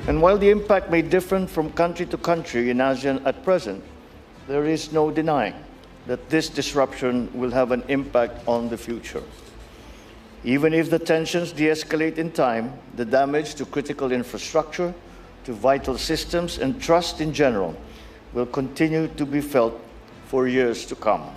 And while the impact may differ from country to country in ASEAN at present, there is no denying that this disruption will have an impact on the future. Even if the tensions de-escalate in time, the damage to critical infrastructure, to vital systems, and trust in general will continue to be felt for years to come.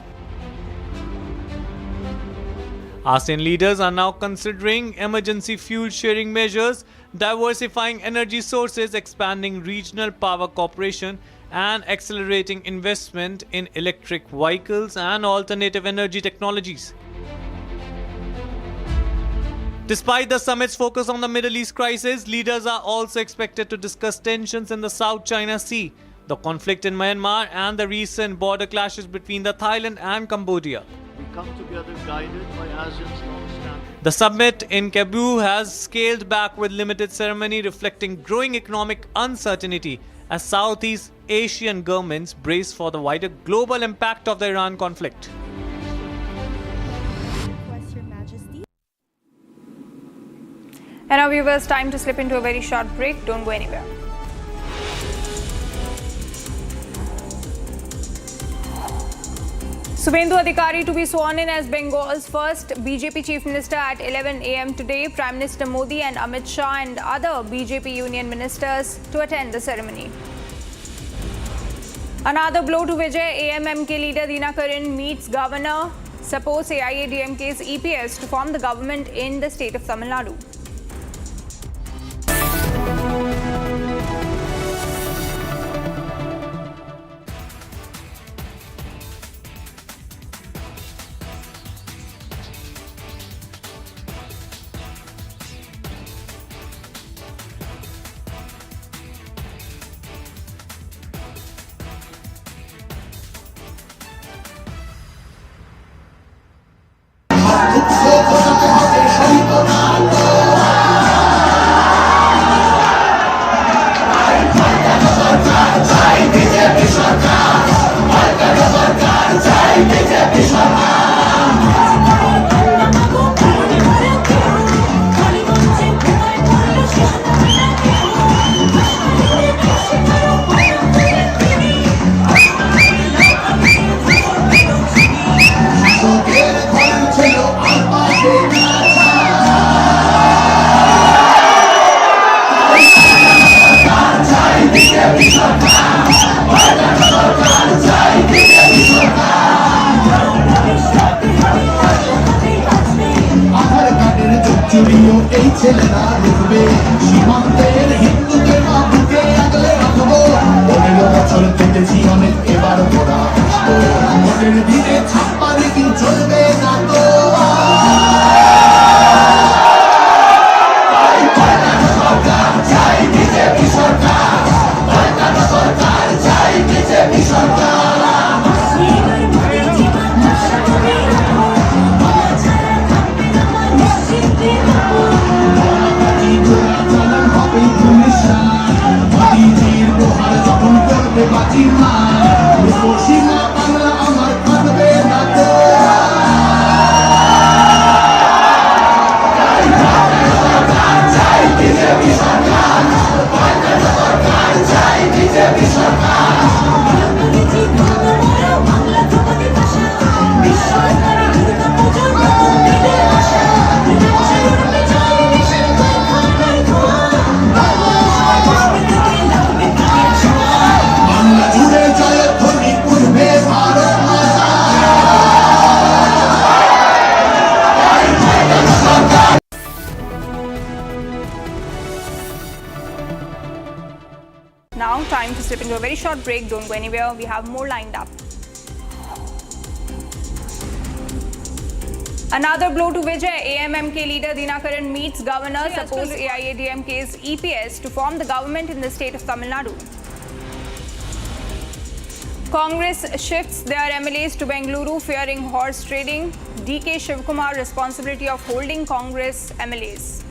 ASEAN leaders are now considering emergency fuel sharing measures, diversifying energy sources, expanding regional power cooperation, and accelerating investment in electric vehicles and alternative energy technologies. Despite the summit's focus on the Middle East crisis, leaders are also expected to discuss tensions in the South China Sea, the conflict in Myanmar, and the recent border clashes between the Thailand and Cambodia. We come together guided by ASEAN's long-standing. The summit in Cebu has scaled back with limited ceremony, reflecting growing economic uncertainty as Southeast Asian governments brace for the wider global impact of the Iran conflict. And now viewers, time to slip into a very short break. Don't go anywhere. Suvendu Adhikari to be sworn in as Bengal's first BJP Chief Minister at 11 a.m. today. Prime Minister Modi and Amit Shah and other BJP Union Ministers to attend the ceremony. Another blow to Vijay. AMMK leader Dinakaran meets Governor, supports AIADMK's EPS to form the government in the state of Tamil Nadu. Now, time to slip into a very short break. Don't go anywhere. We have more lined up. Another blow to Vijay. AMMK leader Dinakaran meets Governor, supports AIADMK's EPS to form the government in the state of Tamil Nadu. Congress shifts their MLAs to Bengaluru, fearing horse trading. DK Shivkumar responsibility of holding Congress MLAs.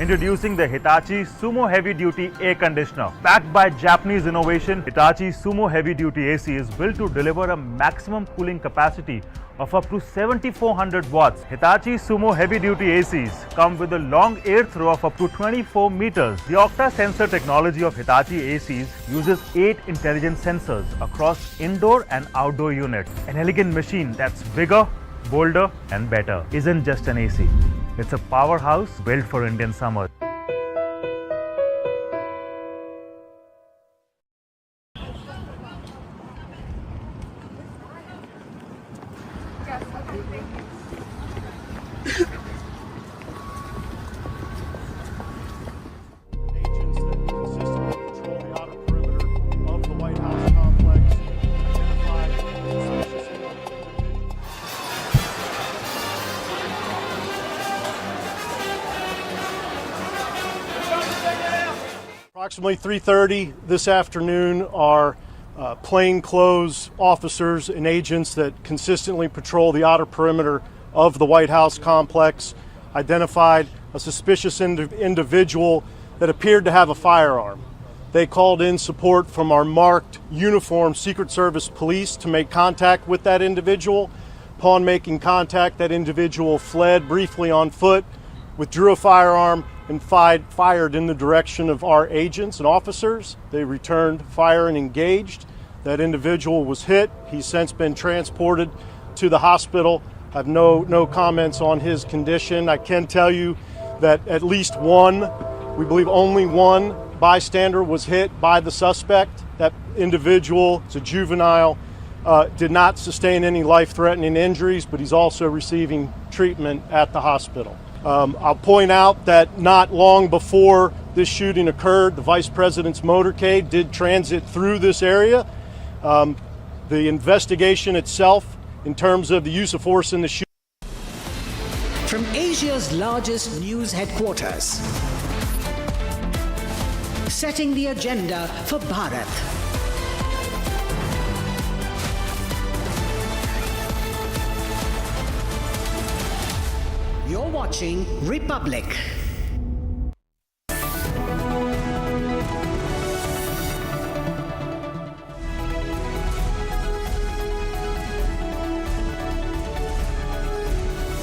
Introducing the Hitachi Sumo Heavy Duty Air Conditioner. Backed by Japanese innovation, Hitachi Sumo Heavy Duty AC is built to deliver a maximum cooling capacity of up to 7400 watts. Hitachi Sumo heavy duty ACs come with a long air throw of up to 24 meters. The Octa sensor technology of Hitachi ACs uses 8 intelligent sensors across indoor and outdoor units. An elegant machine that's bigger, bolder and better. Isn't just an AC. It's a powerhouse built for Indian summers. Approximately 3:30 this afternoon, our plainclothes officers and agents that consistently patrol the outer perimeter of the White House complex identified a suspicious individual that appeared to have a firearm. They called in support from our marked uniformed Secret Service police to make contact with that individual. Upon making contact, that individual fled briefly on foot, withdrew a firearm, and fired in the direction of our agents and officers. They returned fire and engaged. That individual was hit. He's since been transported to the hospital. I have no comments on his condition. I can tell you that at least one, we believe only one bystander was hit by the suspect. That individual is a juvenile, did not sustain any life-threatening injuries, but he's also receiving treatment at the hospital. I'll point out that not long before this shooting occurred, the Vice President's motorcade did transit through this area. The investigation itself, in terms of the use of force in the shooting. From Asia's largest news headquarters, setting the agenda for Bharat. You're watching Republic.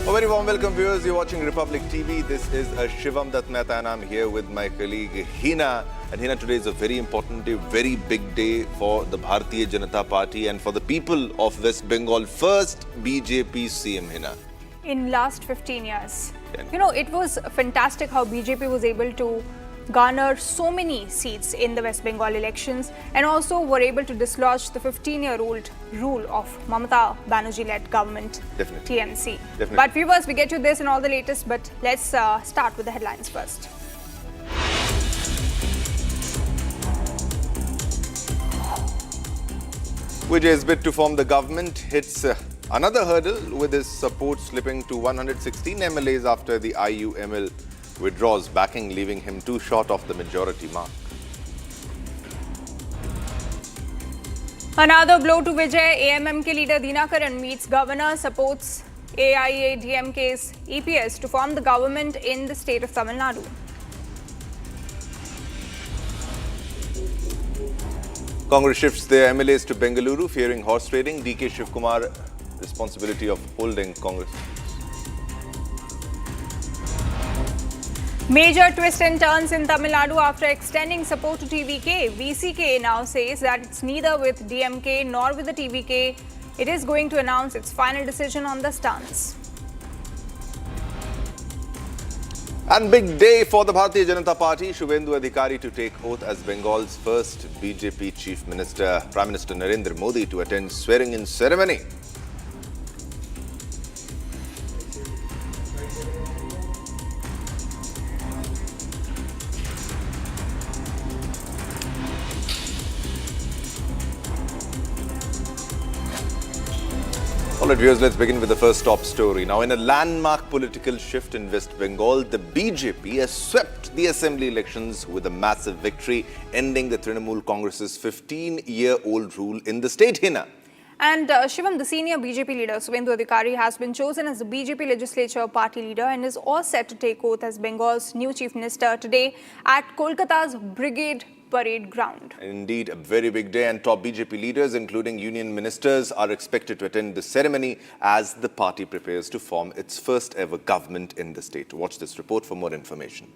A very warm welcome, viewers. You're watching Republic TV. This is Shivam Dutt Mehta and I'm here with my colleague Hina. And Hina, today is a very important day, very big day for the Bharatiya Janata Party and for the people of West Bengal. First BJP CM, Hina. In last 15 years. You know, it was fantastic how BJP was able to garner so many seats in the West Bengal elections and also were able to dislodge the 15-year-old rule of Mamata Banerjee-led government, Definitely. TMC. Definitely. But viewers, we get to this and all the latest, but let's start with the headlines first. Vijay's bid to form the government hits another hurdle with his support slipping to 116 MLAs after the IUML withdraws backing, leaving him too short of the majority mark. Another blow to Vijay. AMMK leader Dinakaran meets governor, supports AIADMK's EPS to form the government in the state of Tamil Nadu. Congress shifts their MLAs to Bengaluru, fearing horse trading. DK Shivkumar responsibility of holding Congress. Major twists and turns in Tamil Nadu after extending support to TVK. VCK now says that it's neither with DMK nor with the TVK. It is going to announce its final decision on the stance. And big day for the Bharatiya Janata Party. Suvendu Adhikari to take oath as Bengal's first BJP Chief Minister. Prime Minister Narendra Modi to attend swearing-in ceremony. All right, viewers, let's begin with the first top story. Now, in a landmark political shift in West Bengal, the BJP has swept the assembly elections with a massive victory, ending the Trinamool Congress's 15-year-old rule in the state, Hina. And Shivam, the senior BJP leader, Suvendu Adhikari, has been chosen as the BJP legislature party leader and is all set to take oath as Bengal's new chief minister today at Kolkata's Brigade parade ground. Indeed, a very big day, and top BJP leaders, including union ministers, are expected to attend the ceremony as the party prepares to form its first ever government in the state. Watch this report for more information.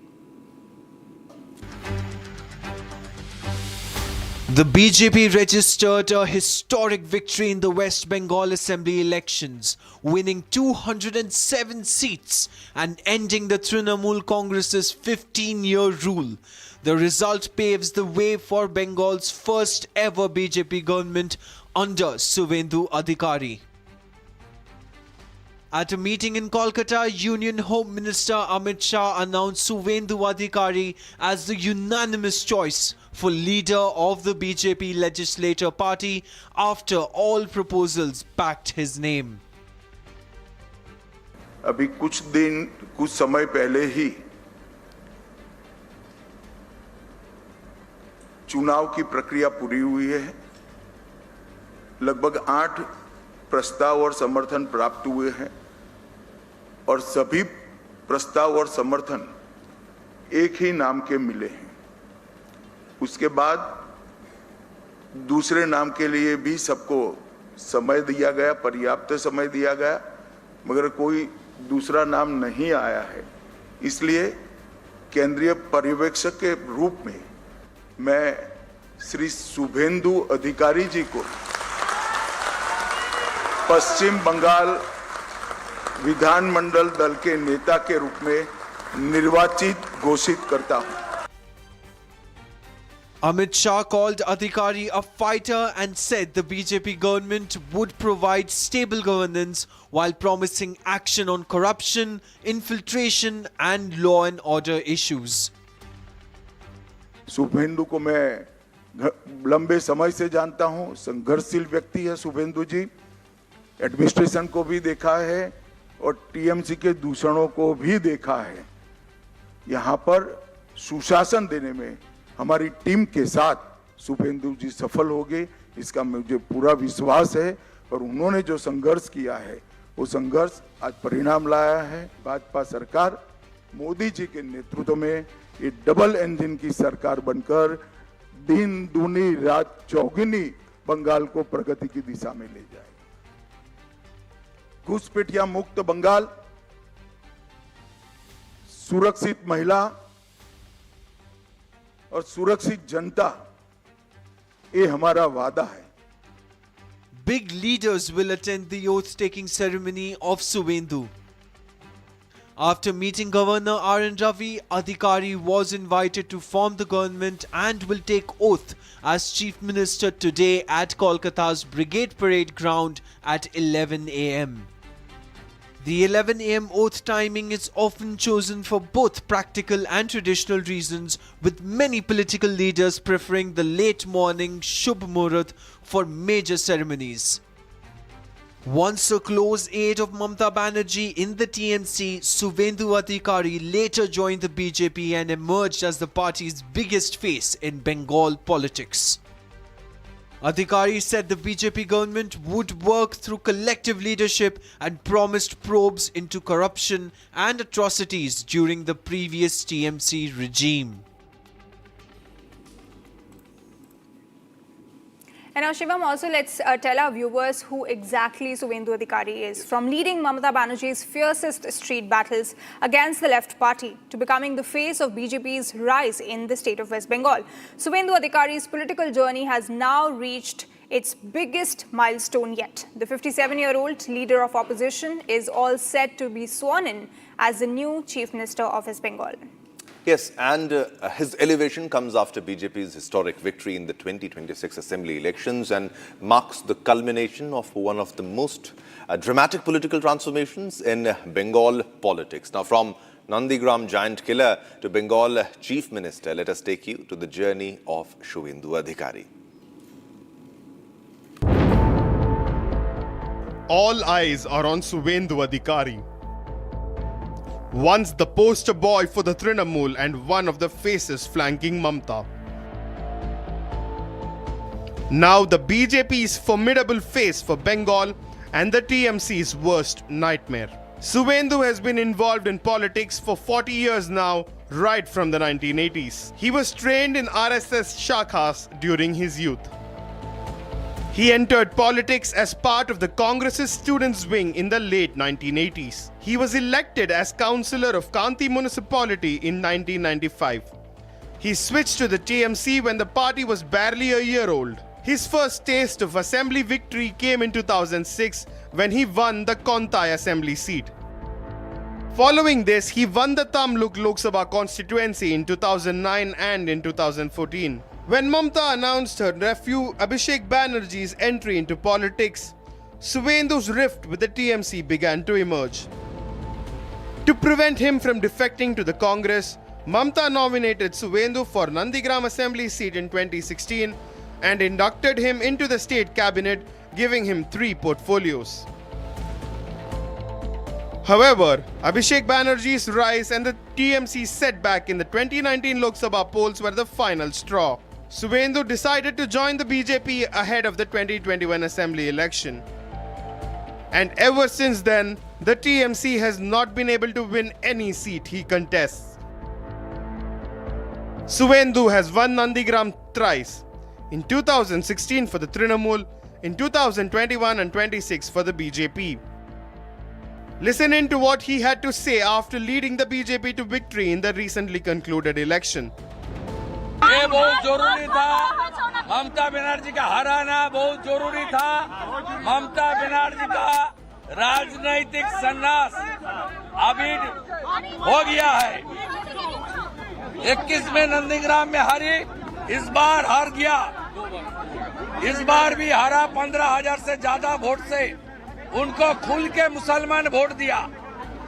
The BJP registered a historic victory in the West Bengal Assembly elections, winning 207 seats and ending the Trinamool Congress's 15-year rule. The result paves the way for Bengal's first ever BJP government under Suvendu Adhikari. At a meeting in Kolkata, Union Home Minister Amit Shah announced Suvendu Adhikari as the unanimous choice for leader of the BJP legislature party after all proposals backed his name. अभी कुछ समय पहले ही चुनाव की प्रक्रिया पूरी हुई है। लगभग 8 प्रस्ताव और समर्थन प्राप्त हुए हैं और सभी प्रस्ताव और समर्थन एक ही नाम के मिले हैं। उसके बाद दूसरे नाम के लिए भी सबको समय दिया गया, पर्याप्त समय दिया गया, मगर कोई दूसरा नाम नहीं आया है। इसलिए केंद्रीय पर्यवेक्षक के रूप में मैं श्री शुभेंदु अधिकारी जी को पश्चिम बंगाल विधानमंडल दल के नेता के रूप में निर्वाचित घोषित करता हूं। Amit Shah called Adhikari a fighter and said the BJP government would provide stable governance while promising action on corruption, infiltration and law and order issues. Suvendu को मैं लंबे समय से जानता हूं, संघर्षशील व्यक्ति है शुभेंदु जी। एडमिनिस्ट्रेशन को भी देखा है और टीएमसी के दूषणों को भी देखा है। यहां पर सुशासन देने में हमारी टीम के साथ शुभेंदु जी सफल होंगे, इसका मुझे पूरा विश्वास है। और उन्होंने जो संघर्ष किया है वो संघर्ष आज परिणाम लाया है। भाजपा सरकार मोदी जी के नेतृत्व में ये डबल इंजन की सरकार बनकर दिन दूनी रात चौगुनी बंगाल को प्रगति की दिशा में ले जाएगी। घुसपैठिया मुक्त बंगाल, सुरक्षित महिला और सुरक्षित जनता, ये हमारा वादा है। Big leaders will attend the oath-taking ceremony of Suvendu. After meeting Governor R.N. Ravi, Adhikari was invited to form the government and will take oath as Chief Minister today at Kolkata's Brigade Parade Ground at 11 a.m. The 11 a.m. oath timing is often chosen for both practical and traditional reasons, with many political leaders preferring the late morning Shubh Muhurat for major ceremonies. Once a close aide of Mamata Banerjee in the TMC, Suvendu Adhikari later joined the BJP and emerged as the party's biggest face in Bengal politics. Adhikari said the BJP government would work through collective leadership and promised probes into corruption and atrocities during the previous TMC regime. And now, Shivam, also let's tell our viewers who exactly Suvendu Adhikari is. From leading Mamata Banerjee's fiercest street battles against the left party to becoming the face of BJP's rise in the state of West Bengal, Suvendu Adhikari's political journey has now reached its biggest milestone yet. The 57-year-old leader of opposition is all set to be sworn in as the new Chief Minister of West Bengal. Yes, and his elevation comes after BJP's historic victory in the 2026 Assembly elections and marks the culmination of one of the most dramatic political transformations in Bengal politics. Now, from Nandigram giant killer to Bengal Chief Minister, let us take you to the journey of Suvendu Adhikari. All eyes are on Suvendu Adhikari. Once the poster boy for the Trinamool and one of the faces flanking Mamata. Now the BJP's formidable face for Bengal and the TMC's worst nightmare. Suvendu has been involved in politics for 40 years now, right from the 1980s. He was trained in RSS Shakhas during his youth. He entered politics as part of the Congress's students' wing in the late 1980s. He was elected as councillor of Kanti municipality in 1995. He switched to the TMC when the party was barely a year old. His first taste of assembly victory came in 2006 when he won the Kontai assembly seat. Following this, he won the Tamluk Lok Sabha constituency in 2009 and in 2014. When Mamata announced her nephew Abhishek Banerjee's entry into politics, Suvendu's rift with the TMC began to emerge. To prevent him from defecting to the Congress, Mamata nominated Suvendu for Nandigram assembly seat in 2016 and inducted him into the state cabinet, giving him 3 portfolios. However, Abhishek Banerjee's rise and the TMC's setback in the 2019 Lok Sabha polls were the final straw. Suvendu decided to join the BJP ahead of the 2021 assembly election. And ever since then, the TMC has not been able to win any seat he contests. Suvendu has won Nandigram thrice, in 2016 for the Trinamool, in 2021 and 26 for the BJP. Listen in to what he had to say after leading the BJP to victory in the recently concluded election. ये बहुत जरूरी था, ममता बनर्जी का हराना बहुत जरूरी था। ममता बनर्जी का राजनीतिक संन्यास अभी हो गया है। 21 में नंदीग्राम में हारी, इस बार हार गया। इस बार भी हारा 15,000 से ज्यादा वोट से। उनको खुल के मुसलमान वोट दिया।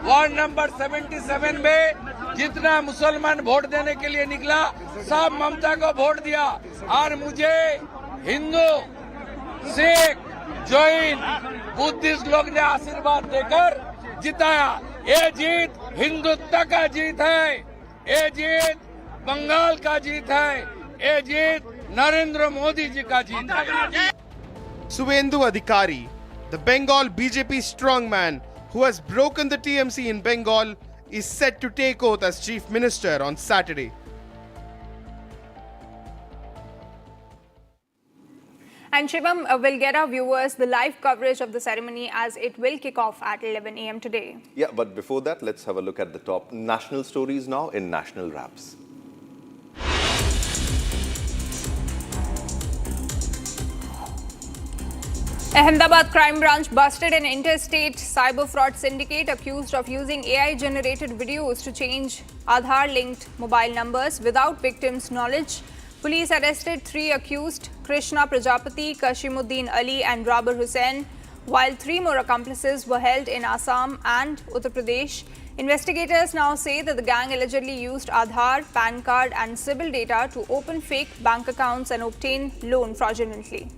वार्ड नंबर 77 में जितना मुसलमान वोट देने के लिए निकला, सब ममता को वोट दिया। और मुझे हिंदू, सिख, जैन, बुद्धिस्ट लोग ने आशीर्वाद देकर जिताया। ये जीत हिंदुत्व का जीत है, ये जीत बंगाल का जीत है, ये जीत नरेंद्र मोदी जी का जीत है। Suvendu Adhikari, the Bengal BJP strongman who has broken the TMC in Bengal, is set to take oath as Chief Minister on Saturday. And Shivam will get our viewers the live coverage of the ceremony as it will kick off at 11 a.m. today. Yeah, but before that, let's have a look at the top national stories now in National Wraps. Ahmedabad crime branch busted an interstate cyber fraud syndicate accused of using AI-generated videos to change Aadhaar-linked mobile numbers without victims' knowledge. Police arrested 3 accused, Krishna Prajapati, Kashimuddin Ali and Rabir Hussain, while 3 more accomplices were held in Assam and Uttar Pradesh. Investigators now say that the gang allegedly used Aadhaar, PAN card and CIBIL data to open fake bank accounts and obtain loan fraudulently.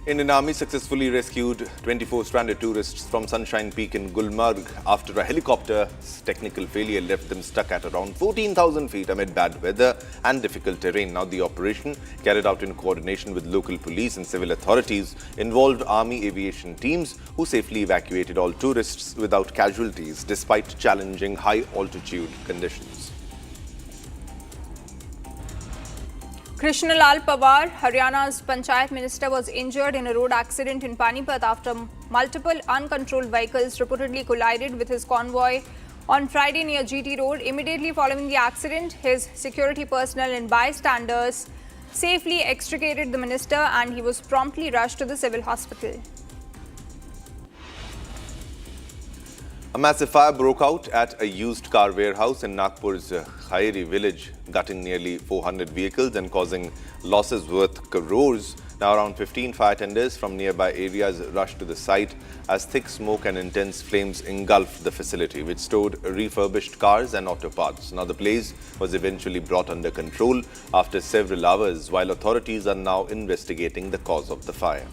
Indian Army successfully rescued 24 stranded tourists from Sunshine Peak in Gulmarg after a helicopter's technical failure left them stuck at around 14,000 feet amid bad weather and difficult terrain. Now, the operation, carried out in coordination with local police and civil authorities, involved Army aviation teams who safely evacuated all tourists without casualties despite challenging high-altitude conditions. Krishnalal Pawar, Haryana's Panchayat Minister, was injured in a road accident in Panipat after multiple uncontrolled vehicles reportedly collided with his convoy on Friday near GT Road. Immediately following the accident, his security personnel and bystanders safely extricated the minister and he was promptly rushed to the civil hospital. A massive fire broke out at a used car warehouse in Nagpur's Khairi village, gutting nearly 400 vehicles and causing losses worth crores. Now, around 15 fire tenders from nearby areas rushed to the site as thick smoke and intense flames engulfed the facility, which stored refurbished cars and auto parts. Now, the blaze was eventually brought under control after several hours, while authorities are now investigating the cause of the fire.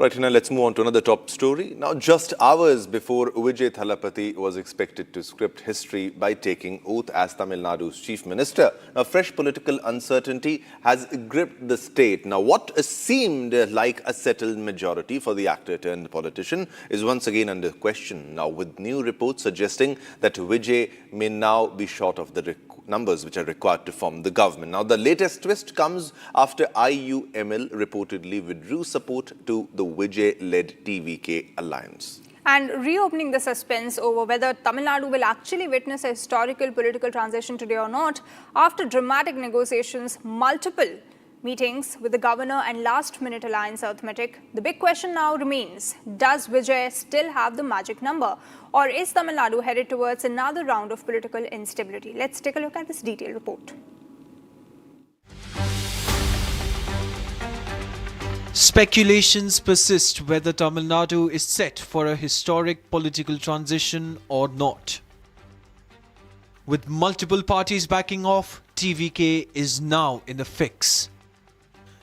All right, now let's move on to another top story. Now, just hours before Vijay Thalapathy was expected to script history by taking oath as Tamil Nadu's Chief Minister, now fresh political uncertainty has gripped the state. Now, what seemed like a settled majority for the actor turned politician is once again under question. Now, with new reports suggesting that Vijay may now be short of the numbers which are required to form the government. Now, the latest twist comes after IUML reportedly withdrew support to the Vijay-led TVK alliance. And reopening the suspense over whether Tamil Nadu will actually witness a historical political transition today or not, after dramatic negotiations, multiple meetings with the governor and last-minute alliance arithmetic, the big question now remains, does Vijay still have the magic number? Or is Tamil Nadu headed towards another round of political instability? Let's take a look at this detailed report. Speculations persist whether Tamil Nadu is set for a historic political transition or not. With multiple parties backing off, TVK is now in a fix.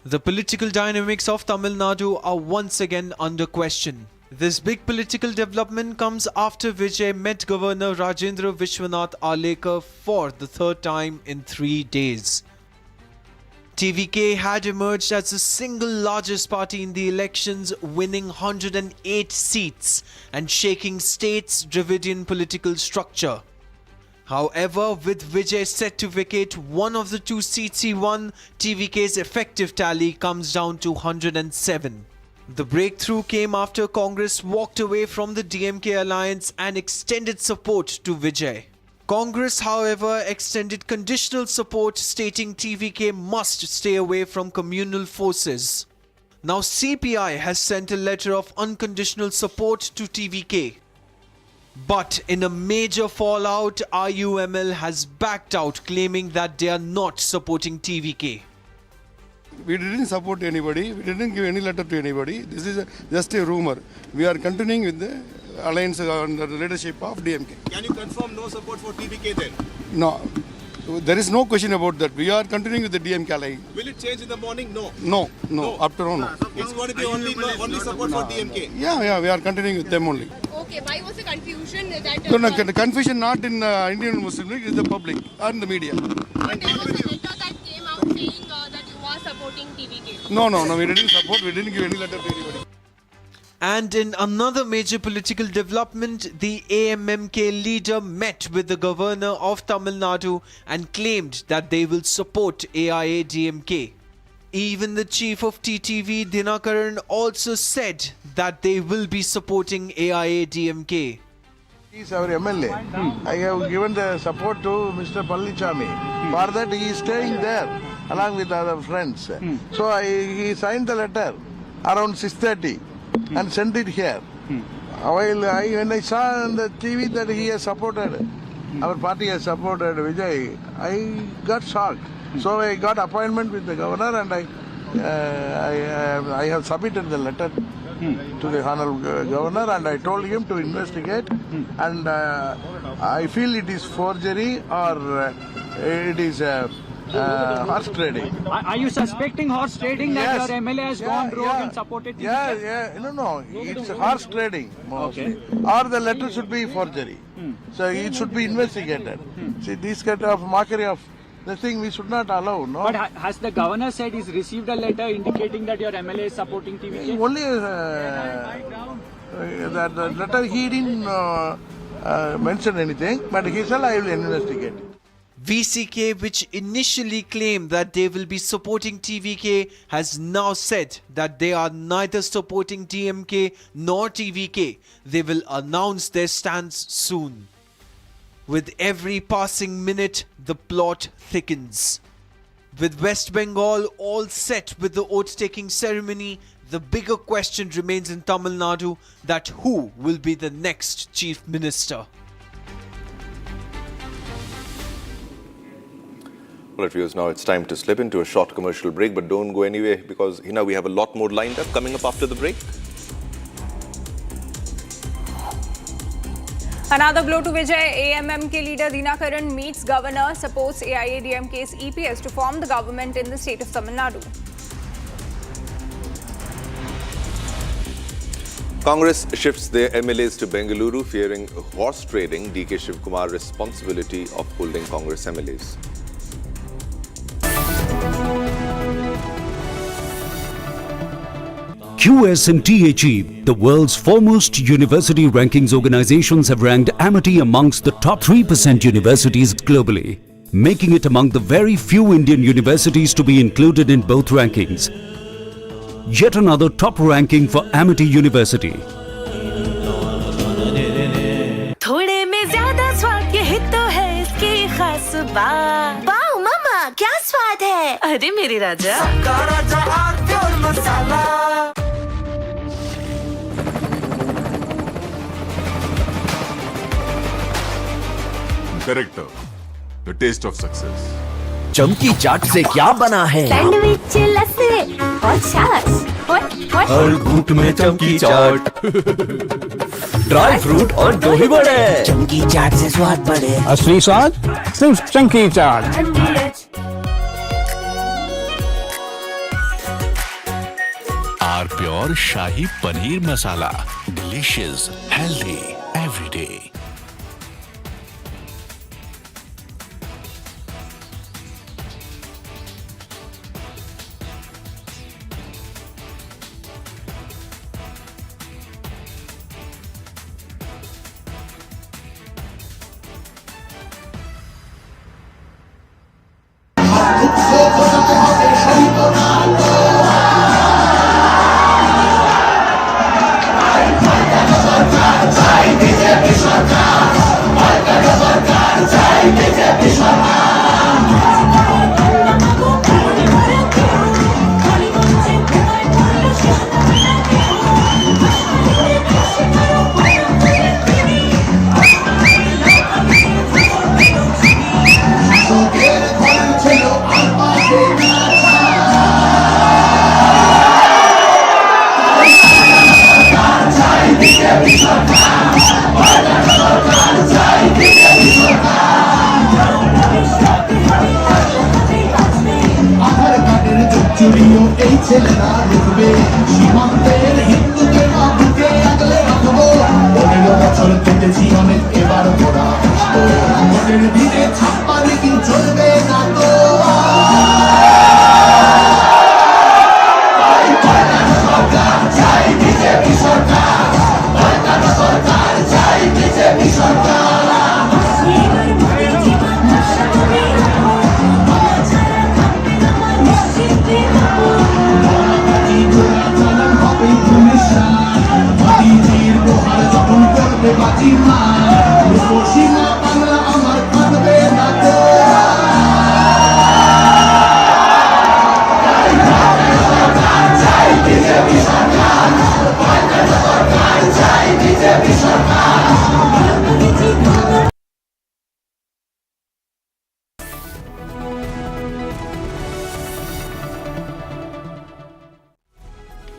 The political dynamics of Tamil Nadu are once again under question. This big political development comes after Vijay met Governor Rajendra Vishwanath Arlekar for the third time in 3 days. TVK had emerged as the single largest party in the elections, winning 108 seats and shaking state's Dravidian political structure. However, with Vijay set to vacate one of the 2 seats he won, TVK's effective tally comes down to 107. The breakthrough came after Congress walked away from the DMK alliance and extended support to Vijay. Congress, however, extended conditional support, stating TVK must stay away from communal forces. Now CPI has sent a letter of unconditional support to TVK. But in a major fallout, IUML has backed out, claiming that they are not supporting TVK. We didn't support anybody. We didn't give any letter to anybody. This is just a rumor. We are continuing with the alliance under the leadership of DMK. Can you confirm no support for TVK then? No. There is no question about that. We are continuing with the DMK alliance. Will it change in the morning? No. No. After all, no. It's going to be only support for DMK. Yeah. We are continuing with them only. Okay. Why was the confusion that? No. The confusion not in Indian Muslim League, is the public or in the media. But there was a letter that came out saying that you are supporting TVK. No. We didn't support. We didn't give any letter to anybody. And in another major political development, the AMMK leader met with the governor of Tamil Nadu and claimed that they will support AIADMK. Even the chief of TTV, Dinakaran, also said that they will be supporting AIADMK. He is our MLA. I have given the support to Mr. Pallichami. For that he is staying there along with other friends. So he signed the letter around 6:30 and sent it here. While when I saw on the TV that he has supported, our party has supported Vijay, I got shocked. So I got appointment with the governor and I have submitted the letter to the honorable governor and I told him to investigate and I feel it is forgery or it is horse trading. Are you suspecting horse trading that Yes. your MLA has gone rogue and supported TVK? No. It's horse trading mostly. Or the letter should be forgery. So it should be investigated. See, this kind of mockery of the thing we should not allow, no? But has the governor said he's received a letter indicating that your MLA is supporting TVK? Only that the letter he didn't mention anything, but he said I will investigate. VCK, which initially claimed that they will be supporting TVK, has now said that they are neither supporting DMK nor TVK. They will announce their stance soon. With every passing minute, the plot thickens. With West Bengal all set with the oath-taking ceremony, the bigger question remains in Tamil Nadu that who will be the next Chief Minister? Well, viewers, now it's time to slip into a short commercial break, but don't go anywhere because we have a lot more lined up coming up after the break. Another blow to Vijay. AMMK leader Dinakaran meets governor, supports AIADMK's EPS to form the government in the state of Tamil Nadu. Congress shifts their MLAs to Bengaluru, fearing horse trading. DK Shivkumar responsibility of holding Congress MLAs. QS and THE, the world's foremost university rankings organizations, have ranked Amity amongst the top 3% universities globally, making it among the very few Indian universities to be included in both rankings. Yet another top ranking for Amity University. थोड़े में ज़्यादा स्वाद यही तो है इसकी खास बात। वाओ मामा, क्या स्वाद है? अरे मेरे राजा। सबका राजा आरती और मसाला। Director, the taste of success. चमकी चाट से क्या बना है? सैंडविच लस्सी और छाछ। हर घूंट में चमकी चाट। ड्राई फ्रूट और दही बड़े। चमकी चाट से स्वाद बढ़े। असली स्वाद सिर्फ चमकी चाट। R pure shahi paneer masala, delicious, healthy every day.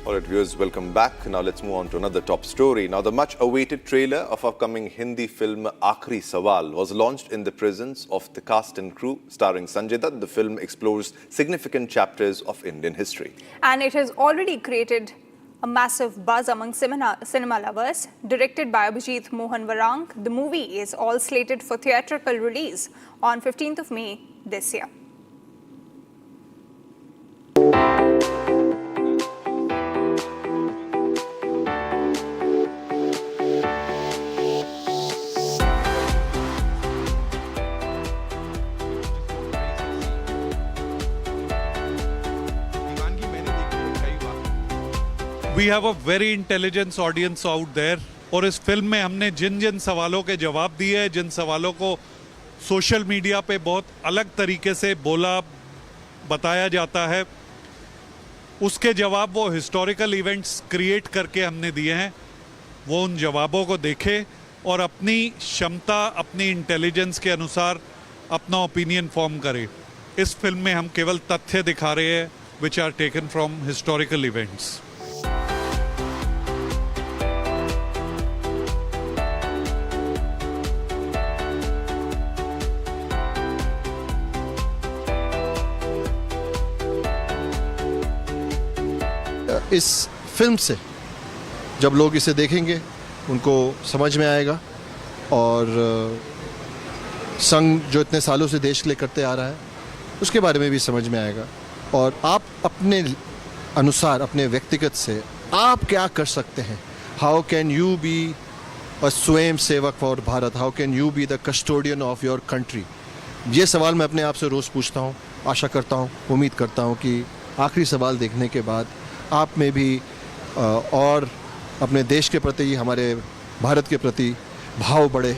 Alright viewers, welcome back. Now let's move on to another top story. Now the much awaited trailer of upcoming Hindi film Aakhri Sawal was launched in the presence of the cast and crew. Starring Sanjay Dutt, the film explores significant chapters of Indian history. And it has already created a massive buzz among cinema lovers. Directed by Abhijit Mohan Varang, the movie is all slated for theatrical release on 15th of May this year. We have a very intelligent audience out there. और इस film में हमने जिन जिन सवालों के जवाब दिए, जिन सवालों को सोशल मीडिया पे बहुत अलग तरीके से बताया जाता है, उसके जवाब वो हिस्टोरिकल इवेंट्स क्रिएट करके हमने दिए हैं। वो उन जवाबों को देखें और अपनी क्षमता, अपनी इंटेलिजेंस के अनुसार अपना ओपिनियन फॉर्म करें। इस फिल्म में हम केवल तथ्य दिखा रहे हैं which are taken from historical events. इस फिल्म से जब लोग इसे देखेंगे उनको समझ में आएगा और संघ जो इतने सालों से देश के लिए करते आ रहा है उसके बारे में भी समझ में आएगा और आप अपने अनुसार अपने व्यक्तिगत से आप क्या कर सकते हैं. How can you be a स्वयं सेवक for Bharat, how can you be the custodian of your country. ये सवाल मैं अपने आप से रोज़ पूछता हूँ. आशा करता हूँ, उम्मीद करता हूँ कि आखिरी सवाल देखने के बाद आप में भी और अपने देश के प्रति, हमारे भारत के प्रति भाव बढ़े.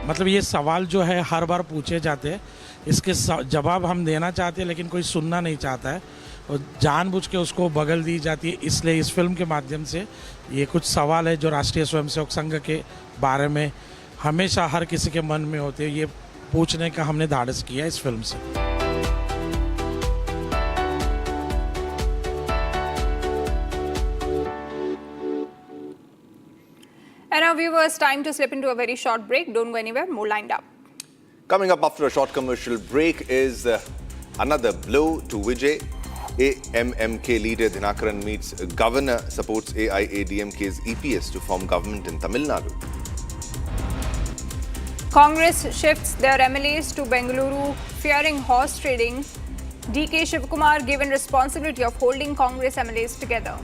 मतलब ये सवाल जो है हर बार पूछे जाते हैं, इसके जवाब हम देना चाहते हैं लेकिन कोई सुनना नहीं चाहता है और जानबूझ के उसको बगल दी जाती है. इसलिए इस फिल्म के माध्यम से ये कुछ सवाल है जो राष्ट्रीय स्वयंसेवक संघ के बारे में हमेशा हर किसी के मन में होते हैं, ये पूछने का हमने धाड़स किया इस फिल्म से. And now viewers, time to slip into a very short break. Don't go anywhere, more lined up. Coming up after a short commercial break is another blow to Vijay. AMMK leader Dinakaran meets governor, supports AIADMK's EPS to form government in Tamil Nadu. Congress shifts their MLAs to Bengaluru, fearing horse trading. DK Shivkumar given responsibility of holding Congress MLAs together.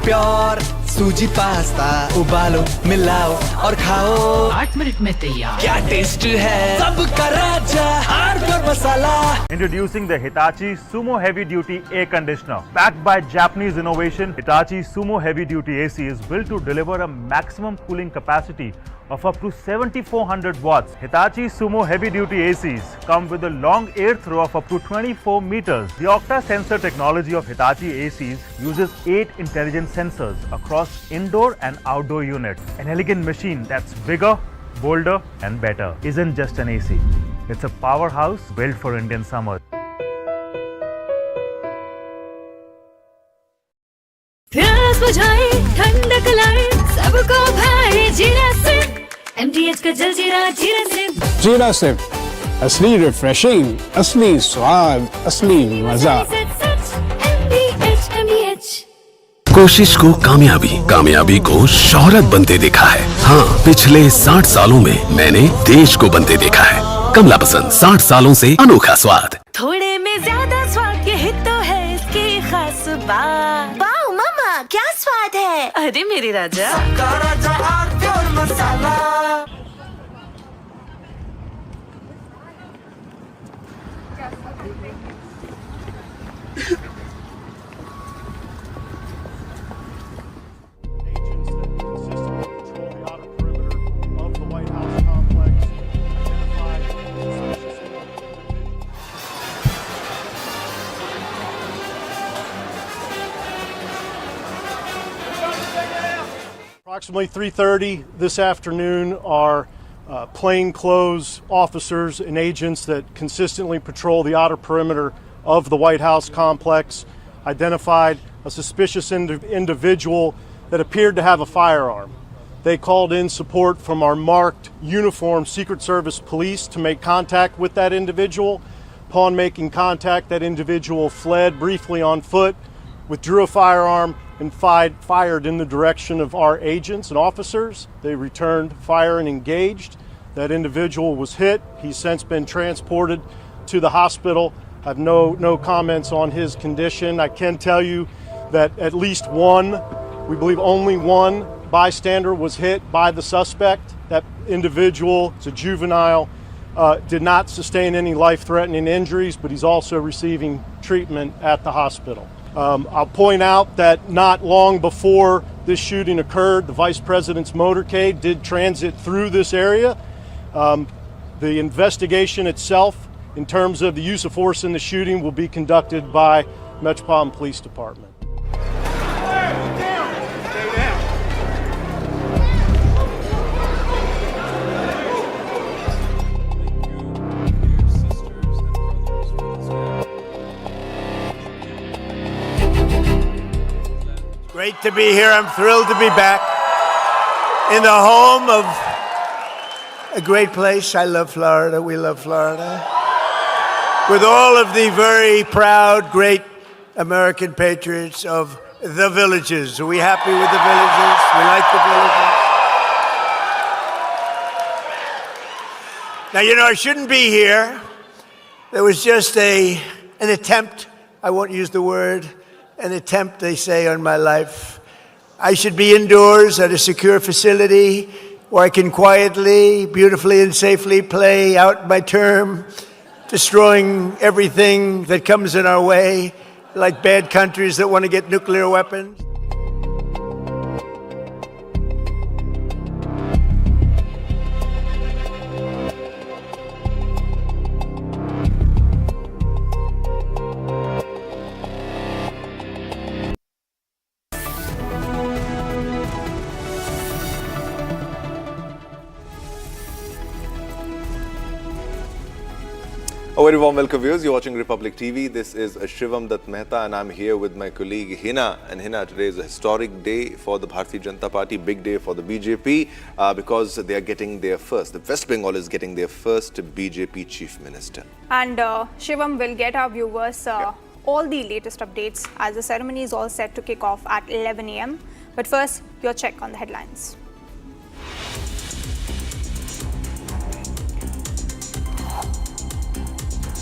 Pure सूजी pasta उबालो मिलाओ और खाओ 8 minute में तैयार. क्या taste है सबका राजा pure masala. Introducing the Hitachi Sumo Heavy Duty Air Conditioner. Backed by Japanese innovation, Hitachi Sumo Heavy Duty AC is built to deliver a maximum cooling capacity of up to 7400 watts. Hitachi Sumo Heavy Duty ACs come with a long air throw of up to 24 meters. The Octa sensor technology of Hitachi ACs uses 8 intelligent sensors across indoor and outdoor units. An elegant machine that's bigger, bolder and better. Isn't just an AC. It's a powerhouse built for Indian summer. प्यास बुझाए ठंडक लाए सबको भाई जीरा से MTH का जल जीरा जीरा से. जीरा से असली रिफ्रेशिंग, असली स्वाद, असली मजा. कोशिश को कामयाबी, कामयाबी को शोहरत बनते देखा है. हाँ, पिछले 60 सालों में मैंने देश को बनते देखा है. कमला पसंद, 60 सालों से अनोखा स्वाद. थोड़े में ज्यादा स्वाद, यही तो है इसकी खास बात. वाओ मामा, क्या स्वाद है. अरे मेरे राजा, सबका राजा pure masala. Approximately 3:30 this afternoon, our plainclothes officers and agents that consistently patrol the outer perimeter of the White House complex identified a suspicious individual that appeared to have a firearm. They called in support from our marked uniformed Secret Service police to make contact with that individual. Upon making contact, that individual fled briefly on foot, withdrew a firearm, and fired in the direction of our agents and officers. They returned fire and engaged. That individual was hit. He's since been transported to the hospital. I have no comments on his condition. I can tell you that at least one, we believe only one bystander was hit by the suspect. That individual is a juvenile, did not sustain any life-threatening injuries, but he's also receiving treatment at the hospital. I'll point out that not long before this shooting occurred, the Vice President's motorcade did transit through this area. The investigation itself, in terms of the use of force in the shooting, will be conducted by Metropolitan Police Department. Great to be here. I'm thrilled to be back. in the home of a great place. I love Florida. We love Florida. With all of the very proud, great American patriots of the villages. Are we happy with the villages? We like the villages. Now, you know, I shouldn't be here. There was just an attempt, I won't use the word, an attempt, they say, on my life. I should be indoors at a secure facility where I can quietly, beautifully, and safely play out my term, destroying everything that comes in our way, like bad countries that want to get nuclear weapons. A very warm welcome, viewers. You're watching Republic TV. This is Shivam Dutt Mehta and I'm here with my colleague Hina. And Hina, today is a historic day for the Bharatiya Janata Party, big day for the BJP because they are getting their first. The West Bengal is getting their first BJP Chief Minister. And Shivam will get our viewers all the latest updates as the ceremony is all set to kick off at 11 a.m. But first, your check on the headlines.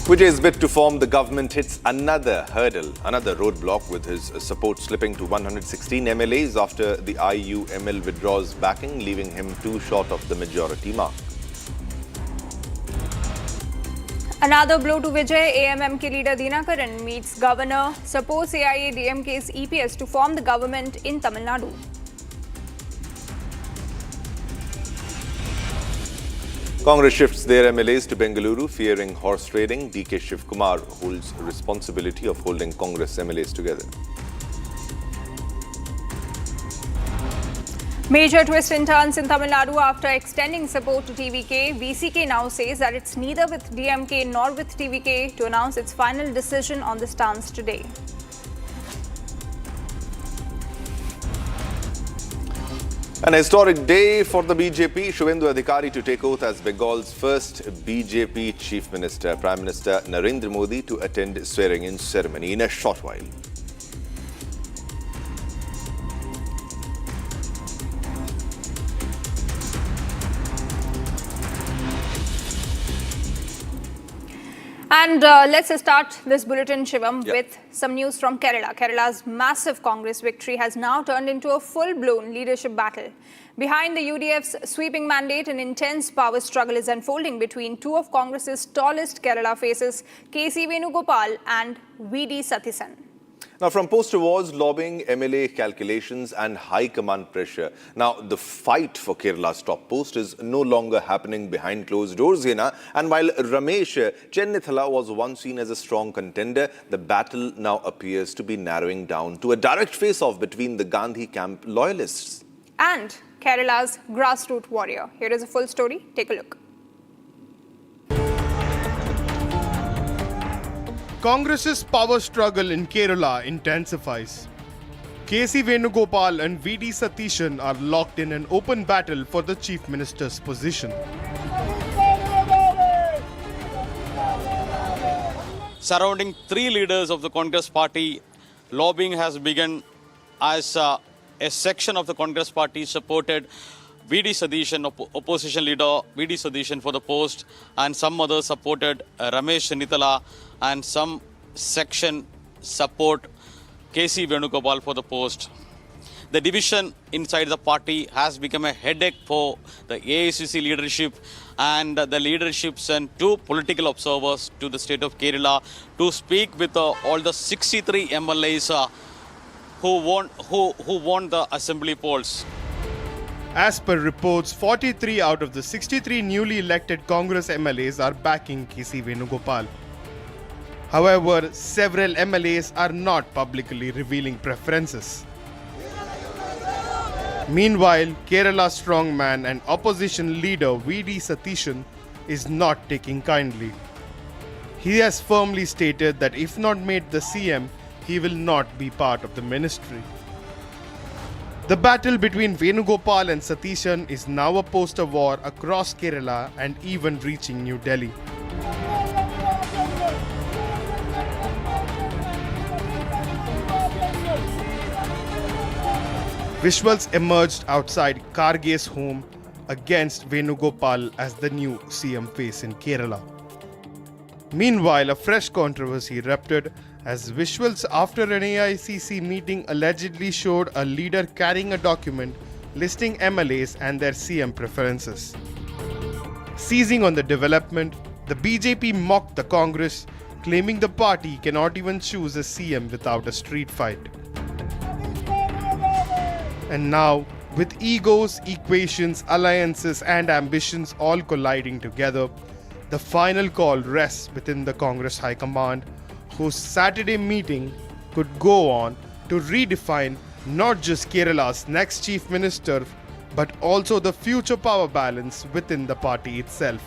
Vijay's bid to form the government hits another hurdle, another roadblock, with his support slipping to 116 MLAs after the IUML withdraws backing, leaving him too short of the majority mark. Another blow to Vijay. AMMK leader Dinakaran meets governor, supports AIADMK's EPS to form the government in Tamil Nadu. Congress shifts their MLAs to Bengaluru, fearing horse trading. DK Shiv Kumar holds responsibility of holding Congress MLAs together. Major twist and turns in Tamil Nadu after extending support to TVK. VCK now says that it's neither with DMK nor with TVK to announce its final decision on the stance today. An historic day for the BJP. Suvendu Adhikari to take oath as Bengal's first BJP Chief Minister. Prime Minister Narendra Modi to attend swearing-in ceremony in a short while. And let's start this bulletin, Shivam, with some news from Kerala. Kerala's massive Congress victory has now turned into a full-blown leadership battle. Behind the UDF's sweeping mandate, an intense power struggle is unfolding between two of Congress's tallest Kerala faces, KC Venugopal and VD Sathisen. Now, from poster wars, lobbying, MLA calculations and high command pressure, now the fight for Kerala's top post is no longer happening behind closed doors, Hina. And while Ramesh Chennithala was once seen as a strong contender, the battle now appears to be narrowing down to a direct face-off between the Gandhi camp loyalists and Kerala's grassroots warrior. Here is a full story. Take a look. Congress's power struggle in Kerala intensifies. KC Venugopal and VD Sathisen are locked in an open battle for the Chief Minister's position. Surrounding three leaders of the Congress party, lobbying has begun as a section of the Congress party supported VD Sathisen, opposition leader VD Sathisen for the post, and some others supported Ramesh Chennithala, and some section support KC Venugopal for the post. The division inside the party has become a headache for the AICC leadership, and the leadership sent two political observers to the state of Kerala to speak with all the 63 MLAs who won the assembly polls. As per reports, 43 out of the 63 newly elected Congress MLAs are backing KC Venugopal. However, several MLAs are not publicly revealing preferences. Meanwhile, Kerala's strongman and opposition leader VD Sathisen is not taking kindly. He has firmly stated that if not made the CM, he will not be part of the ministry. The battle between Venugopal and Satishan is now a poster war across Kerala and even reaching New Delhi. Visuals emerged outside Karge's home against Venugopal as the new CM face in Kerala. Meanwhile, a fresh controversy erupted as visuals after an AICC meeting allegedly showed a leader carrying a document listing MLAs and their CM preferences. Seizing on the development, the BJP mocked the Congress, claiming the party cannot even choose a CM without a street fight. And now, with egos, equations, alliances and ambitions all colliding together, the final call rests within the Congress High Command, whose Saturday meeting could go on to redefine not just Kerala's next Chief Minister, but also the future power balance within the party itself.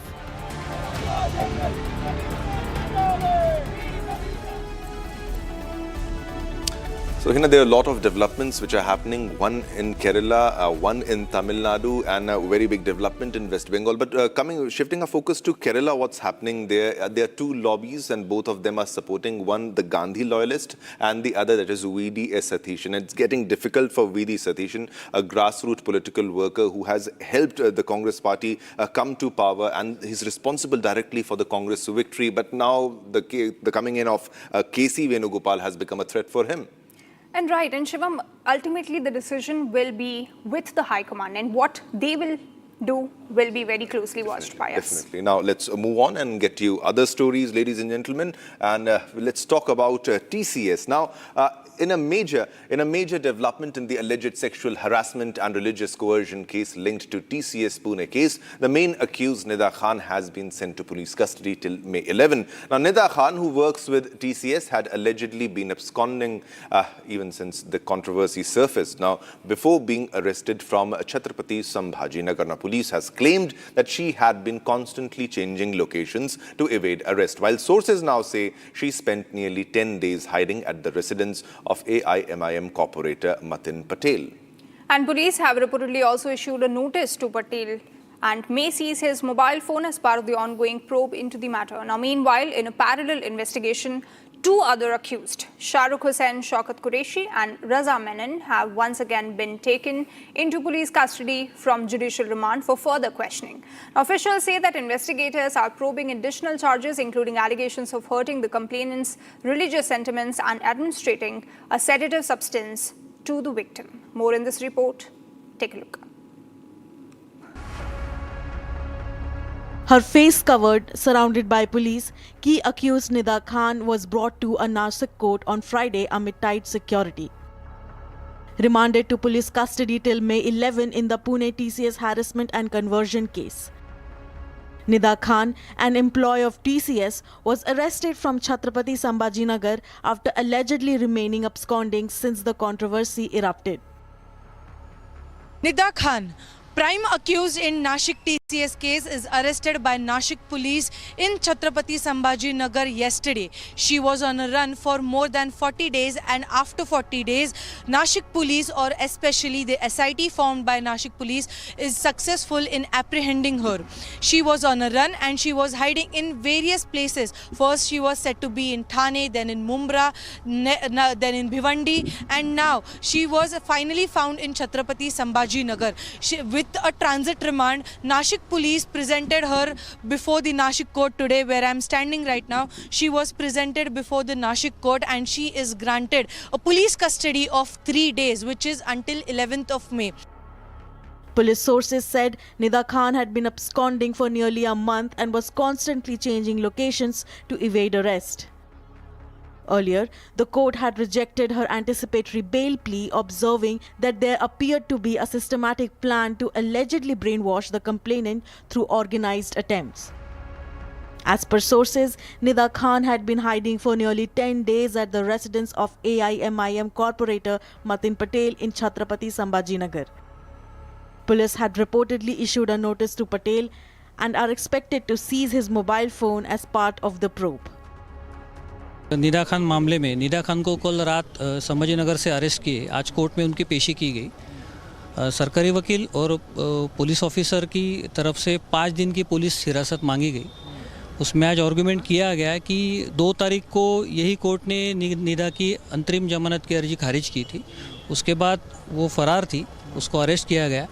So, there are a lot of developments which are happening, one in Kerala, one in Tamil Nadu, and a very big development in West Bengal. But shifting our focus to Kerala, what's happening there? There are two lobbies and both of them are supporting, one the Gandhi loyalist and the other, that is VD Satishan. It's getting difficult for VD Satishan, a grassroots political worker who has helped the Congress party come to power, and he's responsible directly for the Congress victory. But now the coming in of KC Venugopal has become a threat for him. And right, and Shivam, ultimately the decision will be with the High Command, and what they will do will be very closely watched by us. Definitely. Now let's move on and get you other stories, ladies and gentlemen, and let's talk about TCS. Now, in a major development in the alleged sexual harassment and religious coercion case linked to TCS Pune case, the main accused Nida Khan has been sent to police custody till May 11. Now, Nida Khan, who works with TCS, had allegedly been absconding even since the controversy surfaced. Now, before being arrested from Chhatrapati Sambhajinagar, now police has claimed that she had been constantly changing locations to evade arrest, while sources now say she spent nearly 10 days hiding at the residence of AIMIM corporator Matin Patel. And police have reportedly also issued a notice to Patel and may seize his mobile phone as part of the ongoing probe into the matter. Now, meanwhile, in a parallel investigation, two other accused, Shahrukh Hussain Shaukat Qureshi and Raza Menon, have once again been taken into police custody from judicial remand for further questioning. Now, officials say that investigators are probing additional charges, including allegations of hurting the complainant's religious sentiments and administering a sedative substance to the victim. More in this report. Take a look. Her face covered, surrounded by police, key accused Nida Khan was brought to a Nashik court on Friday amid tight security. Remanded to police custody till May 11 in the Pune TCS harassment and conversion case. Nida Khan, an employee of TCS, was arrested from Chhatrapati Sambhajinagar after allegedly remaining absconding since the controversy erupted. Nida Khan, prime accused in Nashik TCS case, is arrested by Nashik police in Chhatrapati Sambhajinagar yesterday. She was on a run for more than 40 days, and after 40 days, Nashik police, or especially the SIT formed by Nashik police, is successful in apprehending her. She was on a run and she was hiding in various places. First she was said to be in Thane, then in Mumbai, then in Bhiwandi, and now she was finally found in Chhatrapati Sambhajinagar. With a transit remand, Nashik police presented her before the Nashik court today, where I am standing right now. She was presented before the Nashik court and she is granted a police custody of 3 days, which is until 11th of May. Police sources said Nida Khan had been absconding for nearly a month and was constantly changing locations to evade arrest. Earlier, the court had rejected her anticipatory bail plea, observing that there appeared to be a systematic plan to allegedly brainwash the complainant through organized attempts. As per sources, Nida Khan had been hiding for nearly 10 days at the residence of AIMIM corporator Matin Patel in Chhatrapati Sambhajinagar. Police had reportedly issued a notice to Patel and are expected to seize his mobile phone as part of the probe. Nida Khan मामले में निदा खान को कल रात संभाजीनगर से arrest किए, आज court में उनकी पेशी की गई सरकारी वकील और पुलिस ऑफिसर की तरफ से 5 दिन की पुलिस हिरासत मांगी गई। उसमें आज आर्गूमेंट किया गया कि 2 तारीख को यही कोर्ट ने निदा की अंतरिम जमानत की अर्जी खारिज की थी। उसके बाद वो फरार थी, उसको अरेस्ट किया गया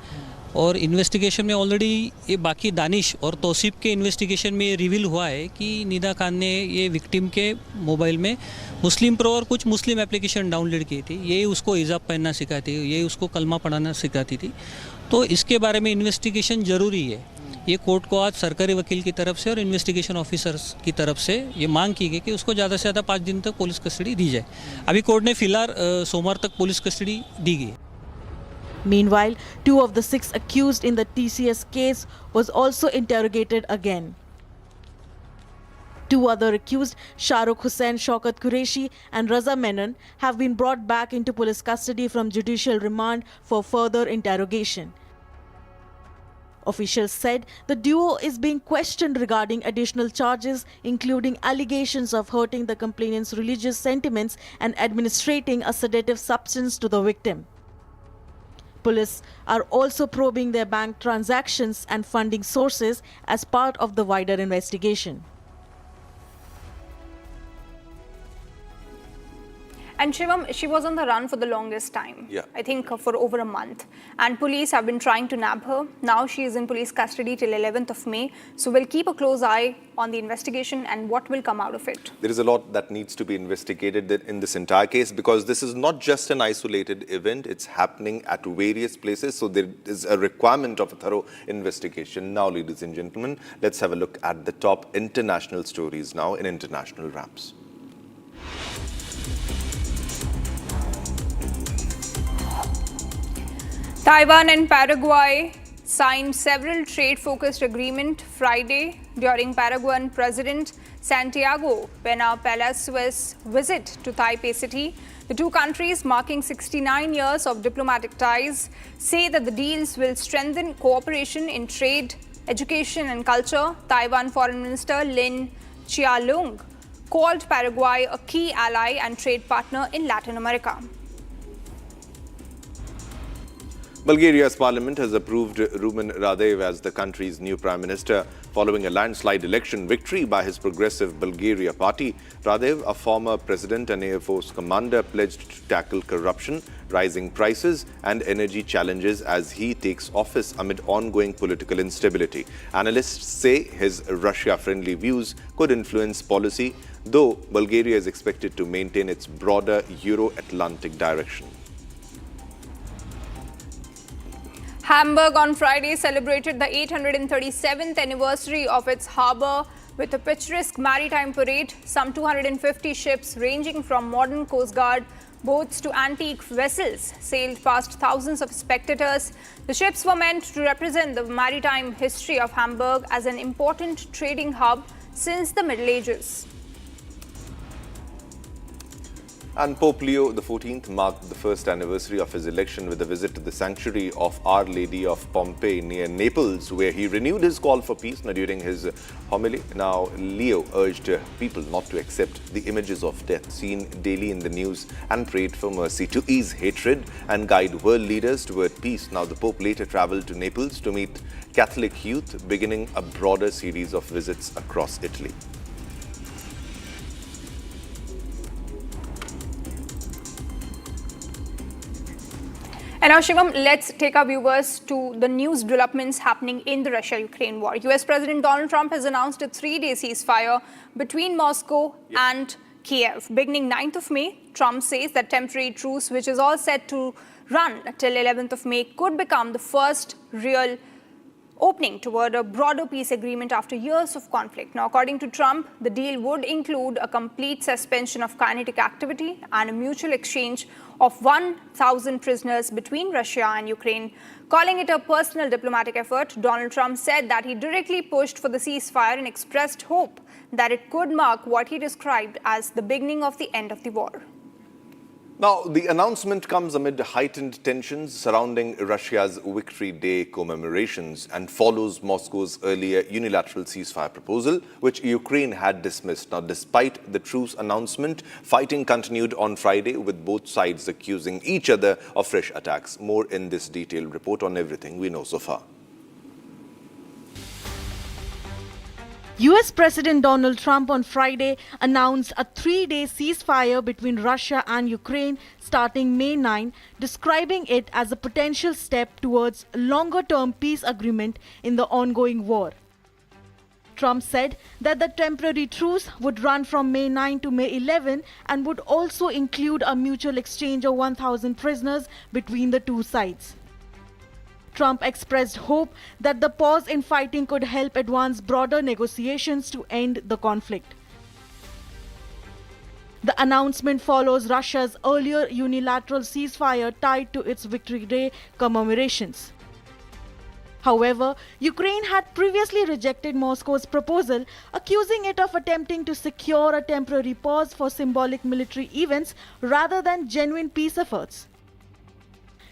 और इन्वेस्टिगेशन में ऑलरेडी ये बाकी दानिश और तौसीफ के इन्वेस्टिगेशन में ये रिवील हुआ है कि निदा खान ने ये विक्टिम के मोबाइल में मुस्लिम प्रो और कुछ मुस्लिम एप्लीकेशन डाउनलोड की थी। यही उसको हिजाब पहनना सिखाती, यही उसको कलमा पढ़ाना सिखाती थी। तो इसके बारे में इन्वेस्टिगेशन ज़रूरी है। ये कोर्ट को आज सरकारी वकील की तरफ से और इन्वेस्टिगेशन ऑफिसर्स की तरफ से ये मांग की गई कि उसको ज़्यादा से ज़्यादा 5 दिन तक पुलिस कस्टडी दी जाए। अभी कोर्ट ने फिलहाल सोमवार तक पुलिस कस्टडी दी गई। Meanwhile, 2 of the 6 accused in the TCS case was also interrogated again. 2 other accused, Shahrukh Hussain, Shaukat Qureshi and Raza Menon, have been brought back into police custody from judicial remand for further interrogation. Officials said the duo is being questioned regarding additional charges, including allegations of hurting the complainant's religious sentiments and administrating a sedative substance to the victim. Police are also probing their bank transactions and funding sources as part of the wider investigation. And Shivam, she was on the run for the longest time. Yeah. I think for over a month. And police have been trying to nab her. Now she is in police custody till 11th of May. So we'll keep a close eye on the investigation and what will come out of it. There is a lot that needs to be investigated in this entire case, because this is not just an isolated event. It's happening at various places. So there is a requirement of a thorough investigation. Now, ladies and gentlemen, let's have a look at the top international stories now in international wraps. Taiwan and Paraguay signed several trade-focused agreements Friday during Paraguayan President Santiago Pena Palacios' visit to Taipei City. The two countries, marking 69 years of diplomatic ties, say that the deals will strengthen cooperation in trade, education and culture. Taiwan Foreign Minister Lin Chialung called Paraguay a key ally and trade partner in Latin America. Bulgaria's parliament has approved Rumen Radev as the country's new prime minister following a landslide election victory by his Progressive Bulgaria party. Radev, a former president and Air Force commander, pledged to tackle corruption, rising prices and energy challenges as he takes office amid ongoing political instability. Analysts say his Russia-friendly views could influence policy, though Bulgaria is expected to maintain its broader Euro-Atlantic direction. Hamburg on Friday celebrated the 837th anniversary of its harbour with a picturesque maritime parade. Some 250 ships ranging from modern Coast Guard boats to antique vessels sailed past thousands of spectators. The ships were meant to represent the maritime history of Hamburg as an important trading hub since the Middle Ages. And Pope Leo XIV marked the first anniversary of his election with a visit to the sanctuary of Our Lady of Pompeii near Naples, where he renewed his call for peace. Now, during his homily, Leo urged people not to accept the images of death seen daily in the news and prayed for mercy to ease hatred and guide world leaders toward peace. Now, the Pope later traveled to Naples to meet Catholic youth, beginning a broader series of visits across Italy. And now, Shivam, let's take our viewers to the news developments happening in the Russia-Ukraine war. US President Donald Trump has announced a 3-day ceasefire between Moscow and Kiev. Beginning 9th of May, Trump says that temporary truce, which is all set to run till 11th of May, could become the first real opening toward a broader peace agreement after years of conflict. Now, according to Trump, the deal would include a complete suspension of kinetic activity and a mutual exchange of 1,000 prisoners between Russia and Ukraine. Calling it a personal diplomatic effort, Donald Trump said that he directly pushed for the ceasefire and expressed hope that it could mark what he described as the beginning of the end of the war. Now, the announcement comes amid heightened tensions surrounding Russia's Victory Day commemorations and follows Moscow's earlier unilateral ceasefire proposal, which Ukraine had dismissed. Now, despite the truce announcement, fighting continued on Friday, with both sides accusing each other of fresh attacks. More in this detailed report on everything we know so far. US President Donald Trump on Friday announced a 3-day ceasefire between Russia and Ukraine starting May 9, describing it as a potential step towards a longer-term peace agreement in the ongoing war. Trump said that the temporary truce would run from May 9 to May 11 and would also include a mutual exchange of 1,000 prisoners between the two sides. Trump expressed hope that the pause in fighting could help advance broader negotiations to end the conflict. The announcement follows Russia's earlier unilateral ceasefire tied to its Victory Day commemorations. However, Ukraine had previously rejected Moscow's proposal, accusing it of attempting to secure a temporary pause for symbolic military events rather than genuine peace efforts.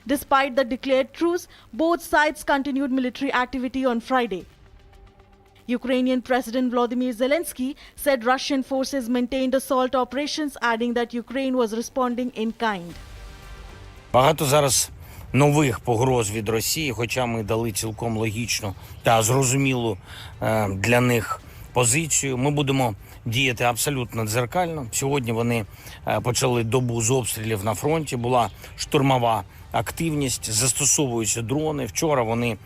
Despite the declared truce, both sides continued military activity on Friday. Ukrainian President Volodymyr Zelensky said Russian forces maintained assault operations, adding that Ukraine was responding in kind. Багато зараз нових погроз від Росії, хоча ми дали цілком логічну та зрозумілу для них позицію. Ми будемо діяти абсолютно дзеркально. Сьогодні вони почали добу з обстрілів на фронті, була штурмова активність, застосовуються дрони. Вчора вони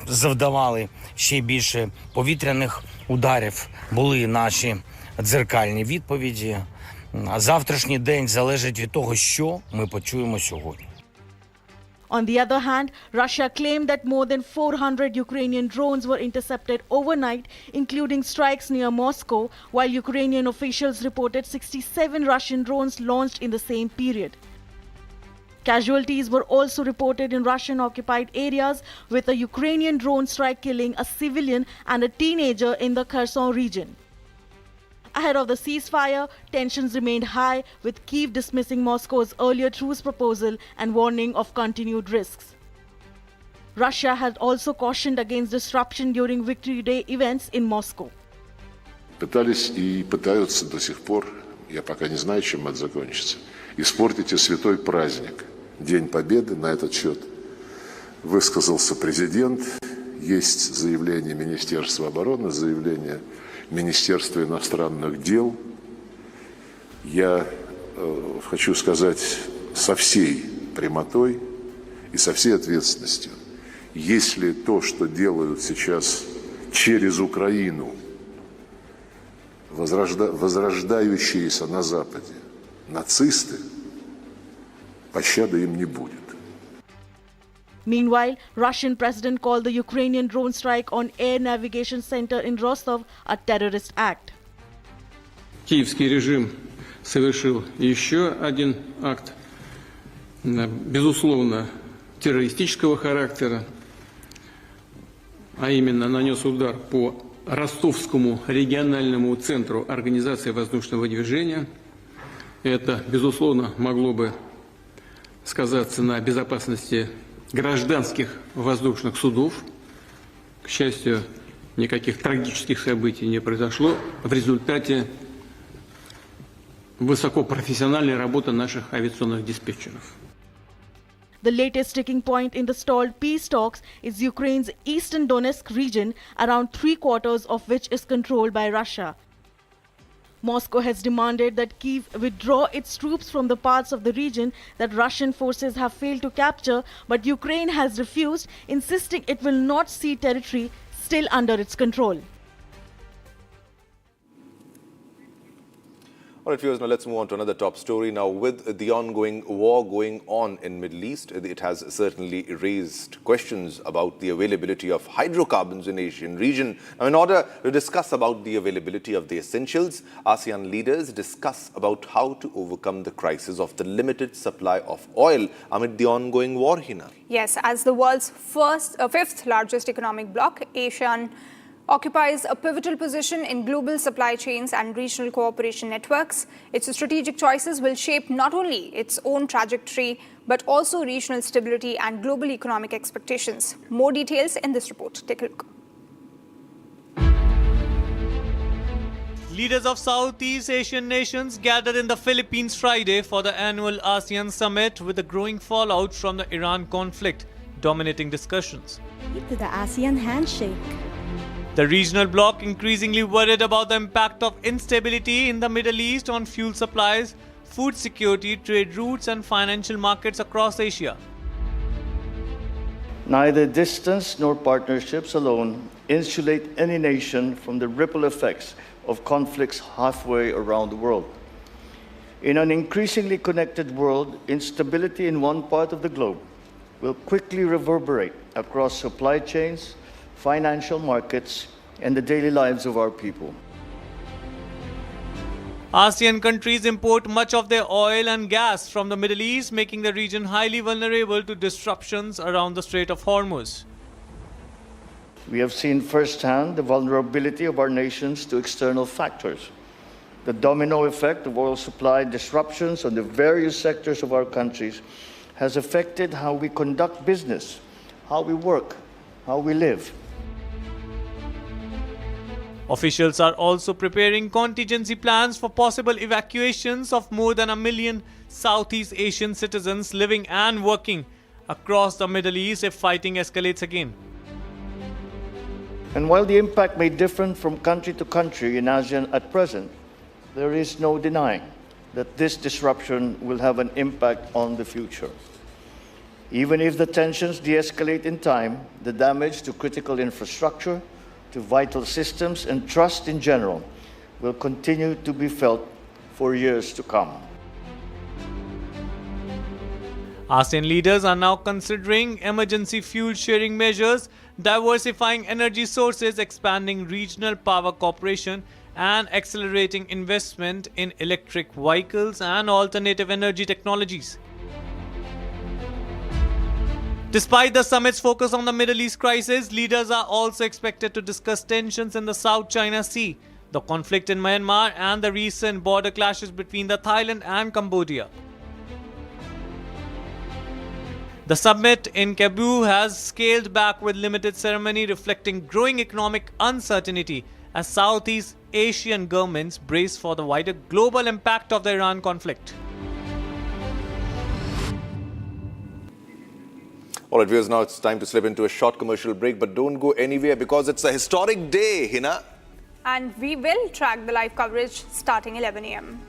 завдавали ще більше повітряних ударів. Були наші дзеркальні відповіді. А завтрашній день залежить від того, що ми почуємо сьогодні. On the other hand, Russia claimed that more than 400 Ukrainian drones were intercepted overnight, including strikes near Moscow, while Ukrainian officials reported 67 Russian drones launched in the same period. Casualties were also reported in Russian-occupied areas, with a Ukrainian drone strike killing a civilian and a teenager in the Kherson region. Ahead of the ceasefire, tensions remained high, with Kyiv dismissing Moscow's earlier truce proposal and warning of continued risks. Russia had also cautioned against disruption during Victory Day events in Moscow. Пытались и пытаются до сих пор, я пока не знаю, чем это закончится, испортить и святой праздник, День Победы. На этот счет высказался президент, есть заявление Министерства обороны, заявление Министерства иностранных дел. Я хочу сказать со всей прямотой и со всей ответственностью, если то, что делают сейчас через Украину возрождающиеся на Западе нацисты, пощады им не будет. Meanwhile, Russian president called the Ukrainian drone strike on air navigation center in Rostov a terrorist act. Киевский режим совершил еще один акт, безусловно, террористического характера, а именно нанес удар по Ростовскому региональному центру организации воздушного движения. Это, безусловно, могло бы сказаться на безопасности гражданских воздушных судов. К счастью, никаких трагических событий не произошло в результате высокопрофессиональной работы наших авиационных диспетчеров. The latest sticking point in the stalled peace talks is Ukraine's eastern Donetsk region, around 3/4 of which is controlled by Russia. Moscow has demanded that Kyiv withdraw its troops from the parts of the region that Russian forces have failed to capture, but Ukraine has refused, insisting it will not cede territory still under its control. All right, viewers, now let's move on to another top story. Now, with the ongoing war going on in Middle East, it has certainly raised questions about the availability of hydrocarbons in Asian region. Now, in order to discuss about the availability of the essentials, ASEAN leaders discuss about how to overcome the crisis of the limited supply of oil amid the ongoing war, Hina. Yes, as the world's fifth largest economic bloc, ASEAN occupies a pivotal position in global supply chains and regional cooperation networks. Its strategic choices will shape not only its own trajectory, but also regional stability and global economic expectations. More details in this report. Take a look. Leaders of Southeast Asian nations gathered in the Philippines Friday for the annual ASEAN summit, with the growing fallout from the Iran conflict dominating discussions. To the ASEAN handshake. The regional bloc increasingly worried about the impact of instability in the Middle East on fuel supplies, food security, trade routes and financial markets across Asia. Neither distance nor partnerships alone insulate any nation from the ripple effects of conflicts halfway around the world. In an increasingly connected world, instability in one part of the globe will quickly reverberate across supply chains, financial markets, and the daily lives of our people. ASEAN countries import much of their oil and gas from the Middle East, making the region highly vulnerable to disruptions around the Strait of Hormuz. We have seen firsthand the vulnerability of our nations to external factors. The domino effect of oil supply disruptions on the various sectors of our countries has affected how we conduct business, how we work, how we live. Officials are also preparing contingency plans for possible evacuations of more than 1 million Southeast Asian citizens living and working across the Middle East if fighting escalates again. And while the impact may differ from country to country in ASEAN at present, there is no denying that this disruption will have an impact on the future. Even if the tensions de-escalate in time, the damage to critical infrastructure, to vital systems and trust in general will continue to be felt for years to come. ASEAN leaders are now considering emergency fuel sharing measures, diversifying energy sources, expanding regional power cooperation, and accelerating investment in electric vehicles and alternative energy technologies. Despite the summit's focus on the Middle East crisis, leaders are also expected to discuss tensions in the South China Sea, the conflict in Myanmar, and the recent border clashes between Thailand and Cambodia. The summit in Cebu has scaled back with limited ceremony, reflecting growing economic uncertainty as Southeast Asian governments brace for the wider global impact of the Iran conflict. All right, viewers, now it's time to slip into a short commercial break, but don't go anywhere because it's a historic day, Hina. And we will track the live coverage starting 11 a.m.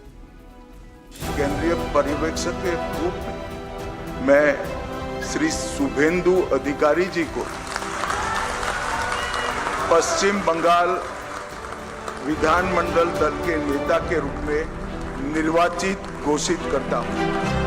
केंद्रीय पर्यवेक्षक के रूप में मैं श्री शुभेंदु अधिकारी जी को पश्चिम बंगाल विधानमंडल दल के नेता के रूप में निर्वाचित घोषित करता हूं।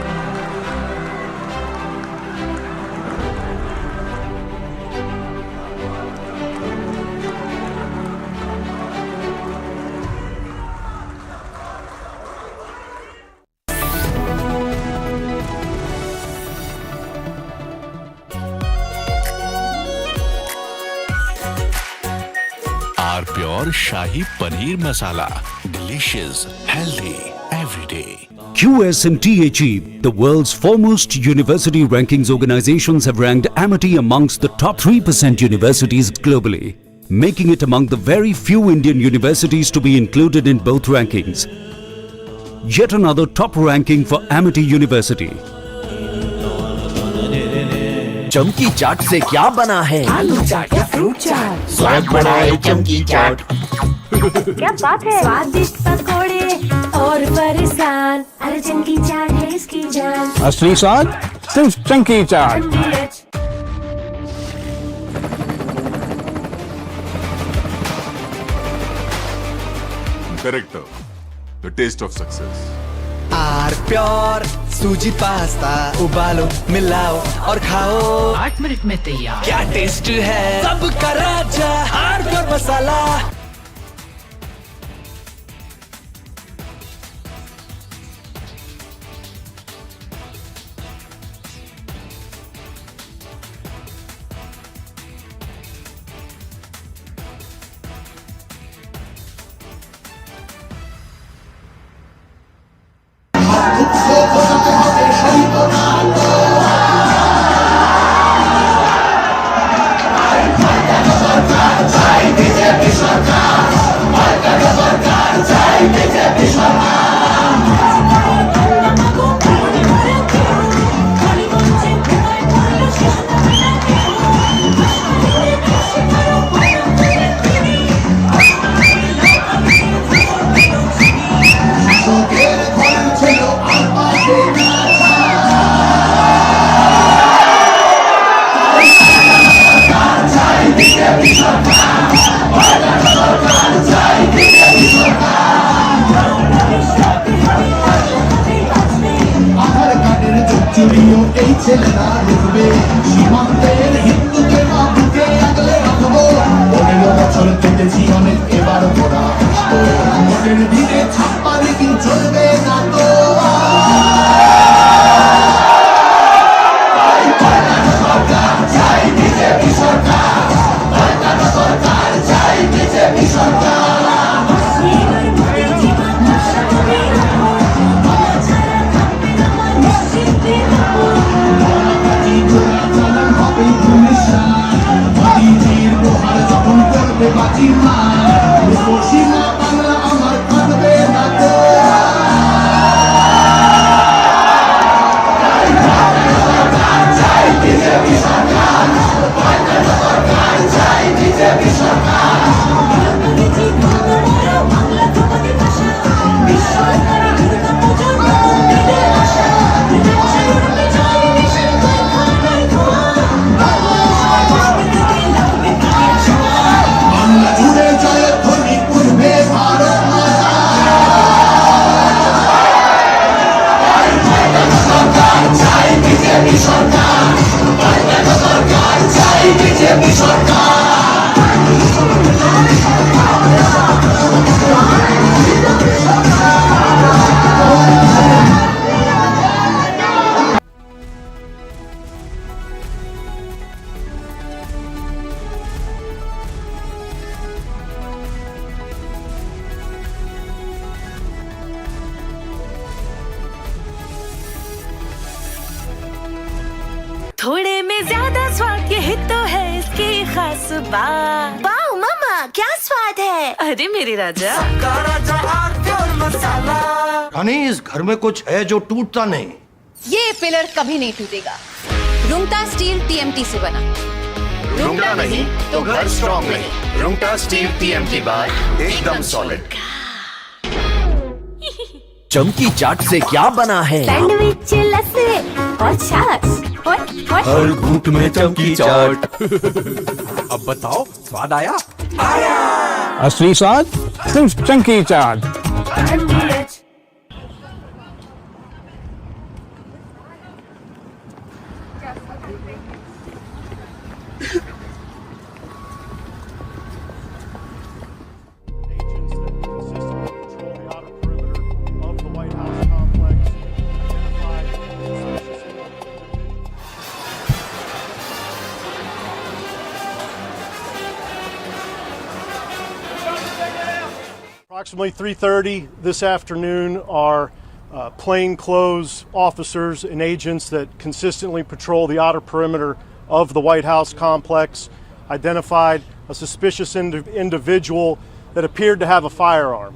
Pure Shahi Paneer Masala. Delicious, healthy, every day. QSMTHE, the world's foremost university rankings organizations, have ranked Amity amongst the top 3% universities globally, making it among the very few Indian universities to be included in both rankings. Yet another top ranking for Amity University. चमकी चाट से क्या बना है? आलू चाट या fruit चाट, स्वाद बनाए चमकी चाट। क्या बात है? स्वादिष्ट पकोड़े और फरसान, अरे चमकी चाट है इसकी जान। असली स्वाद सिर्फ चमकी चाट। Director, the taste of success. R pure सूजी पास्ता, उबालो मिलाओ और खाओ, 8 मिनट में तैयार। क्या टेस्ट है सबका राजा, आर प्योर मसाला। ছেলেরা ঢুকবে সীমান্তের হিন্দুকে না ঢুকে আগলে রাখবো 15 বছর কেটেছি অনেক এবার ঘোরা আসবো ভোটের দিনে ছাপ্পা রেখে চলবে না তো সরকার চাই বিজেপি সরকার পাল্টানো সরকার চাই বিজেপি সরকার বাংলা আমার কাঁদবে না তো চাই বিজেপি সরকার সরকার চাই বিজেপি সরকার বাংলা জুড়ে জয়ধ্বনি করবে ভারত মাতা সরকার চাই বিজেপি সরকার সরকার চাই বিজেপি সরকার थोड़े में ज्यादा स्वाद यही तो है इसकी खास बात वाओ मामा क्या स्वाद है अरे मेरे राजा रानी इस घर में कुछ है जो टूटता नहीं ये पिलर कभी नहीं टूटेगा रुंगटा स्टील टीएमटी से बना रुंगटा नहीं तो घर स्ट्रॉन्ग नहीं रुंगटा स्टील टीएमटी बार एकदम सॉलिड चमकी चाट से क्या बना है सैंडविच लस्सी और छाछ हर घूंट में चमकी चाट अब बताओ स्वाद आया असली स्वाद सिर्फ चंकी चाट Approximately 3:30 this afternoon, our plainclothes officers and agents that consistently patrol the outer perimeter of the White House complex identified a suspicious individual that appeared to have a firearm.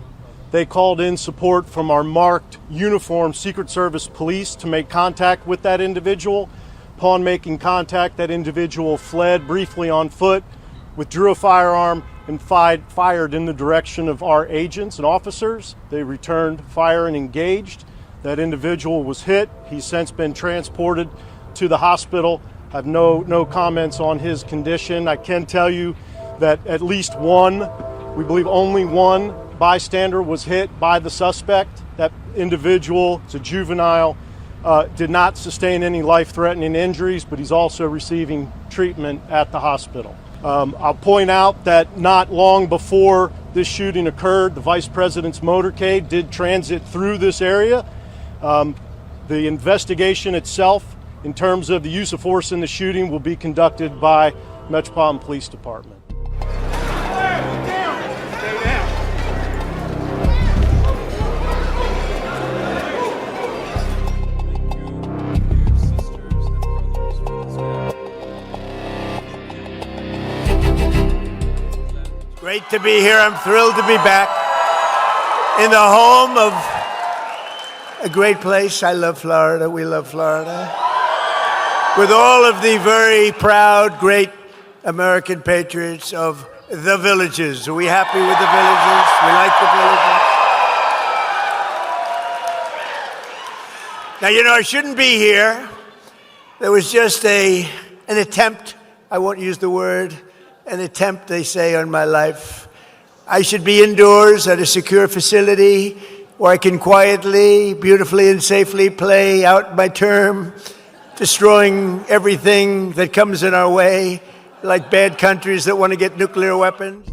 They called in support from our marked uniformed Secret Service police to make contact with that individual. Upon making contact, that individual fled briefly on foot, withdrew a firearm, and fired in the direction of our agents and officers. They returned fire and engaged. That individual was hit. He's since been transported to the hospital. I have no comments on his condition. I can tell you that at least one, we believe only one bystander was hit by the suspect. That individual is a juvenile, did not sustain any life-threatening injuries, but he's also receiving treatment at the hospital. I'll point out that not long before this shooting occurred, the Vice President's motorcade did transit through this area. The investigation itself, in terms of the use of force in the shooting, will be conducted by Metropolitan Police Department. Great to be here. I'm thrilled to be back in the home of a great place. I love Florida. We love Florida. With all of the very proud, great American patriots of the villages. Are we happy with the villages? We like the villages. Now, you know, I shouldn't be here. There was just an attempt, I won't use the word, an attempt, they say, on my life. I should be indoors at a secure facility where I can quietly, beautifully, and safely play out my term. destroying everything that comes in our way, like bad countries that want to get nuclear weapons.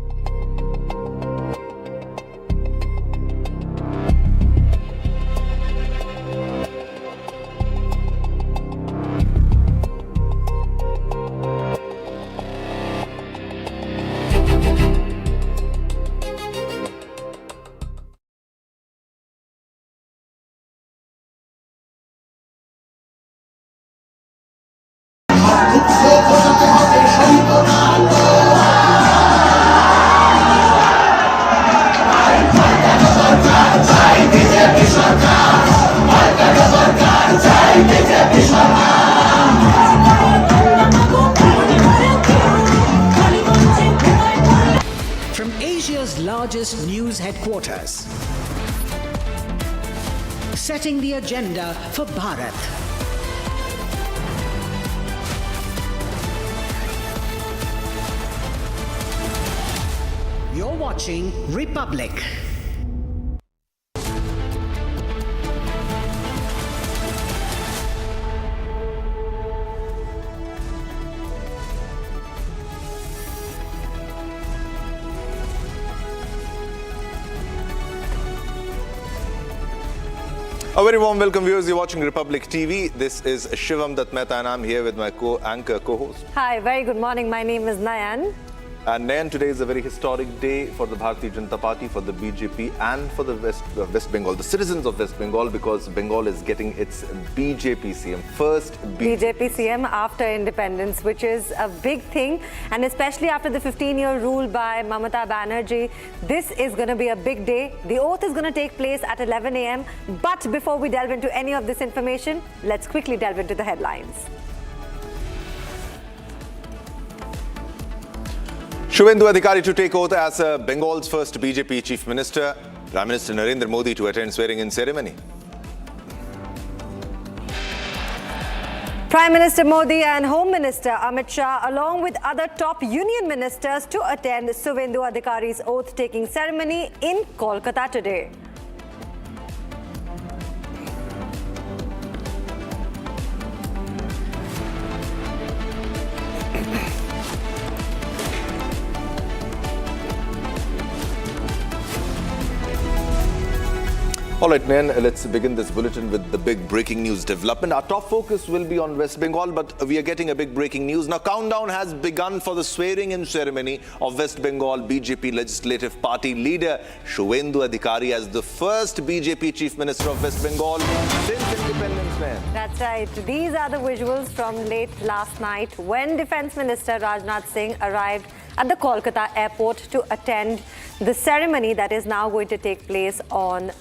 From Asia's largest news headquarters, setting the agenda for Bharat. You're watching Republic. A very warm welcome, viewers. You're watching Republic TV. This is Shivam Dutt Mehta and I'm here with my co-anchor, co-host. Hi, very good morning. My name is Nayan. And Nayan, today is a very historic day for the Bharatiya Janata Party, for the BJP and for the West Bengal, the citizens of West Bengal, because Bengal is getting its BJP CM, first BJP CM after independence, which is a big thing. And especially after the 15-year rule by Mamata Banerjee, this is going to be a big day. The oath is going to take place at 11 a.m. But before we delve into any of this information, let's quickly delve into the headlines. Suvendu Adhikari to take oath as Bengal's first BJP Chief Minister. Prime Minister Narendra Modi to attend swearing-in ceremony. Prime Minister Modi and Home Minister Amit Shah, along with other top union ministers, to attend Suvendu Adhikari's oath-taking ceremony in Kolkata today. All right, Nayan, let's begin this bulletin with the big breaking news development. Our top focus will be on West Bengal, but we are getting a big breaking news. Now, countdown has begun for the swearing-in ceremony of West Bengal BJP Legislative Party leader Suvendu Adhikari as the first BJP Chief Minister of West Bengal since independence, Nayan. That's right. These are the visuals from late last night when Defence Minister Rajnath Singh arrived at the Kolkata airport to attend the ceremony that is now going to take place on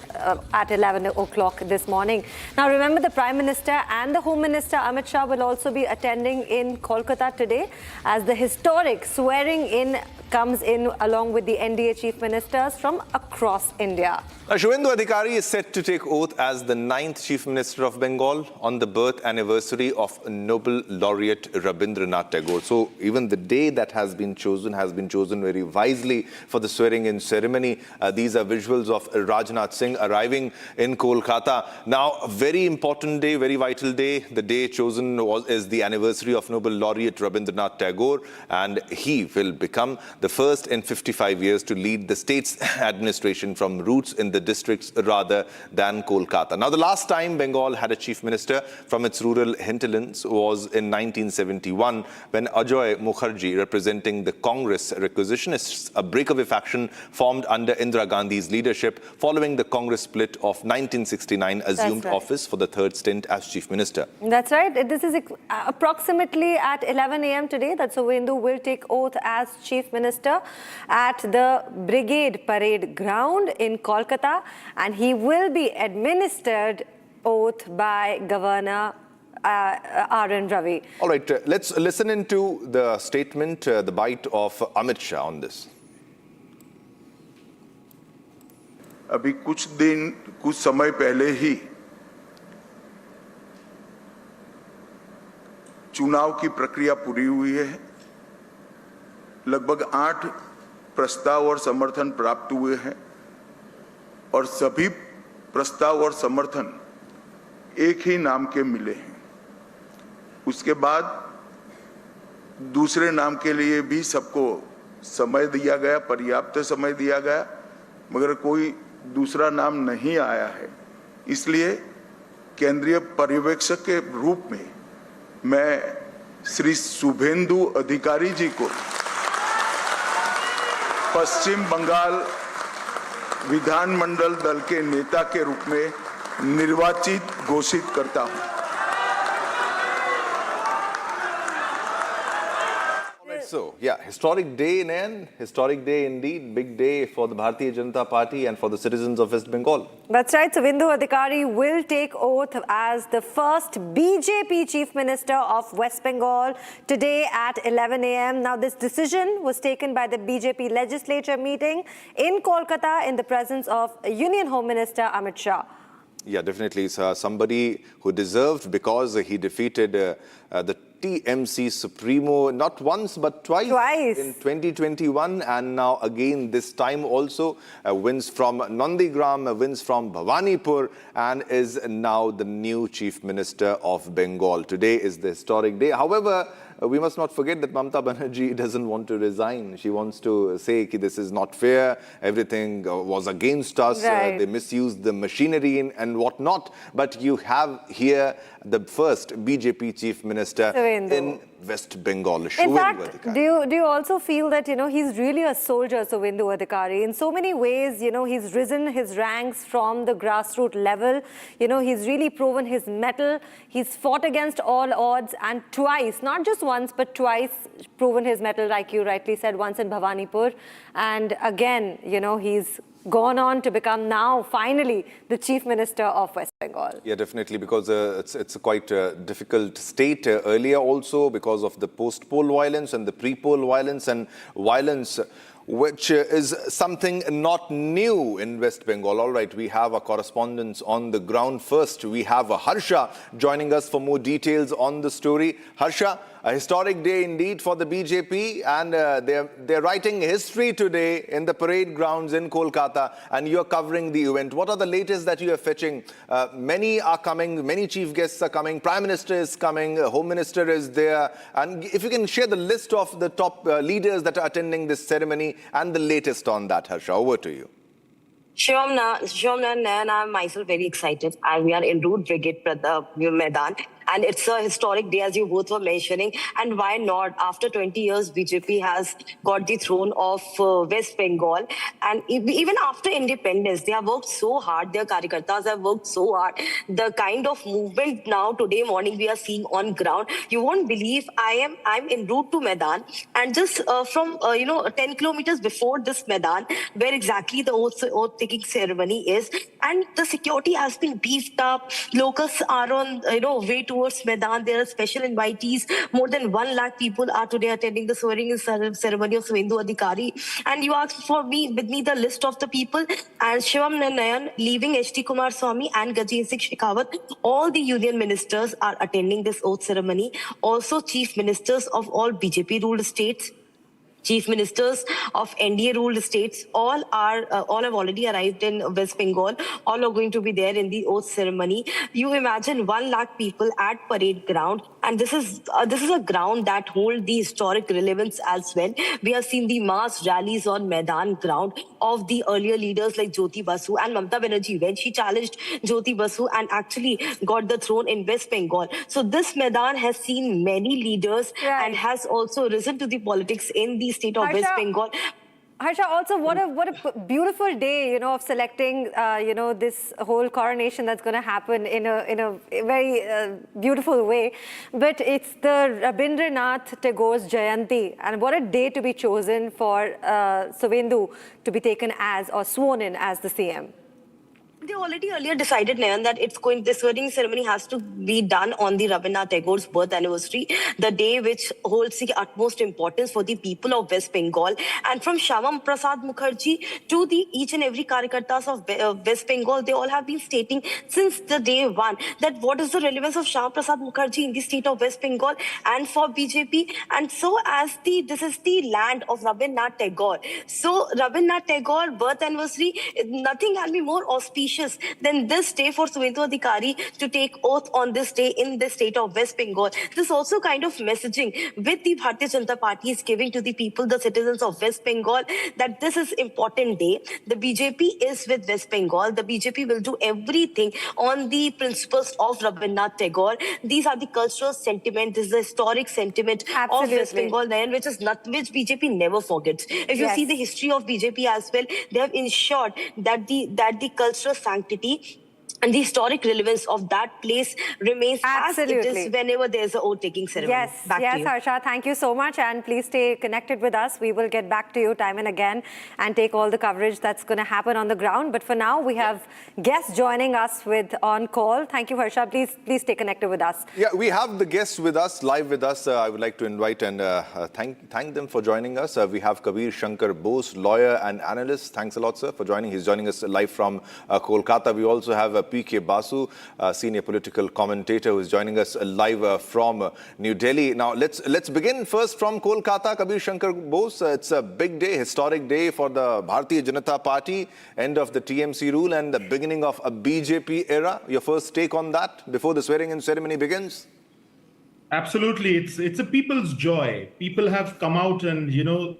at 11 o'clock this morning. Now, remember, the Prime Minister and the Home Minister Amit Shah will also be attending in Kolkata today as the historic swearing-in comes in along with the NDA Chief Ministers from across India. Now, Suvendu Adhikari is set to take oath as the 9th Chief Minister of Bengal on the birth anniversary of Nobel laureate Rabindranath Tagore. So even the day that has been chosen very wisely for the swearing-in ceremony. These are visuals of Rajnath Singh arriving in Kolkata. Now, a very important day, very vital day. The day chosen is the anniversary of Nobel laureate Rabindranath Tagore, and he will become the first in 55 years to lead the state's administration from roots in the districts rather than Kolkata. Now, the last time Bengal had a chief minister from its rural hinterlands was in 1971 when Ajoy Mukherjee, representing the Congress requisitionist, a breakaway faction formed under Indira Gandhi's leadership following the Congress split of 1969, assumed office for the third stint as chief minister. That's right. This is approximately at 11 a.m. today that Suvendu will take oath as chief minister at the Brigade Parade Ground in Kolkata, and he will be administered oath by Governor R.N. Ravi. All right, let's listen into the statement, the bite of Amit Shah on this. अभी कुछ समय पहले ही चुनाव की प्रक्रिया पूरी हुई है। लगभग 8 प्रस्ताव और समर्थन प्राप्त हुए हैं और सभी प्रस्ताव और समर्थन एक ही नाम के मिले हैं। उसके बाद दूसरे नाम के लिए भी सबको समय दिया गया, पर्याप्त समय दिया गया, मगर कोई दूसरा नाम नहीं आया है। इसलिए केंद्रीय पर्यवेक्षक के रूप में मैं श्री शुभेंदु अधिकारी जी को पश्चिम बंगाल विधानमंडल दल के नेता के रूप में निर्वाचित घोषित करता हूं। So, yeah, historic day, Nayan. Historic day indeed. Big day for the Bharatiya Janata Party and for the citizens of West Bengal. That's right. Suvendu Adhikari will take oath as the first BJP Chief Minister of West Bengal today at 11 a.m. Now, this decision was taken by the BJP legislature meeting in Kolkata in the presence of Union Home Minister Amit Shah. Yeah, definitely. Somebody who deserved, because he defeated the TMC Supremo not once but twice in 2021, and now again this time also wins from Nandigram, wins from Bhawanipur, and is now the new Chief Minister of Bengal. Today is the historic day. However, we must not forget that Mamata Banerjee doesn't want to resign. She wants to say that this is not fair, everything was against us, they misused the machinery and whatnot. But you have here the first BJP Chief Minister in West Bengal. In fact, do you also feel that, he's really a soldier, Suvendu Adhikari? In so many ways, he's risen his ranks from the grassroots level. He's really proven his mettle. He's fought against all odds, and twice, not just once, but twice proven his mettle, like you rightly said, once in Bhawanipur. And again, he's gone on to become now, finally, the Chief Minister of West Bengal. Yeah, definitely, because it's a quite difficult state earlier also because of the post-poll violence and the pre-poll violence and violence which is something not new in West Bengal. All right, we have our correspondents on the ground. First, we have Harsha joining us for more details on the story. Harsha, a historic day indeed for the BJP, and they're writing history today in the parade grounds in Kolkata, and you're covering the event. What are the latest that you are fetching? Many are coming, many chief guests are coming, Prime Minister is coming, Home Minister is there, and if you can share the list of the top leaders that are attending this ceremony and the latest on that, Harsha, over to you. Shivam, and I'm myself very excited. And we are in Route Brigade Maidan. And it's a historic day, as you both were mentioning. And why not? After 20 years, BJP has got the throne of West Bengal. And even after independence, they have worked so hard. Their Karyakartas have worked so hard. The kind of movement now, today morning, we are seeing on ground. You won't believe I'm en route to Maidan. And just from, 10 kilometers before this Maidan, where exactly the oath-taking ceremony is. And the security has been beefed up. Locals are on, way towards Maidan. There are special invitees. More than 1 lakh people are today attending the swearing-in ceremony of Suvendu Adhikari. And you asked with me the list of the people. And Shivam Nayan, leaving H.D. Kumar Swamy and Gajendra Singh Shekhawat, all the union ministers are attending this oath ceremony. Also, chief ministers of all BJP-ruled states, chief ministers of NDA-ruled states, all have already arrived in West Bengal. All are going to be there in the oath ceremony. You imagine 1 lakh people at parade ground, and this is a ground that holds the historic relevance as well. We have seen the mass rallies on Maidan ground of the earlier leaders like Jyoti Basu and Mamata Banerjee when she challenged Jyoti Basu and actually got the throne in West Bengal. So this Maidan has seen many leaders and has also risen to the politics in the state of West Bengal. Harsha, also what a beautiful day, of selecting, this whole coronation that's going to happen in a very beautiful way. But it's the Rabindranath Tagore's Jayanti, and what a day to be chosen for Suvendu to be taken as or sworn in as the CM. They already earlier decided, Nayan, that the swearing ceremony has to be done on the Rabindranath Tagore's birth anniversary, the day which holds the utmost importance for the people of West Bengal. And from Shyama Prasad Mukherjee to each and every Karyakartas of West Bengal, they all have been stating since the day one that what is the relevance of Shyama Prasad Mukherjee in the state of West Bengal and for BJP. And so as this is the land of Rabindranath Tagore. So Rabindranath Tagore birth anniversary, nothing can be more auspicious auspicious than this day for Suvendu Adhikari to take oath on this day in the state of West Bengal. This also kind of messaging with the Bharatiya Janata Party is giving to the people, the citizens of West Bengal, that this is important day. The BJP is with West Bengal. The BJP will do everything on the principles of Rabindranath Tagore. These are the cultural sentiment. This is the historic sentiment of West Bengal, which BJP never forgets. If you see the history of BJP as well, they have ensured that the cultural sanctity and the historic relevance of that place remains as it is whenever there's a oath-taking ceremony. Yes, Harsha, thank you so much, and please stay connected with us. We will get back to you time and again and take all the coverage that's going to happen on the ground. But for now, we have guests joining us on call. Thank you, Harsha. Please stay connected with us. Yeah, we have the guests with us, live with us. I would like to invite and thank them for joining us. We have Kabir Shankar Bose, lawyer and analyst. Thanks a lot, sir, for joining. He's joining us live from Kolkata. We also have P.K. Basu, senior political commentator, who is joining us live from New Delhi. Now, let's begin first from Kolkata. Kabir Shankar Bose, it's a big day, historic day for the Bharatiya Janata Party, end of the TMC rule and the beginning of a BJP era. Your first take on that before the swearing-in ceremony begins? Absolutely. It's a people's joy. People have come out and,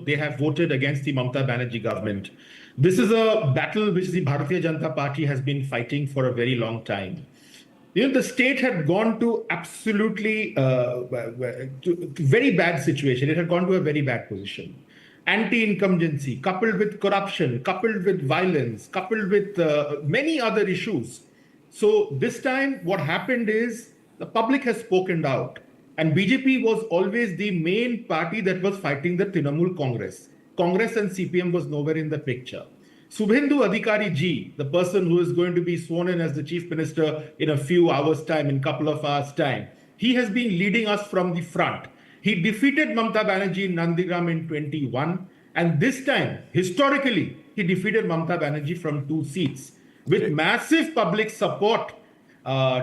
they have voted against the Mamata Banerjee government. This is a battle which the Bharatiya Janata Party has been fighting for a very long time. The state had gone to absolutely very bad situation. It had gone to a very bad position. Anti-incumbency, coupled with corruption, coupled with violence, coupled with many other issues. So this time what happened is the public has spoken out. And BJP was always the main party that was fighting the Trinamool Congress. Congress and CPM was nowhere in the picture. Suvendu Adhikari ji, the person who is going to be sworn in as the Chief Minister in a few hours' time, in a couple of hours' time, he has been leading us from the front. He defeated Mamata Banerjee in Nandigram in 21. And this time, historically, he defeated Mamata Banerjee from 2 seats. With massive public support,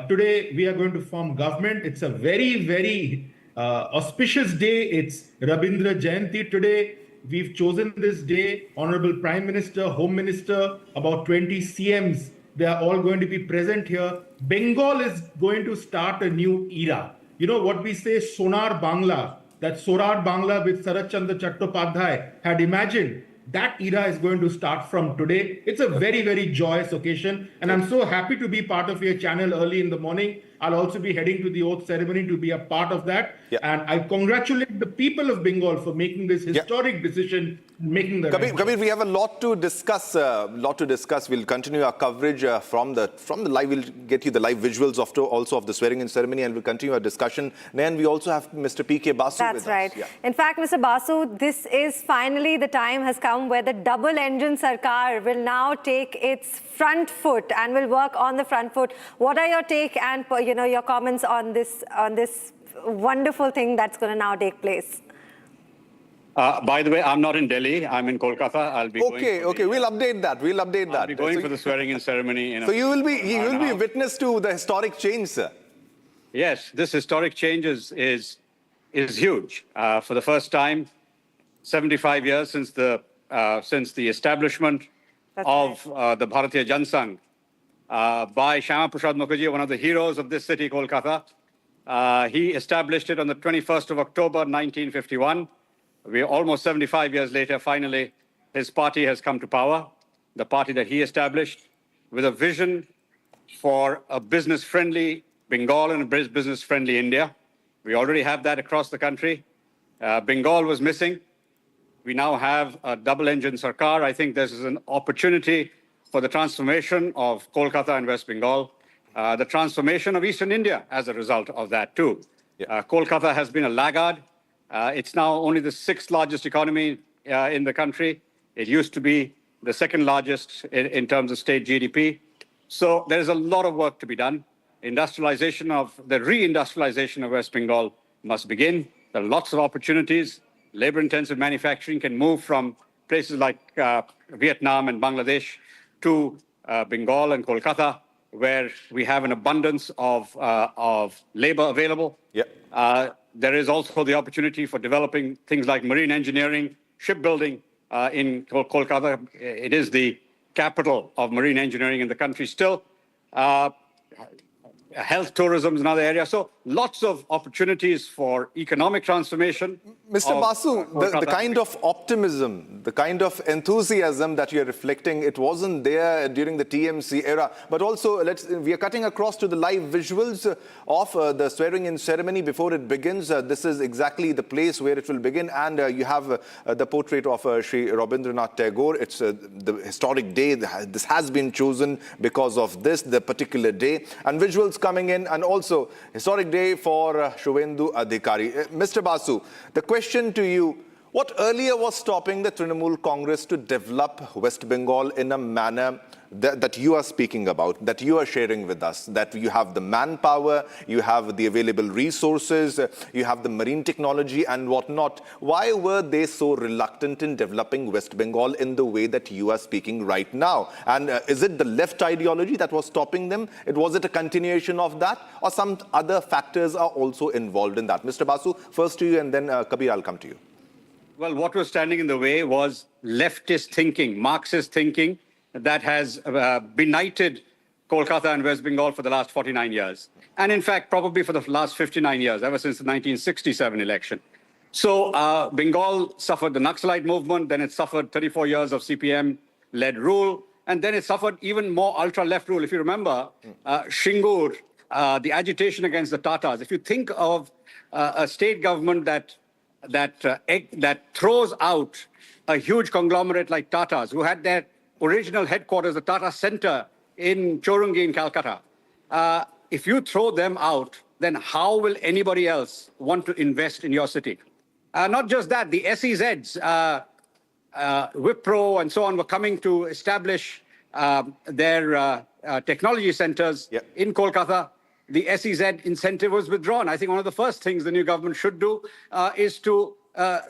today we are going to form government. It's a very, very auspicious day. It's Rabindra Jayanti today. We've chosen this day. Honorable Prime Minister, Home Minister, about 20 CMs, they are all going to be present here. Bengal is going to start a new era. You know what we say, Sonar Bangla, that Sorar Bangla with Sarat Chandra Chattopadhyay had imagined. That era is going to start from today. It's a very, very joyous occasion. And I'm so happy to be part of your channel early in the morning. I'll also be heading to the oath ceremony to be a part of that. And I congratulate the people of Bengal for making this historic decision, making the Kabir, we have a lot to discuss. We'll continue our coverage from the live. We'll get you the live visuals also of the swearing-in ceremony, and we'll continue our discussion. Then we also have Mr. P.K. Basu. That's right. In fact, Mr. Basu, this is finally the time has come where the double-engine Sarkar will now take its front foot and will work on the front foot. What are your take and your comments on this wonderful thing that's going to now take place? By the way, I'm not in Delhi. I'm in Kolkata. I'll be We'll update that. I'll be going for the swearing-in ceremony. So you will be witness to the historic change, sir. Yes, this historic change is huge. For the first time, 75 years since the establishment of the Bharatiya Jansangh by Shyama Prasad Mukherjee, one of the heroes of this city, Kolkata. He established it on the 21st of October, 1951. We're almost 75 years later, finally, his party has come to power, the party that he established, with a vision for a business-friendly Bengal and a business-friendly India. We already have that across the country. Bengal was missing. We now have a double-engine Sarkar. I think this is an opportunity for the transformation of Kolkata and West Bengal, the transformation of Eastern India as a result of that too. Kolkata has been a laggard. It's now only the 6th largest economy in the country. It used to be the 2nd largest in terms of state GDP. So there's a lot of work to be done. The reindustrialization of West Bengal must begin. There are lots of opportunities. Labor-intensive manufacturing can move from places like Vietnam and Bangladesh to Bengal and Kolkata, where we have an abundance of labor available. There is also the opportunity for developing things like marine engineering, shipbuilding in Kolkata. It is the capital of marine engineering in the country still. Health tourism is another area. So lots of opportunities for economic transformation. Mr. Basu, the kind of optimism, the kind of enthusiasm that you're reflecting, it wasn't there during the TMC era. But also, we are cutting across to the live visuals of the swearing-in ceremony before it begins. This is exactly the place where it will begin. And you have the portrait of Sri Rabindranath Tagore. It's the historic day. This has been chosen because of this, the particular day. And visuals coming in, and also historic day for Suvendu Adhikari. Mr. Basu, the question to you, what earlier was stopping the Trinamool Congress to develop West Bengal in a manner that you are speaking about, that you are sharing with us, that you have the manpower, you have the available resources, you have the marine technology and whatnot? Why were they so reluctant in developing West Bengal in the way that you are speaking right now? And is it the left ideology that was stopping them? Was it a continuation of that? Or some other factors are also involved in that? Mr. Basu, first to you, and then Kabir, I'll come to you. Well, what was standing in the way was leftist thinking, Marxist thinking, that has benighted Kolkata and West Bengal for the last 49 years. And in fact, probably for the last 59 years, ever since the 1967 election. So Bengal suffered the Naxalite movement, then it suffered 34 years of CPM-led rule, and then it suffered even more ultra-left rule. If you remember, Shingur, the agitation against the Tatars, if you think of a state government that throws out a huge conglomerate like Tatas, who had their original headquarters, the Tata Center in Chorungi in Calcutta. If you throw them out, then how will anybody else want to invest in your city? Not just that, the SEZs, Wipro and so on were coming to establish their technology centers in Kolkata. The SEZ incentive was withdrawn. I think one of the first things the new government should do is to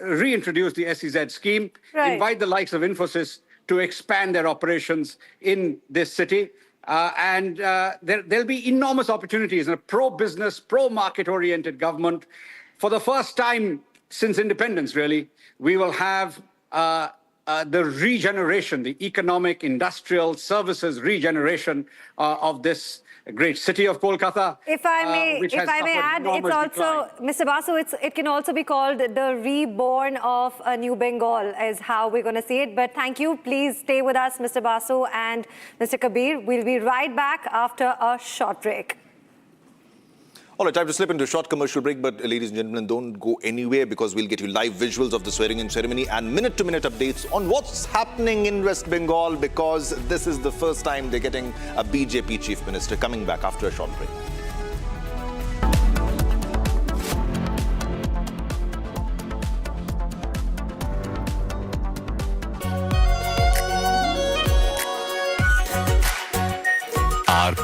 reintroduce the SEZ scheme, invite the likes of Infosys to expand their operations in this city. And there'll be enormous opportunities in a pro-business, pro-market-oriented government. For the first time since independence, really, we will have the regeneration, the economic, industrial, services regeneration of this great city of Kolkata. If I may add, it's also, Mr. Basu, it can also be called the reborn of a new Bengal, is how we're going to see it. But thank you. Please stay with us, Mr. Basu and Mr. Kabir. We'll be right back after a short break. All right, time to slip into a short commercial break, but ladies and gentlemen, don't go anywhere because we'll get you live visuals of the swearing-in ceremony and minute-to-minute updates on what's happening in West Bengal, because this is the first time they're getting a BJP Chief Minister. Coming back after a short break.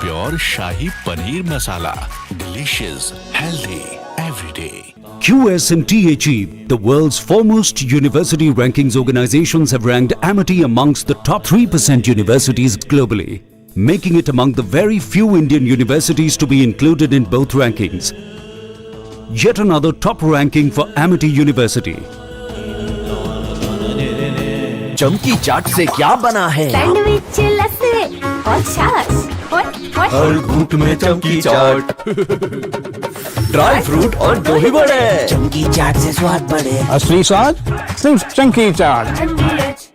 Pure Shahi Paneer Masala. Delicious, healthy, every day. QSMT achieved. The world's foremost university rankings organizations have ranked Amity amongst the top 3% universities globally, making it among the very few Indian universities to be included in both rankings. Yet another top ranking for Amity University. चमकी चाट से क्या बना है? Sandwich, लस्सी और छाछ। हर घूंट में चमकी चाट, ड्राई फ्रूट और दही बड़े। चमकी चाट से स्वाद बढ़े। असली स्वाद सिर्फ चमकी चाट।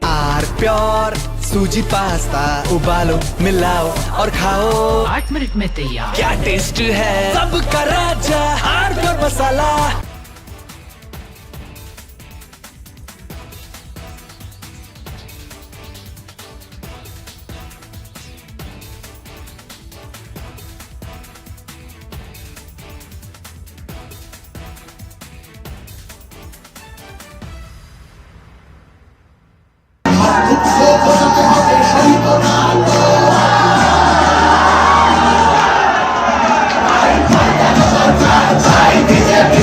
आर प्योर सूजी पास्ता, उबालो, मिलाओ और खाओ। 8 मिनट में तैयार। क्या टेस्ट है? सबका राजा आर प्योर मसाला। BJP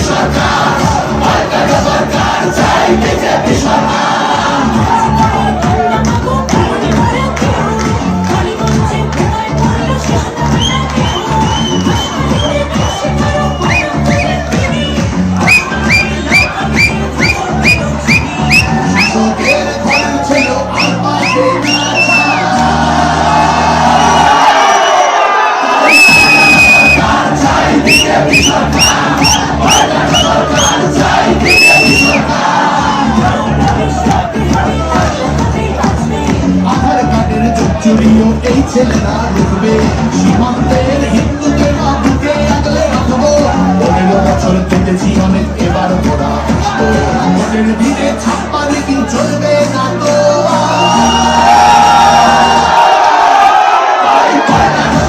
সেঞ্চুরিও এই ছেলেরা রুখবে সীমান্তের হিন্দুদেরা বুকে আগলে রাখবো 15 বছর কেটেছি অনেক এবার ঘোরা আসবো ভোটের দিনে ছাপ্পা রেকিং চলবে না তো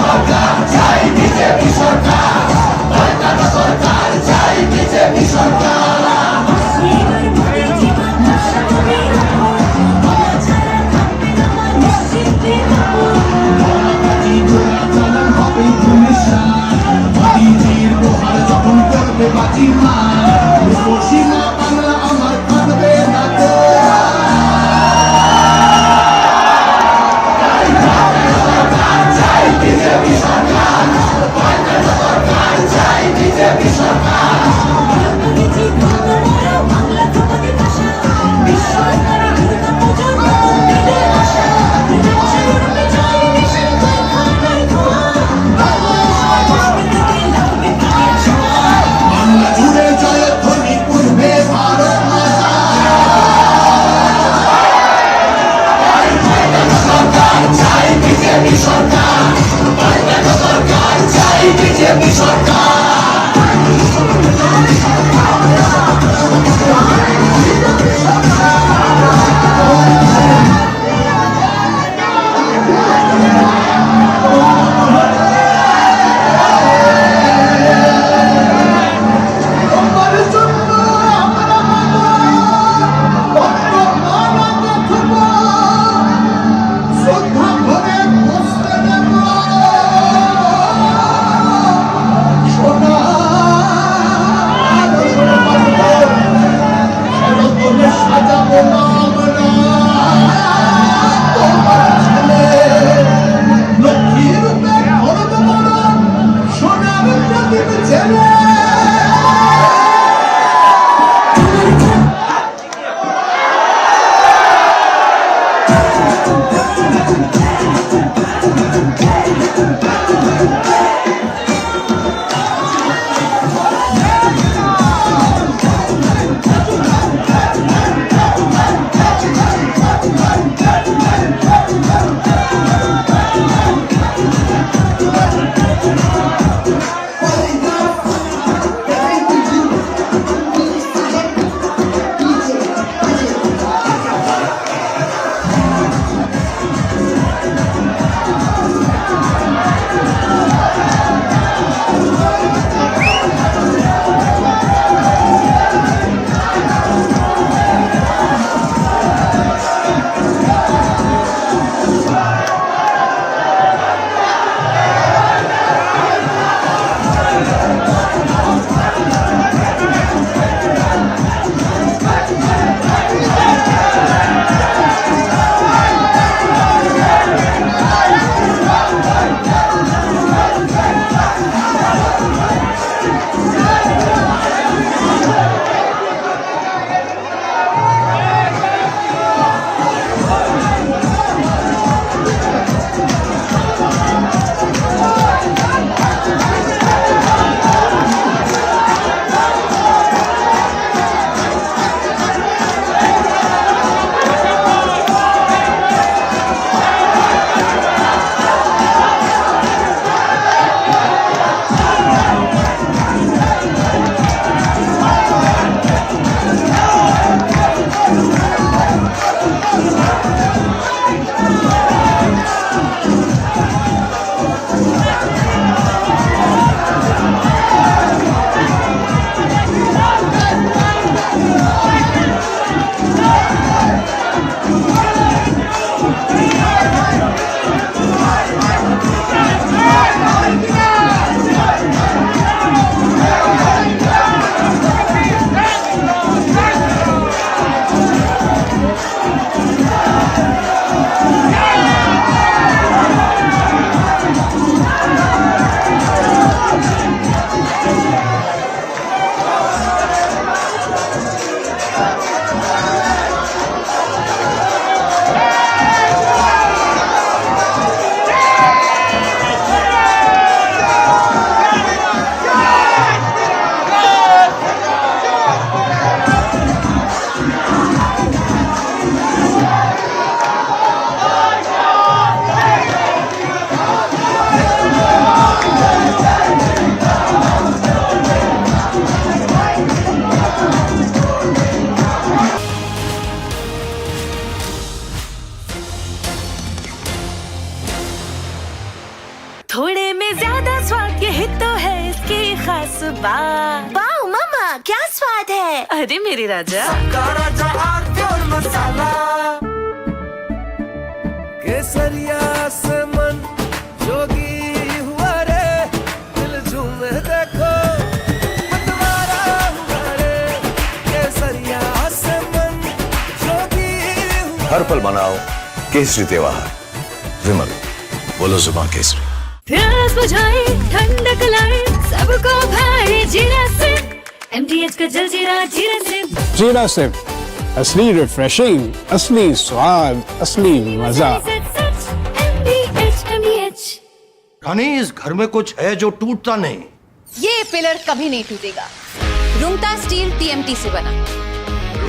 সরকার চাই বিজেপি সরকার সরকার চাই বিজেপি সরকার যখন করবে বাজি মা সীমা বাংলা আমার কাঁদবে না তো চাই বিজেপি সরকার সরকার চাই বিজেপি সরকার বাংলা জুড়ে জয়ধ্বনি উঠবে थोड़े में ज्यादा स्वाद यही तो है इसकी खास बात। वाओ मामा क्या स्वाद है। अरे मेरे राजा सबका राजा आरती और मसाला। केसरिया से मन जोगी हुआ रे, दिल झूमे देखो मतवारा हुआ रे। केसरिया से मन जोगी हुआ। हर पल मनाओ केसरी त्योहार। विमल, बोलो जुबान केसरी। प्यास बुझाए ठंडक लाए सबको भाए जीरा से। MTH का जल जीरा जीरा से। जीरा से असली रिफ्रेशिंग, असली स्वाद, असली मजा। रानी, इस घर में कुछ है जो टूटता नहीं। ये पिलर कभी नहीं टूटेगा। रुंगटा स्टील TMT से बना।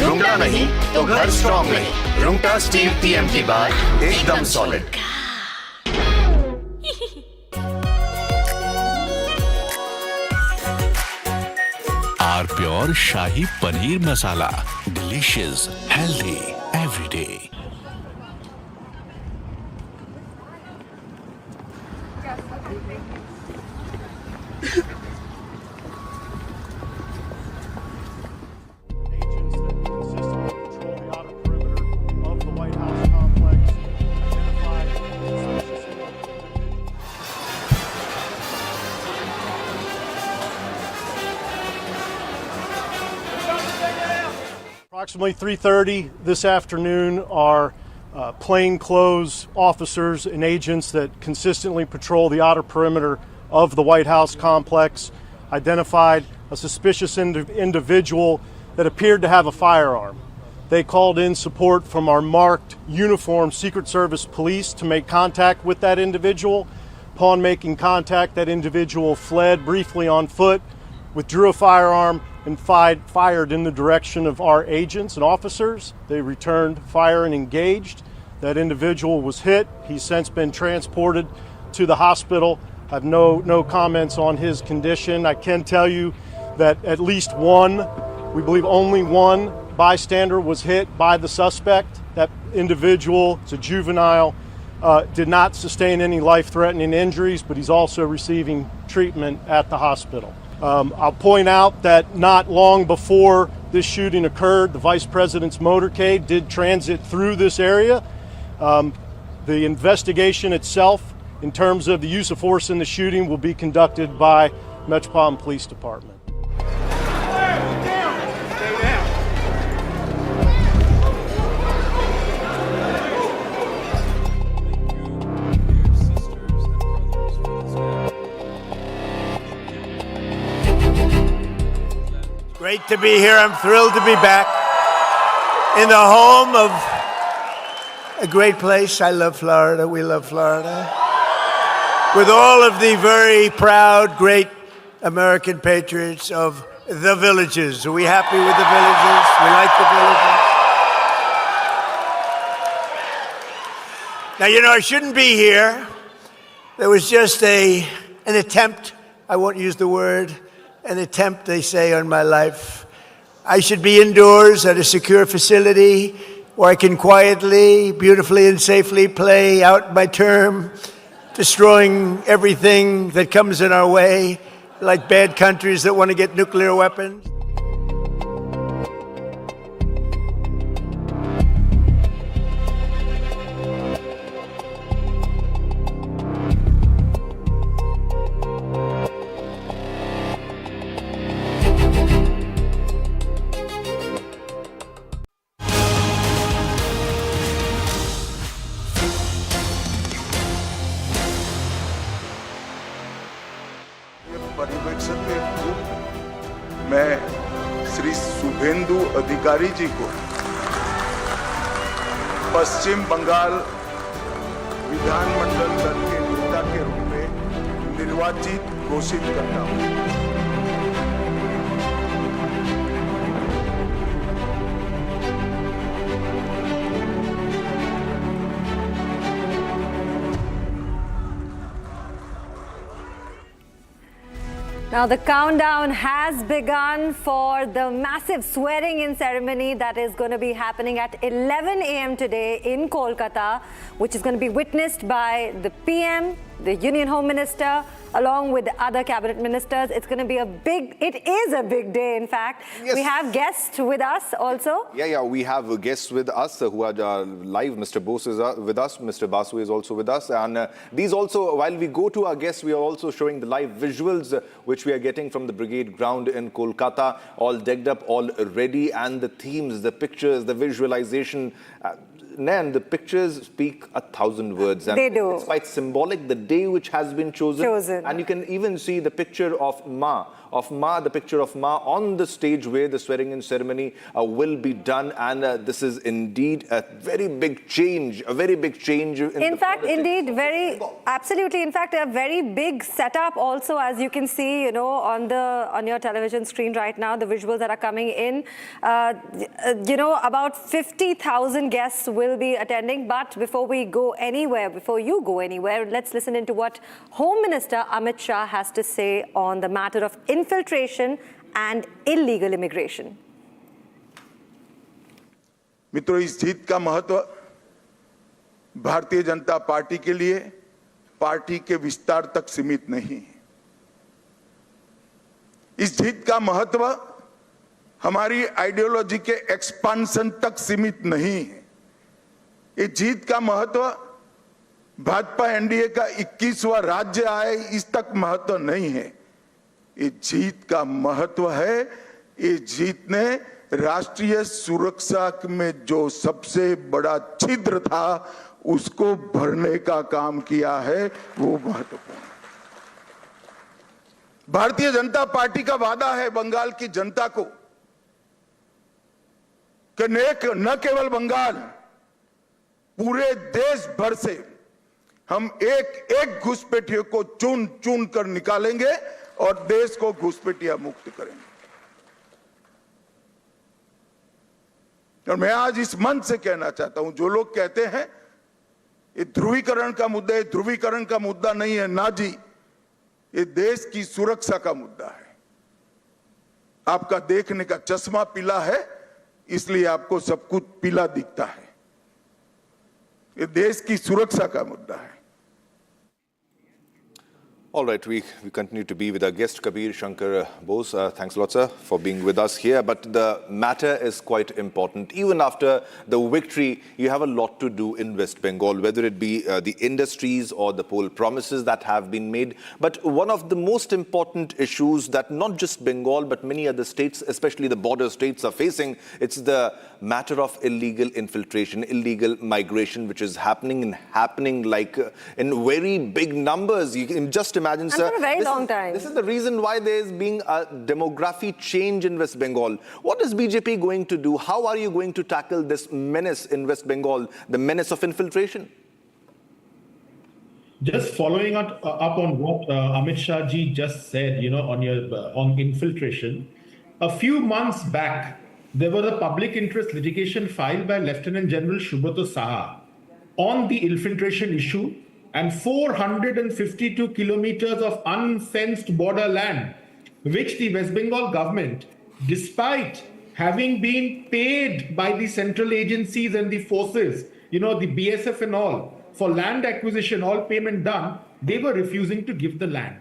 रुंगटा नहीं तो घर स्ट्रॉन्ग नहीं। रुंगटा स्टील TMT बार एकदम solid. R pure shahi paneer masala, delicious, healthy every day. Approximately 3:30 this afternoon, our plainclothes officers and agents that consistently patrol the outer perimeter of the White House complex identified a suspicious individual that appeared to have a firearm. They called in support from our marked uniformed Secret Service police to make contact with that individual. Upon making contact, that individual fled briefly on foot, withdrew a firearm, and fired in the direction of our agents and officers. They returned fire and engaged. That individual was hit. He's since been transported to the hospital. I have no comments on his condition. I can tell you that at least one, we believe only one bystander was hit by the suspect. That individual, it's a juvenile, did not sustain any life-threatening injuries, but he's also receiving treatment at the hospital. I'll point out that not long before this shooting occurred, the Vice President's motorcade did transit through this area. The investigation itself, in terms of the use of force in the shooting, will be conducted by Metropolitan Police Department. Great to be here. I'm thrilled to be back in the home of a great place. I love Florida. We love Florida. With all of the very proud, great American patriots of the villages. Are we happy with the villages? We like the villages. Now, you know, I shouldn't be here. There was just an attempt, I won't use the word, an attempt, they say, on my life. I should be indoors at a secure facility where I can quietly, beautifully, and safely play out my term, destroying everything that comes in our way, like bad countries that want to get nuclear weapons. परिवेक्षक के रूप मैं श्री सुवेंदु अधिकारी जी को पश्चिम बंगाल विधानमंडल दल के नेता के रूप में निर्वाचित घोषित करता हूं। Now the countdown has begun for the massive swearing-in ceremony that is going to be happening at 11 a.m. today in Kolkata, which is going to be witnessed by the PM, the Union Home Minister, along with the other cabinet ministers. It is a big day, in fact. Yes. We have guests with us also. Yeah, we have guests with us who are live. Mr. Bose is with us, Mr. Basu is also with us. And these also, while we go to our guests, we are also showing the live visuals which we are getting from the brigade ground in Kolkata, all decked up, all ready. And the themes, the pictures, the visualization, Nan, the pictures speak 1,000 words. And they do. It's quite symbolic, the day which has been chosen. And you can even see the picture of the picture of Ma on the stage where the swearing-in ceremony will be done. And this is indeed a very big change, in fact, indeed, absolutely. In fact, a very big setup also, as you can see, on your television screen right now, the visuals that are coming in. About 50,000 guests will be attending. But before you go anywhere, let's listen into what Home Minister Amit Shah has to say on the matter of infiltration and illegal immigration. मित्रों, इस जीत का महत्व Bharatiya Janata party के लिए party के विस्तार तक सीमित नहीं है। इस जीत का महत्व हमारी आइडियोलॉजी के एक्सपांशन तक सीमित नहीं है। इस जीत का महत्व भाजपा एनडीए का 21वां राज्य आए इस तक महत्व नहीं है। इस जीत का महत्व है, इस जीत ने राष्ट्रीय सुरक्षा में जो सबसे बड़ा छिद्र था उसको भरने का काम किया है, वो महत्वपूर्ण। भारतीय जनता पार्टी का वादा है बंगाल की जनता को कि न केवल बंगाल, पूरे देश भर से हम एक घुसपैठियों को चुन चुन कर निकालेंगे और देश को घुसपैठिया मुक्त करेंगे। और मैं आज इस मंच से कहना चाहता हूं, जो लोग कहते हैं ये ध्रुवीकरण का मुद्दा नहीं है, ना जी, ये देश की सुरक्षा का मुद्दा है। आपका देखने का चश्मा पीला है, इसलिए आपको सब कुछ पीला दिखता है। ये देश की सुरक्षा का मुद्दा है। All right, we continue to be with our guest, Kabir Shankar Bose. Thanks a lot, sir, for being with us here. But the matter is quite important. Even after the victory, you have a lot to do in West Bengal, whether it be the industries or the poll promises that have been made. But one of the most important issues that not just Bengal, but many other states, especially the border states, are facing, it's the matter of illegal infiltration, illegal migration, which is happening like in very big numbers. You can just imagine, sir. For a very long time. This is the reason why there is being a demography change in West Bengal. What is BJP going to do? How are you going to tackle this menace in West Bengal, the menace of infiltration? Just following up on what Amit Shah ji just said, on infiltration. A few months back, there was a public interest litigation filed by Lieutenant General Subrata Saha on the infiltration issue, and 452 kilometers of unfenced border land, which the West Bengal government, despite having been paid by the central agencies and the forces, the BSF and all, for land acquisition, all payment done, they were refusing to give the land.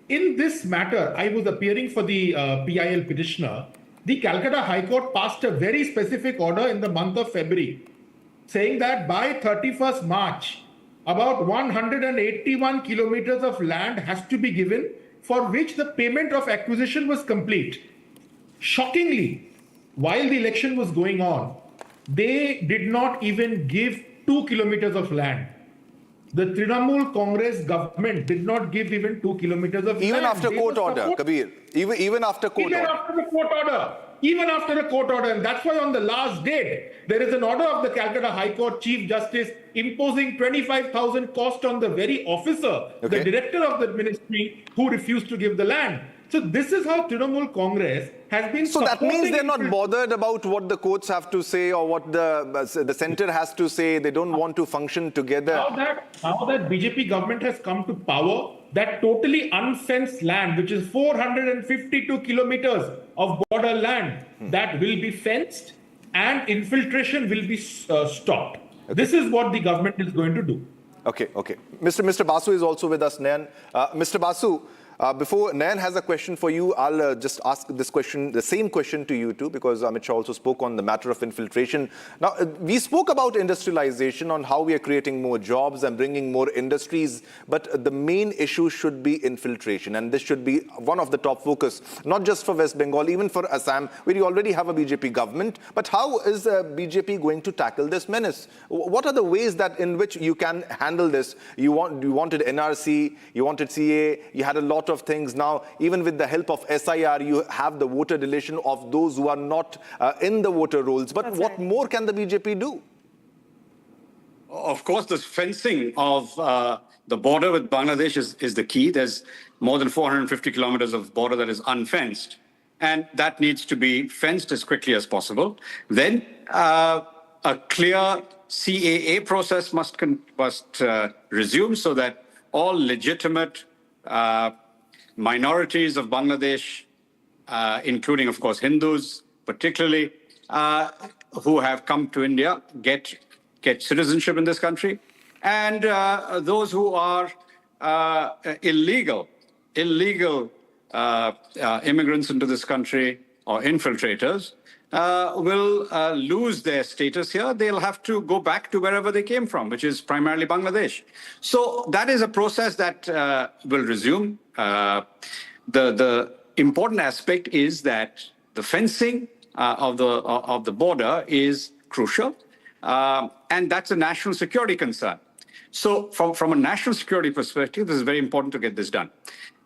In this matter, I was appearing for the PIL petitioner. The Calcutta High Court passed a very specific order in the month of February, saying that by 31st March, about 181 kilometers of land has to be given, for which the payment of acquisition was complete. Shockingly, while the election was going on, they did not even give 2 kilometers of land. The Trinamool Congress government did not give even 2 kilometers of land. Even after court order, Kabir. Even after court order. Even after the court order. And that's why on the last date, there is an order of the Calcutta High Court Chief Justice imposing 25,000 cost on the very officer, the director of the ministry, who refused to give the land. So this is how Trinamool Congress has been. So that means they're not bothered about what the courts have to say or what the center has to say. They don't want to function together. Now that BJP government has come to power, that totally unfenced land, which is 452 kilometers of border land, that will be fenced and infiltration will be stopped. This is what the government is going to do. Okay. Mr. Basu is also with us, Nayan. Mr. Basu, before Nayan has a question for you, I'll just ask this question, the same question to you too, because Amit Shah also spoke on the matter of infiltration. Now, we spoke about industrialization, on how we are creating more jobs and bringing more industries, but the main issue should be infiltration, and this should be one of the top focus, not just for West Bengal, even for Assam, where you already have a BJP government. But how is BJP going to tackle this menace? What are the ways that in which you can handle this? You wanted NRC, you wanted CA, you had a lot of things. Now, even with the help of SIR, you have the voter deletion of those who are not in the voter rolls. But what more can the BJP do? Of course, the fencing of the border with Bangladesh is the key. There's more than 450 kilometers of border that is unfenced, and that needs to be fenced as quickly as possible. Then a clear CAA process must resume, so that all legitimate minorities of Bangladesh, including, of course, Hindus, particularly, who have come to India, get citizenship in this country. And those who are illegal immigrants into this country or infiltrators will lose their status here. They'll have to go back to wherever they came from, which is primarily Bangladesh. So that is a process that will resume. The important aspect is that the fencing of the border is crucial, and that's a national security concern. So from a national security perspective, this is very important to get this done.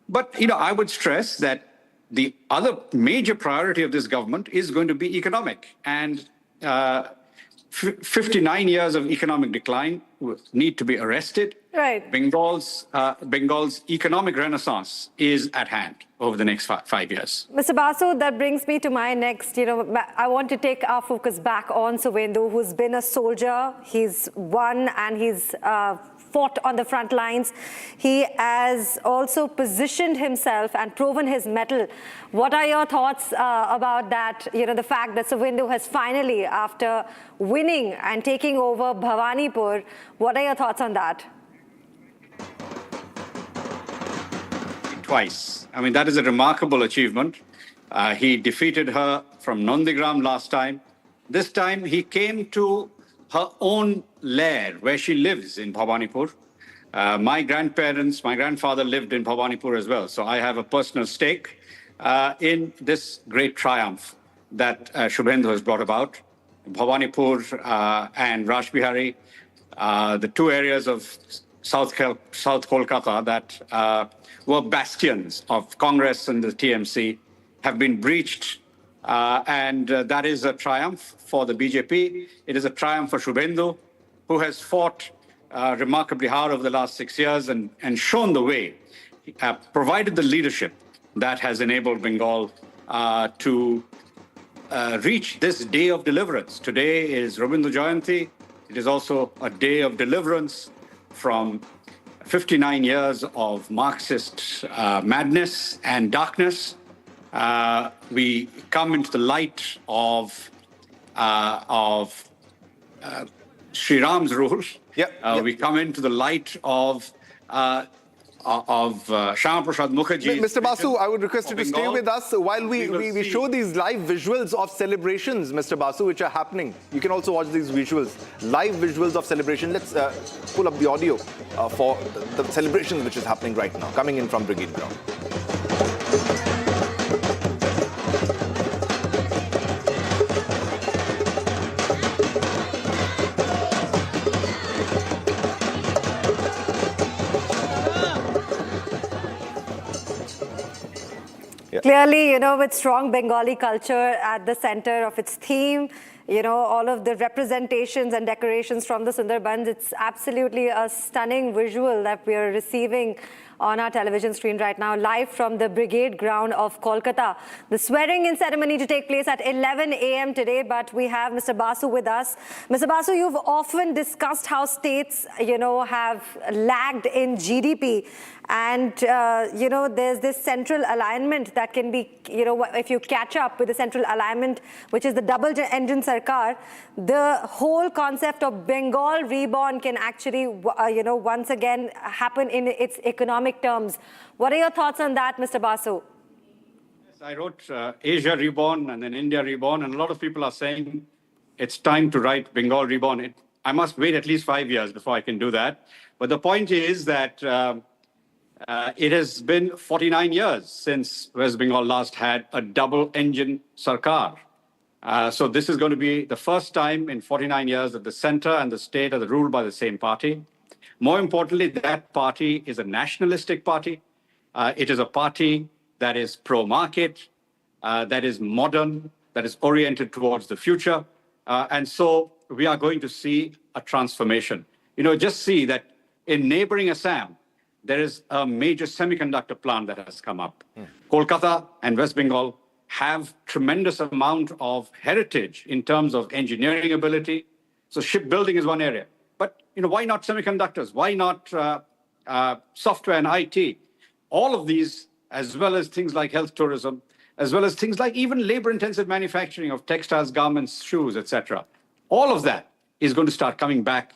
But I would stress that the other major priority of this government is going to be economic, and 59 years of economic decline need to be arrested. Right. Bengal's economic renaissance is at hand over the next 5 years. Mr. Basu, that brings me to my next, I want to take our focus back on Suvendu, who's been a soldier. He's won and he's fought on the front lines. He has also positioned himself and proven his mettle. What are your thoughts about that? The fact that Suvendu has finally, after winning and taking over Bhawanipur, what are your thoughts on that? Twice. I mean, that is a remarkable achievement. He defeated her from Nandigram last time. This time he came to her own lair where she lives in Bhawanipur. My grandfather lived in Bhawanipur as well. So I have a personal stake in this great triumph that Suvendu has brought about. Bhawanipur and Rajbihari, the two areas of South Kolkata that were bastions of Congress and the TMC, have been breached. And that is a triumph for the BJP. It is a triumph for Suvendu, who has fought remarkably hard over the last 6 years and shown the way, provided the leadership that has enabled Bengal to reach this day of deliverance. Today is Rabindu Jayanti. It is also a day of deliverance from 59 years of Marxist madness and darkness. We come into the light of Sri Ram's rule. We come into the light of Shyama Prasad Mukherjee. Mr. Basu, I would request you to stay with us while we show these live visuals of celebrations, Mr. Basu, which are happening. You can also watch these visuals, live visuals of celebration. Let's pull up the audio for the celebrations which is happening right now, coming in from Brigade Ground. Clearly, with strong Bengali culture at the center of its theme, all of the representations and decorations from the Sundarbans, it's absolutely a stunning visual that we are receiving on our television screen right now, live from the Brigade Ground of Kolkata. The swearing-in ceremony to take place at 11 a.m. today, but we have Mr. Basu with us. Mr. Basu, you've often discussed how states, have lagged in GDP. And, there's this central alignment that can be, if you catch up with the central alignment, which is the double-engine Sarkar, the whole concept of Bengal reborn can actually, once again happen in its economic terms. What are your thoughts on that, Mr. Basu? Yes, I wrote Asia Reborn and then India Reborn, and a lot of people are saying it's time to write Bengal Reborn. I must wait at least 5 years before I can do that. But the point is that it has been 49 years since West Bengal last had a double-engine Sarkar. So this is going to be the first time in 49 years that the center and the state are ruled by the same party. More importantly, that party is a nationalistic party. It is a party that is pro-market, that is modern, that is oriented towards the future. And so we are going to see a transformation. Just see that in neighboring Assam, there is a major semiconductor plant that has come up. Kolkata and West Bengal have tremendous amount of heritage in terms of engineering ability. So shipbuilding is one area. But why not semiconductors? Why not software and IT? All of these, as well as things like health tourism, as well as things like even labor-intensive manufacturing of textiles, garments, shoes, etc. All of that is going to start coming back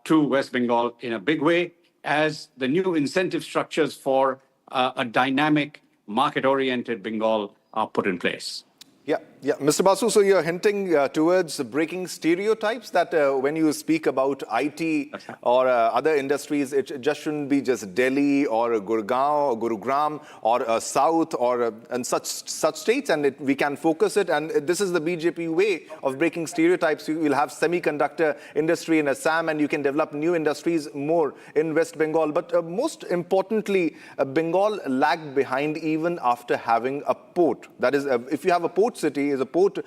to West Bengal in a big way as the new incentive structures for a dynamic, market-oriented Bengal are put in place. Yeah. Mr. Basu, so you're hinting towards breaking stereotypes that when you speak about IT or other industries, it just shouldn't be just Delhi or Gurgaon or Gurugram or South or and such states, and we can focus it. And this is the BJP way of breaking stereotypes. You will have semiconductor industry in Assam, and you can develop new industries more in West Bengal. But most importantly, Bengal lagged behind even after having a port. That is, if you have a port city, is a port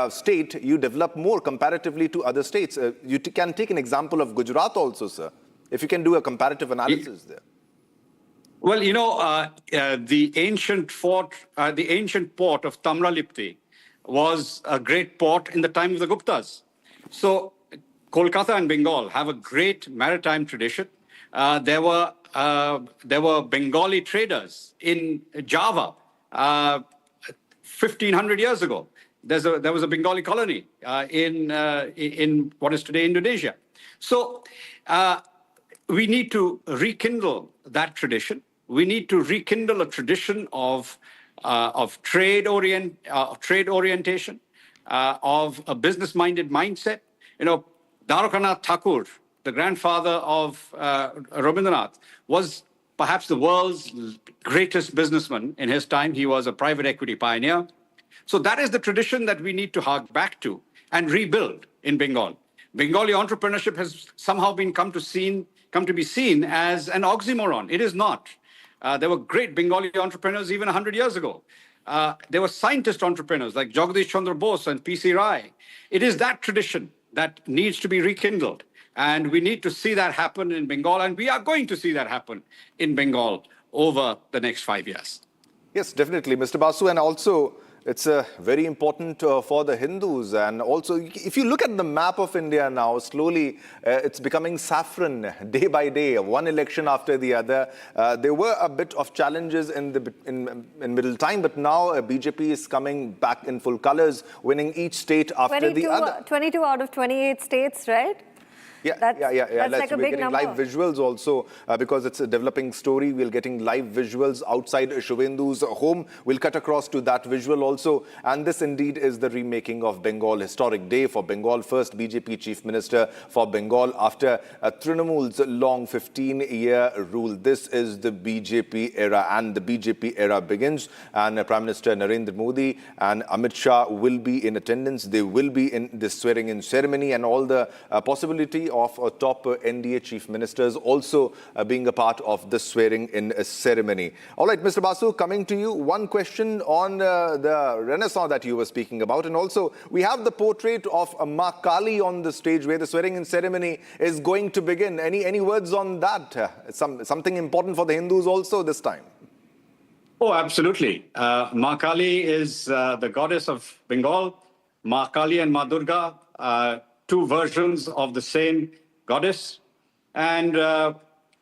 state, you develop more comparatively to other states. You can take an example of Gujarat also, sir, if you can do a comparative analysis there. Well, the ancient port of Tamralipti was a great port in the time of the Guptas. So Kolkata and Bengal have a great maritime tradition. There were Bengali traders in Java 1,500 years ago. There was a Bengali colony in what is today Indonesia. So we need to rekindle that tradition. We need to rekindle a tradition of trade orientation, of a business-minded mindset. Dwarkanath Thakur, the grandfather of Rabindranath, was perhaps the world's greatest businessman in his time. He was a private equity pioneer. So that is the tradition that we need to hark back to and rebuild in Bengal. Bengali entrepreneurship has somehow come to be seen as an oxymoron. It is not. There were great Bengali entrepreneurs even 100 years ago. There were scientist entrepreneurs like Jagadish Chandra Bose and P.C. Rai. It is that tradition that needs to be rekindled. And we need to see that happen in Bengal. And we are going to see that happen in Bengal over the next 5 years. Yes, definitely, Mr. Basu. And also, it's very important for the Hindus. And also, if you look at the map of India now, slowly it's becoming saffron day by day, one election after the other. There were a bit of challenges in middle time, but now BJP is coming back in full colors, winning each state after the other. 22 out of 28 states, right? Yeah, That's like a we're big getting number. live visuals also because it's a developing story. We're getting live visuals outside Suvendu's home. We'll cut across to that visual also. And this indeed is the remaking of Bengal. Historic day for Bengal. First BJP Chief Minister for Bengal after Trinamool's long 15-year rule. This is the BJP era, and the BJP era begins. And Prime Minister Narendra Modi and Amit Shah will be in attendance. They will be in this swearing-in ceremony, and all the possibility of top NDA chief ministers also being a part of the swearing-in ceremony. All right, Mr. Basu, coming to you, one question on the Renaissance that you were speaking about. And also, we have the portrait of Ma Kali on the stage where the swearing-in ceremony is going to begin. Any words on that? Something important for the Hindus also this time? Oh, absolutely. Ma Kali is the goddess of Bengal. Ma Kali and Ma Durga, two versions of the same goddess. And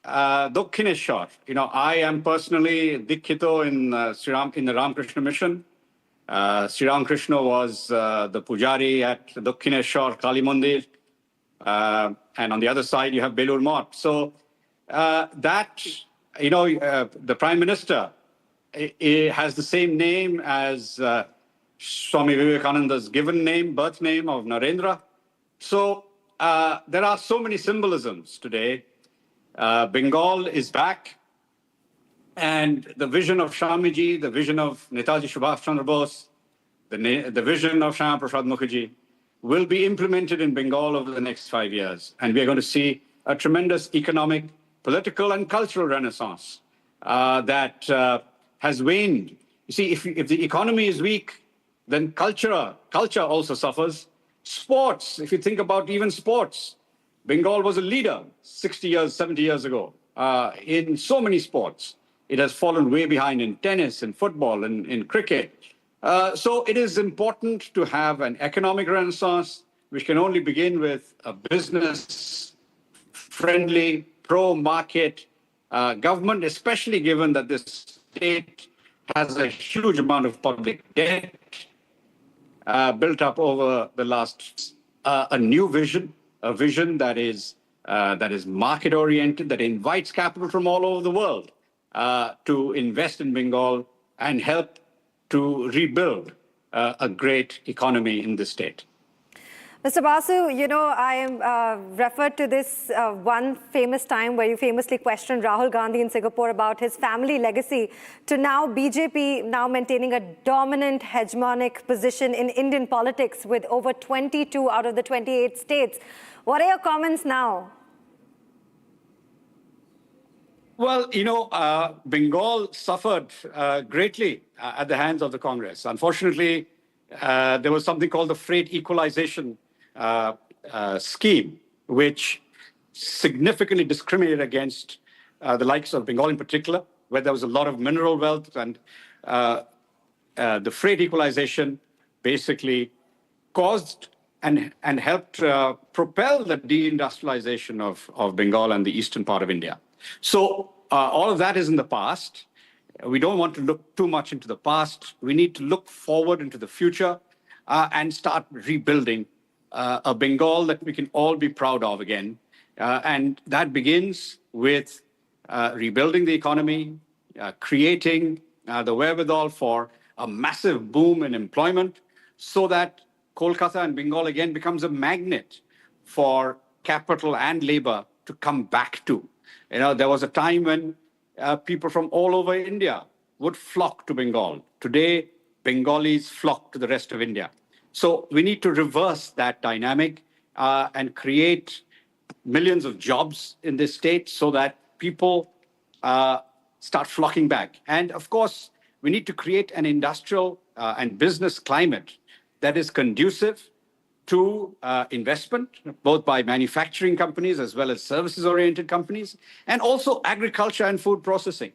Dakshineshwar, I am personally Dikshito in the Ramakrishna Mission. Sri Ramakrishna was the pujari at Dakshineshwar Kali Mandir. And on the other side, you have Belur Math. So the Prime Minister has the same name as Swami Vivekananda's given name, birth name of Narendra. So there are so many symbolisms today. Bengal is back. And the vision of Shamiji, the vision of Netaji Subhash Chandra Bose, the vision of Shyama Prasad Mukherjee will be implemented in Bengal over the next 5 years. And we are going to see a tremendous economic, political, and cultural renaissance that has waned. You see, if the economy is weak, then culture also suffers. Sports, if you think about even sports, Bengal was a leader 60 years, 70 years ago in so many sports. It has fallen way behind in tennis, in football, in cricket. So it is important to have an economic renaissance, which can only begin with a business-friendly, pro-market government, especially given that this state has a huge amount of public debt built up over the last, a new vision, a vision that is market-oriented, that invites capital from all over the world to invest in Bengal and help to rebuild a great economy in this state. Mr. Basu, I am referred to this one famous time where you famously questioned Rahul Gandhi in Singapore about his family legacy, to now BJP now maintaining a dominant hegemonic position in Indian politics with over 22 out of the 28 states. What are your comments now? Well, Bengal suffered greatly at the hands of the Congress. Unfortunately, there was something called the freight equalization scheme, which significantly discriminated against the likes of Bengal in particular, where there was a lot of mineral wealth. And the freight equalization basically caused and helped propel the deindustrialization of Bengal and the eastern part of India. So all of that is in the past. We don't want to look too much into the past. We need to look forward into the future and start rebuilding a Bengal that we can all be proud of again. And that begins with rebuilding the economy, creating the wherewithal for a massive boom in employment so that Kolkata and Bengal again becomes a magnet for capital and labor to come back to. There was a time when people from all over India would flock to Bengal. Today, Bengalis flock to the rest of India. So we need to reverse that dynamic and create millions of jobs in this state so that people start flocking back. And of course, we need to create an industrial and business climate that is conducive to investment, both by manufacturing companies as well as services-oriented companies, and also agriculture and food processing.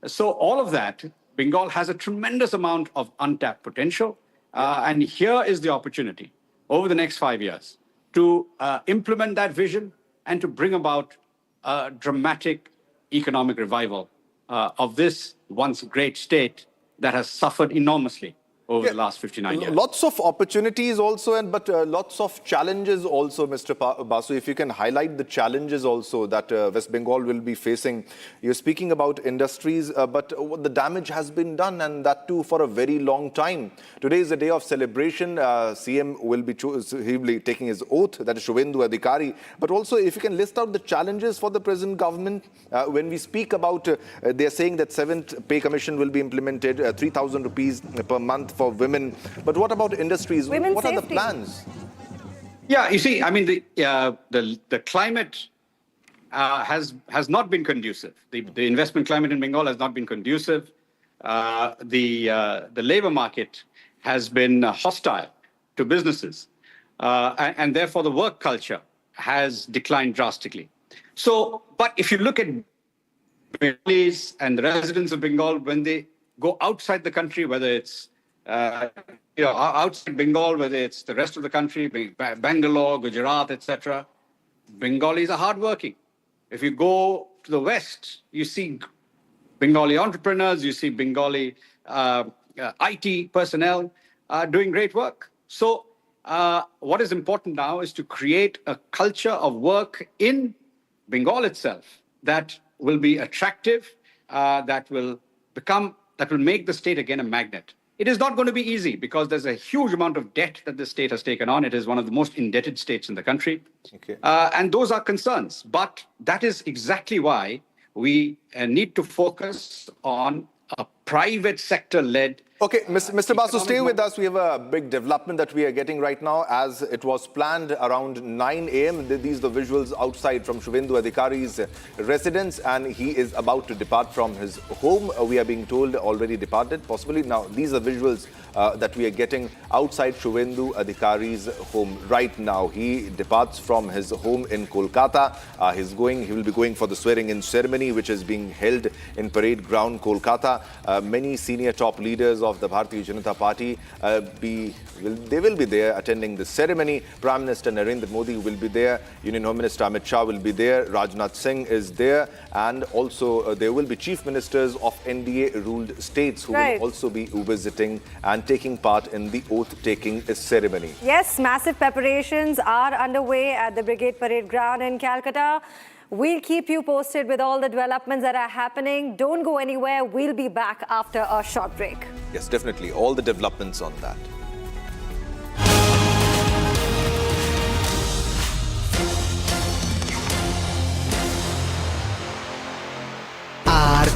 So all of that, Bengal has a tremendous amount of untapped potential. And here is the opportunity over the next 5 years to implement that vision and to bring about a dramatic economic revival of this once great state that has suffered enormously over the last 59 years. Lots of opportunities also, but lots of challenges also, Mr. Basu. If you can highlight the challenges also that West Bengal will be facing. You're speaking about industries, but the damage has been done, and that too for a very long time. Today is a day of celebration. CM will be taking his oath, that is Suvendu Adhikari. But also, if you can list out the challenges for the present government. When we speak about, they're saying that 7th pay commission will be implemented, 3,000 rupees per month for women. But what about industries? Women's what safety. are the plans? Yeah, you see, I mean, the climate has not been conducive. The investment climate in Bengal has not been conducive. The labor market has been hostile to businesses. And therefore, the work culture has declined drastically. So, but if you look at Bengalis and the residents of Bengal, when they go outside the country, whether it's outside Bengal, whether it's the rest of the country, Bangalore, Gujarat, etc., Bengalis are hardworking. If you go to the West, you see Bengali entrepreneurs, you see Bengali IT personnel doing great work. So what is important now is to create a culture of work in Bengal itself that will be attractive, that will make the state again a magnet. It is not going to be easy because there's a huge amount of debt that the state has taken on. It is one of the most indebted states in the country. Okay. And those are concerns. But that is exactly why we need to focus on a private sector-led. Okay, Mr. Basu, stay with us. We have a big development that we are getting right now. As it was planned around 9 a.m., these are the visuals outside from Suvendu Adhikari's residence, and he is about to depart from his home. We are being told already departed, possibly. Now, these are visuals that we are getting outside Suvendu Adhikari's home right now. He departs from his home in Kolkata. He will be going for the swearing-in ceremony, which is being held in Parade Ground, Kolkata. Many senior top leaders of the Bharatiya Janata Party they will be there attending the ceremony. Prime Minister Narendra Modi will be there. Union Home Minister Amit Shah will be there. Rajnath Singh is there, and also there will be chief ministers of NDA-ruled states who will also be visiting and taking part in the oath-taking ceremony. Yes, massive preparations are underway at the Brigade Parade Ground in Calcutta. We'll keep you posted with all the developments that are happening. Don't go anywhere. We'll be back after a short break. Yes, definitely. All the developments on that.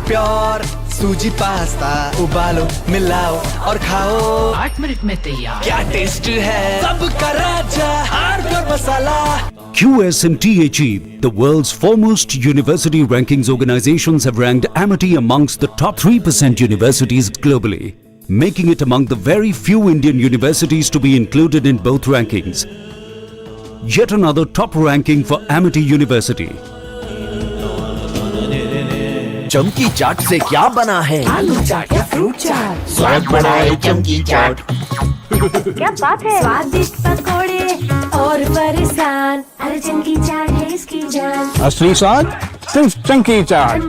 Pure सूजी pasta उबालो मिलाओ और खाओ 8 minute में तैयार क्या taste है सबका राजा pure masala QS&THE, the world's foremost university rankings organizations, have ranked Amity amongst the top 3% universities globally, making it among the very few Indian universities to be included in both rankings. Yet another top ranking for Amity University. चमकी चाट से क्या बना है आलू चाट या fruit चाट स्वाद बढ़ाए चमकी चाट क्या बात है स्वादिष्ट पकोड़े और फरसान अरे चमकी चाट है इसकी जान असली स्वाद सिर्फ चमकी चाट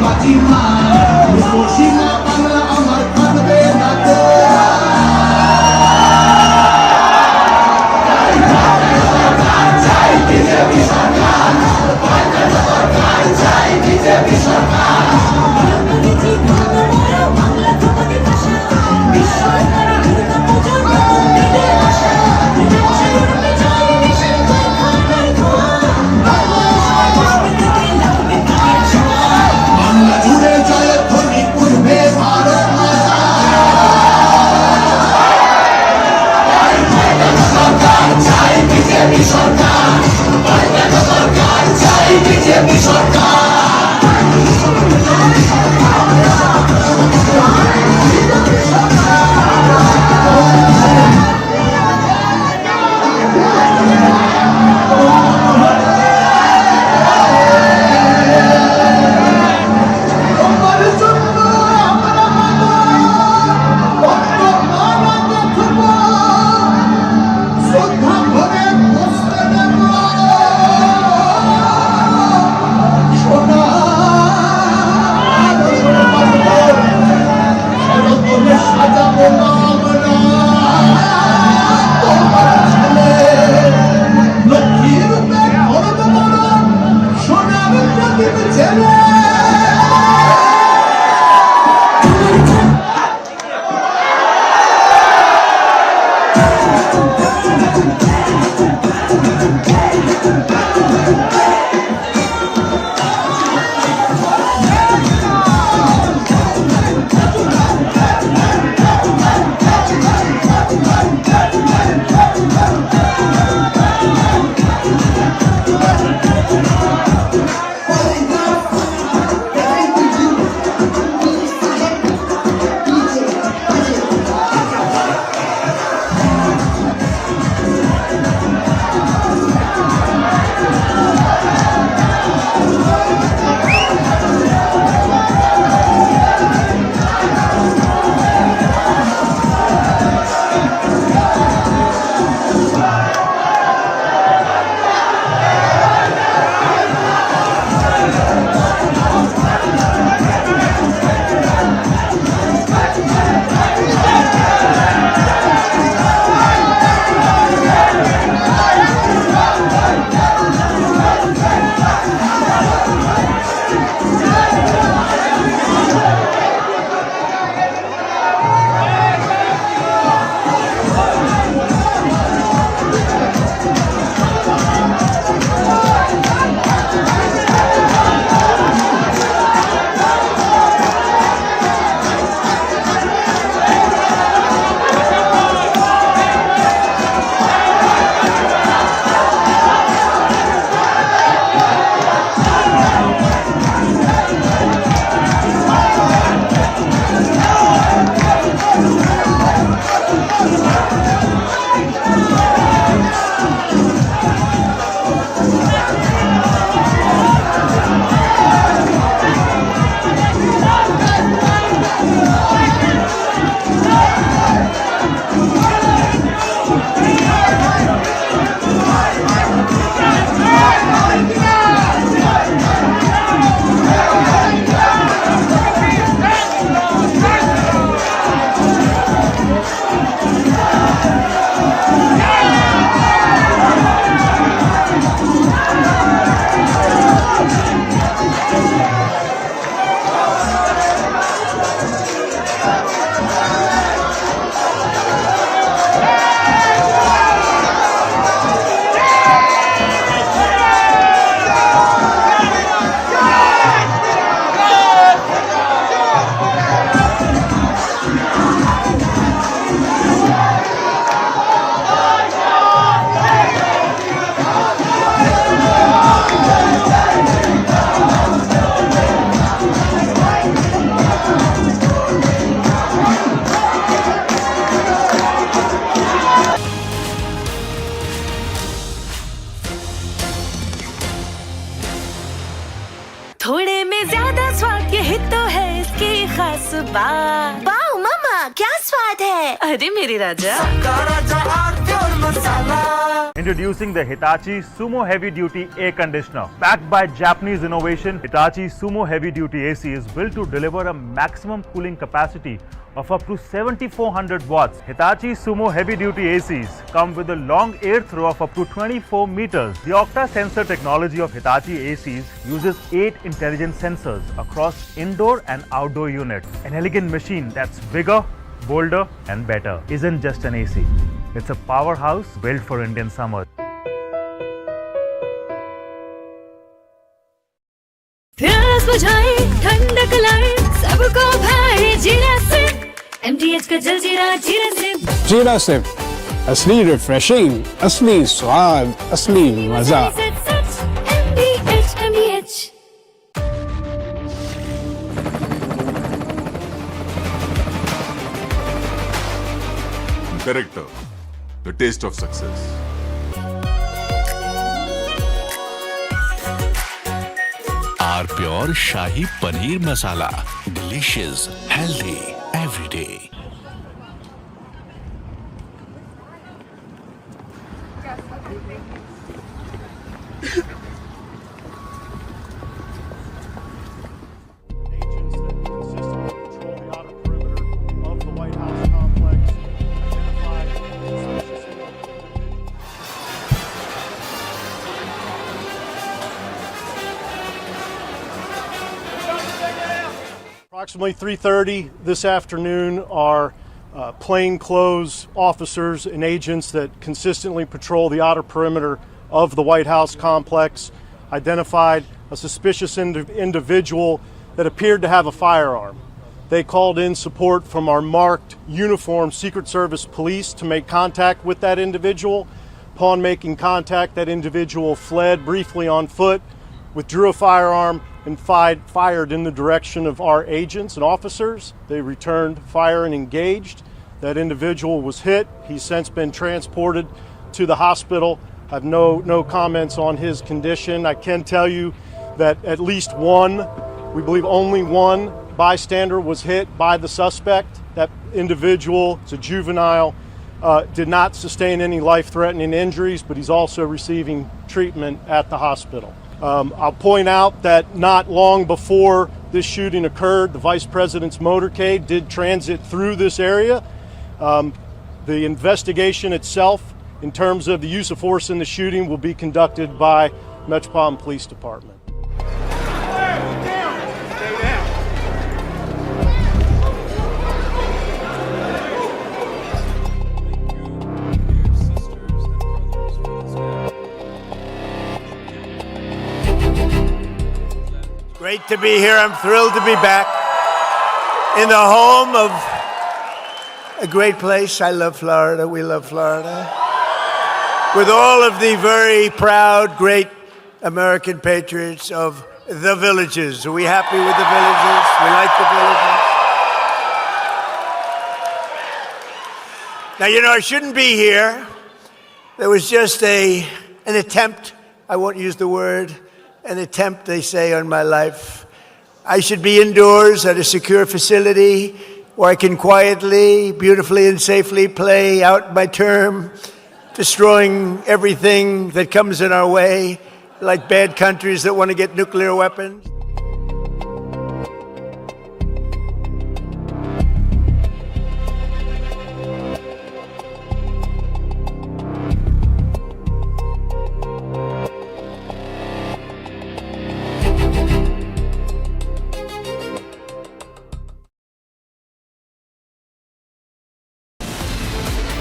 বাজি মা इसकी खास बात। वाओ मामा क्या स्वाद है। अरे मेरे राजा। सबका राजा आरती और मसाला। Introducing the Hitachi Sumo Heavy Duty Air Conditioner. Backed by Japanese innovation, Hitachi Sumo Heavy Duty AC is built to deliver a maximum cooling capacity of up to 7400 watts. Hitachi Sumo Heavy Duty ACs come with a long air throw of up to 24 meters. The Octa sensor technology of Hitachi ACs uses 8 intelligent sensors across indoor and outdoor units. An elegant machine that's bigger, bolder and better. Isn't just an AC. It's a powerhouse built for Indian summer. प्यास बुझाए ठंडक लाए सबको भाए जीरा से MTH का जल जीरा जीरा से जीरा से असली रिफ्रेशिंग, असली स्वाद, असली मजा। MTH Character, the taste of success. R pure shahi paneer masala, delicious, healthy everyday. Approximately 3:30 this afternoon, our plainclothes officers and agents that consistently patrol the outer perimeter of the White House complex identified a suspicious individual that appeared to have a firearm. They called in support from our marked uniformed Secret Service police to make contact with that individual. Upon making contact, that individual fled briefly on foot, withdrew a firearm, and fired in the direction of our agents and officers. They returned fire and engaged. That individual was hit. He's since been transported to the hospital. I have no comments on his condition. I can tell you that at least one, we believe only one bystander was hit by the suspect. That individual is a juvenile, did not sustain any life-threatening injuries, but he's also receiving treatment at the hospital. I'll point out that not long before this shooting occurred, the Vice President's motorcade did transit through this area. The investigation itself, in terms of the use of force in the shooting, will be conducted by Metropolitan Police Department. Great to be here. I'm thrilled to be back in the home of a great place. I love Florida. We love Florida. With all of the very proud, great American patriots of the villages. Are we happy with the villages? We like the villages. Now, you know, I shouldn't be here. There was just an attempt, I won't use the word, an attempt, they say, on my life. I should be indoors at a secure facility where I can quietly, beautifully, and safely play out my term, destroying everything that comes in our way, like bad countries that want to get nuclear weapons.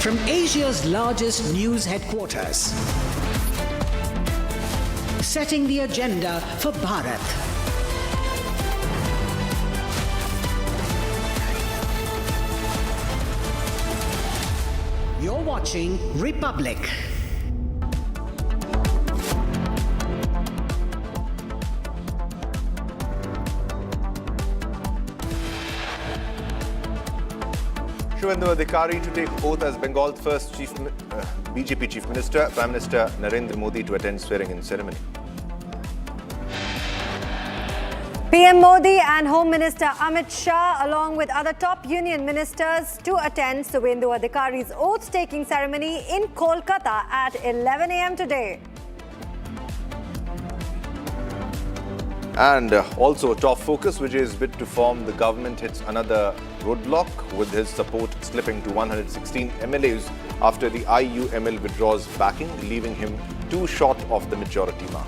From Asia's largest news headquarters, setting the agenda for Bharat. You're watching Republic. Suvendu Adhikari to take oath as Bengal's first BJP Chief Minister, Prime Minister Narendra Modi to attend swearing-in ceremony. PM Modi and Home Minister Amit Shah, along with other top union ministers, to attend Suvendu Adhikari's oath-taking ceremony in Kolkata at 11 a.m. today. And also top focus, Vijay's bid to form the government hits another roadblock, with his support slipping to 116 MLAs after the IUML withdraws backing, leaving him too short of the majority mark.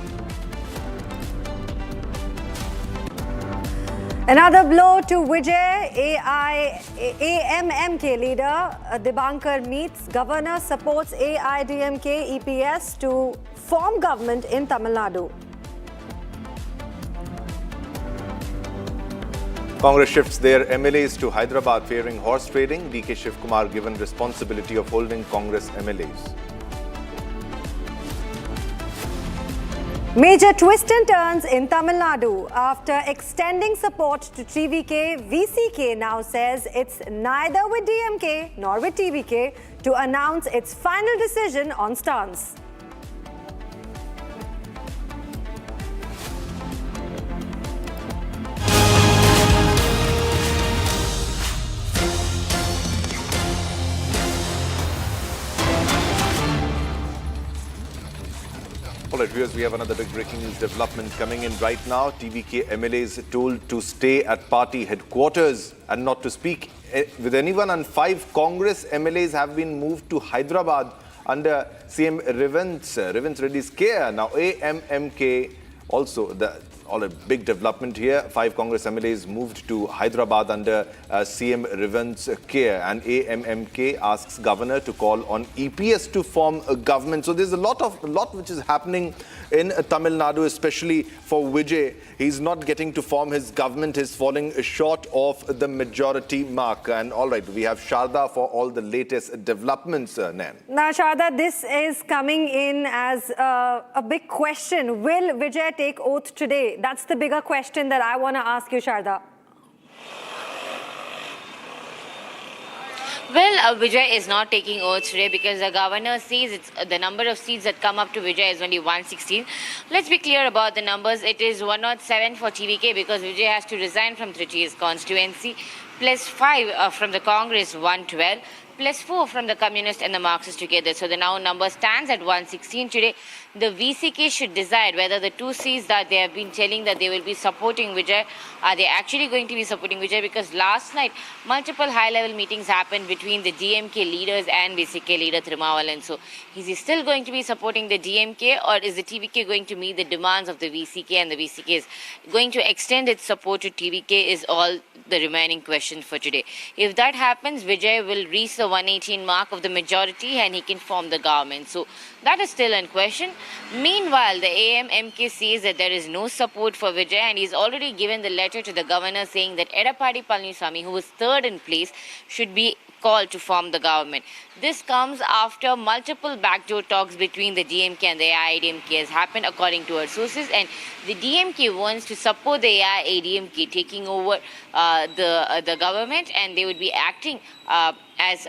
Another blow to Vijay. AMMK leader Dibankar meets governor, supports AIDMK EPS to form government in Tamil Nadu. Congress shifts their MLAs to Hyderabad, fearing horse trading. DK Shivkumar given responsibility of holding Congress MLAs. Major twist and turns in Tamil Nadu. After extending support to TVK, VCK now says it's neither with DMK nor with TVK to announce its final decision on stance. All right, viewers, we have another big breaking news development coming in right now. TVK MLAs told to stay at party headquarters and not to speak with anyone, and 5 Congress MLAs have been moved to Hyderabad under CM Revant Reddy's care. Now, AMMK also, all a big development here. 5 Congress MLAs moved to Hyderabad under CM Revant's care, and AMMK asks governor to call on EPS to form a government. So there's a lot which is happening in Tamil Nadu, especially for Vijay. He's not getting to form his government. He's falling short of the majority mark. And all right, we have Sharda for all the latest developments, Nan. Now, Sharda, this is coming in as a big question. Will Vijay take oath today? That's the bigger question that I want to ask you, Sharda. Well, Vijay is not taking oath today because the governor says the number of seats that come up to Vijay is only 116. Let's be clear about the numbers. It is 107 for TVK because Vijay has to resign from Trichy's constituency, plus 5 from the Congress, 112. Plus 4 from the Communist and the Marxist together. So the now number stands at 116 today. The VCK should decide whether the 2 seats that they have been telling that they will be supporting Vijay, are they actually going to be supporting Vijay? Because last night, multiple high-level meetings happened between the DMK leaders and VCK leader Thirumavelan. So is he still going to be supporting the DMK, or is the TVK going to meet the demands of the VCK, and the VCK is going to extend its support to TVK is all the remaining question for today. If that happens, Vijay will reach the 118 mark of the majority and he can form the government. So that is still in question. Meanwhile, the AMMK says that there is no support for Vijay, and he's already given the letter to the governor saying that Edappadi Palaniswamy, who was 3rd in place, should be called to form the government. This comes after multiple backdoor talks between the DMK and the AIADMK has happened, according to our sources, and the DMK wants to support the AIADMK taking over the government, and they would be acting as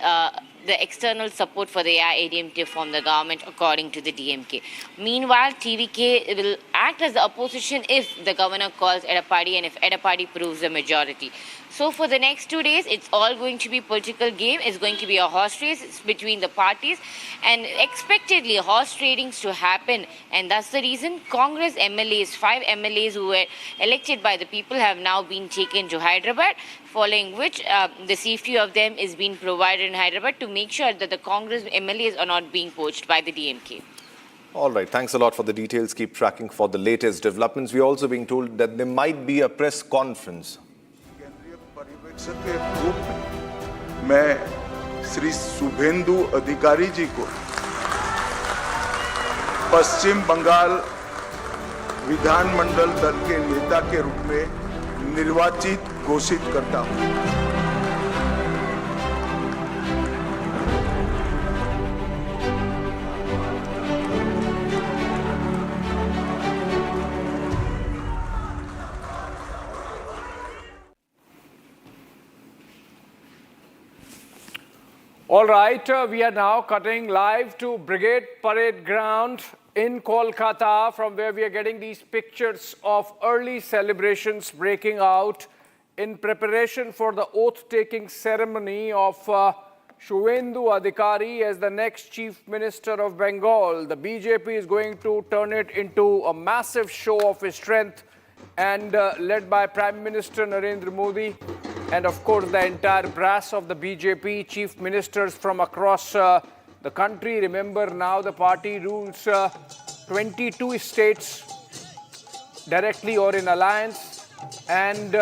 the external support for the AIADMK to form the government, according to the DMK. Meanwhile, TVK will act as the opposition if the governor calls Edappadi and if Edappadi proves the majority. So for the next 2 days, it's all going to be political game. It's going to be a horse race between the parties, and expectedly horse tradings to happen. And that's the reason Congress MLAs, 5 MLAs who were elected by the people, have now been taken to Hyderabad, following which the safety of them is being provided in Hyderabad to make sure that the Congress MLAs are not being poached by the DMK. All right, thanks a lot for the details. Keep tracking for the latest developments. We're also being told that there might be a press conference. के रूप में मैं श्री शुभेंदु अधिकारी जी को पश्चिम बंगाल विधानमंडल दल के नेता के रूप में निर्वाचित घोषित करता हूं। All right, we are now cutting live to Brigade Parade Ground in Kolkata, from where we are getting these pictures of early celebrations breaking out in preparation for the oath-taking ceremony of Suvendu Adhikari as the next Chief Minister of Bengal. The BJP is going to turn it into a massive show of its strength, and led by Prime Minister Narendra Modi and of course the entire brass of the BJP Chief Ministers from across the country. Remember, now the party rules 22 states directly or in alliance, and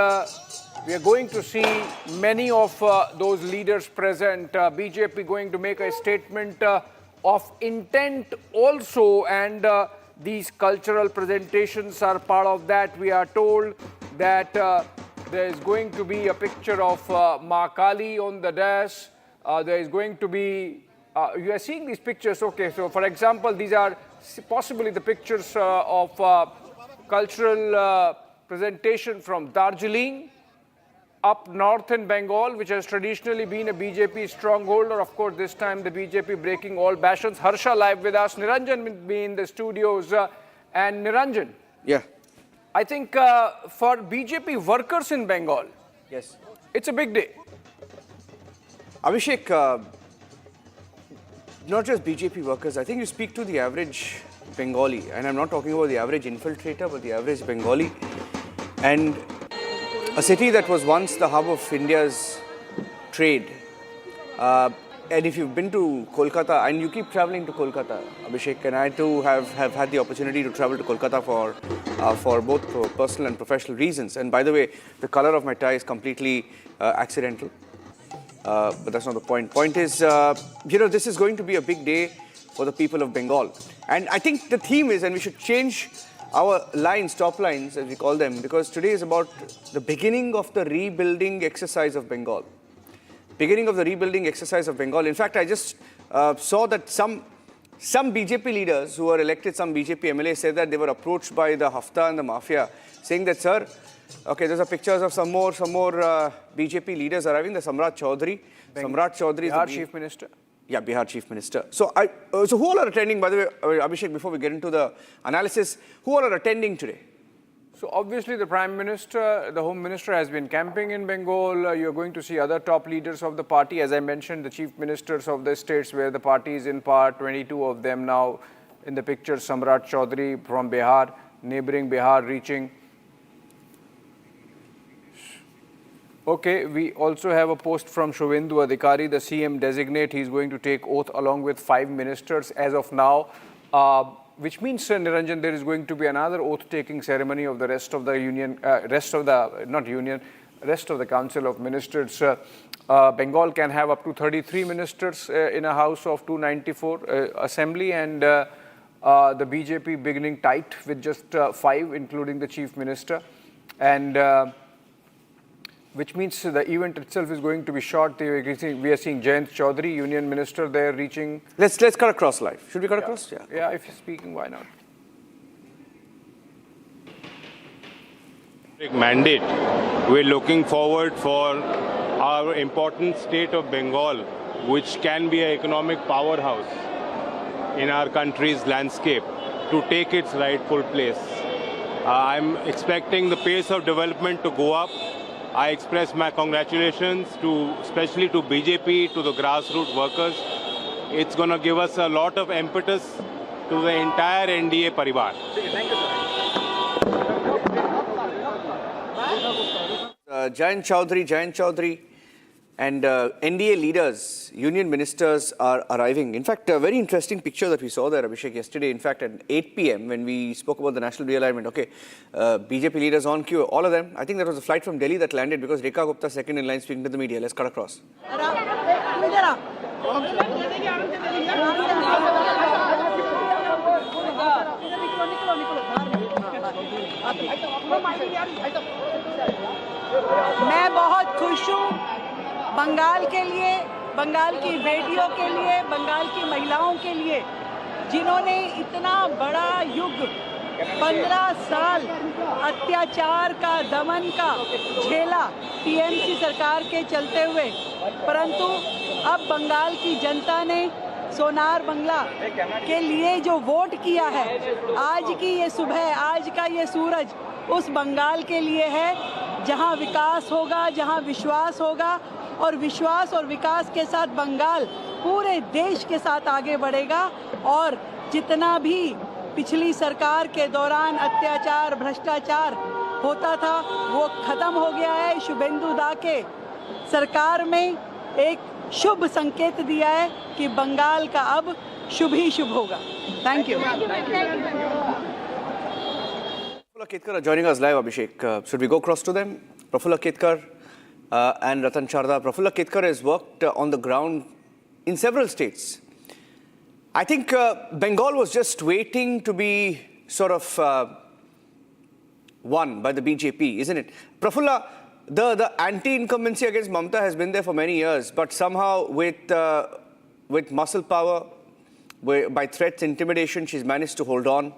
we are going to see many of those leaders present. BJP going to make a statement of intent also, and these cultural presentations are part of that. We are told that there is going to be a picture of Ma Kali on the dash. There is going to be, you are seeing these pictures, okay, so for example, these are possibly the pictures of cultural presentation from Darjeeling, up north in Bengal, which has traditionally been a BJP stronghold, or of course this time the BJP breaking all bastions. Harsha live with us, Niranjan will be in the studios, and Niranjan. Yeah. I think for BJP workers in Bengal, yes, it's a big day. Abhishek, not just BJP workers, I think you speak to the average Bengali, and I'm not talking about the average infiltrator, but the average Bengali. And a city that was once the hub of India's trade. And if you've been to Kolkata, and you keep traveling to Kolkata, Abhishek, and I too have had the opportunity to travel to Kolkata for both personal and professional reasons. And by the way, the color of my tie is completely accidental. But that's not the point. Point is, this is going to be a big day for the people of Bengal. And I think the theme is, and we should change our lines, top lines, as we call them, because today is about the beginning of the rebuilding exercise of Bengal. Beginning of the rebuilding exercise of Bengal. In fact, I just saw that some BJP leaders who were elected, some BJP MLAs said that they were approached by the Hafta and the Mafia, saying that, sir, okay, those are pictures of some more BJP leaders arriving. The Samrat Chaudhary is Bihar Chief Minister. Yeah, Bihar Chief Minister. So, so who all are attending, by the way, Abhishek, before we get into the analysis, who all are attending today? So obviously the Prime Minister, the Home Minister has been camping in Bengal. You're going to see other top leaders of the party. As I mentioned, the Chief Ministers of the states where the party is in power, 22 of them now in the picture. Samrat Chaudhary from Bihar, neighboring Bihar reaching. Okay, we also have a post from Suvendu Adhikari, the CM designate. He's going to take oath along with 5 ministers as of now, which means, Niranjan, there is going to be another oath-taking ceremony of the rest of the rest of the Council of Ministers. Bengal can have up to 33 ministers in a house of 294 assembly, and the BJP beginning tight with just 5, including the Chief Minister. And which means the event itself is going to be short. We are seeing Jayant Chaudhary, Union Minister, there reaching. Let's cut across live. Should we cut across? Yeah. Yeah, if you're speaking, why not? Mandate. We're looking forward for our important state of Bengal, which can be an economic powerhouse in our country's landscape, to take its rightful place. I'm expecting the pace of development to go up. I express my congratulations especially to BJP, to the grassroots workers. It's going to give us a lot of impetus to the entire NDA parivar. Jayant Chaudhary and NDA leaders, union ministers are arriving. In fact, a very interesting picture that we saw there, Abhishek, yesterday. In fact, at 8 p.m. when we spoke about the national realignment, okay, BJP leaders on queue, all of them. I think there was a flight from Delhi that landed because Rekha Gupta second in line speaking to the media. Let's cut across. मैं बहुत खुश हूँ बंगाल के लिए, बंगाल की बेटियों के लिए, बंगाल की महिलाओं के लिए, जिन्होंने इतना बड़ा युग 15 साल अत्याचार का, दमन का झेला टीएमसी सरकार के चलते हुए, परंतु अब बंगाल की जनता ने सोनार बंगला के लिए जो वोट किया है, आज की ये सुबह, आज का ये सूरज उस बंगाल के लिए है जहां विकास होगा, जहां विश्वास होगा, और विश्वास और विकास के साथ बंगाल पूरे देश के साथ आगे बढ़ेगा। और जितना भी पिछली सरकार के दौरान अत्याचार, भ्रष्टाचार होता था वो खत्म हो गया है। शुभेंदु दा के सरकार में एक शुभ संकेत दिया है कि बंगाल का अब शुभ ही शुभ होगा। Thank you. Prafulla Ketkar are joining us live, Abhishek. Should we go across to them? Prafulla Ketkar and Ratan Sharda. Prafulla Ketkar has worked on the ground in several states. I think Bengal was just waiting to be sort of won by the BJP, isn't it? Prafulla, the anti-incumbency against Mamata has been there for many years, but somehow with muscle power, by threats, intimidation, she's managed to hold on.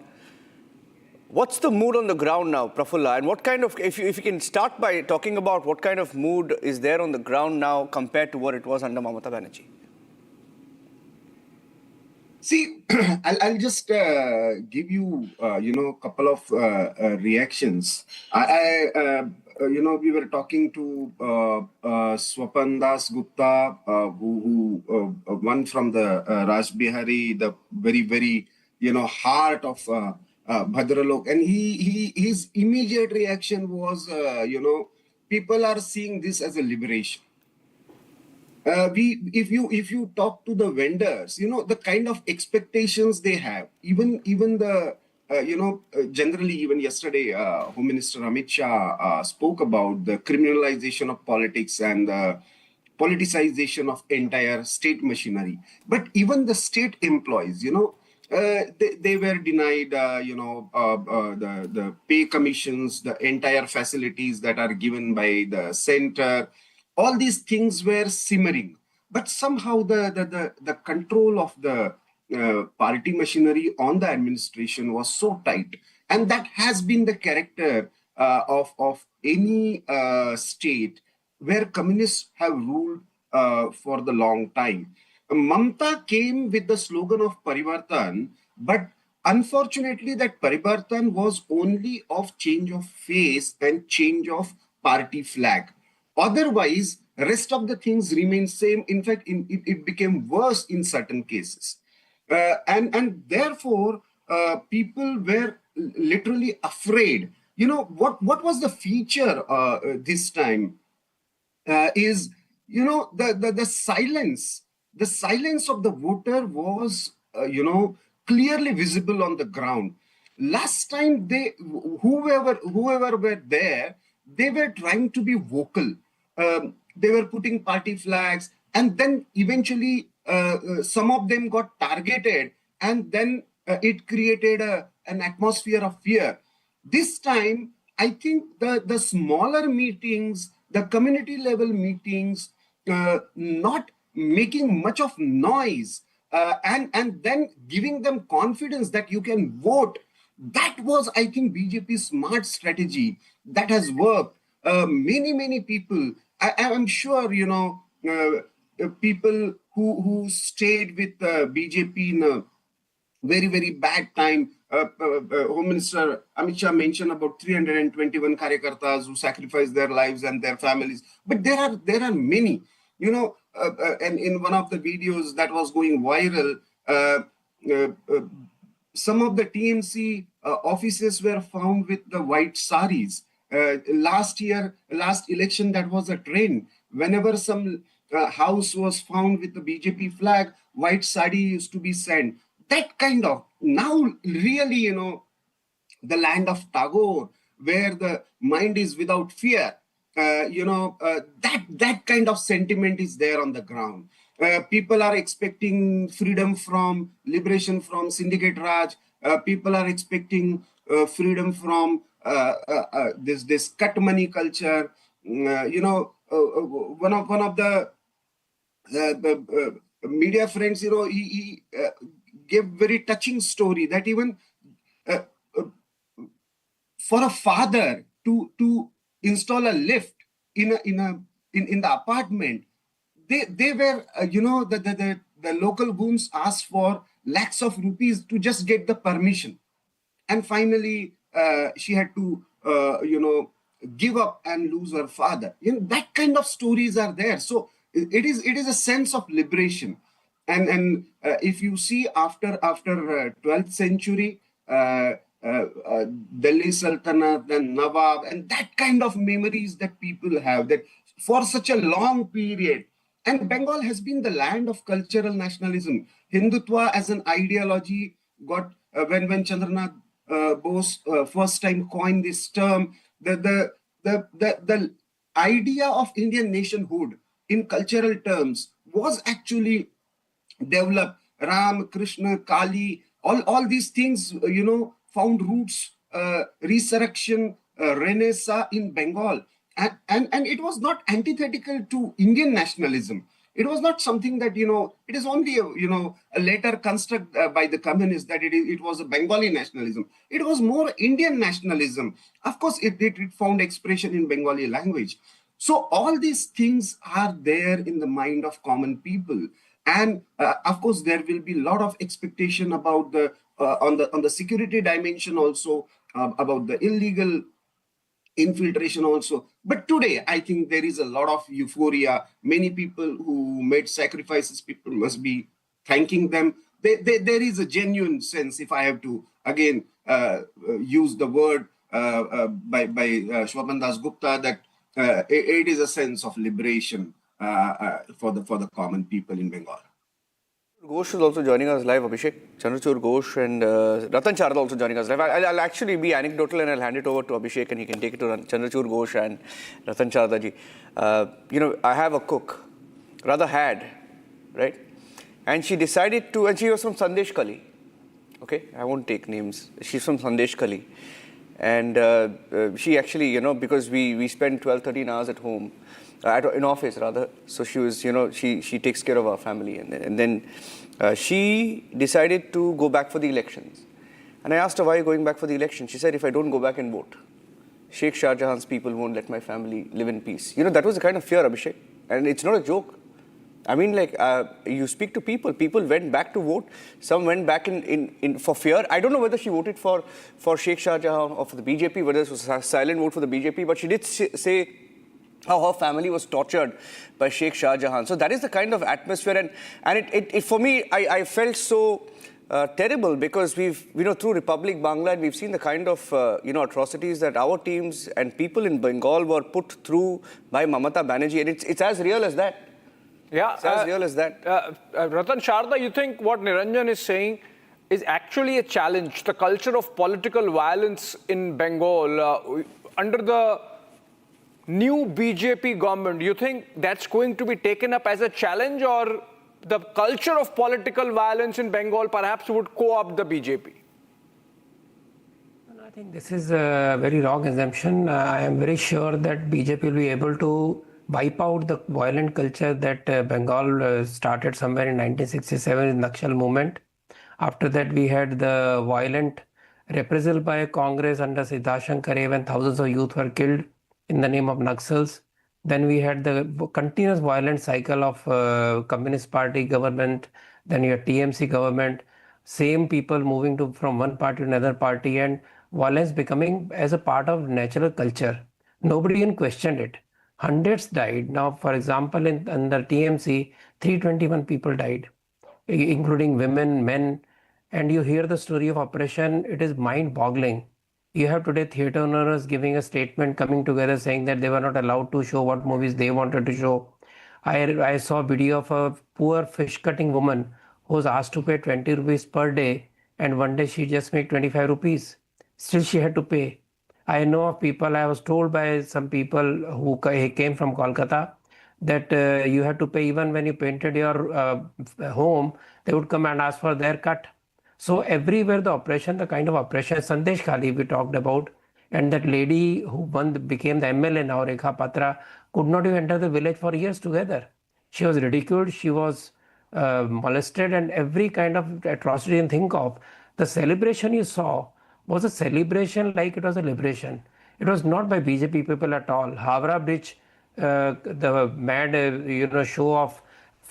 What's the mood on the ground now, Prafulla? And what kind of, if you can start by talking about what kind of mood is there on the ground now compared to what it was under Mamata Banerjee? See, I'll just give you, a couple of reactions. We were talking to Swapan Das Gupta, who won from the Raj Bihari, the very, very, heart of Bhadralok. And his immediate reaction was, people are seeing this as a liberation. If you talk to the vendors, the kind of expectations they have, even the generally even yesterday, Home Minister Amit Shah spoke about the criminalization of politics and the politicization of entire state machinery. But even the state employees, they were denied, the pay commissions, the entire facilities that are given by the center. All these things were simmering, but somehow the control of the party machinery on the administration was so tight, and that has been the character of any state where communists have ruled for the long time. Mamata came with the slogan of Parivartan, but unfortunately that Parivartan was only of change of face and change of party flag. Otherwise, rest of the things remain same. In fact, it became worse in certain cases. And therefore, people were literally afraid. What was the feature this time is, the silence. The silence of the voter was, clearly visible on the ground. Last time, whoever were there, they were trying to be vocal. They were putting party flags, and then eventually some of them got targeted, and then it created an atmosphere of fear. This time, I think the smaller meetings, the community level meetings, not making much of noise, and then giving them confidence that you can vote. That was, I think, BJP's smart strategy that has worked. Many people, I'm sure, people who stayed with BJP in a very, very bad time. Home Minister Amit Shah mentioned about 321 karyakartas who sacrificed their lives and their families. But there are many, and in one of the videos that was going viral, some of the TMC offices were found with the white saris. Last election, that was a trend. Whenever some house was found with the BJP flag, white sari used to be sent. That kind of, now really, the land of Tagore, where the mind is without fear, that kind of sentiment is there on the ground. People are expecting freedom from, liberation from Syndicate Raj. People are expecting freedom from this cut money culture. One of the media friends, he gave very touching story that even for a father to install a lift in the apartment, they were the local goons asked for lakhs of rupees to just get the permission. And finally, she had to, give up and lose her father. That kind of stories are there. So it is a sense of liberation. And if you see after 12th century, Delhi Sultanate and Nawab, and that kind of memories that people have, that for such a long period. And Bengal has been the land of cultural nationalism. Hindutva as an ideology got, when Chandranath Bose first time coined this term, the idea of Indian nationhood in cultural terms was actually developed. Ram, Krishna, Kali, all these things, found roots, resurrection, renaissance in Bengal. And it was not antithetical to Indian nationalism. It was not something that, it is only a later construct by the communists that it was a Bengali nationalism. It was more Indian nationalism. Of course, it found expression in Bengali language. So all these things are there in the mind of common people. And of course, there will be a lot of expectation about on the security dimension also, about the illegal infiltration also. But today, I think there is a lot of euphoria. Many people who made sacrifices, people must be thanking them. There is a genuine sense, if I have to again use the word by Shwapan Das Gupta, that it is a sense of liberation for the common people in Bengal. Ghosh is also joining us live, Abhishek. Chandrachur Ghosh and Ratan Char also joining us live. I'll actually be anecdotal and I'll hand it over to Abhishek and he can take it to Chandrachur Ghosh and Ratan Chardaji. I have a cook, rather had, right? And she decided to, and she was from Sandesh Kali. Okay, I won't take names. She's from Sandesh Kali. And she actually, because we spend 12, 13 hours at home, in office rather. So she was, she takes care of our family. And then she decided to go back for the elections. And I asked her, why are you going back for the election? She said, if I don't go back and vote, Sheikh Shah Jahan's people won't let my family live in peace. That was the kind of fear, Abhishek. And it's not a joke. I mean, you speak to people. People went back to vote. Some went back in for fear. I don't know whether she voted for Sheikh Shah Jahan or for the BJP, whether it was a silent vote for the BJP, but she did say how her family was tortured by Sheikh Shah Jahan. So that is the kind of atmosphere. And it for me, I felt so terrible because we've, through Republic Bangla, we've seen the kind of, atrocities that our teams and people in Bengal were put through by Mamata Banerjee. And it's as real as that. Yeah. It's as real as that. Ratan Sharda, you think what Niranjan is saying is actually a challenge? The culture of political violence in Bengal under the new BJP government, do you think that's going to be taken up as a challenge, or the culture of political violence in Bengal perhaps would co-opt the BJP? I think this is a very wrong assumption. I am very sure that BJP will be able to wipe out the violent culture that Bengal started somewhere in 1967 in Nakshal movement. After that, we had the violent reprisal by Congress under Siddharth Shankare when thousands of youth were killed in the name of Naxals. Then we had the continuous violent cycle of Communist Party government, then your TMC government, same people moving from one party to another party, and violence becoming as a part of natural culture. Nobody even questioned it. Hundreds died. Now, for example, under TMC, 321 people died, including women, men. And you hear the story of oppression, it is mind-boggling. You have today theatre owners giving a statement, coming together saying that they were not allowed to show what movies they wanted to show. I saw a video of a poor fish cutting woman who was asked to pay 20 rupees per day, and one day she just made 25 rupees. Still she had to pay. I know of people, I was told by some people who came from Kolkata that you had to pay even when you painted your home, they would come and ask for their cut. So everywhere the oppression, the kind of oppression, Sandesh Khali we talked about, and that lady who became the MLA now, Rekha Patra, could not even enter the village for years together. She was ridiculed, she was molested, and every kind of atrocity you can think of. The celebration you saw was a celebration like it was a liberation. It was not by BJP people at all. Havra Bridge, the mad show of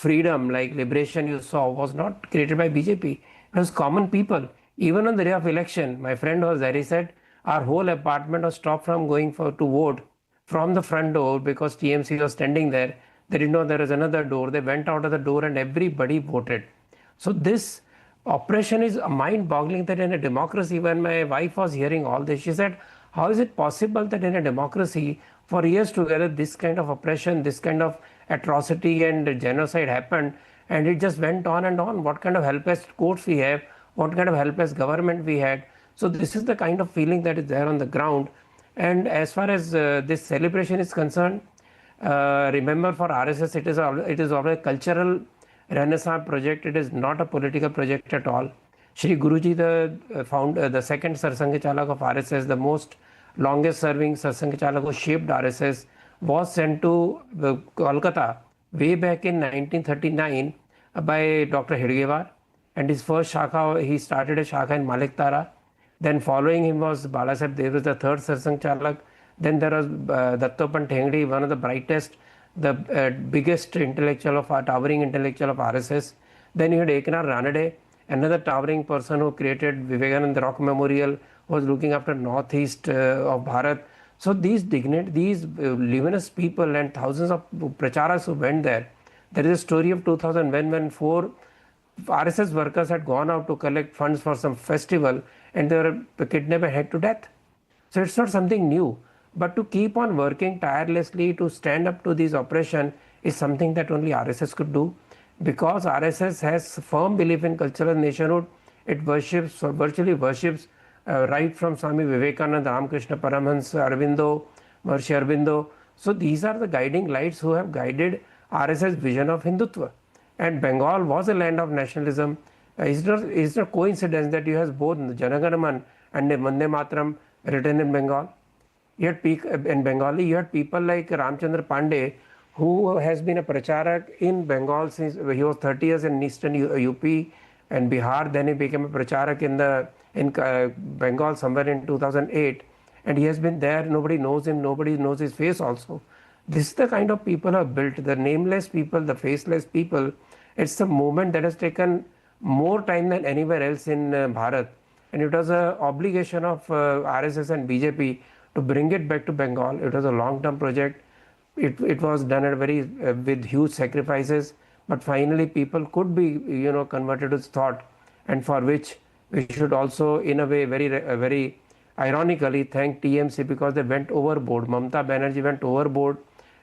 freedom, like liberation you saw, was not created by BJP. It was common people. Even on the day of election, my friend was there. He said our whole apartment was stopped from going to vote from the front door because TMC was standing there. They didn't know there was another door. They went out of the door and everybody voted. So this oppression is mind-boggling that in a democracy, when my wife was hearing all this, she said, how is it possible that in a democracy, for years together, this kind of oppression, this kind of atrocity and genocide happened, and it just went on and on? What kind of helpless courts we have? What kind of helpless government we had? So this is the kind of feeling that is there on the ground. And as far as this celebration is concerned, remember, for RSS, it is always a cultural renaissance project. It is not a political project at all. Shri Guruji, the second Sarsang Chalak of RSS, the most longest serving Sarsang Chalak who shaped RSS, was sent to Kolkata way back in 1939 by Dr. Hedgewar. And his first shakha, he started a shakha in Maliktara. Then following him was Balasaheb, there was the third Sarsang Chalak. Then there was Dattopan Thengdi, one of the brightest, the biggest intellectual towering intellectual of RSS. Then you had Eknath Ranade, another towering person who created Vivekananda Rock Memorial, was looking after northeast of Bharat. So these luminous people and thousands of pracharas who went there. There is a story of 2000 when 4 RSS workers had gone out to collect funds for some festival and they were kidnapped and had to death. So it's not something new. But to keep on working tirelessly to stand up to this oppression is something that only RSS could do, because RSS has firm belief in cultural nationhood. It virtually worships right from Swami Vivekananda, Ramakrishna Paramahansa, Aurobindo, Maharishi Aurobindo. So these are the guiding lights who have guided RSS vision of Hindutva. And Bengal was a land of nationalism. It's not coincidence that you have both Janaganaman and Vande Mataram written in Bengal. In Bengali, you had people like Ramchandra Pandey, who has been a pracharak in Bengal since he was 30 years in eastern UP and Bihar. Then he became a pracharak in Bengal somewhere in 2008. And he has been there. Nobody knows him. Nobody knows his face also. This is the kind of people who have built, the nameless people, the faceless people. It's a movement that has taken more time than anywhere else in Bharat. And it was an obligation of RSS and BJP to bring it back to Bengal. It was a long-term project. It was done at with huge sacrifices, but finally people could be converted to thought, and for which we should also, in a way, very ironically thank TMC, because they went overboard. Mamata Banerjee went overboard,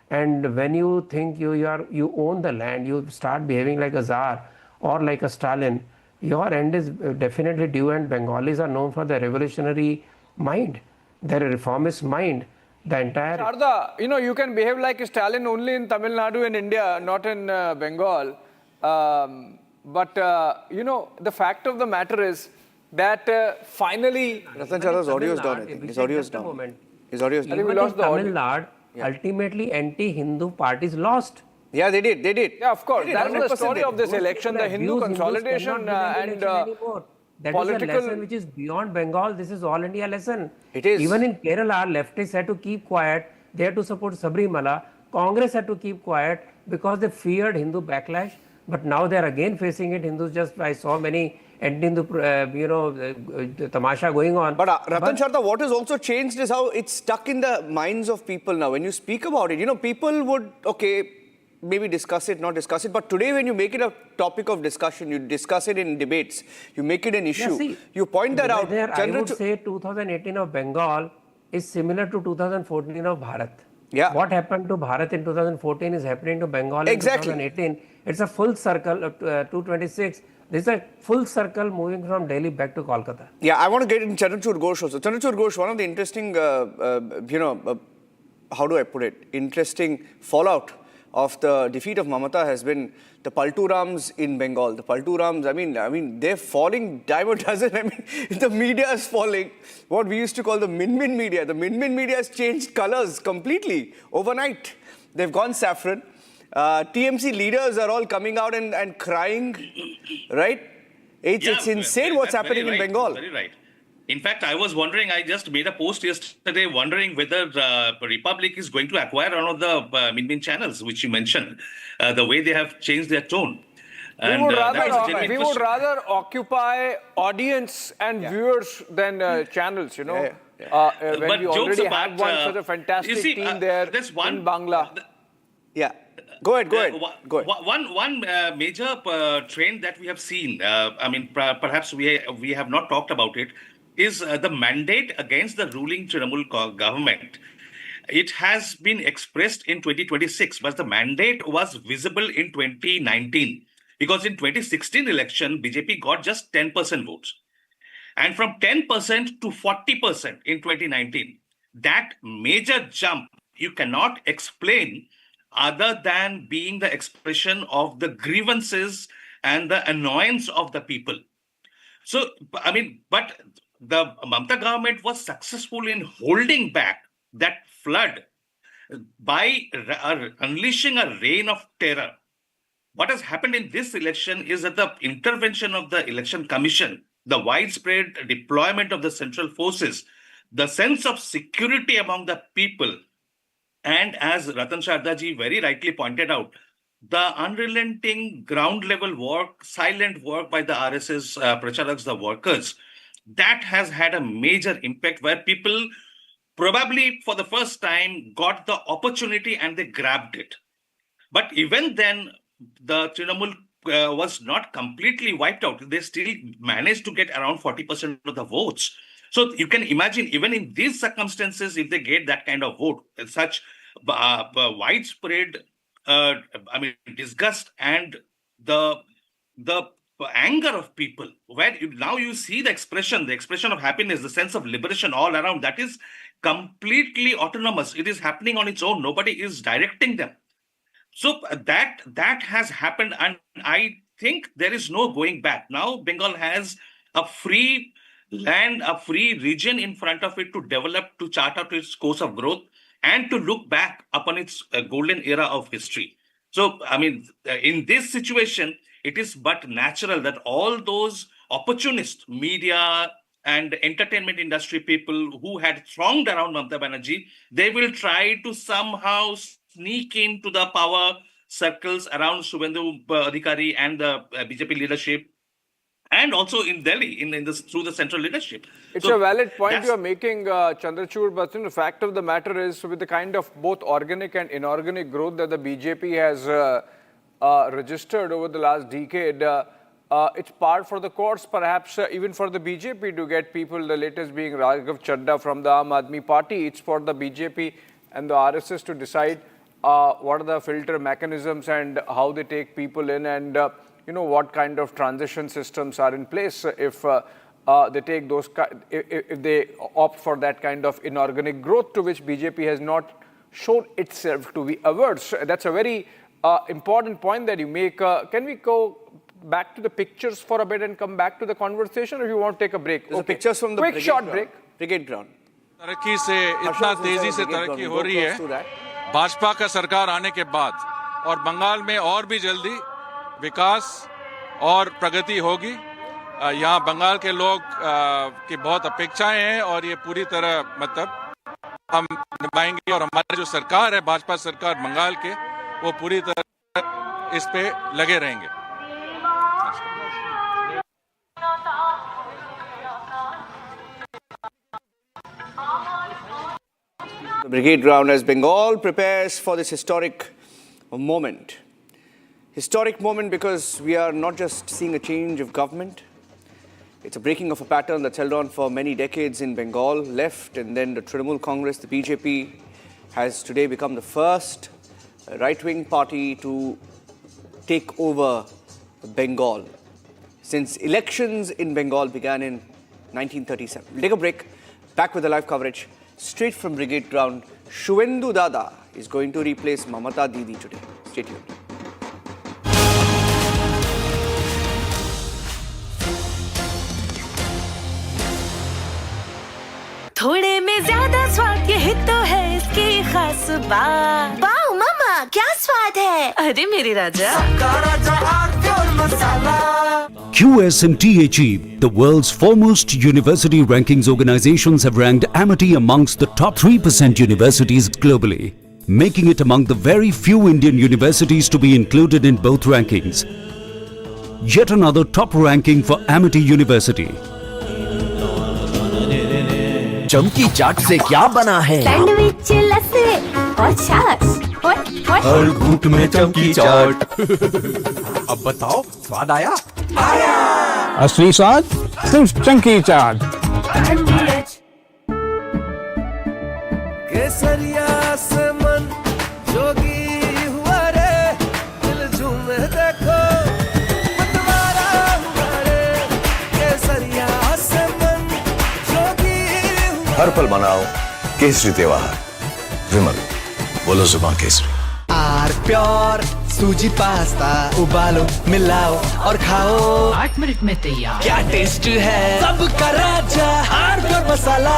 and when you think you own the land, you start behaving like a Tsar or like a Stalin, your end is definitely due. And Bengalis are known for their revolutionary mind, their reformist mind. The entire Sharda, you can behave like Stalin only in Tamil Nadu in India, not in Bengal. But the fact of the matter is that finally... Ratan Chada's audio is down, I think. His audio is down. His audio is down. Even in Tamil Nadu, ultimately anti-Hindu parties lost. Yeah, they did. Yeah, of course. That's the story of this election, the Hindu consolidation and that political... is a lesson which is beyond Bengal. This is all India lesson. It is. Even in Kerala, leftists had to keep quiet. They had to support Sabrimala. Congress had to keep quiet because they feared Hindu backlash. But now they are again facing it. Hindus I saw many anti-Hindu, tamasha going on. But Ratan Sharda, what has also changed is how it's stuck in the minds of people now. When you speak about it, people would, maybe discuss it, not discuss it. But today, when you make it a topic of discussion, you discuss it in debates, you make it an issue, you point that out. I would say 2018 of Bengal is similar to 2014 of Bharat. Yeah. What happened to Bharat in 2014 is happening to Bengal in 2018. It's a full circle of 226. This is a full circle moving from Delhi back to Kolkata. Yeah, I want to get in Chandrachud Ghosh also. Chandrachud Ghosh, one of the interesting, how do I put it, interesting fallout of the defeat of Mamata has been the Palturams in Bengal. The Palturams, I mean, they're falling dime a dozen. The media is falling. What we used to call the Min-Min media. The Min-Min media has changed colors completely overnight. They've gone saffron. TMC leaders are all coming out and crying, right? It's insane what's happening in Bengal. Very right. In fact, I was wondering, I just made a post yesterday wondering whether Republic is going to acquire one of the Min channels, which you mentioned, the way they have changed their tone. We would rather occupy audience and viewers than channels, you know. When But we jokes already apart, have one such a fantastic team there in Bangla. Yeah. Go ahead. One major trend that we have seen, I mean, perhaps we have not talked about it, is the mandate against the ruling Trinamool government. It has been expressed in 2026, but the mandate was visible in 2019. Because in 2016 election, BJP got just 10% votes. And from 10% to 40% in 2019, that major jump you cannot explain other than being the expression of the grievances and the annoyance of the people. So, I mean, but the Mamata government was successful in holding back that flood by unleashing a reign of terror. What has happened in this election is that the intervention of the Election Commission, the widespread deployment of the central forces, the sense of security among the people, and as Ratan Shardaji very rightly pointed out, the unrelenting ground level work, silent work by the RSS Pracharaks, the workers, that has had a major impact where people probably for the first time got the opportunity and they grabbed it. But even then, the Trinamool was not completely wiped out. They still managed to get around 40% of the votes. So you can imagine, even in these circumstances, if they get that kind of vote, such widespread, disgust and the anger of people, where now you see the expression of happiness, the sense of liberation all around, that is completely autonomous. It is happening on its own. Nobody is directing them. So that has happened, and I think there is no going back. Now Bengal has a free land, a free region in front of it to develop, to chart out its course of growth, and to look back upon its golden era of history. So, I mean, in this situation, it is but natural that all those opportunists, media and entertainment industry people who had thronged around Mamata Banerjee, they will try to somehow sneak into the power circles around Suvendu Adhikari and the BJP leadership, and also in Delhi through the central leadership. It's a valid point you are making, Chandrachud, but the fact of the matter is, with the kind of both organic and inorganic growth that the BJP has registered over the last decade, it's par for the course, perhaps even for the BJP to get people, the latest being Raghav Chadda from the Aam Aadmi Party. It's for the BJP and the RSS to decide what are the filter mechanisms and how they take people in, and what kind of transition systems are in place if they take those, if they opt for that kind of inorganic growth to which BJP has not shown itself to be averse. That's a very important point that you make. Can we go back to the pictures for a bit and come back to the conversation, or if you want to take a break? Okay. Pictures from the quick short break. Brigade ground. तरक्की से इतना तेजी से तरक्की हो रही है भाजपा का सरकार आने के बाद, और बंगाल में और भी जल्दी विकास और प्रगति होगी। यहाँ बंगाल के लोग की बहुत अपेक्षाएं हैं और ये पूरी तरह मतलब हम निभाएंगे, और हमारी जो सरकार है भाजपा सरकार बंगाल के, वो पूरी तरह इस पे लगे रहेंगे। The brigade ground as Bengal prepares for this historic moment. Historic moment because we are not just seeing a change of government. It's a breaking of a pattern that's held on for many decades in Bengal, left, and then the Trinamool Congress, the BJP, has today become the first right-wing party to take over Bengal since elections in Bengal began in 1937. We'll take a break, back with the live coverage. Straight from brigade ground, Suvendu Dada is going to replace Mamata Didi today. Stay tuned. थोड़े में ज्यादा स्वाद, यही तो है इसकी खास बात। वाओ मामा, क्या स्वाद है? अरे मेरे राजा। QS&THE, the world's foremost university rankings organizations, have ranked Amity amongst the top 3% universities globally, making it among the very few Indian universities to be included in both rankings. Yet another top ranking for Amity University. चमकी चाट से क्या बना है? Sandwich, लस्सी और छाछ। हर घूंट में चमकी चाट। अब बताओ, स्वाद आया? असली स्वाद सिर्फ चंकी चाट। केसरिया से मन जोगी हुआ रे, दिल झूमे देखो मतवारा हुआ रे। केसरिया से मन जोगी हुआ। हर पल मनाओ केसरी त्योहार। विमल, बोलो जुबान केसरी। आर प्योर सूजी पास्ता उबालो, मिलाओ और खाओ। 8 मिनट में तैयार। क्या टेस्ट है सबका राजा, R pure masala.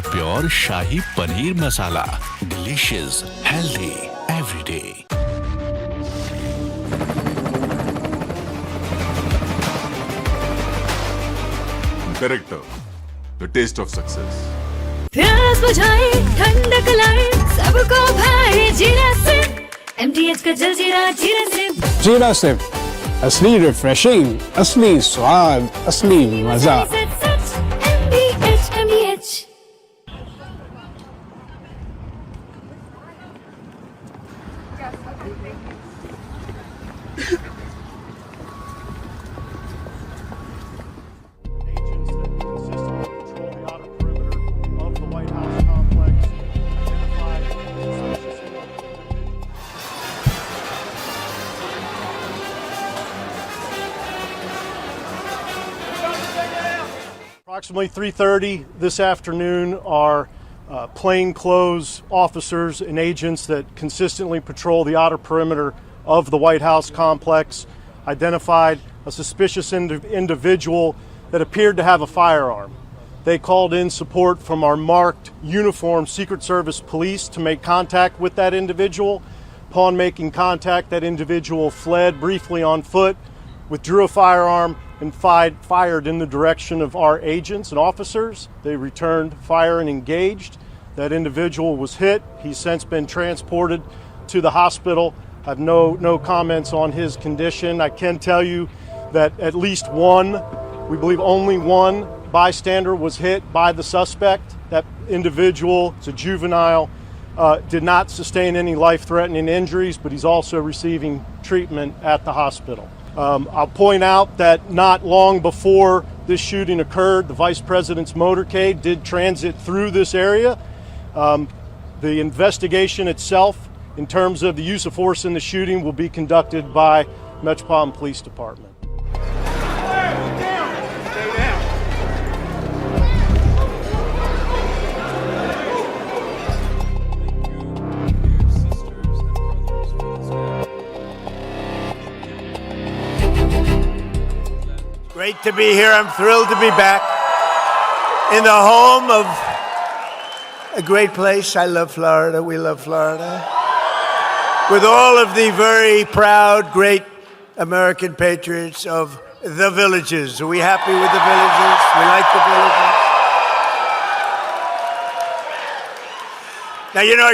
Pure shahi paneer masala, delicious, healthy everyday. Character, the taste of success. प्यास बुझाए, ठंडक लाए, सबको भाए जीरा से। MTH का जलजीरा जीरा से। जीरा से असली रिफ्रेशिंग, असली स्वाद, असली मजा। MTH। Approximately 3:30 this afternoon, our plainclothes officers and agents that consistently patrol the outer perimeter of the White House complex identified a suspicious individual that appeared to have a firearm. They called in support from our marked uniformed Secret Service police to make contact with that individual. Upon making contact, that individual fled briefly on foot, withdrew a firearm, and fired in the direction of our agents and officers. They returned fire and engaged. That individual was hit. He's since been transported to the hospital. I have no comments on his condition. I can tell you that at least one, we believe only one, bystander was hit by the suspect. That individual is a juvenile, did not sustain any life-threatening injuries, but he's also receiving treatment at the hospital. I'll point out that not long before this shooting occurred, the Vice President's motorcade did transit through this area. The investigation itself, in terms of the use of force in the shooting, will be conducted by Metropolitan Police Department. Great to be here. I'm thrilled to be back in the home of a great place. I love Florida. We love Florida. With all of the very proud, great American patriots of the villages. Are we happy with the villages? We like the villages. Now, you know,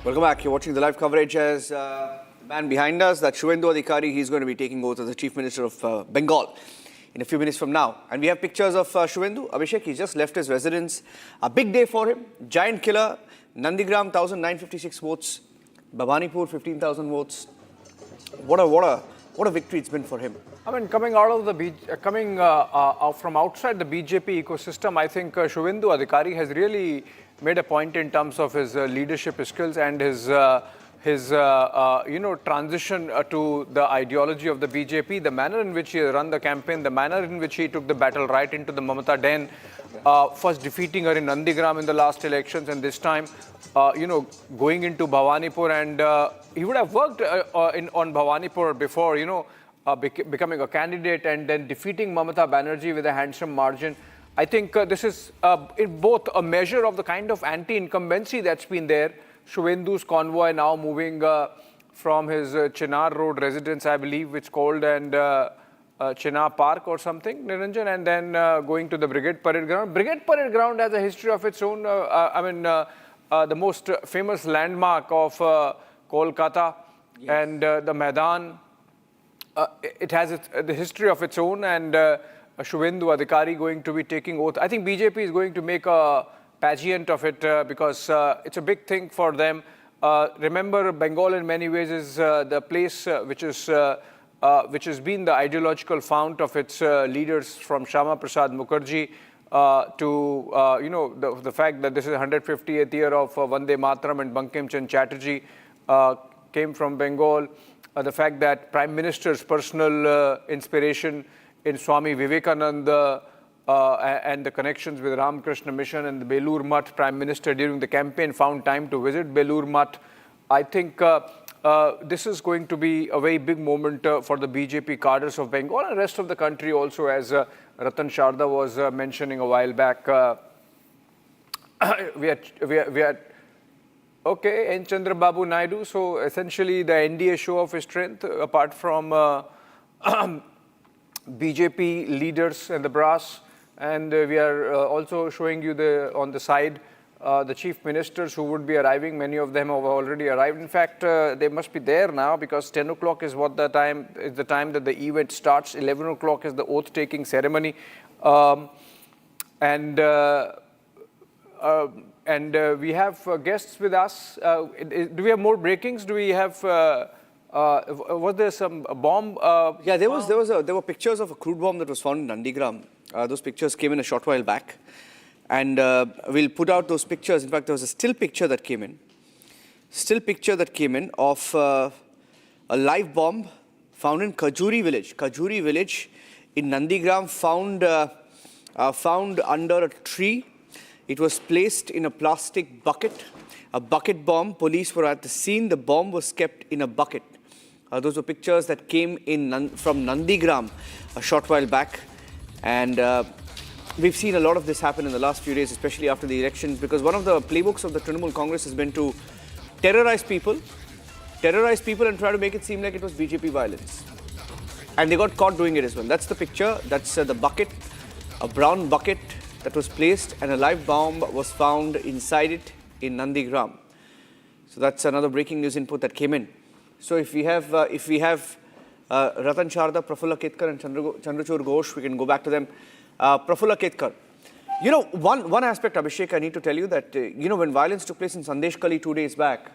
welcome back. You're watching the live coverage as the man behind us, that Suvendu Adhikari, he's going to be taking oath as the Chief Minister of Bengal in a few minutes from now. And we have pictures of Suvendu. Abhishek, he just left his residence. A big day for him. Giant killer. Nandigram, 1,956 votes. Bhawanipur, 15,000 votes. What a victory it's been for him. I mean, coming out of the from outside the BJP ecosystem, I think Suvendu Adhikari has really made a point in terms of his leadership skills and his transition to the ideology of the BJP, the manner in which he run the campaign, the manner in which he took the battle right into the Mamata den, first defeating her in Nandigram in the last elections, and this time, going into Bhawanipur, and he would have worked on Bhawanipur before, becoming a candidate and then defeating Mamata Banerjee with a handsome margin. I think this is in both a measure of the kind of anti-incumbency that's been there. Suvendu's convoy now moving from his Chinar Road residence, I believe, it's called, and Chinar Park or something, Niranjan, and then going to the Brigade Parade Ground. Brigade Parade Ground has a history of its own. The most famous landmark of Kolkata, yes, and the Maidan. It has the history of its own, and Suvendu Adhikari going to be taking oath. I think BJP is going to make a pageant of it because it's a big thing for them. Remember, Bengal in many ways is the place which has been the ideological fount of its leaders, from Shyama Prasad Mukherjee to the fact that this is the 150th year of Vande Mataram and Bankim Chand Chatterjee came from Bengal. The fact that Prime Minister's personal inspiration in Swami Vivekananda and the connections with Ramakrishna Mission and the Belur Math, Prime Minister during the campaign found time to visit Belur Math. I think this is going to be a very big moment for the BJP cadres of Bengal and the rest of the country also, as Ratan Sharda was mentioning a while back. We had okay, N. Chandrababu Naidu. So essentially the NDA show of his strength, apart from BJP leaders and the brass. And we are also showing you on the side the chief ministers who would be arriving. Many of them have already arrived. In fact, they must be there now because 10 o'clock is what the time that the event starts. 11 o'clock is the oath-taking ceremony. And we have guests with us. Do we have more breakings? Do we have? Was there some bomb? Yeah, there were pictures of a crude bomb that was found in Nandigram. Those pictures came in a short while back, and we'll put out those pictures. In fact, there was a still picture that came in. still picture that came in of a live bomb found in Kajuri village in Nandigram, found under a tree. It was placed in a plastic bucket, a bucket bomb. Police were at the scene. The bomb was kept in a bucket. Those were pictures that came in from Nandigram a short while back. And we've seen a lot of this happen in the last few days, especially after the elections, because one of the playbooks of the Trinamool Congress has been to terrorize people and try to make it seem like it was BJP violence. And they got caught doing it as well. That's the picture. That's the bucket, a brown bucket that was placed, and a live bomb was found inside it in Nandigram. So that's another breaking news input that came in. So if we have Ratan Sharda, Prafulla Ketkar and Chandrachur Ghosh, we can go back to them. Prafulla Ketkar, you know, one aspect, Abhishek, I need to tell you that, you know, when violence took place in Sandeshkhali 2 days back,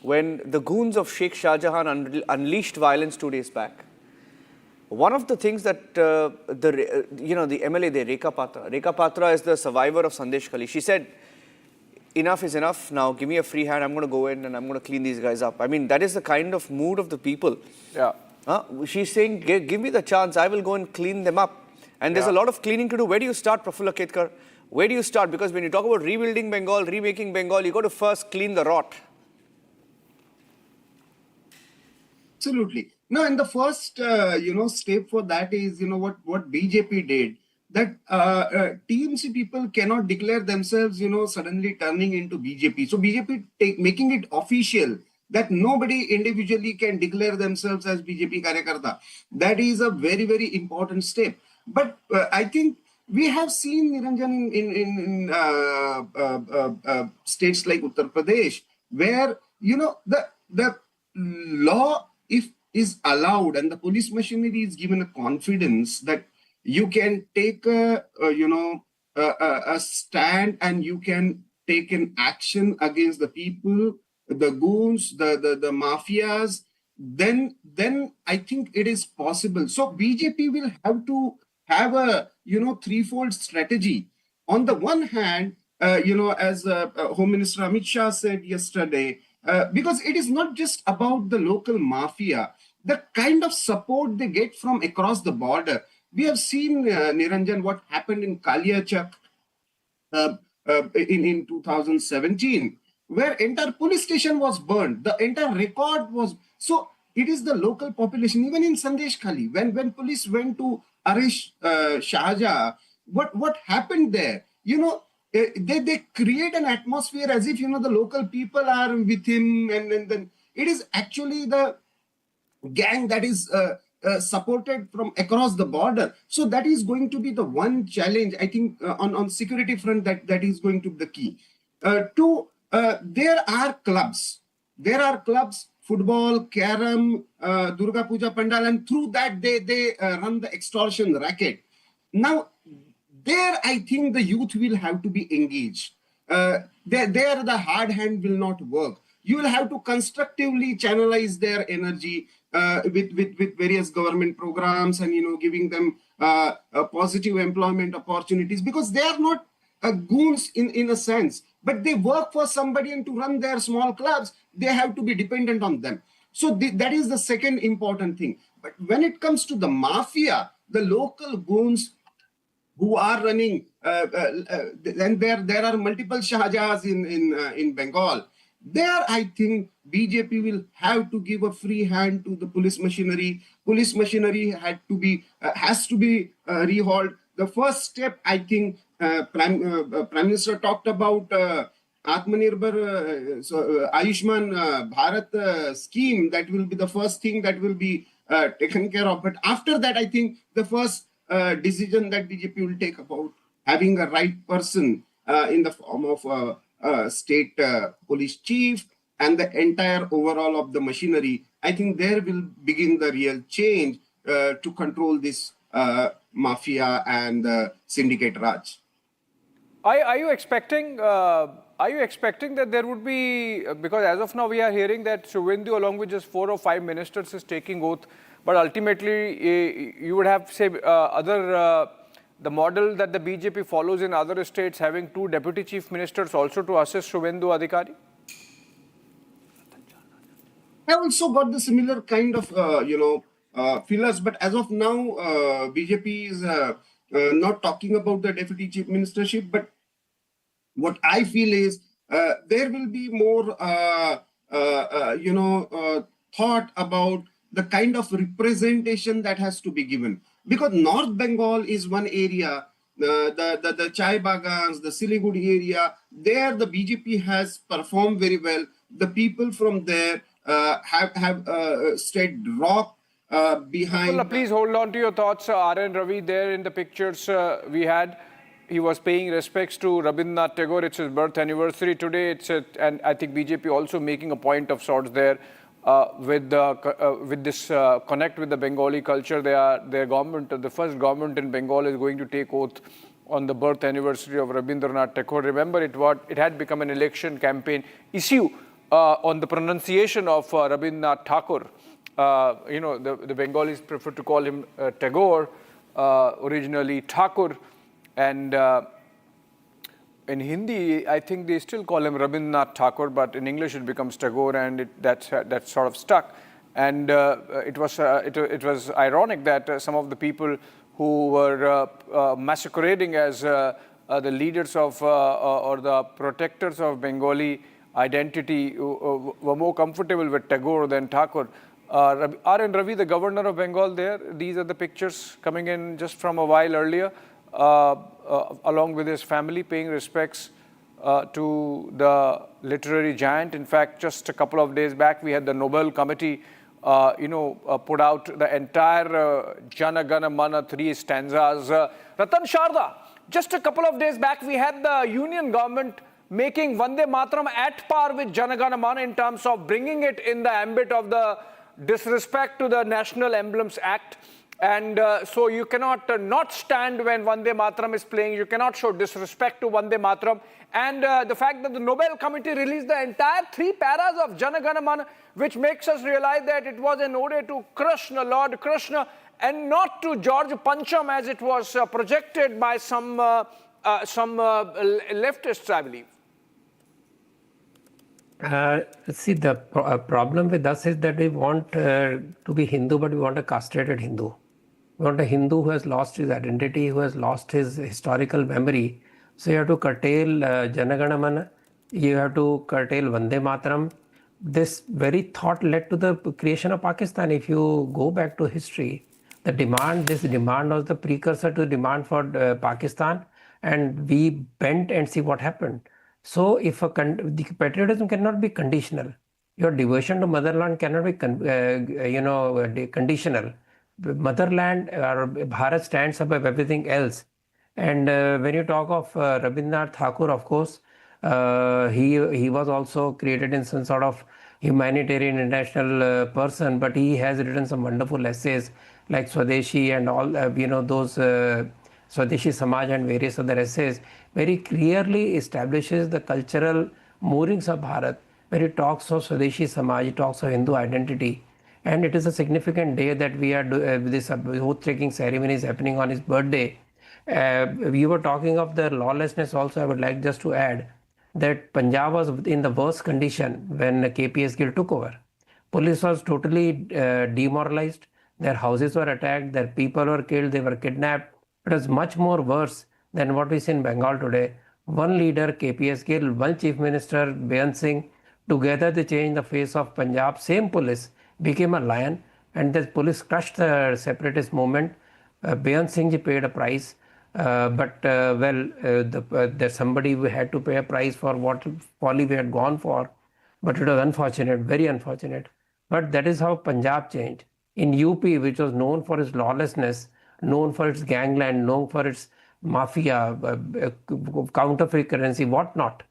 when the goons of Sheikh Shah Jahan unleashed violence 2 days back, one of the things that, the MLA there, Rekha Patra is the survivor of Sandeshkhali. She said, enough is enough. Now give me a free hand. I'm going to go in and I'm going to clean these guys up. I mean, that is the kind of mood of the people. Yeah. She's saying, give me the chance. I will go and clean them up. And there's a lot of cleaning to do. Where do you start, Prafulla Ketkar? Where do you start? Because when you talk about rebuilding Bengal, remaking Bengal, you got to first clean the rot. Absolutely. No, and the first, step for that is, what BJP did. That TMC people cannot declare themselves, suddenly turning into BJP. So BJP making it official that nobody individually can declare themselves as BJP Karyakarta. That is a very, very important step. But I think we have seen, Niranjan, in states like Uttar Pradesh, where, the law, if is allowed and the police machinery is given a confidence that you can take a stand and you can take an action against the people, the goons, the mafias, then I think it is possible. So BJP will have to have a, threefold strategy. On the one hand, as Home Minister Amit Shah said yesterday, because it is not just about the local mafia, the kind of support they get from across the border. We have seen, Niranjan, what happened in Kaliachak in 2017, where entire police station was burned. The entire record was... So it is the local population, even in Sandeshkhali, when police went to arrest Shahjahan, what happened there? They create an atmosphere as if, the local people are with him, and then it is actually the gang that is supported from across the border. So that is going to be the one challenge, I think, on security front, that is going to be the key. There are clubs. Football, carom, Durga Puja Pandal, and through that they run the extortion racket. Now, there I think the youth will have to be engaged. There the hard hand will not work. You will have to constructively channelize their energy with various government programs and giving them positive employment opportunities, because they are not goons in a sense, but they work for somebody, and to run their small clubs, they have to be dependent on them. So that is the second important thing. But when it comes to the mafia, the local goons who are running, and there are multiple Shahjahans in Bengal. There, I think BJP will have to give a free hand to the police machinery. Police machinery has to be rehauled. The first step, I think, Prime Minister talked about Atmanirbhar, Ayushman Bharat scheme. That will be the first thing that will be taken care of. But after that, I think the first decision that BJP will take about having a right person in the form of state police chief and the entire overall of the machinery, I think there will begin the real change to control this mafia and syndicate Raj. Are you expecting that there would be, because as of now we are hearing that Suvendu along with just 4 or 5 ministers is taking oath, but ultimately you would have, say, the model that the BJP follows in other states, having 2 deputy chief ministers also to assist Suvendu Adhikari? I also got the similar kind of, feelers. But as of now, BJP is not talking about the deputy chief ministership. But what I feel is there will be more, thought about the kind of representation that has to be given. Because North Bengal is one area, the Chai Bagans, the Siliguri area, there the BJP has performed very well. The people from there have stayed rock behind. Please hold on to your thoughts. R.N. Ravi there in the pictures we had. He was paying respects to Rabindranath Tagore. It's his birth anniversary today. And I think BJP also making a point of sorts there with this connect with the Bengali culture. Their government, the first government in Bengal, is going to take oath on the birth anniversary of Rabindranath Tagore. Remember, it had become an election campaign issue on the pronunciation of Rabindranath Tagore. The Bengalis prefer to call him Tagore, originally Thakur. And in Hindi, I think they still call him Rabindranath Tagore, but in English it becomes Tagore, and that's sort of stuck. And it was ironic that some of the people who were masquerading as the leaders of or the protectors of Bengali identity were more comfortable with Tagore than Thakur. R.N. Ravi, the governor of Bengal there, these are the pictures coming in just from a while earlier. Along with his family, paying respects to the literary giant. In fact, just a couple of days back, we had the Nobel Committee, put out the entire Jana Gana Mana 3 stanzas. Ratan Sharda, just a couple of days back, we had the union government making Vande Mataram at par with Jana Gana Mana in terms of bringing it in the ambit of the disrespect to the National Emblems Act. And so you cannot not stand when Vande Mataram is playing. You cannot show disrespect to Vande Mataram. And the fact that the Nobel Committee released the entire 3 paras of Jana Gana Mana, which makes us realize that it was an ode to Krishna, Lord Krishna, and not to George Pancham as it was projected by some leftists, I believe. See, the problem with us is that we want to be Hindu, but we want a castrated Hindu. We want a Hindu who has lost his identity, who has lost his historical memory. So you have to curtail Jana Gana Mana, you have to curtail Vande Mataram. This very thought led to the creation of Pakistan. If you go back to history, this demand was the precursor to demand for Pakistan, and we bent and see what happened. So if the patriotism cannot be conditional, your devotion to motherland cannot be conditional. Motherland or Bharat stands above everything else. And when you talk of Rabindranath Tagore, of course, he was also created in some sort of humanitarian international person, but he has written some wonderful essays like Swadeshi and all, those Swadeshi Samaj and various other essays, very clearly establishes the cultural moorings of Bharat. When he talks of Swadeshi Samaj, he talks of Hindu identity. And it is a significant day that we are this oath-taking ceremony is happening on his birthday. We were talking of the lawlessness also. I would like just to add that Punjab was in the worst condition when KPS Gill took over. Police was totally demoralized. Their houses were attacked. Their people were killed. They were kidnapped. It was much more worse than what we see in Bengal today. One leader, KPS Gill, one Chief Minister, Beant Singh, together they changed the face of Punjab. Same police became a lion, and the police crushed the separatist movement. Beant Singh ji paid a price, there's somebody who had to pay a price for what folly we had gone for. But it was unfortunate, very unfortunate. But that is how Punjab changed. In UP, which was known for its lawlessness, known for its gangland, known for its mafia, counterfeit currency, whatnot,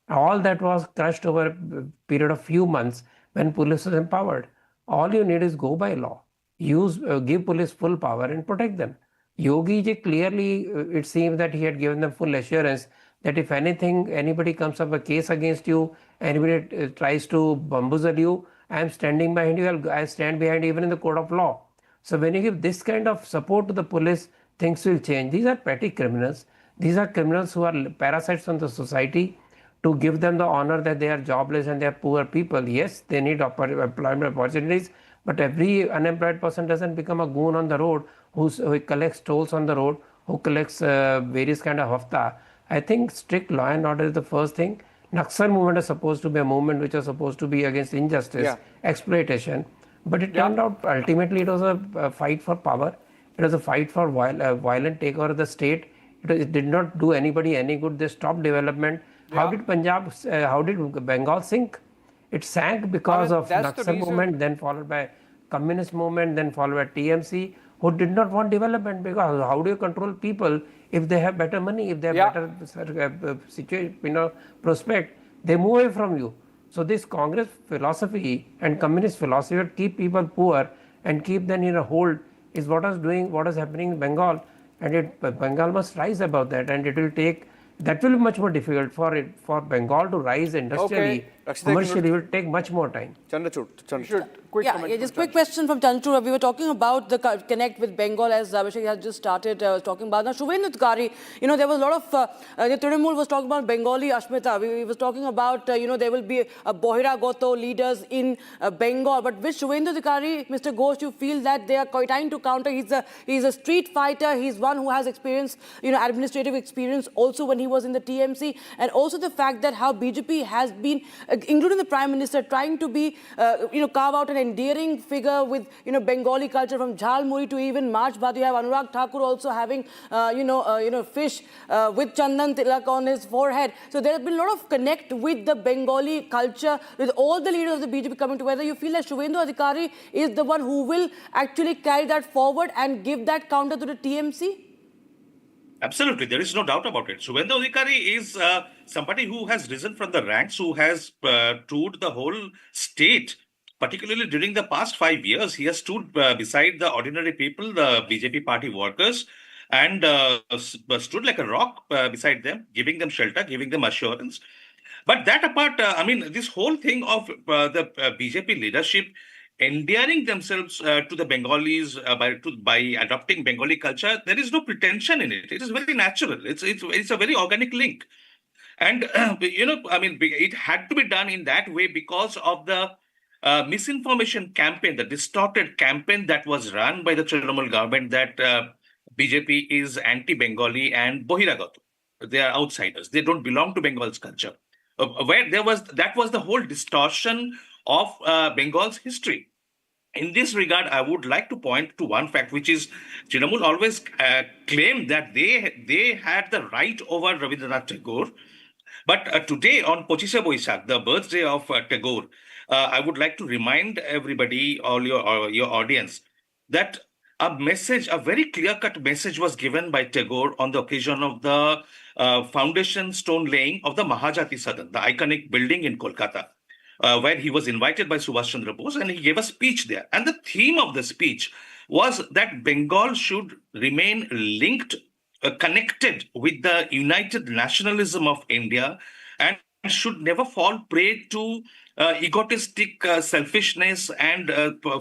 all that was crushed over a period of few months when police was empowered. All you need is go by law. Give police full power and protect them. Yogi ji clearly, it seems that he had given them full assurance that if anybody comes up a case against you, anybody tries to bamboozle you, I am standing behind you, I stand behind you even in the court of law. So when you give this kind of support to the police, things will change. These are petty criminals. These are criminals who are parasites on the society. to give them the honor that they are jobless and they are poor people. Yes, they need employment opportunities, but every unemployed person doesn't become a goon on the road who collects tolls on the road, who collects various kind of hafta. I think strict law and order is the first thing. Naxal movement is supposed to be a movement which was supposed to be against injustice, exploitation, but it turned out ultimately it was a fight for power. It was a fight for violent takeover of the state. It did not do anybody any good. They stopped development. How did how did Bengal sink? It sank because of Naxal movement, then followed by communist movement, then followed by TMC, who did not want development, because how do you control people if they have better money, if they have better situation, prospect, they move away from you. So this Congress philosophy and communist philosophy would keep people poor and keep them in a hold is what is happening in Bengal, and Bengal must rise above that, and it will take. That will be much more difficult for Bengal to rise industrially. Commercially, it will take much more time. Chandrachud. Just quick question from Chandrachud. We were talking about the connect with Bengal as Abhishek has just started talking about. Now, Suvendu Adhikari, there was a lot of, Trinamool was talking about Bengali Ashmita. We was talking about, there will be a Bohiragoto leaders in Bengal. But with Suvendu Adhikari, Mr. Ghosh, you feel that they are trying to counter. He's a street fighter. He's one who has experience, administrative experience also when he was in the TMC. And also the fact that how BJP has been, including the Prime Minister, trying to be, carve out an endearing figure with, Bengali culture from Jhalmuri to even March Bhat. You have Anurag Thakur also having, fish with Chandan Tilak on his forehead. So there has been a lot of connect with the Bengali culture, with all the leaders of the BJP coming together. You feel that Suvendu Adhikari is the one who will actually carry that forward and give that counter to the TMC? Absolutely, there is no doubt about it. Suvendu Adhikari is somebody who has risen from the ranks, who has toured the whole state, particularly during the past 5 years. He has stood beside the ordinary people, the BJP party workers, and stood like a rock beside them, giving them shelter, giving them assurance. But that apart, this whole thing of the BJP leadership endearing themselves to the Bengalis by adopting Bengali culture, there is no pretension in it. It is very natural. It's a very organic link. And, it had to be done in that way because of the misinformation campaign, the distorted campaign that was run by the Trinamool government that BJP is anti-Bengali and Bohiragato. They are outsiders. They don't belong to Bengal's culture. That was the whole distortion of Bengal's history. In this regard, I would like to point to one fact, which is Trinamool always claimed that they had the right over Rabindranath Tagore. But today, on Pochise Boishakh, the birthday of Tagore, I would like to remind everybody, all your audience, that a very clear-cut message was given by Tagore on the occasion of the foundation stone laying of the Mahajati Sadan, the iconic building in Kolkata, where he was invited by Subhash Chandra Bose, and he gave a speech there. And the theme of the speech was that Bengal should remain linked, connected with the united nationalism of India, and should never fall prey to egotistic selfishness and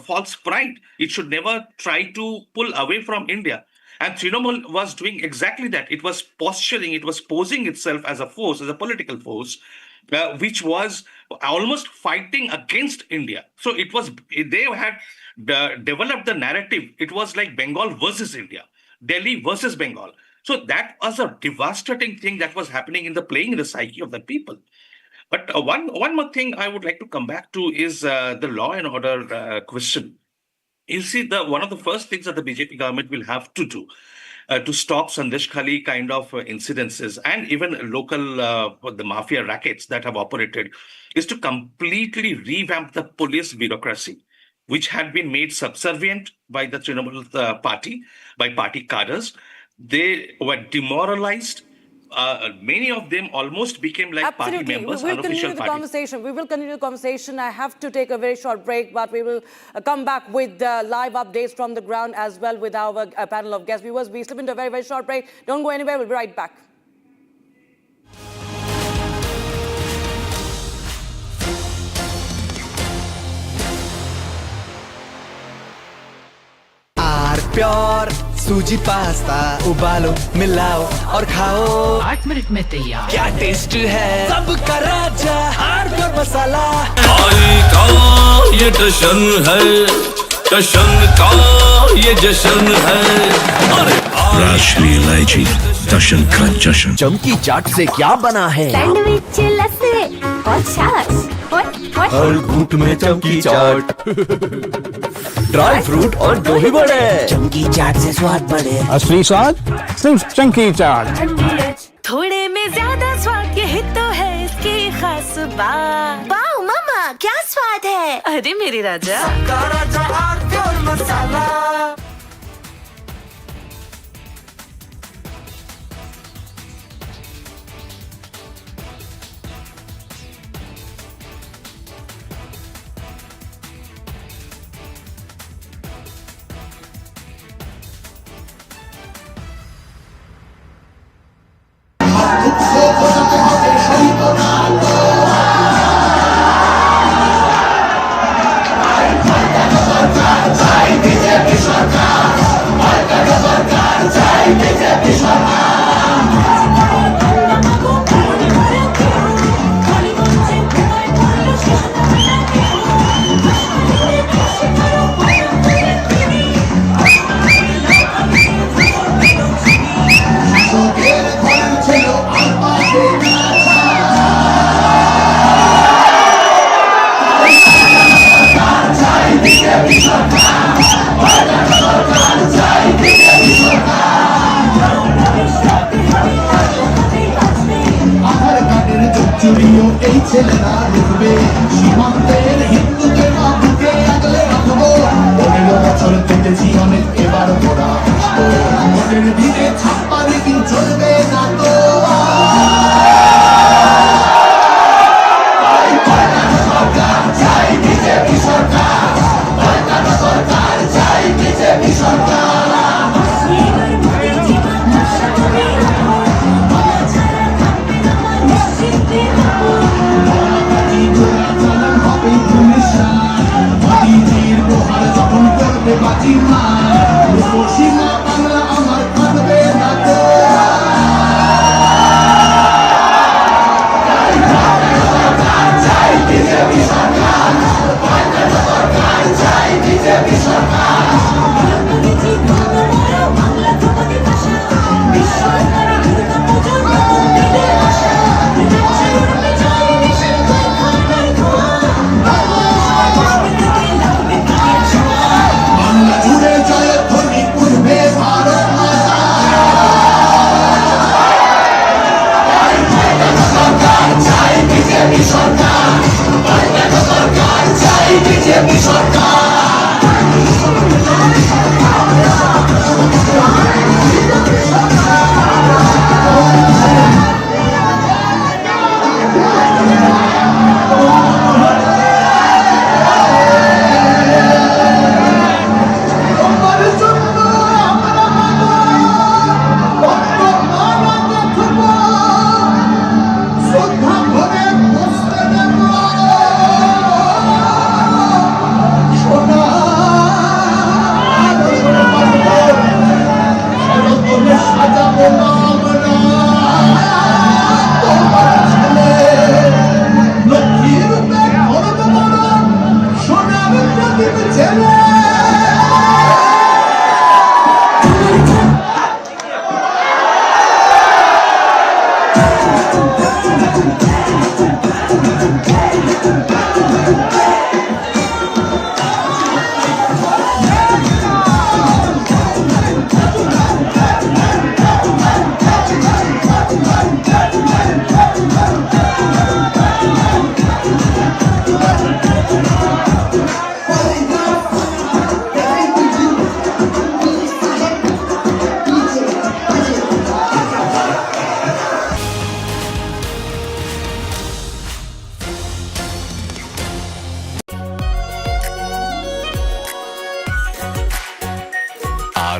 false pride. It should never try to pull away from India. And Trinamool was doing exactly that. It was posturing, it was posing itself as a force, as a political force, which was almost fighting against India. So they had developed the narrative. It was like Bengal versus India, Delhi versus Bengal. So that was a devastating thing that was happening playing in the psyche of the people. But one more thing I would like to come back to is the law and order question. You see, one of the first things that the BJP government will have to do to stop Sandesh Khali kind of incidences and even local the mafia rackets that have operated is to completely revamp the police bureaucracy, which had been made subservient by the Trinamool party, by party cadres. They were demoralized. Many of them almost became like party members, unofficial parties. We will continue the conversation. I have to take a very short break, but we will come back with live updates from the ground as well with our panel of guest viewers. We slip into a very, very short break. Don't go anywhere. We'll be right back. Pure सूजी pasta उबालो मिलाओ और खाओ 8 minute में तैयार। क्या taste है सबका राजा हार प्योर मसाला। आई का ये जश्न है, जश्न का ये जश्न है। अरे राष्ट्रीय इलायची जश्न का जश्न। चमकी चाट से क्या बना है? सैंडविच लस्सी और छाछ हर घूंट में चमकी चाट। ड्राई फ्रूट और दही बड़े। चमकी चाट से स्वाद बढ़े। असली स्वाद सिर्फ चंकी चाट। थोड़े में ज्यादा स्वाद यही तो है इसकी खास बात। वाओ मामा क्या स्वाद है। अरे मेरे राजा सबका राजा R pure masala.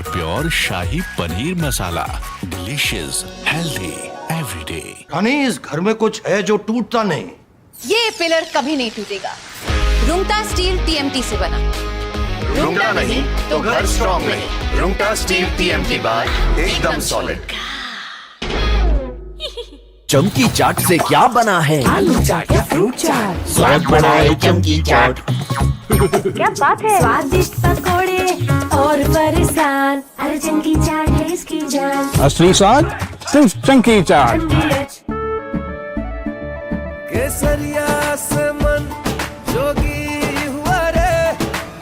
Pure shahi paneer masala, delicious, healthy, everyday. रानी, इस घर में कुछ है जो टूटता नहीं। ये पिलर कभी नहीं टूटेगा। रुंगटा स्टील TMT से बना। रुंगटा नहीं तो घर स्ट्रॉन्ग नहीं। रुंगटा स्टील TMT बार एकदम सॉलिड। चमकी चाट से क्या बना है? आलू चाट या फ्रूट चाट, स्वाद बनाए चमकी चाट। क्या बात है? स्वादिष्ट पकोड़े और परेशान, अरे चमकी चाट है इसकी जान। असली स्वाद सिर्फ चंकी चाट। केसरिया से मन जोगी हुआ रे,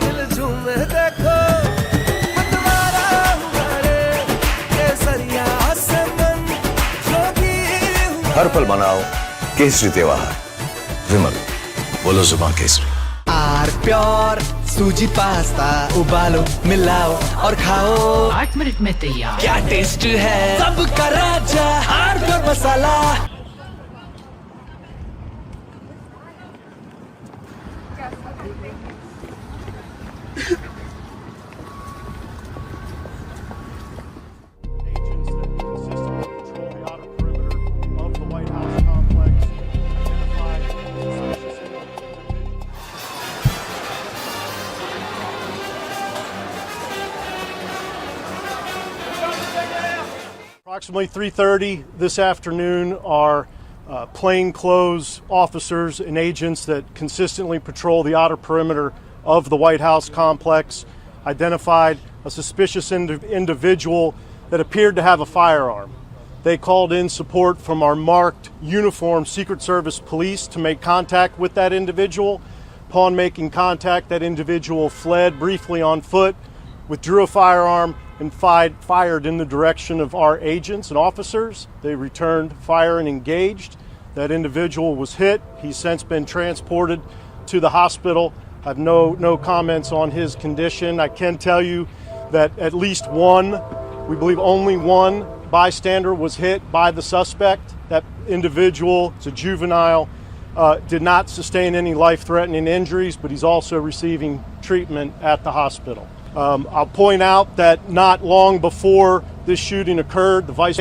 दिल झूमे देखो मतवारा हुआ रे। केसरिया से मन जोगी हुआ। हर पल मनाओ केसरी त्योहार। विमल, बोलो जुबान केसरी। आर प्योर सूजी पास्ता उबालो मिलाओ और खाओ, 8 मिनट में तैयार। क्या टेस्ट है सबका राजा R pure masala. Approximately 3:30 this afternoon, our plainclothes officers and agents that consistently patrol the outer perimeter of the White House complex identified a suspicious individual that appeared to have a firearm. They called in support from our marked uniformed Secret Service police to make contact with that individual. Upon making contact, that individual fled briefly on foot, withdrew a firearm, and fired in the direction of our agents and officers. They returned fire and engaged. That individual was hit. He's since been transported to the hospital. I have no comments on his condition. I can tell you that at least one, we believe only one bystander was hit by the suspect. That individual is a juvenile, did not sustain any life-threatening injuries, but he's also receiving treatment at the hospital. I'll point out that not long before this shooting occurred, the vice.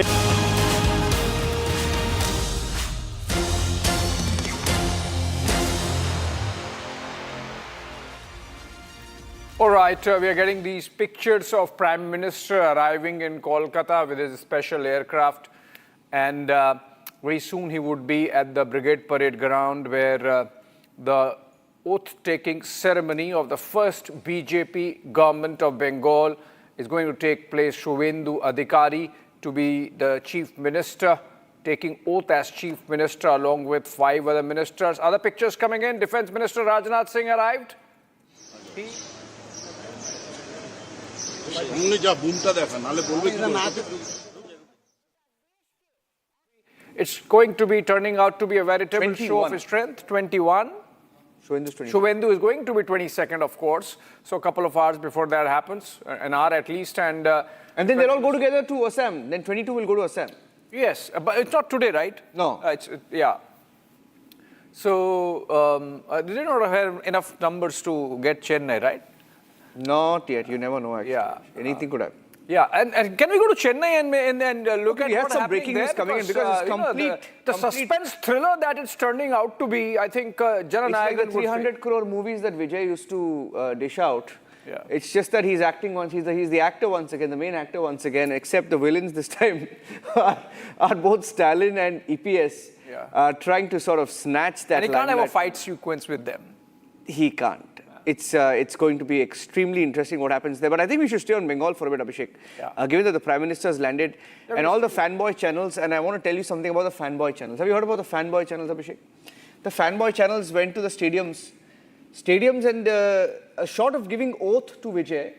All right, we are getting these pictures of Prime Minister arriving in Kolkata with his special aircraft, and very soon he would be at the Brigade Parade Ground where the oath-taking ceremony of the first BJP government of Bengal is going to take place. Suvendu Adhikari to be the Chief Minister, taking oath as Chief Minister along with 5 other ministers. Other pictures coming in. Defence Minister Rajnath Singh arrived. It's going to be turning out to be a veritable 21. show of strength. 21. Suvendu is going to be 22nd, of course. So a couple of hours before that happens, an hour at least. And then they'll all go together to Assam. Then 22 will go to Assam. Yes, but it's not today, right? No. Yeah. So they did not have enough numbers to get Chennai, right? Not yet. You never know, actually. Yeah. Anything could happen. Yeah, and can we go to Chennai and look at we had what's some happening breaking there? news coming in because it's complete. The suspense thriller that it's turning out to be, I think, Jananayagan. It's like the 300 crore movies that Vijay used to dish out. Yeah. It's just that he's acting once, he's the actor once again, the main actor once again, except the villains this time are both Stalin and EPS, trying to sort of snatch that. And he can't have a fight sequence with them. He can't. It's going to be extremely interesting what happens there. But I think we should stay on Bengal for a bit, Abhishek. Yeah. Given that the Prime Minister has landed and all the fanboy channels, and I want to tell you something about the fanboy channels. Have you heard about the fanboy channels, Abhishek? The fanboy channels went to the stadiums and short of giving oath to Vijay,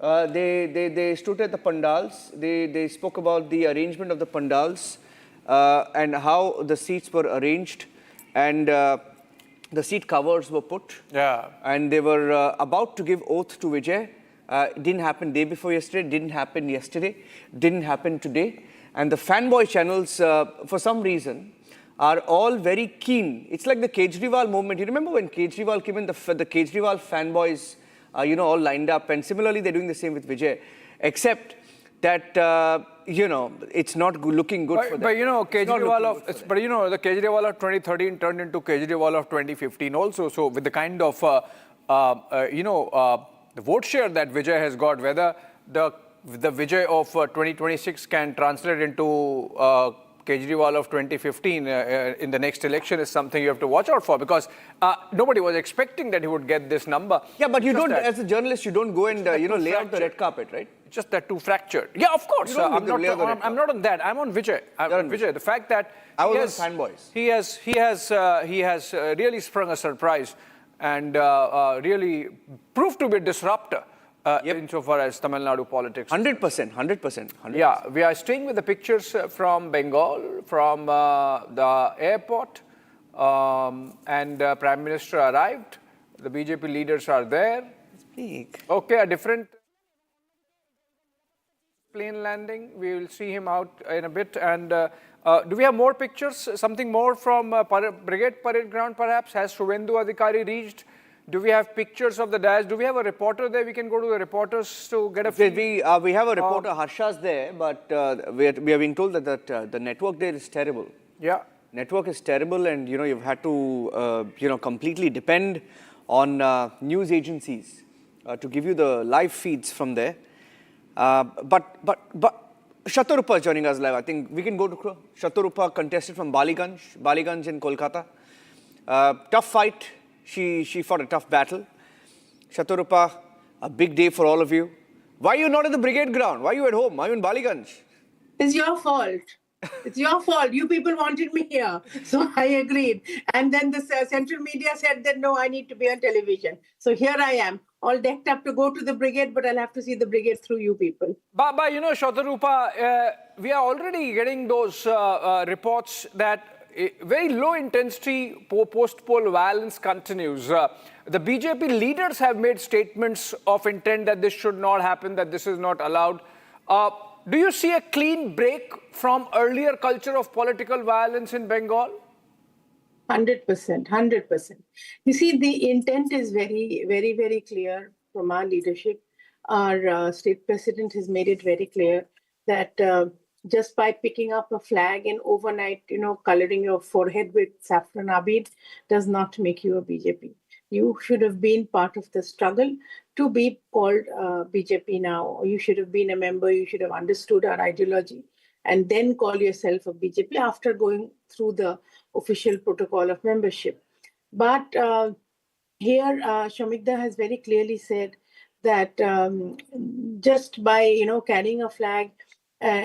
they stood at the pandals. They spoke about the arrangement of the pandals and how the seats were arranged, and the seat covers were put. Yeah. And they were about to give oath to Vijay. Didn't happen day before yesterday, didn't happen yesterday, didn't happen today. And the fanboy channels, for some reason, are all very keen. It's like the Kejriwal movement. You remember when Kejriwal came in, the Kejriwal fanboys, all lined up. And similarly, they're doing the same with Vijay. Except that, it's not looking good for them. But Kejriwal the Kejriwal of 2013 turned into Kejriwal of 2015 also. So with the kind of, vote share that Vijay has got, whether the Vijay of 2026 can translate into Kejriwal of 2015 in the next election is something you have to watch out for, because nobody was expecting that he would get this number. Yeah, but you don't, as a journalist, you don't go and lay out the red carpet, right? Just that too fractured. Yeah, of course. I'm not on that. I'm on Vijay. I'm on Vijay. The fact that I was on fanboys. He has really sprung a surprise and really proved to be a disruptor insofar as Tamil Nadu politics. 100%. Yeah, we are staying with the pictures from Bengal, from the airport, and Prime Minister arrived. The BJP leaders are there. Speak. Okay, a different plane landing. We will see him out in a bit. And do we have more pictures? Something more from Brigade Parade Ground, perhaps? Has Suvendu Adhikari reached? Do we have pictures of the dais? Do we have a reporter there? We can go to the reporters to get a feel. We have a reporter, Harsha's there, but we are being told that the network there is terrible. Yeah. Network is terrible, and you've had to completely depend on news agencies to give you the live feeds from there. But Shatarupa is joining us live. I think we can go to Shatarupa, contested from Baliganj in Kolkata. Tough fight. She fought a tough battle. Shatarupa, a big day for all of you. Why are you not at the brigade ground? Why are you at home? Why are you in Baliganj? It's your fault. It's your fault. You people wanted me here. So I agreed. And then the central media said that, no, I need to be on television. So here I am, all decked up to go to the brigade, but I'll have to see the brigade through you people. But Shatarupa, we are already getting those reports that very low intensity post-poll violence continues. The BJP leaders have made statements of intent that this should not happen, that this is not allowed. Do you see a clean break from earlier culture of political violence in Bengal? 100%. You see, the intent is very, very, very clear from our leadership. Our state president has made it very clear that just by picking up a flag and overnight, coloring your forehead with saffron abid does not make you a BJP. You should have been part of the struggle to be called BJP now. You should have been a member. You should have understood our ideology and then call yourself a BJP after going through the official protocol of membership. But here, Shamikda has very clearly said that just by, carrying a flag,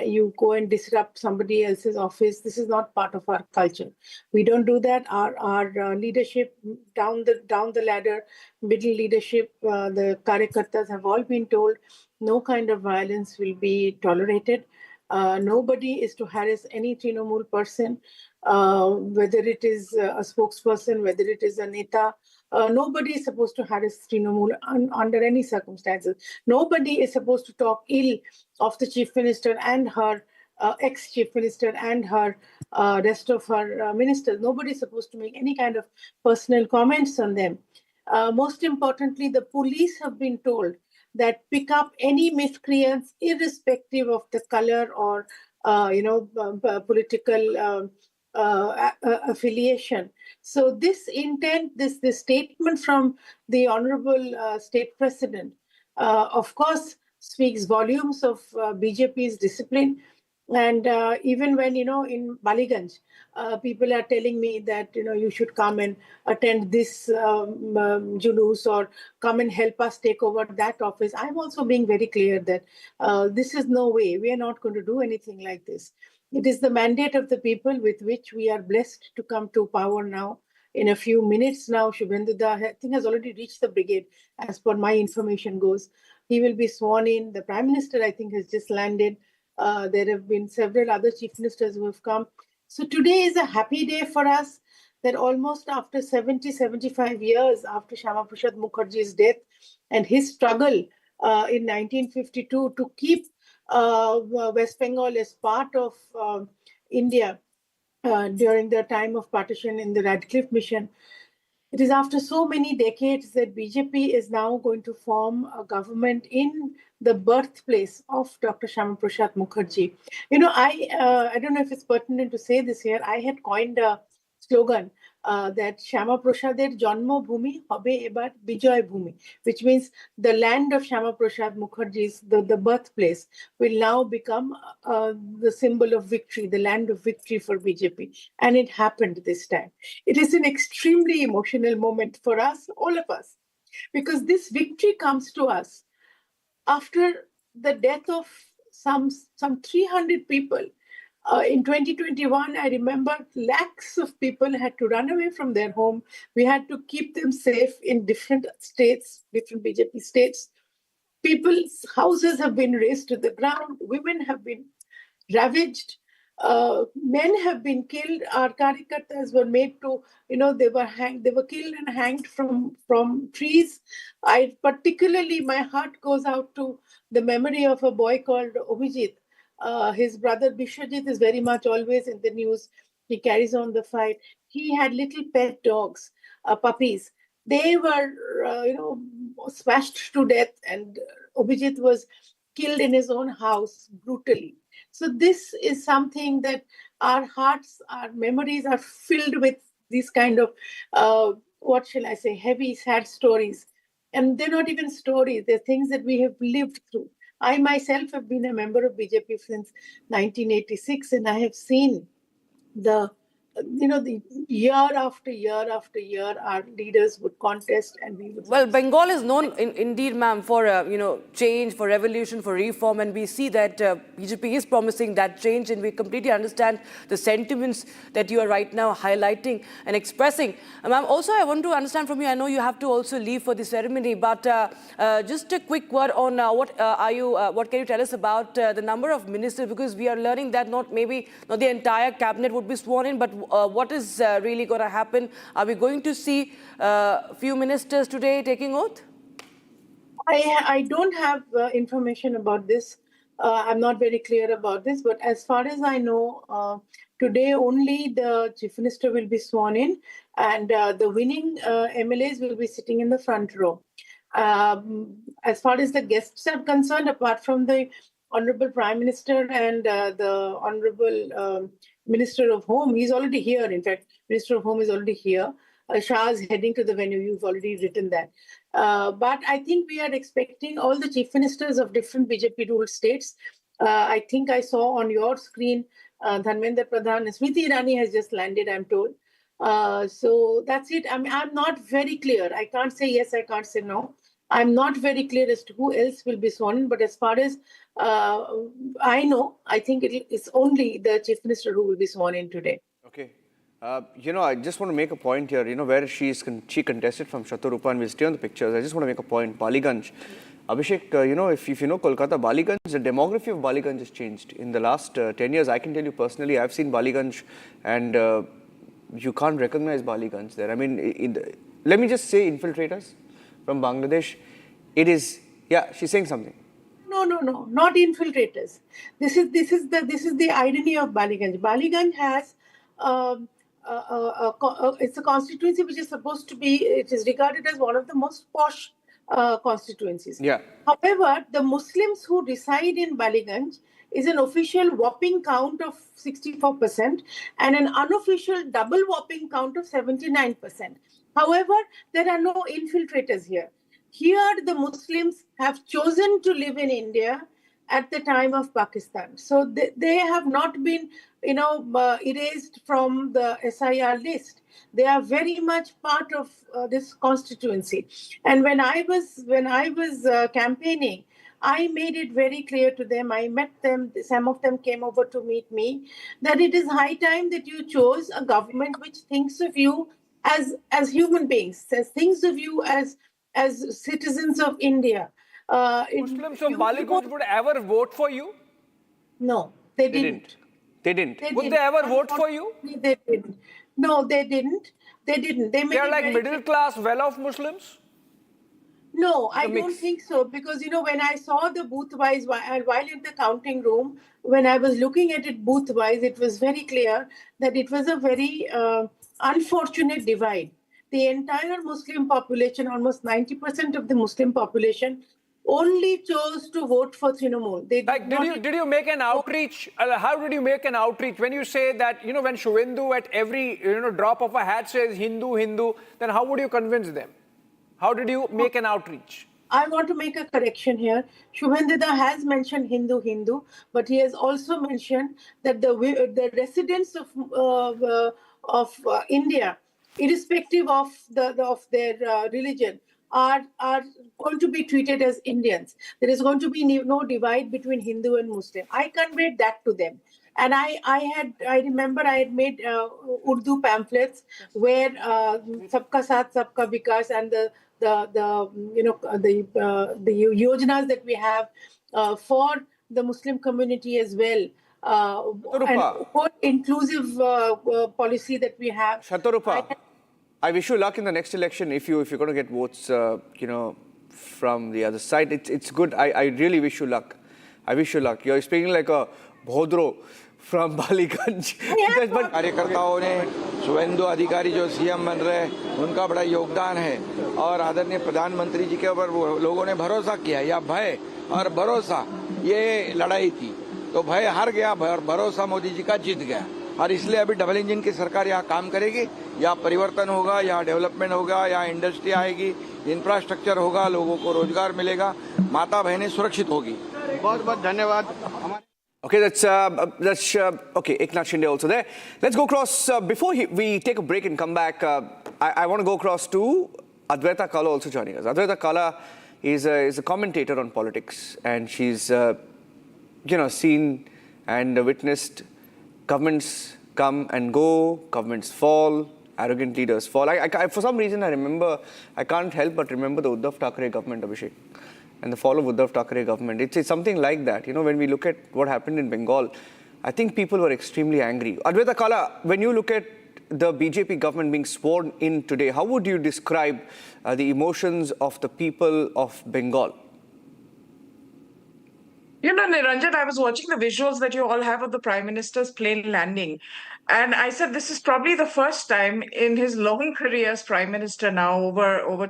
you go and disrupt somebody else's office. This is not part of our culture. We don't do that. Our leadership down the ladder, middle leadership, the Karyakartas have all been told no kind of violence will be tolerated. Nobody is to harass any Trinamool person, whether it is a spokesperson, whether it is a neta. Nobody is supposed to harass Trinamool under any circumstances. Nobody is supposed to talk ill of the Chief Minister and her ex-Chief Minister and her rest of her ministers. Nobody is supposed to make any kind of personal comments on them. Most importantly, the police have been told that pick up any miscreants irrespective of the color or political affiliation. So this intent, this statement from the Honorable State President, of course, speaks volumes of BJP's discipline. And even when, in Baliganj, people are telling me that, you should come and attend this julus or come and help us take over that office. I'm also being very clear that this is no way. We are not going to do anything like this. It is the mandate of the people with which we are blessed to come to power now. In a few minutes now, Suvendu, I think, has already reached the brigade, as per my information goes. He will be sworn in. The Prime Minister, I think, has just landed. There have been several other chief ministers who have come. So today is a happy day for us that almost after 75 years after Shyama Prasad Mukherjee's death and his struggle in 1952 to keep West Bengal as part of India during the time of partition in the Radcliffe Mission, it is after so many decades that BJP is now going to form a government in the birthplace of Dr. Shyama Prasad Mukherjee. I don't know if it's pertinent to say this here. I had coined a slogan that Shama Prasader Janmo Bhumi Hobe Ebar Bijoy Bhumi, which means the land of Shama Prasad Mukherjee's, the birthplace, will now become the symbol of victory, the land of victory for BJP. And it happened this time. It is an extremely emotional moment for us, all of us, because this victory comes to us after the death of some 300 people. In 2021, I remember lakhs of people had to run away from their home. We had to keep them safe in different states, different BJP states. People's houses have been razed to the ground. Women have been ravaged. Men have been killed. Our karyakartas were made to, they were killed and hanged from trees. My heart goes out to the memory of a boy called Abhijit. His brother Bishwajit is very much always in the news. He carries on the fight. He had little pet dogs, puppies. They were, smashed to death, and Abhijit was killed in his own house brutally. So this is something that our hearts, our memories are filled with these kind of, heavy, sad stories. And they're not even stories. They're things that we have lived through. I myself have been a member of BJP since 1986, and I have seen the year after year after year, our leaders would contest and we would... Well, Bengal is known indeed, ma'am, for, change, for revolution, for reform, and we see that BJP is promising that change, and we completely understand the sentiments that you are right now highlighting and expressing. Ma'am, also I want to understand from you, I know you have to also leave for the ceremony, but just a quick word on what can you tell us about the number of ministers, because we are learning that not the entire cabinet would be sworn in, but what is really going to happen? Are we going to see a few ministers today taking oath? I don't have information about this. I'm not very clear about this, but as far as I know, today only the Chief Minister will be sworn in, and the winning MLAs will be sitting in the front row. As far as the guests are concerned, apart from the Honorable Prime Minister and the Honorable Minister of Home, he's already here. In fact, Minister of Home is already here. Shah is heading to the venue. You've already written that. But I think we are expecting all the chief ministers of different BJP-ruled states. I think I saw on your screen Dharmendra Pradhan. Smriti Irani has just landed, I'm told. So that's it. I'm not very clear. I can't say yes, I can't say no. I'm not very clear as to who else will be sworn in, but as far as I know, I think it's only the Chief Minister who will be sworn in today. Okay. I just want to make a point here, where she contested from Shaturupa, and we'll stay on the pictures. I just want to make a point. Baliganj. Abhishek, if you know Kolkata, Baliganj, the demography of Baliganj has changed. In the last 10 years, I can tell you personally, I've seen Baliganj, and you can't recognize Baliganj there. I mean, let me just say infiltrators from Bangladesh. It is, yeah, she's saying something. No, not infiltrators. This is the irony of Baliganj. Baliganj has it's a constituency which is supposed to be, it is regarded as one of the most posh constituencies. Yeah. However, the Muslims who reside in Baliganj is an official whopping count of 64% and an unofficial double whopping count of 79%. However, there are no infiltrators here. Here, the Muslims have chosen to live in India at the time of Pakistan. So they have not been, erased from the SIR list. They are very much part of this constituency. And when I was campaigning, I made it very clear to them. I met them. Some of them came over to meet me. That it is high time that you chose a government which thinks of you as human beings, thinks of you as citizens of India. Muslims of Baliganj would ever vote for you? No, they didn't. They didn't. Would they ever vote for you? They didn't. No, they didn't. They didn't. They're like middle class, well-off Muslims? No, I don't think so. Because, when I saw the booth-wise, while in the counting room, when I was looking at it booth-wise, it was very clear that it was a very unfortunate divide. The entire Muslim population, almost 90% of the Muslim population, only chose to vote for Trinamool. They did you make an outreach? How did you make an outreach when you say that, when Suvendu at every drop of a hat says Hindu, Hindu, then how would you convince them? How did you make an outreach? I want to make a correction here. Suvendu has mentioned Hindu, Hindu, but he has also mentioned that the residents of India, irrespective of their religion, are going to be treated as Indians. There is going to be no divide between Hindu and Muslim. I conveyed that to them. And I remember I had made Urdu pamphlets where Sabka Saath, Sabka Vikas and the yojanas that we have for the Muslim community as well, and more inclusive policy that we have. Shatarupa, I wish you luck in the next election if you're going to get votes, from the other side. It's good. I really wish you luck. I wish you luck. You're speaking like a Bhodro from Baliganj. कार्यकर्ताओं ने शुवेंदु अधिकारी जो CM बन रहे उनका बड़ा योगदान है और आदरणीय प्रधानमंत्री जी के ऊपर लोगों ने भरोसा किया। या भय और भरोसा ये लड़ाई थी, तो भय हार गया और भरोसा मोदी जी का जीत गया। और इसलिए अभी डबल इंजन की सरकार यहाँ काम करेगी, यहाँ परिवर्तन होगा, यहाँ डेवलपमेंट होगा, यहाँ इंडस्ट्री आएगी, इंफ्रास्ट्रक्चर होगा, लोगों को रोजगार मिलेगा, माता बहनें सुरक्षित होगी। बहुत बहुत धन्यवाद। Okay, that's okay. Eknath Shinde also there. Let's go across. Before we take a break and come back, I want to go across to Adwaita Kala also joining us. Adwaita Kala is a commentator on politics, and she's seen and witnessed governments come and go, governments fall, arrogant leaders fall. I for some reason I can't help but remember the Uddhav Thackeray government, Abhishek, and the fall of Uddhav Thackeray government. It's something like that. When we look at what happened in Bengal, I think people were extremely angry. Adwaita Kala, when you look at the BJP government being sworn in today, how would you describe the emotions of the people of Bengal? Niranjan, I was watching the visuals that you all have of the Prime Minister's plane landing. And I said, this is probably the first time in his long career as Prime Minister now, over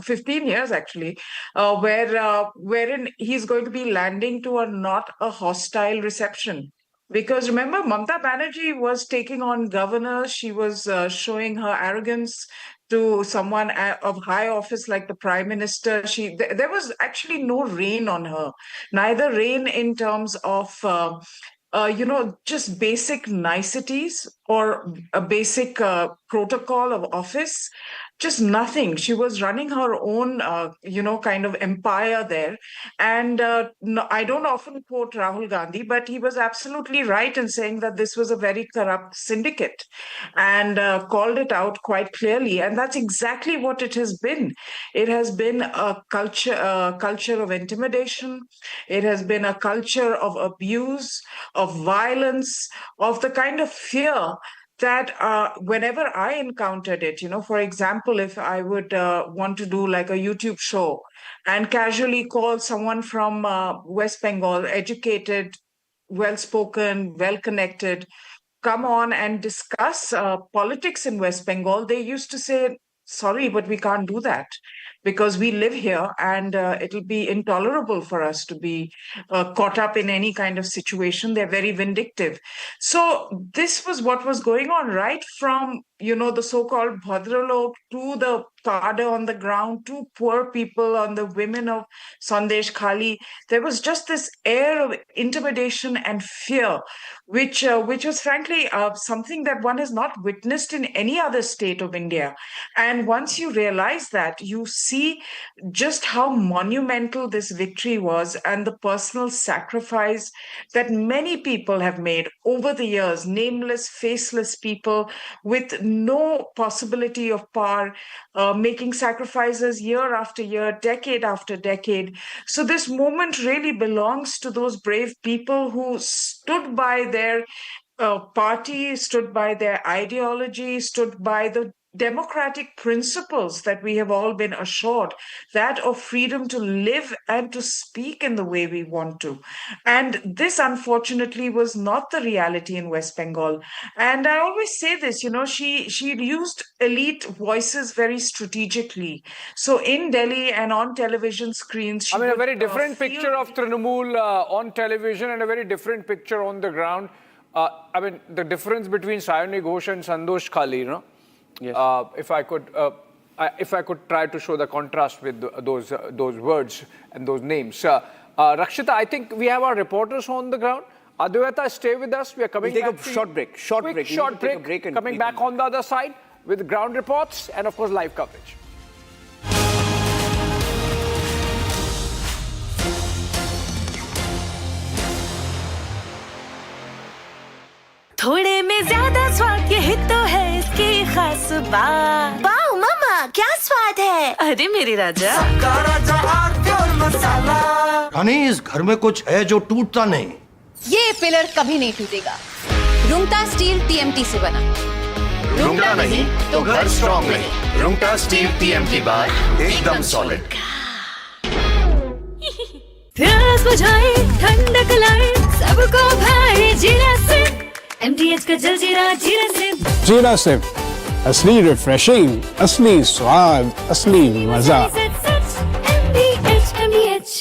15 years actually, wherein he's going to be landing to not a hostile reception. Because remember, Mamata Banerjee was taking on governors. She was showing her arrogance to someone of high office like the Prime Minister. There was actually no rein on her, neither rein in terms of just basic niceties or a basic protocol of office. Just nothing. She was running her own, kind of empire there. And I don't often quote Rahul Gandhi, but he was absolutely right in saying that this was a very corrupt syndicate and called it out quite clearly. And that's exactly what it has been. It has been a culture of intimidation. It has been a culture of abuse, of violence, of the kind of fear that whenever I encountered it, for example, if I would want to do like a YouTube show and casually call someone from West Bengal, educated, well-spoken, well-connected, come on and discuss politics in West Bengal, they used to say, sorry, but we can't do that because we live here and it'll be intolerable for us to be caught up in any kind of situation. They're very vindictive. So this was what was going on right from, the so-called Bhadralok to the cadre on the ground, to poor people, on the women of Sandesh Khali. There was just this air of intimidation and fear, which was frankly something that one has not witnessed in any other state of India. And once you realize that, you see just how monumental this victory was and the personal sacrifice that many people have made over the years, nameless, faceless people with no possibility of power, making sacrifices year after year, decade after decade. So this moment really belongs to those brave people who stood by their party, stood by their ideology, stood by the democratic principles that we have all been assured, that of freedom to live and to speak in the way we want to. And this, unfortunately, was not the reality in West Bengal. And I always say this, she used elite voices very strategically. So in Delhi and on television screens, she a very different picture of Trinamool on television and a very different picture on the ground. The difference between Sayoni Ghosh and Santosh Khali, yes. If I could try to show the contrast with those words and those names. Rakshita, I think we have our reporters on the ground. Adwaita, stay with us. We are coming back. We'll take a short break. Short break. Coming back on the other side with ground reports and, of course, live coverage. थोड़े में ज्यादा स्वाद यही तो है इसकी खास बात। वाओ मामा क्या स्वाद है। अरे मेरे राजा सबका राजा आरती और मसाला। रानी इस घर में कुछ है जो टूटता नहीं। ये पिलर कभी नहीं टूटेगा। रुंगटा स्टील TMT से बना। रुंगटा नहीं तो घर स्ट्रॉन्ग नहीं। रुंगटा स्टील TMT बार एकदम सॉलिड। प्यास बुझाए ठंडक लाए सबको भाई जीरा से MTH का जलजीरा जीरा से। जीरा से असली रिफ्रेशिंग, असली स्वाद, असली मजा। MTH।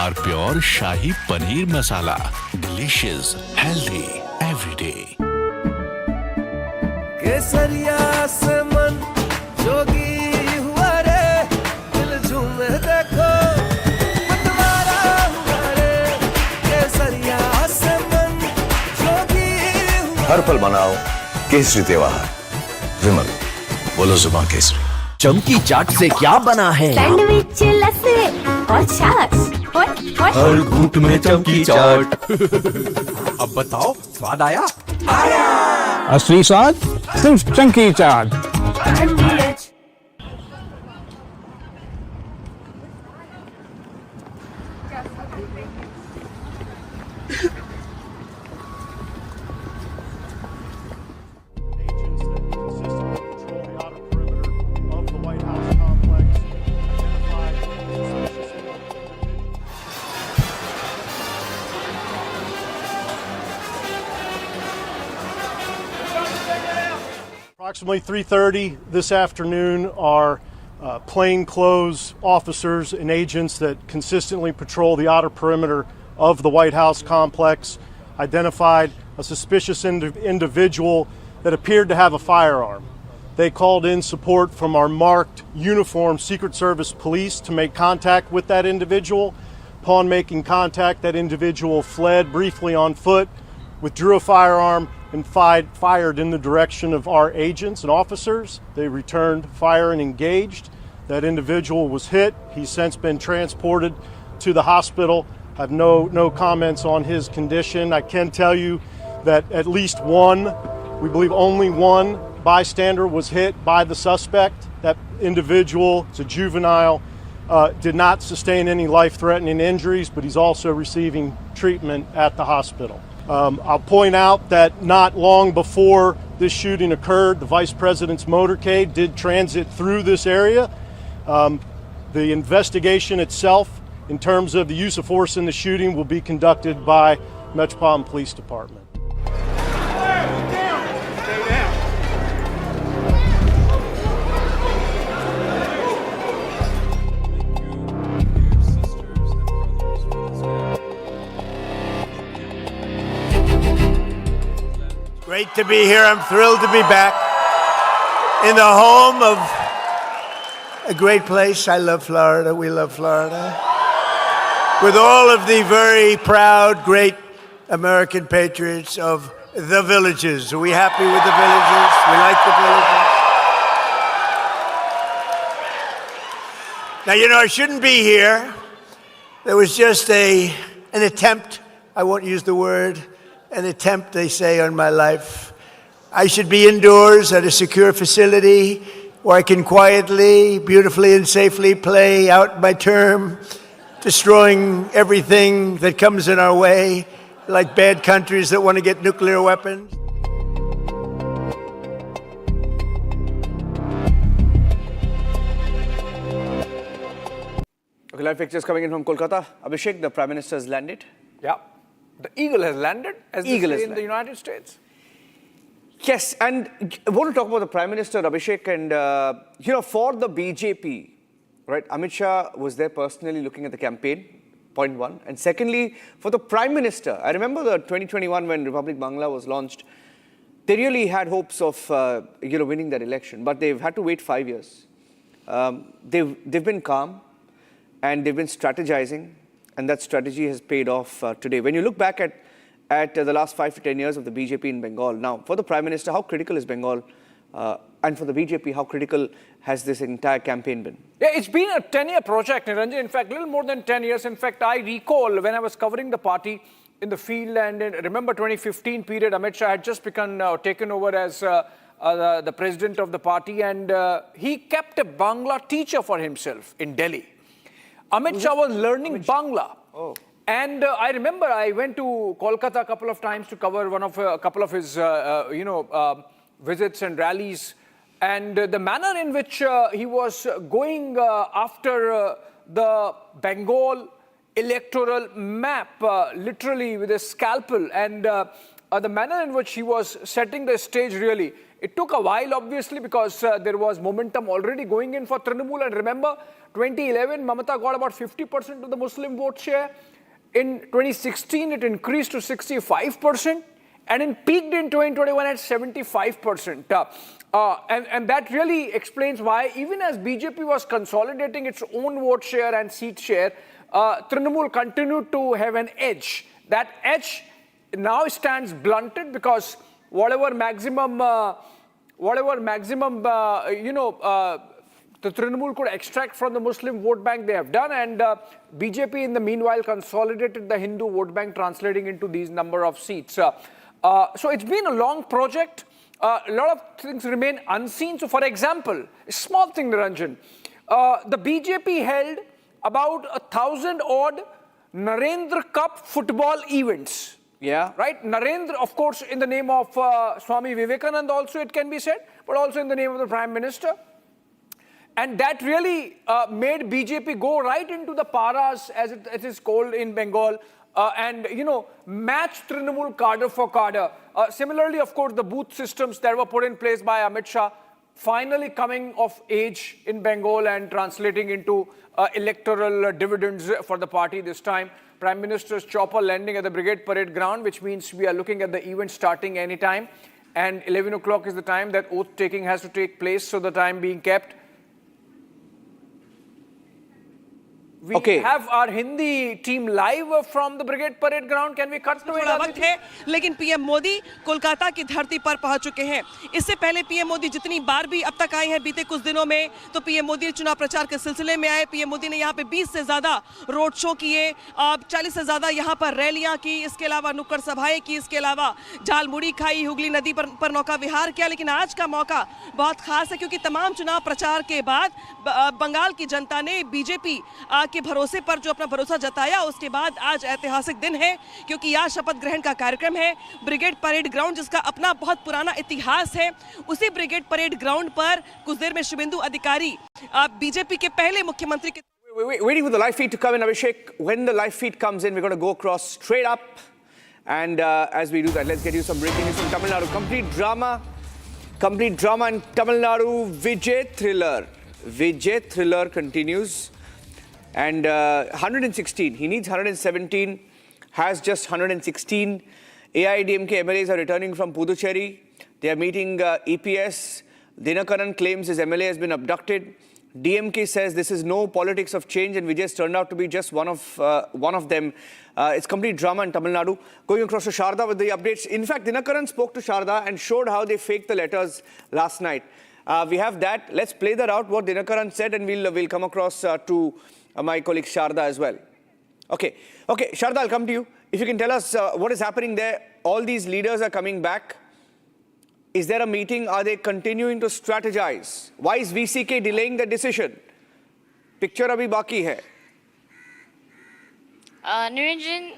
R pure shahi paneer masala, delicious, healthy everyday. केसरिया से मन जोगी हुआ रे, दिल झूमे देखो मतवारा हुआ रे। केसरिया से मन जोगी हुआ। हर पल मनाओ केसरी त्योहार। विमल, बोलो जुबान केसरी। चमकी चाट से क्या बना है? सैंडविच, लस्सी और छाछ। हर घूंट में चमकी चाट। अब बताओ स्वाद आया? असली स्वाद सिर्फ चंकी चाट। Approximately 3:30 this afternoon, our plainclothes officers and agents that consistently patrol the outer perimeter of the White House complex identified a suspicious individual that appeared to have a firearm. They called in support from our marked uniformed Secret Service police to make contact with that individual. Upon making contact, that individual fled briefly on foot, withdrew a firearm, and fired in the direction of our agents and officers. They returned fire and engaged. That individual was hit. He's since been transported to the hospital. I have no comments on his condition. I can tell you that at least one, we believe only one bystander was hit by the suspect. That individual is a juvenile, did not sustain any life-threatening injuries, but he's also receiving treatment at the hospital. I'll point out that not long before this shooting occurred, the Vice President's motorcade did transit through this area. The investigation itself, in terms of the use of force in the shooting, will be conducted by Metropolitan Police Department. Great to be here. I'm thrilled to be back in the home of a great place. I love Florida. We love Florida. With all of the very proud, great American patriots of the villages. Are we happy with the villages? We like the villages. Now, you know, I shouldn't be here. There was just an attempt, I won't use the word, an attempt, they say, on my life. I should be indoors at a secure facility where I can quietly, beautifully, and safely play out my term, destroying everything that comes in our way, like bad countries that want to get nuclear weapons. Okay, live pictures coming in from Kolkata. Abhishek, the Prime Minister has landed. Yeah. The eagle has landed, as they say in the United States. Yes, and I want to talk about the Prime Minister, Abhishek, and, for the BJP, right, Amit Shah was there personally looking at the campaign, point one. And secondly, for the Prime Minister, I remember the 2021 when Republic Bangla was launched, they really had hopes of, winning that election, but they've had to wait 5 years. They've been calm, and they've been strategizing. And that strategy has paid off today. When you look back at the last 5 to 10 years of the BJP in Bengal, now, for the Prime Minister, how critical is Bengal? And for the BJP, how critical has this entire campaign been? Yeah, it's been a 10-year project, Niranjan. In fact, a little more than 10 years. In fact, I recall when I was covering the party in the field, and remember 2015 period, Amit Shah had just taken over as the president of the party, and he kept a Bangla teacher for himself in Delhi. Amit Shah was learning Bangla. Oh. And I remember I went to Kolkata a couple of times to cover a couple of his, visits and rallies. And the manner in which he was going after the Bengal electoral map, literally with a scalpel, and the manner in which he was setting the stage, really, It took a while, obviously, because there was momentum already going in for Trinamool. And remember, 2011, Mamata got about 50% of the Muslim vote share. In 2016, it increased to 65%. And it peaked in 2021 at 75%. And that really explains why, even as BJP was consolidating its own vote share and seat share, Trinamool continued to have an edge. That edge now stands blunted because whatever maximum the Trinamool could extract from the Muslim vote bank, they have done, and BJP in the meanwhile consolidated the Hindu vote bank, translating into these number of seats. So it's been a long project. A lot of things remain unseen. So, for example, a small thing, Niranjan, the BJP held about 1,000 odd Narendra Cup football events. Yeah. Right? Narendra, of course, in the name of Swami Vivekananda also, it can be said, but also in the name of the Prime Minister. And that really made BJP go right into the paras, as it is called in Bengal, and, match Trinamool cadre for cadre. Similarly, of course, the booth systems that were put in place by Amit Shah finally coming of age in Bengal and translating into electoral dividends for the party this time. Prime Minister's chopper landing at the Brigade Parade Ground, which means we are looking at the event starting anytime. And 11 o'clock is the time that oath-taking has to take place, so the time being kept. We have our Hindi team live from the Brigade Parade Ground. Can we cut to it? वक्त है, लेकिन PM Modi Kolkata की धरती पर पहुंच चुके हैं। इससे पहले पीएम मोदी जितनी बार भी अब तक आए हैं बीते कुछ दिनों में, तो पीएम मोदी चुनाव प्रचार के सिलसिले में आए। पीएम मोदी ने यहाँ पे 20 से ज्यादा रोड शो किए, 40 से ज्यादा यहाँ पर रैलियां की, इसके अलावा नुक्कड़ सभाएं की, इसके अलावा झालमुड़ी खाई, हुगली नदी पर नौका विहार किया। लेकिन आज का मौका बहुत खास है, क्योंकि तमाम चुनाव प्रचार के बाद बंगाल की जनता ने बीजेपी के भरोसे पर जो अपना भरोसा जताया, उसके बाद आज ऐतिहासिक दिन है, क्योंकि आज शपथ ग्रहण का कार्यक्रम है ब्रिगेड परेड ग्राउंड, जिसका अपना बहुत पुराना इतिहास है। उसी ब्रिगेड परेड ग्राउंड पर कुछ देर में शुभेंदु अधिकारी बीजेपी के पहले मुख्यमंत्री के Waiting for the live feed to come in, Abhishek. When the live feed comes in, we're going to go across straight up. And as we do that, let's get you some breaking news from Tamil Nadu. Complete drama in Tamil Nadu. Vijay thriller continues. And 116, he needs 117, has just 116. AIDMK MLAs are returning from Puducherry. They are meeting EPS. Dinakaran claims his MLA has been abducted. DMK says this is no politics of change, and Vijay's turned out to be just one of them. It's complete drama in Tamil Nadu. Going across to Sharda with the updates. In fact, Dinakaran spoke to Sharda and showed how they faked the letters last night. We have that. Let's play that out, what Dinakaran said, and we'll come across to my colleague Sharda as well. Okay, Sharda, I'll come to you. If you can tell us what is happening there. All these leaders are coming back. Is there a meeting? Are they continuing to strategize? Why is VCK delaying the decision? Picture abhi baki hai. Niranjan,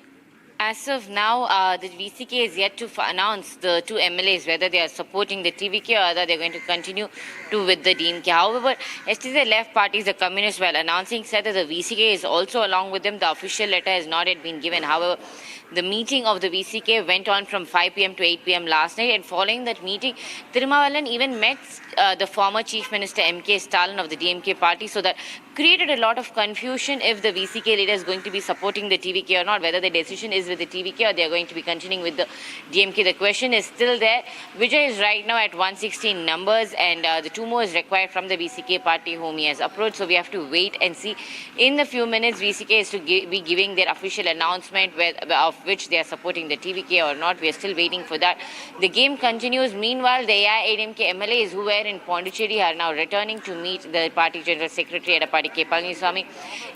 as of now, the VCK is yet to announce the two MLAs, whether they are supporting the TVK or whether they're going to continue with the DMK. However, yesterday the left parties, the communists, while announcing, said that the VCK is also along with them. The official letter has not yet been given. However, the meeting of the VCK went on from 5 p.m. to 8 p.m. last night, and following that meeting, Thirumavelan even met the former Chief Minister M.K. Stalin of the DMK party, so that created a lot of confusion if the VCK leader is going to be supporting the TVK or not, whether the decision is with the TVK or they are going to be continuing with the DMK. The question is still there. Vijay is right now at 116 numbers, and the two more is required from the VCK party whom he has approached, so we have to wait and see. In a few minutes, VCK is to be giving their official announcement of which they are supporting the TVK or not. We are still waiting for that. The game continues. Meanwhile, the AIADMK MLAs who were in Pondicherry are now returning to meet the party General Secretary Edapadi K. Palaniswamy.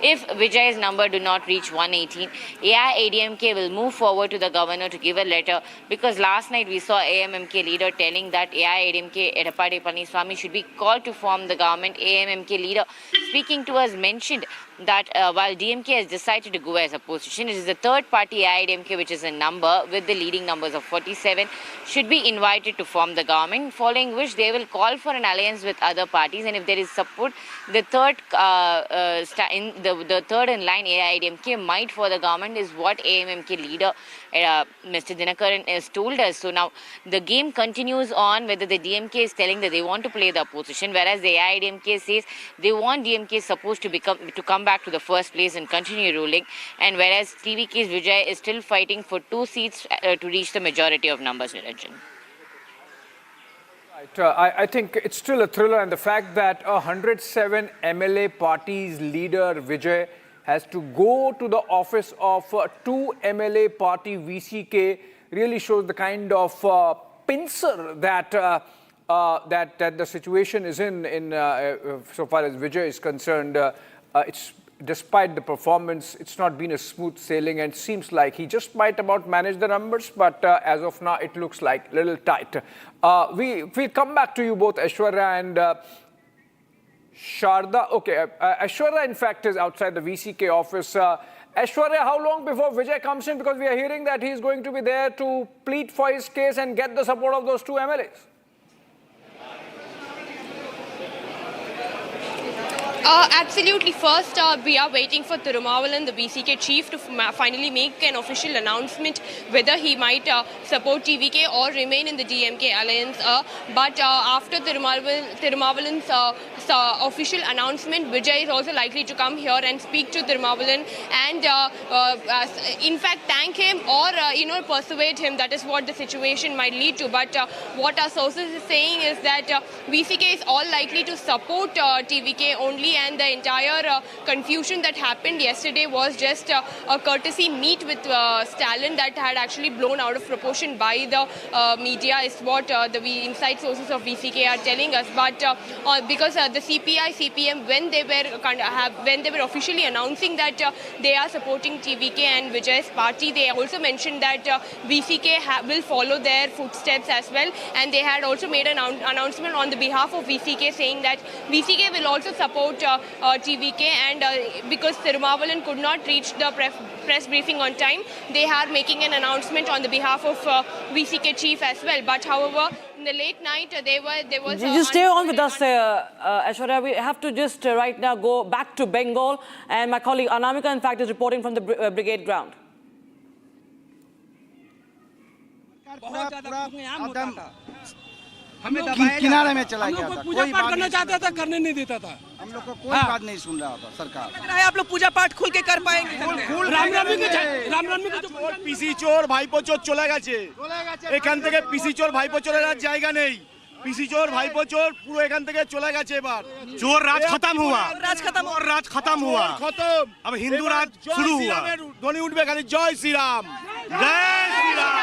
If Vijay's number do not reach 118, AIADMK will move forward to the governor to give a letter, because last night we saw AMMK leader telling that AIADMK Edapadi Palaniswamy should be called to form the government. AMMK leader speaking to us mentioned that while DMK has decided to go as opposition, it is the third party AIDMK, which is a number with the leading numbers of 47, should be invited to form the government, following which they will call for an alliance with other parties, and if there is support, the third the third in line AIDMK might for the government is what AMMK leader Mr. Dinakaran has told us. So now the game continues on, whether the DMK is telling that they want to play the opposition, whereas the AIDMK says they want DMK supposed to come back to the first place and continue ruling, and whereas TVK's Vijay is still fighting for 2 seats to reach the majority of numbers, Niranjan. I think it's still a thriller, and the fact that 107 MLA party's leader Vijay has to go to the office of 2 MLA party VCK really shows the kind of pincer that the situation is in so far as Vijay is concerned. It's despite the performance, it's not been a smooth sailing, and seems like he just might about manage the numbers, but as of now, it looks like a little tight. We'll come back to you both, Aishwarya and Sharda. Okay, Aishwarya, in fact, is outside the VCK office. Aishwarya, how long before Vijay comes in? Because we are hearing that he's going to be there to plead for his case and get the support of those 2 MLAs. Absolutely. First, we are waiting for Tirumavalan, the BCK chief, to finally make an official announcement whether he might support TVK or remain in the DMK alliance. But after Tirumavalan's official announcement, Vijay is also likely to come here and speak to Tirumavalan and, in fact, thank him or persuade him. That is what the situation might lead to. But what our sources is saying is that VCK is all likely to support TVK only, and the entire confusion that happened yesterday was just a courtesy meet with Stalin that had actually blown out of proportion by the media, is what the inside sources of VCK are telling us. But because the CPI, CPM, when they were officially announcing that they are supporting TVK and Vijay's party, they also mentioned that VCK will follow their footsteps as well, and they had also made an announcement on the behalf of VCK saying that VCK will also support TVK, and because Tirumavalan could not reach the press briefing on time, they are making an announcement on the behalf of VCK chief as well. But however, in the late night, there was... Just stay on with us, Aishwarya. We have to just right now go back to Bengal, and my colleague Anamika, in fact, is reporting from the brigade ground. हमें किनारे में चला गया था, पूजा पाठ करना चाहता था, करने नहीं देता था, हम लोग को कोई बात नहीं सुन रहा था सरकार। लग रहा है आप लोग पूजा पाठ खुल के कर पाएंगे? रामनवमी के পিসি চোর ভাইপো চোর চলে গেছে, এখান থেকে পিসি চোর ভাইপো চোরের আর জায়গা নেই, পিসি চোর ভাইপো চোর পুরো এখান থেকে চলে গেছে। এবার চোর রাজ খতম हुआ, রাজ খতম हुआ, খতম। अब हिंदू राज शुरू हुआ। ধ্বনি উঠবে খালি জয় শ্রী রাম, জয় শ্রী রাম।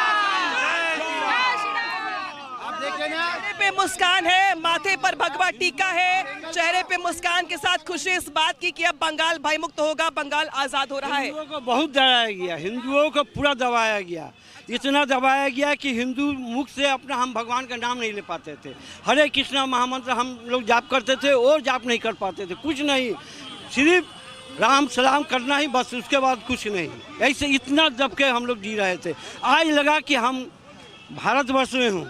चेहरे पे मुस्कान है, माथे पर भगवा टीका है, चेहरे पे मुस्कान के साथ खुशी इस बात की कि अब बंगाल भयमुक्त होगा, बंगाल आजाद हो रहा है। हिंदुओं को बहुत दबाया गया, हिंदुओं को पूरा दबाया गया, इतना दबाया गया कि हिंदू मुख से अपना हम भगवान का नाम नहीं ले पाते थे। हरे कृष्णा महामंत्र हम लोग जाप करते थे और जाप नहीं कर पाते थे, कुछ नहीं, सिर्फ राम सलाम करना ही बस, उसके बाद कुछ नहीं। ऐसे इतना दब के हम लोग जी रहे थे। आज लगा कि हम भारतवर्ष में हूँ,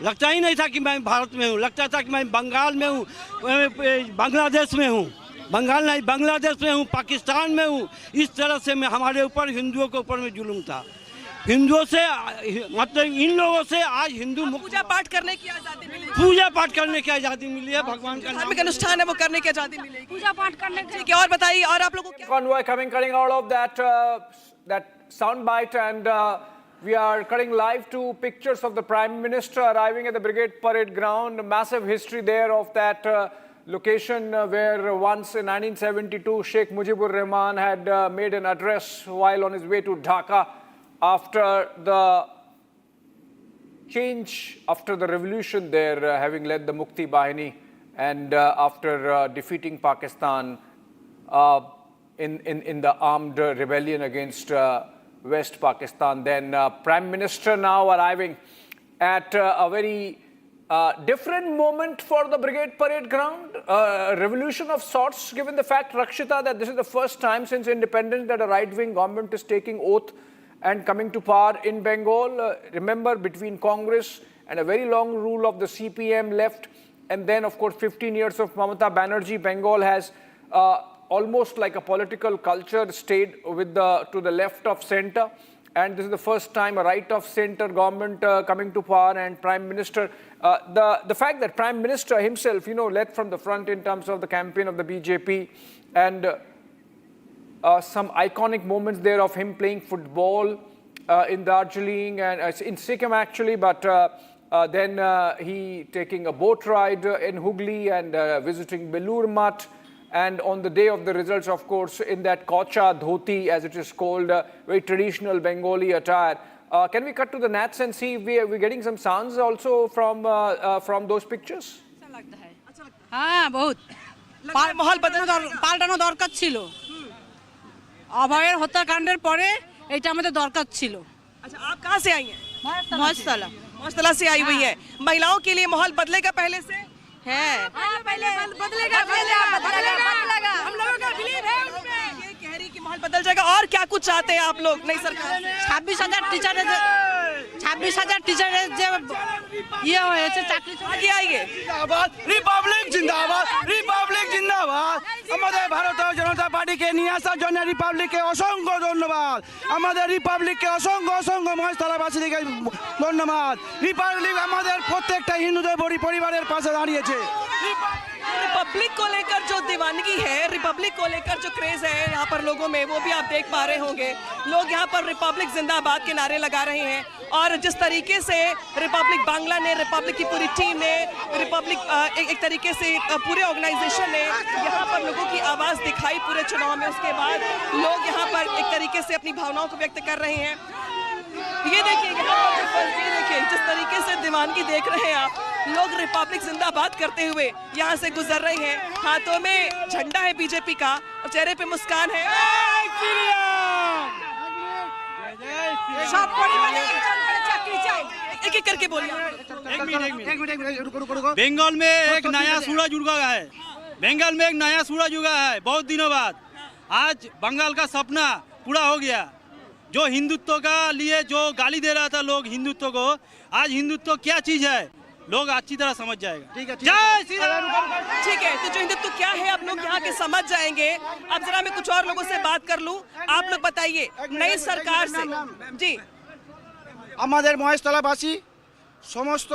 लगता ही नहीं था कि मैं भारत में हूँ, लगता था कि मैं बंगाल में हूँ, बांग्लादेश में हूँ, बंगाल नहीं बांग्लादेश में हूँ, पाकिस्तान में हूँ। इस तरह से मैं हमारे ऊपर, हिंदुओं के ऊपर में जुल्म था। हिंदुओं से मतलब इन लोगों से आज हिंदू पूजा पाठ करने की आजादी मिली, पूजा पाठ करने की आजादी मिली है, भगवान का धार्मिक अनुष्ठान है वो करने की आजादी मिलेगी, पूजा पाठ करने की। और बताइए, और आप लोगों को convoy coming out of that sound bite, and we are cutting live to pictures of the Prime Minister arriving at the Brigade Parade Ground. A massive history there of that location where once in 1972 Sheikh Mujibur Rahman had made an address while on his way to Dhaka after the change, after the revolution there, having led the Mukti Bahini, and after defeating Pakistan in the armed rebellion against West Pakistan. Then Prime Minister now arriving at a very Different moment for the brigade parade ground, revolution of sorts, given the fact, Rakshita, that this is the first time since independence that a right-wing government is taking oath and coming to power in Bengal. Remember, between Congress and a very long rule of the CPM left, and then, of course, 15 years of Mamata Banerjee, Bengal has almost like a political culture stayed with to the left of center. And this is the first time a right-of-center government coming to power, and Prime Minister. The fact that Prime Minister himself, led from the front in terms of the campaign of the BJP, and some iconic moments there of him playing football in Darjeeling and in Sikkim actually, but then he taking a boat ride in Hooghly and visiting Belur Math. And on the day of the results, of course, in that kocha dhoti, as it is called, very traditional Bengali attire. Can we cut to the nats and see if we're getting some sounds also from those pictures? हाँ बहुत माहौल পাল্টানো দরকার ছিল অভয়ের হত্যাকাণ্ডের পরে এটা আমাদের দরকার ছিল अच्छा आप कहाँ से आई हैं मौजतला से आई हुई हैं महिलाओं के लिए माहौल बदलेगा पहले से है पहले बदलेगा हम लोगों का बिलीव है उसमें ये कह रही कि माहौल बदल जाएगा और क्या कुछ चाहते हैं आप लोग नई सरकार 26,000 टीचर जो ये হয়েছে চাকরি आगे आइए রিপাবলিক জিন্দাবাদ আমাদের ভারতীয় জনতা পার্টিকে নিয়ে আসার জন্য রিপাবলিককে অসংখ্য ধন্যবাদ আমাদের রিপাবলিককে অসংখ্য মহেশতলাবাসীকে ধন্যবাদ রিপাবলিক আমাদের প্রত্যেকটা হিন্দুদের পরিবারের পাশে দাঁড়িয়েছে रिपब्लिक को लेकर जो दीवानगी है रिपब्लिक को लेकर जो क्रेज है यहाँ पर लोगों में वो भी आप देख पा रहे होंगे लोग यहाँ पर रिपब्लिक जिंदाबाद के नारे लगा रहे हैं और जिस तरीके से रिपब्लिक बांग्ला ने रिपब्लिक की पूरी टीम ने रिपब्लिक एक तरीके से पूरे ऑर्गेनाइजेशन ने यहाँ पर लोगों की आवाज़ दिखाई पूरे चुनाव में उसके बाद लोग यहाँ पर एक तरीके से अपनी भावनाओं को व्यक्त कर रहे हैं ये देखिए जिस तरीके से दीवानगी देख रहे हैं आप लोग रिपब्लिक जिंदाबाद करते हुए यहाँ से गुजर रहे हैं हाथों में झंडा है बीजेपी का और चेहरे पे मुस्कान है एक एक करके बोलिए बंगाल में एक नया सूरज उगा है बंगाल में एक नया सूरज उगा है बहुत दिनों बाद आज बंगाल का सपना पूरा हो गया जो हिंदुत्व का लिए जो गाली दे रहा था लोग हिंदुत्व को आज हिंदुत्व क्या चीज है लोग अच्छी तरह समझ जाएगा ठीक है ठीक है तो जो हिंदुत्व क्या है आप लोग यहाँ के समझ जाएंगे अब जरा मैं कुछ और लोगों से बात कर लूँ आप लोग बताइए नई सरकार से जी আমাদের মহেশতলাবাসী সমস্ত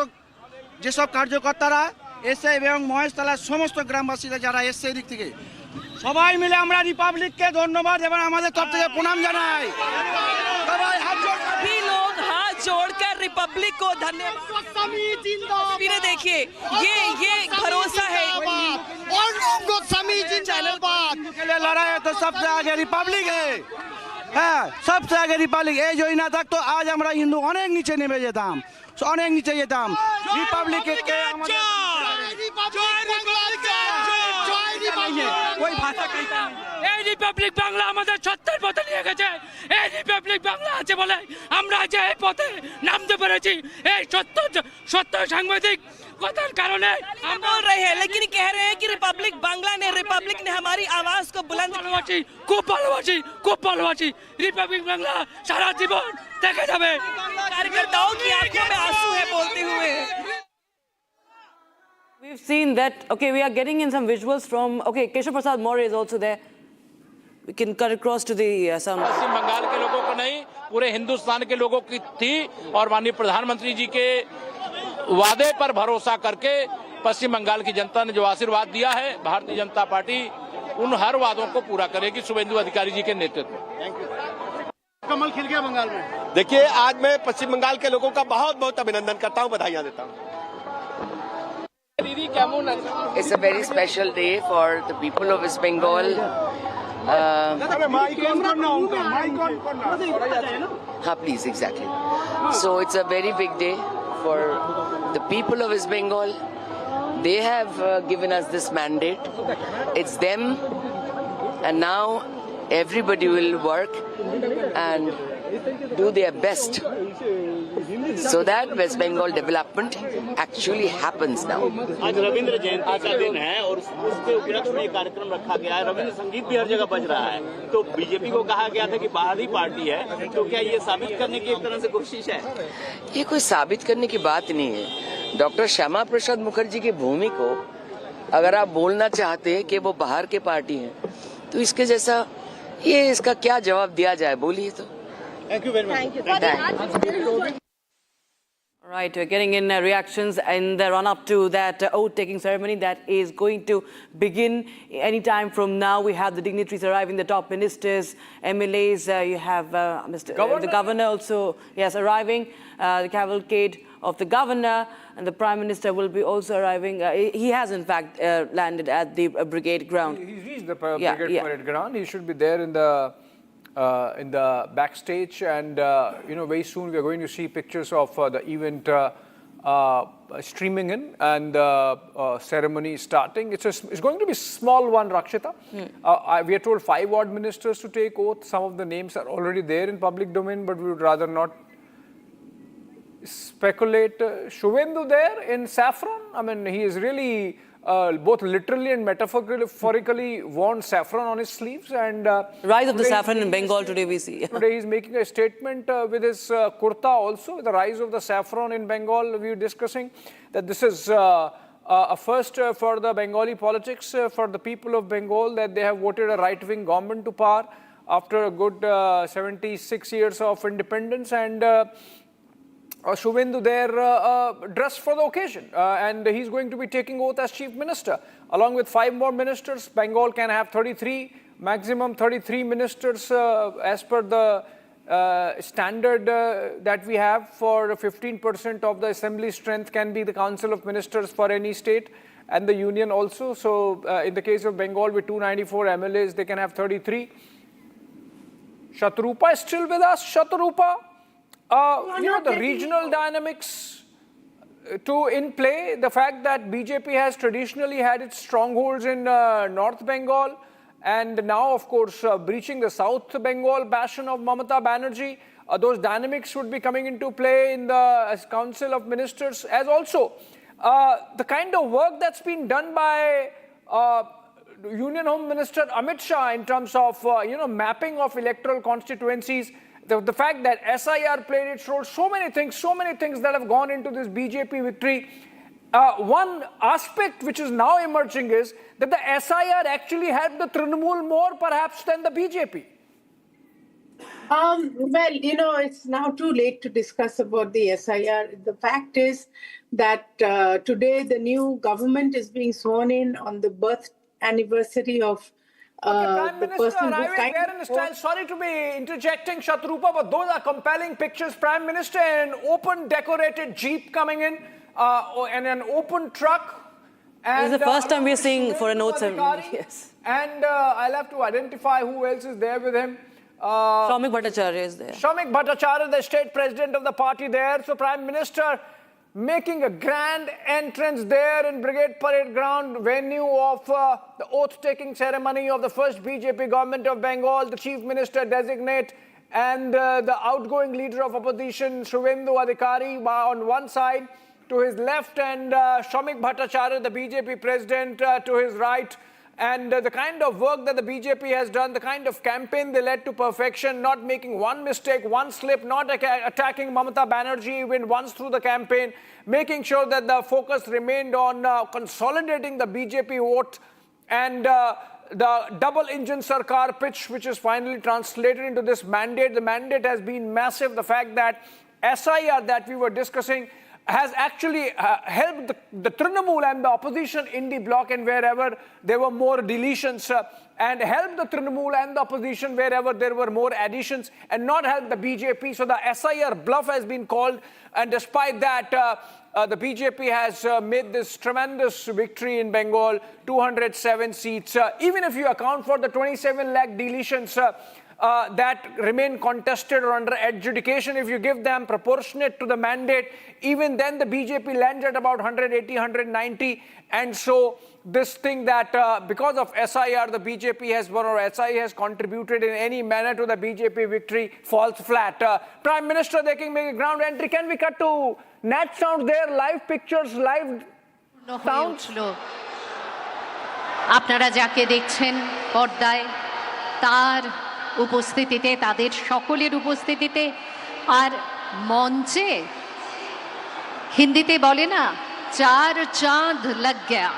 যেসব কার্যকর্তারা এসে এবং মহেশতলার সমস্ত গ্রামবাসীরা যারা এসছে এই দিক থেকে সবাই মিলে আমরা রিপাবলিককে ধন্যবাদ এবং আমাদের তরফ থেকে প্রণাম জানাই সবাই सभी लोग हाथ जोड़कर रिपब्लिक को धन्यवाद तस्वीरें देखिए ये भरोसा है के लिए लड़ाई है तो सबसे आगे रिपब्लिक है হ্যাঁ सबसे आगे रिपब्लिक এই যদি না থাকতো আজ আমরা হিন্দু অনেক নিচে নেমে যেতাম রিপাবলিককে ওই ভাষা কইতা এই রিপাবলিক বাংলা আমাদের সত্যের পথে নিয়ে গেছে এই রিপাবলিক বাংলা আছে বলে আমরা যে এই পথে নামতে পেরেছি এই সত্য সাংবাদিক কথার কারণে हम बोल रहे हैं लेकिन कह रहे हैं कि रिपब्लिक बांग्ला ने रिपब्लिक ने हमारी आवाज को बुलंद খুব ভালোবাসি রিপাবলিক বাংলা সারা জীবন দেখে যাবে कार्यकर्ताओं की आंखों में आंसू है बोलते हुए We've seen that. Okay, we are getting in some visuals from. Okay, Keshav Prasad Maurya is also there. We can cut across to the some. पश्चिम बंगाल के लोगों को नहीं पूरे हिंदुस्तान के लोगों की थी और माननीय प्रधानमंत्री जी के वादे पर भरोसा करके पश्चिम बंगाल की जनता ने जो आशीर्वाद दिया है भारतीय जनता पार्टी उन हर वादों को पूरा करेगी शुभेंदु अधिकारी जी के नेतृत्व में। कमल खिल गया बंगाल में। देखिए आज मैं पश्चिम बंगाल के लोगों का बहुत बहुत अभिनंदन करता हूँ बधाइयाँ देता हूँ। It's a very special day for the people of West Bengal. Please, exactly. So it's a very big day for the people of West Bengal. They have given us this mandate. It's them, and now everybody will work and do their best so that West Bengal development actually happens now. आज रविंद्र जयंती का दिन है और उसके उपलक्ष्य में कार्यक्रम रखा गया है। रविंद्र संगीत भी हर जगह बज रहा है, तो बीजेपी को कहा गया था कि बाहरी पार्टी है, तो क्या ये साबित करने की एक तरह से कोशिश है? ये कोई साबित करने की बात नहीं है। डॉक्टर श्यामा प्रसाद मुखर्जी की भूमि को अगर आप बोलना चाहते हैं कि वो बाहर के पार्टी हैं, तो इसके जैसा ये इसका क्या जवाब दिया जाए, बोलिए तो। Thank you very much. Right, we're getting in reactions in the run-up to that oath-taking ceremony that is going to begin any time from now. We have the dignitaries arriving, the top ministers, MLAs. You have the governor also, yes, arriving. The cavalcade of the governor and the Prime Minister will be also arriving. He has, in fact, landed at the brigade ground. He's reached the brigade parade ground. He should be there in the backstage, and very soon we are going to see pictures of the event streaming in and ceremony starting. It's going to be a small one, Rakshita. We are told 5 odd ministers to take oath. Some of the names are already there in public domain, but we would rather not speculate. Suvendu there in saffron. I mean, he is really both literally and metaphorically worn saffron on his sleeves. And rise of the saffron in Bengal today we see. Today he's making a statement with his kurta also, the rise of the saffron in Bengal. We were discussing that this is a first for the Bengali politics, for the people of Bengal, that they have voted a right-wing government to power after a good 76 years of independence. And Suvendu there dressed for the occasion, and he's going to be taking oath as Chief Minister. Along with 5 more ministers, Bengal can have 33, maximum 33 ministers as per the standard that we have. For 15% of the assembly strength can be the Council of Ministers for any state and the union also. So in the case of Bengal with 294 MLAs, they can have 33. Shatarupa is still with us. Shatarupa. The regional dynamics in play, the fact that BJP has traditionally had its strongholds in North Bengal, and now, of course, breaching the South Bengal bastion of Mamata Banerjee, those dynamics would be coming into play in the Council of Ministers, as also the kind of work that's been done by Union Home Minister Amit Shah in terms of mapping of electoral constituencies. The fact that SIR played its role, so many things that have gone into this BJP victory. One aspect which is now emerging is that the SIR actually helped the Trinamool more perhaps than the BJP. Well, it's now too late to discuss about the SIR. The fact is that today the new government is being sworn in on the birth anniversary of Prime Minister arriving there in style. Sorry to be interjecting, Shatarupa, but those are compelling pictures. Prime Minister in an open decorated jeep coming in and an open truck. And this is the first time we are seeing for an oath ceremony. Yes. And I'll have to identify who else is there with him. Shamik Bhattacharya is there. Shamik Bhattacharya, the state president of the party there. So Prime Minister making a grand entrance there in Brigade Parade Ground, venue of the oath-taking ceremony of the first BJP government of Bengal, the Chief Minister designate, and the outgoing leader of opposition, Suvendu Adhikari, on one side to his left, and Shamik Bhattacharya, the BJP president, to his right. And the kind of work that the BJP has done, the kind of campaign they led to perfection, not making one mistake, one slip, not attacking Mamata Banerjee even once through the campaign, making sure that the focus remained on consolidating the BJP vote, and the double-engine Sarkar pitch, which is finally translated into this mandate. The mandate has been massive. The fact that SIR that we were discussing has actually helped the Trinamool and the opposition in the bloc, and wherever there were more deletions, and helped the Trinamool and the opposition wherever there were more additions, and not helped the BJP. So the SIR bluff has been called, and despite that, the BJP has made this tremendous victory in Bengal, 207 seats. Even if you account for the 27 lakh deletions that remain contested or under adjudication, if you give them proportionate to the mandate, even then the BJP lands at about 180, 190. And so this thing that because of SIR the BJP has won or SIR has contributed in any manner to the BJP victory falls flat. Prime Minister making a ground entry. Can we cut to Nat sound there, live pictures, live sounds? আপনারা যাকে দেখছেন পর্দায় তার উপস্থিতিতে, তাদের সকলের উপস্থিতিতে, আর মঞ্চে হিন্দিতে বলে না চার চাঁদ লাগ গয়া,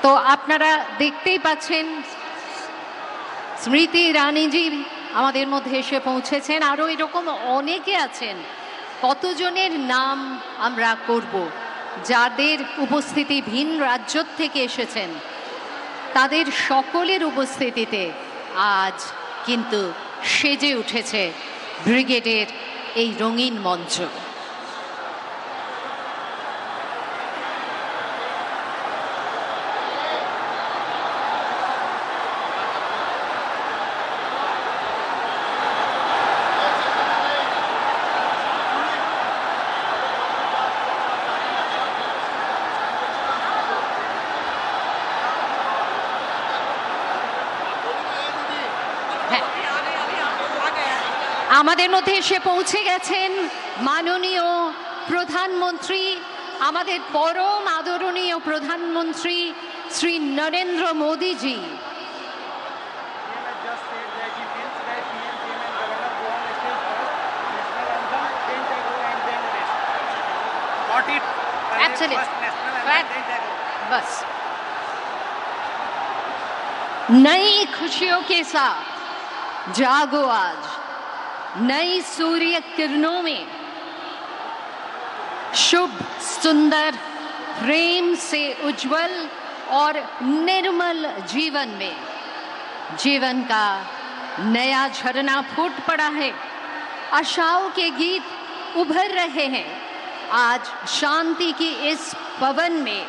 তো আপনারা দেখতেই পাচ্ছেন স্মৃতি ইরানিজি আমাদের মধ্যে এসে পৌঁছেছেন, আরও এরকম অনেকে আছেন। কতজনের নাম আমরা করব যাদের উপস্থিতি ভিন রাজ্য থেকে এসেছেন, তাদের সকলের উপস্থিতিতে আজ কিন্তু সেজে উঠেছে ব্রিগেডের এই রঙিন মঞ্চ। আমাদের মধ্যে এসে পৌঁছে গেছেন মাননীয় প্রধানমন্ত্রী, আমাদের পরম আদরণীয় প্রধানমন্ত্রী শ্রী নরেন্দ্র মোদীজি। बस नई खुशियों के साथ जागो आज, नई सूर्य किरणों में, शुभ सुंदर प्रेम से उज्जवल और निर्मल जीवन में जीवन का नया झरना फूट पड़ा है। आशाओं के गीत उभर रहे हैं। आज शांति की इस पवन में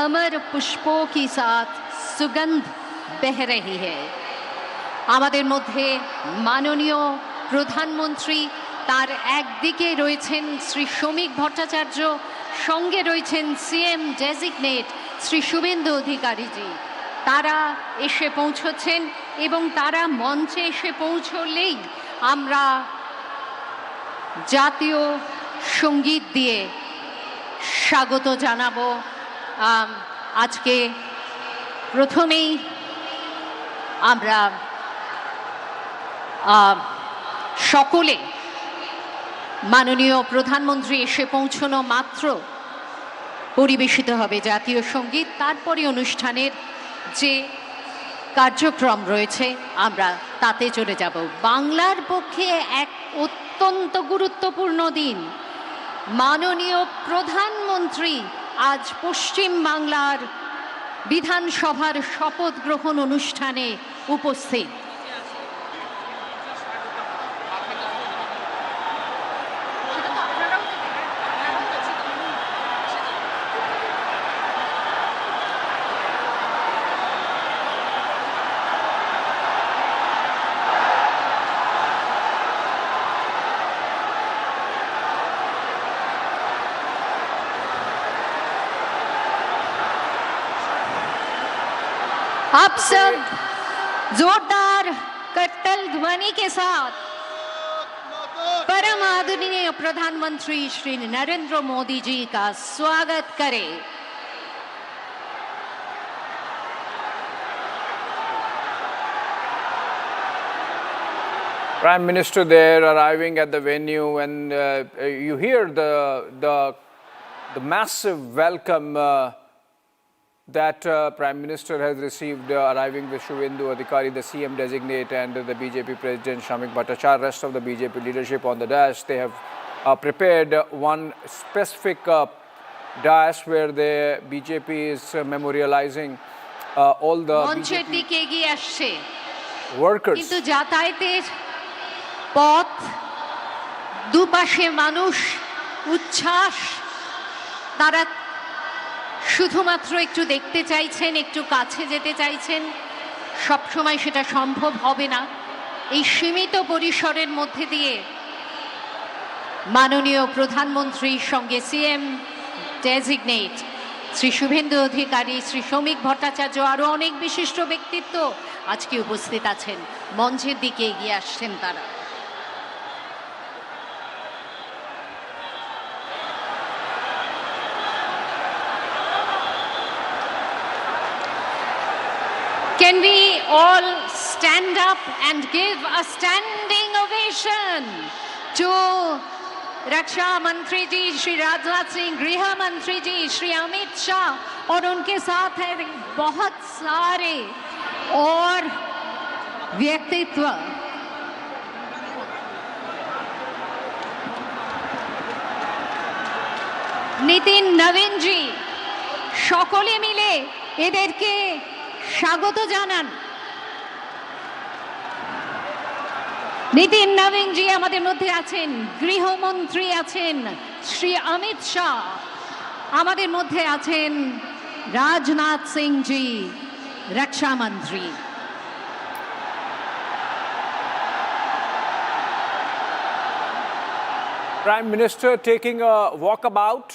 अमर पुष्पों की साथ सुगंध बह रही है। আমাদের মধ্যে মাননীয় প্রধানমন্ত্রী, তার একদিকে রয়েছেন শ্রী শ্রমিক ভট্টাচার্য, সঙ্গে রয়েছেন সিএম ডেজিগনেট শ্রী শুভেন্দু অধিকারীজি। তারা এসে পৌঁছচ্ছেন এবং তারা মঞ্চে এসে পৌঁছলেই আমরা জাতীয় সঙ্গীত দিয়ে স্বাগত জানাবো। আজকে প্রথমেই আমরা সকলে মাননীয় প্রধানমন্ত্রী এসে পৌঁছানো মাত্র পরিবেশিত হবে জাতীয় সঙ্গীত, তারপরে অনুষ্ঠানের যে কার্যক্রম রয়েছে আমরা তাতে চলে যাব। বাংলার পক্ষে এক অত্যন্ত গুরুত্বপূর্ণ দিন। মাননীয় প্রধানমন্ত্রী আজ পশ্চিম বাংলার বিধানসভার শপথ গ্রহণ অনুষ্ঠানে উপস্থিত। आप सब जोरदार करतल ध्वनि के साथ परम आदरणीय प्रधानमंत्री श्री नरेंद्र मोदी जी का स्वागत करें। Prime Minister there arriving at the venue, and you hear the massive welcome that Prime Minister has received arriving with Suvendu Adhikari, the CM designate, and the BJP President Shamik Bhattacharya, rest of the BJP leadership on the dais. They have prepared one specific dais where the BJP is memorializing all the workers. কিন্তু যাতায়াতের পথ দুপাশে মানুষ উচ্ছ্বাস, তারা শুধুমাত্র একটু দেখতে চাইছেন, একটু কাছে যেতে চাইছেন। সব সময় সেটা সম্ভব হবে না। এই সীমিত পরিসরের মধ্যে দিয়ে মাননীয় প্রধানমন্ত্রীর সঙ্গে সিএম ডেজিগনেট শ্রী শুভেন্দু অধিকারী, শ্রী শ্রমিক ভট্টাচার্য, আরও অনেক বিশিষ্ট ব্যক্তিত্ব আজকে উপস্থিত আছেন। মঞ্চের দিকে এগিয়ে আসছেন তারা। Can we all stand up and give a standing ovation to रक्षा मंत्री जी श्री राजनाथ सिंह, गृह मंत्री जी श्री अमित शाह और उनके साथ है बहुत सारे और व्यक्तित्व। नितिन नवीन जी সকলে মিলে এদেরকে স্বাগত জানান। নিতিন নবীন জি আমাদের মধ্যে আছেন, গৃহমন্ত্রী আছেন শ্রী অমিত শাহ, আমাদের মধ্যে আছেন রাজনাথ সিং জি, রক্ষা মন্ত্রী। Prime Minister taking a walkabout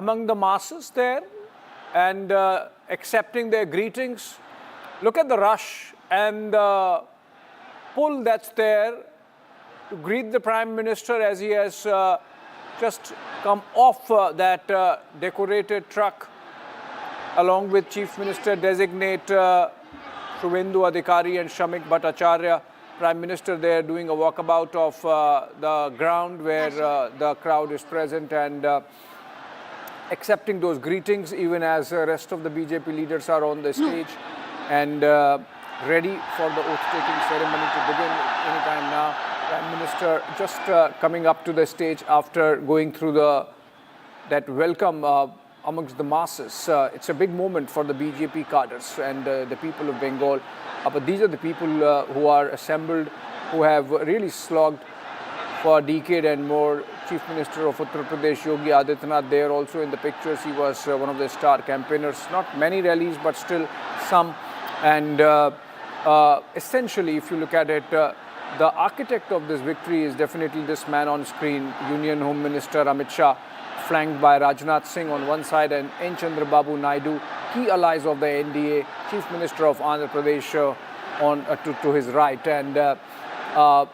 among the masses there and accepting their greetings. Look at the rush and the pull that's there to greet the Prime Minister as he has just come off that decorated truck along with Chief Minister designate Suvendu Adhikari and Shamik Bhattacharya. Prime Minister there doing a walkabout of the ground where the crowd is present and accepting those greetings, even as the rest of the BJP leaders are on the stage and ready for the oath-taking ceremony to begin anytime now. Prime Minister just coming up to the stage after going through that welcome amongst the masses. It's a big moment for the BJP cadres and the people of Bengal. But these are the people who are assembled, who have really slogged for a decade and more. Chief Minister of Uttar Pradesh, Yogi Adityanath, there also in the pictures. He was one of the star campaigners. Not many rallies, but still some. And essentially, if you look at it, the architect of this victory is definitely this man on screen, Union Home Minister Amit Shah, flanked by Rajnath Singh on one side and N. Chandrababu Naidu, key allies of the NDA, Chief Minister of Andhra Pradesh to his right. And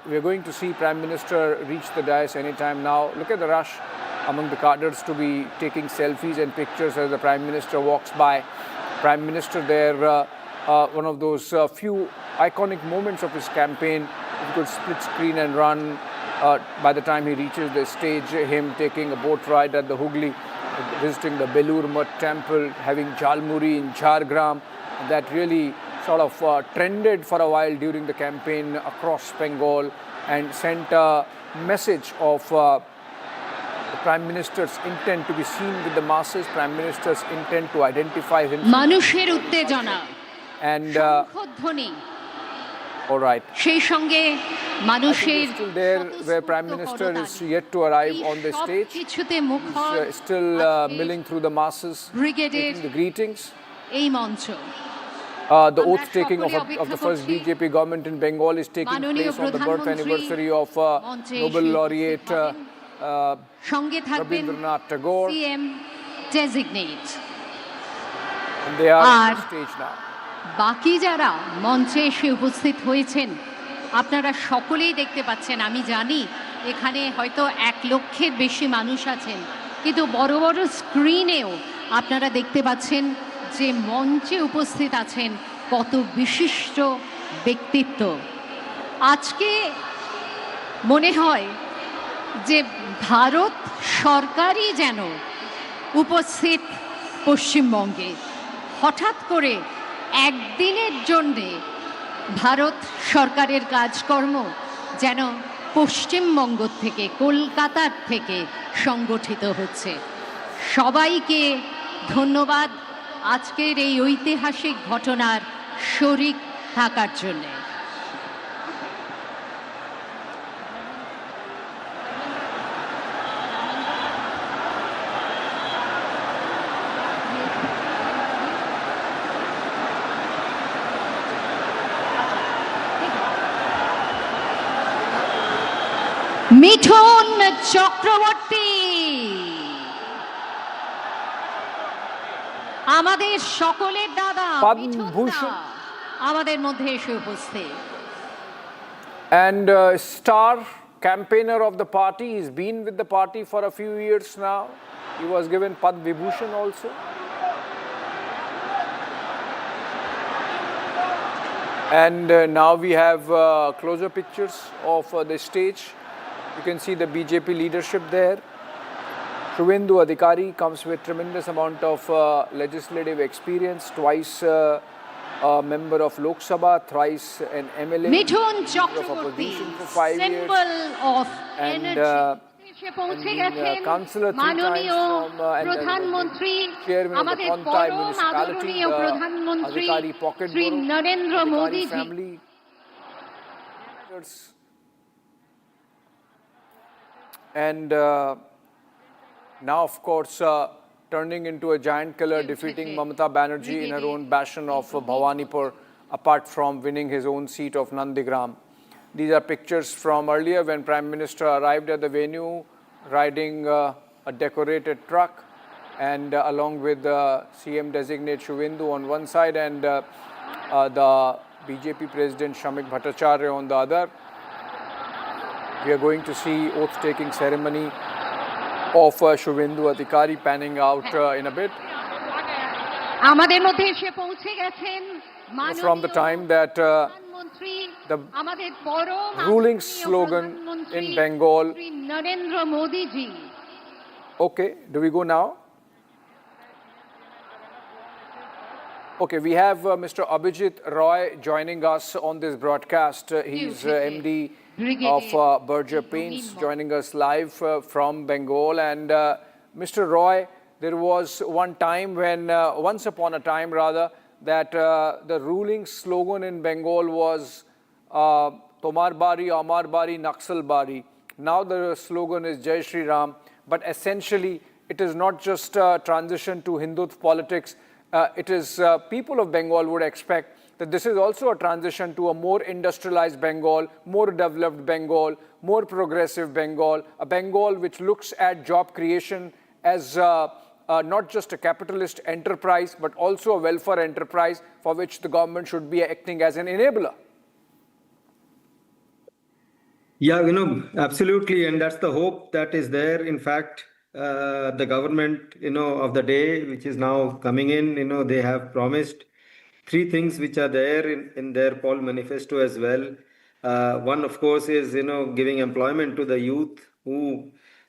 we're going to see Prime Minister reach the dais anytime now. Look at the rush among the cadres to be taking selfies and pictures as the Prime Minister walks by. Prime Minister there, one of those few iconic moments of his campaign. He could split screen and run by the time he reaches the stage, him taking a boat ride at the Hooghly, visiting the Belur Math temple, having Jalmuri in Jhargram. That really sort of trended for a while during the campaign across Bengal and sent a message of the Prime Minister's intent to be seen with the masses, Prime Minister's intent to identify himself. মানুষের উত্তেজনা and শঙ্খধ্বনি all right. সেই সঙ্গে মানুষের still there where Prime Minister is yet to arrive on the stage. কিছুতে মুখর Still milling through the masses, taking the greetings. এই মঞ্চ The oath taking of the first BJP government in Bengal is taking place on the birth anniversary of Nobel laureate Rabindranath Tagore. CM designate. And they are on the stage now. বাকি যারা মঞ্চে এসে উপস্থিত হয়েছেন আপনারা সকলেই দেখতে পাচ্ছেন। আমি জানি এখানে হয়তো 1 লক্ষের বেশি মানুষ আছেন, কিন্তু বড় বড় স্ক্রিনেও আপনারা দেখতে পাচ্ছেন যে মঞ্চে উপস্থিত আছেন কত বিশিষ্ট ব্যক্তিত্ব। আজকে মনে হয় যে ভারত সরকারই যেন উপস্থিত পশ্চিমবঙ্গে। হঠাৎ করে একদিনের জন্যে ভারত সরকারের কাজকর্ম যেন পশ্চিমবঙ্গ থেকে, কলকাতার থেকে সংগঠিত হচ্ছে। সবাইকে ধন্যবাদ আজকের এই ঐতিহাসিক ঘটনার শরিক থাকার জন্যে। মিঠুন চক্রবর্তী, আমাদের সকলের দাদা Padma আমাদের মধ্যে এসে উপস্থিত। And star campaigner of the party, he's been with the party for a few years now. He was given Padma Vibhushan also. And now we have closer pictures of the stage. You can see the BJP leadership there. Suvendu Adhikari comes with tremendous amount of legislative experience, twice a member of Lok Sabha, thrice an MLA, Mithun of Chakraborty, opposition for 5 years, symbol of and এসে পৌঁছে গেছেন councillor 3 times মাননীয় from প্রধানমন্ত্রী, chairman of the আমাদের Kontai পরম municipality, আদরণীয় প্রধানমন্ত্রী Adhikari pocket Shri borough, Narendra Adhikari Modi G. family. And now, of course, turning into a giant killer, defeating Mamata Banerjee in her own bastion of Bhawanipur, apart from winning his own seat of Nandigram. These are pictures from earlier when Prime Minister arrived at the venue, riding a decorated truck, and along with CM designate Suvendu on one side and the BJP President Shamik Bhattacharya on the other. We are going to see oath-taking ceremony of Suvendu Adhikari panning out in a bit. আমাদের মধ্যে এসে পৌঁছে গেছেন From the time that the আমাদের পরম ruling slogan in Bengal. Shri Narendra Modi G. Okay, do we go now? Okay, we have Mr. Abhijit Roy joining us on this broadcast. He's MD of Berger Paints, joining us live from Bengal. And Mr. Roy, there was one time when, once upon a time rather, that the ruling slogan in Bengal was Tomar Bari, Amar Bari, Naxal Bari. Now the slogan is Jai Shri Ram. But essentially, it is not just a transition to Hindutva politics. It is people of Bengal would expect that this is also a transition to a more industrialized Bengal, more developed Bengal, more progressive Bengal, a Bengal which looks at job creation as not just a capitalist enterprise, but also a welfare enterprise for which the government should be acting as an enabler. Yeah, absolutely. And that's the hope that is there. In fact, the government, of the day, which is now coming in, they have promised 3 things which are there in their poll manifesto as well. One, of course, is, giving employment to the youth who,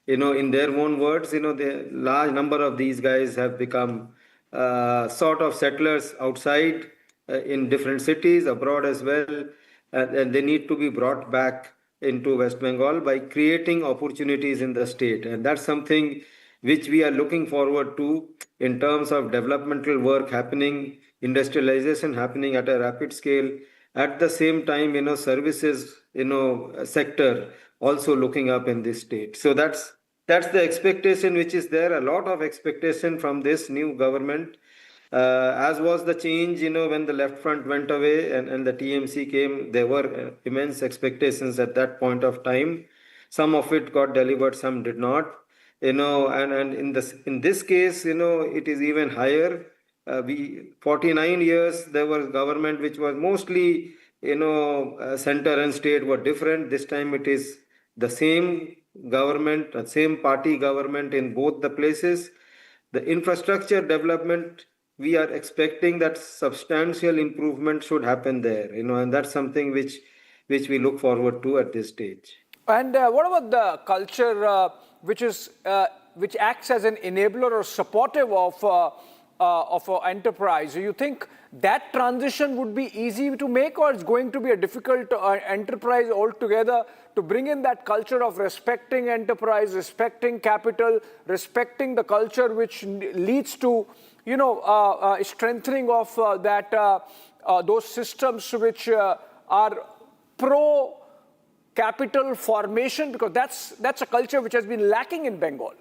in their own words, the large number of these guys have become sort of settlers outside in different cities, abroad as well. And they need to be brought back into West Bengal by creating opportunities in the state. And that's something which we are looking forward to in terms of developmental work happening, industrialization happening at a rapid scale. At the same time, services, sector also looking up in this state. So that's the expectation which is there, a lot of expectation from this new government. As was the change, when the left front went away and the TMC came, there were immense expectations at that point of time. Some of it got delivered, some did not. And in this case, it is even higher. 49 years, there was government which was mostly, center and state were different. This time it is the same government, the same party government in both the places. The infrastructure development, we are expecting that substantial improvement should happen there, and that's something which we look forward to at this stage. And what about the culture which acts as an enabler or supportive of enterprise? Do you think that transition would be easy to make, or it's going to be a difficult enterprise altogether to bring in that culture of respecting enterprise, respecting capital, respecting the culture which leads to strengthening of those systems which are pro-capital formation, because that's a culture which has been lacking in Bengal.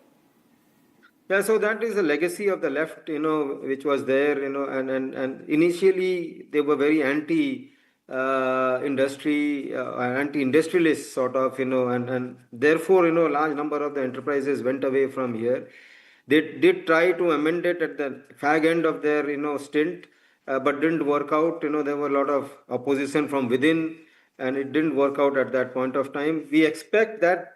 Yeah, so that is a legacy of the left, which was there, and initially they were very anti-industrialist sort of, and therefore, large number of the enterprises went away from here. They did try to amend it at the fag end of their stint, but didn't work out. There were a lot of opposition from within, and it didn't work out at that point of time. We expect that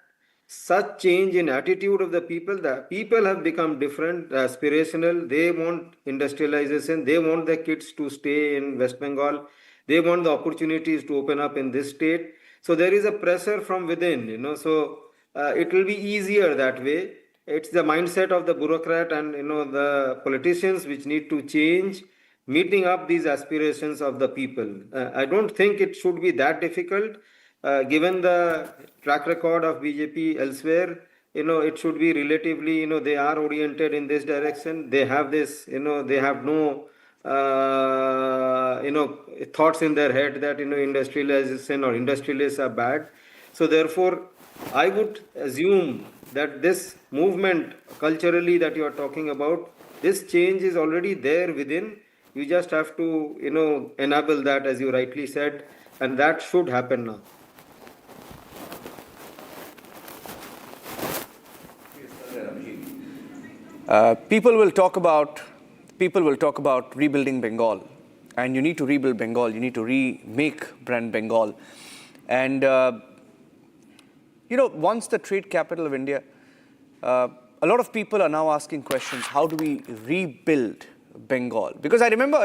such change in attitude of the people have become different, aspirational. They want industrialization. They want their kids to stay in West Bengal. They want the opportunities to open up in this state. So there is a pressure from within, so it will be easier that way. It's the mindset of the bureaucrat and the politicians which need to change, meeting up these aspirations of the people. I don't think it should be that difficult. Given the track record of BJP elsewhere, it should be relatively, they are oriented in this direction. They have this, they have no, thoughts in their head that, industrialization or industrialists are bad. So therefore, I would assume that this movement culturally that you are talking about, this change is already there within. You just have to, enable that, as you rightly said, and that should happen now. People will talk about rebuilding Bengal, and you need to rebuild Bengal. You need to remake brand Bengal, and once the trade capital of India, a lot of people are now asking questions: how do we rebuild Bengal? Because I remember,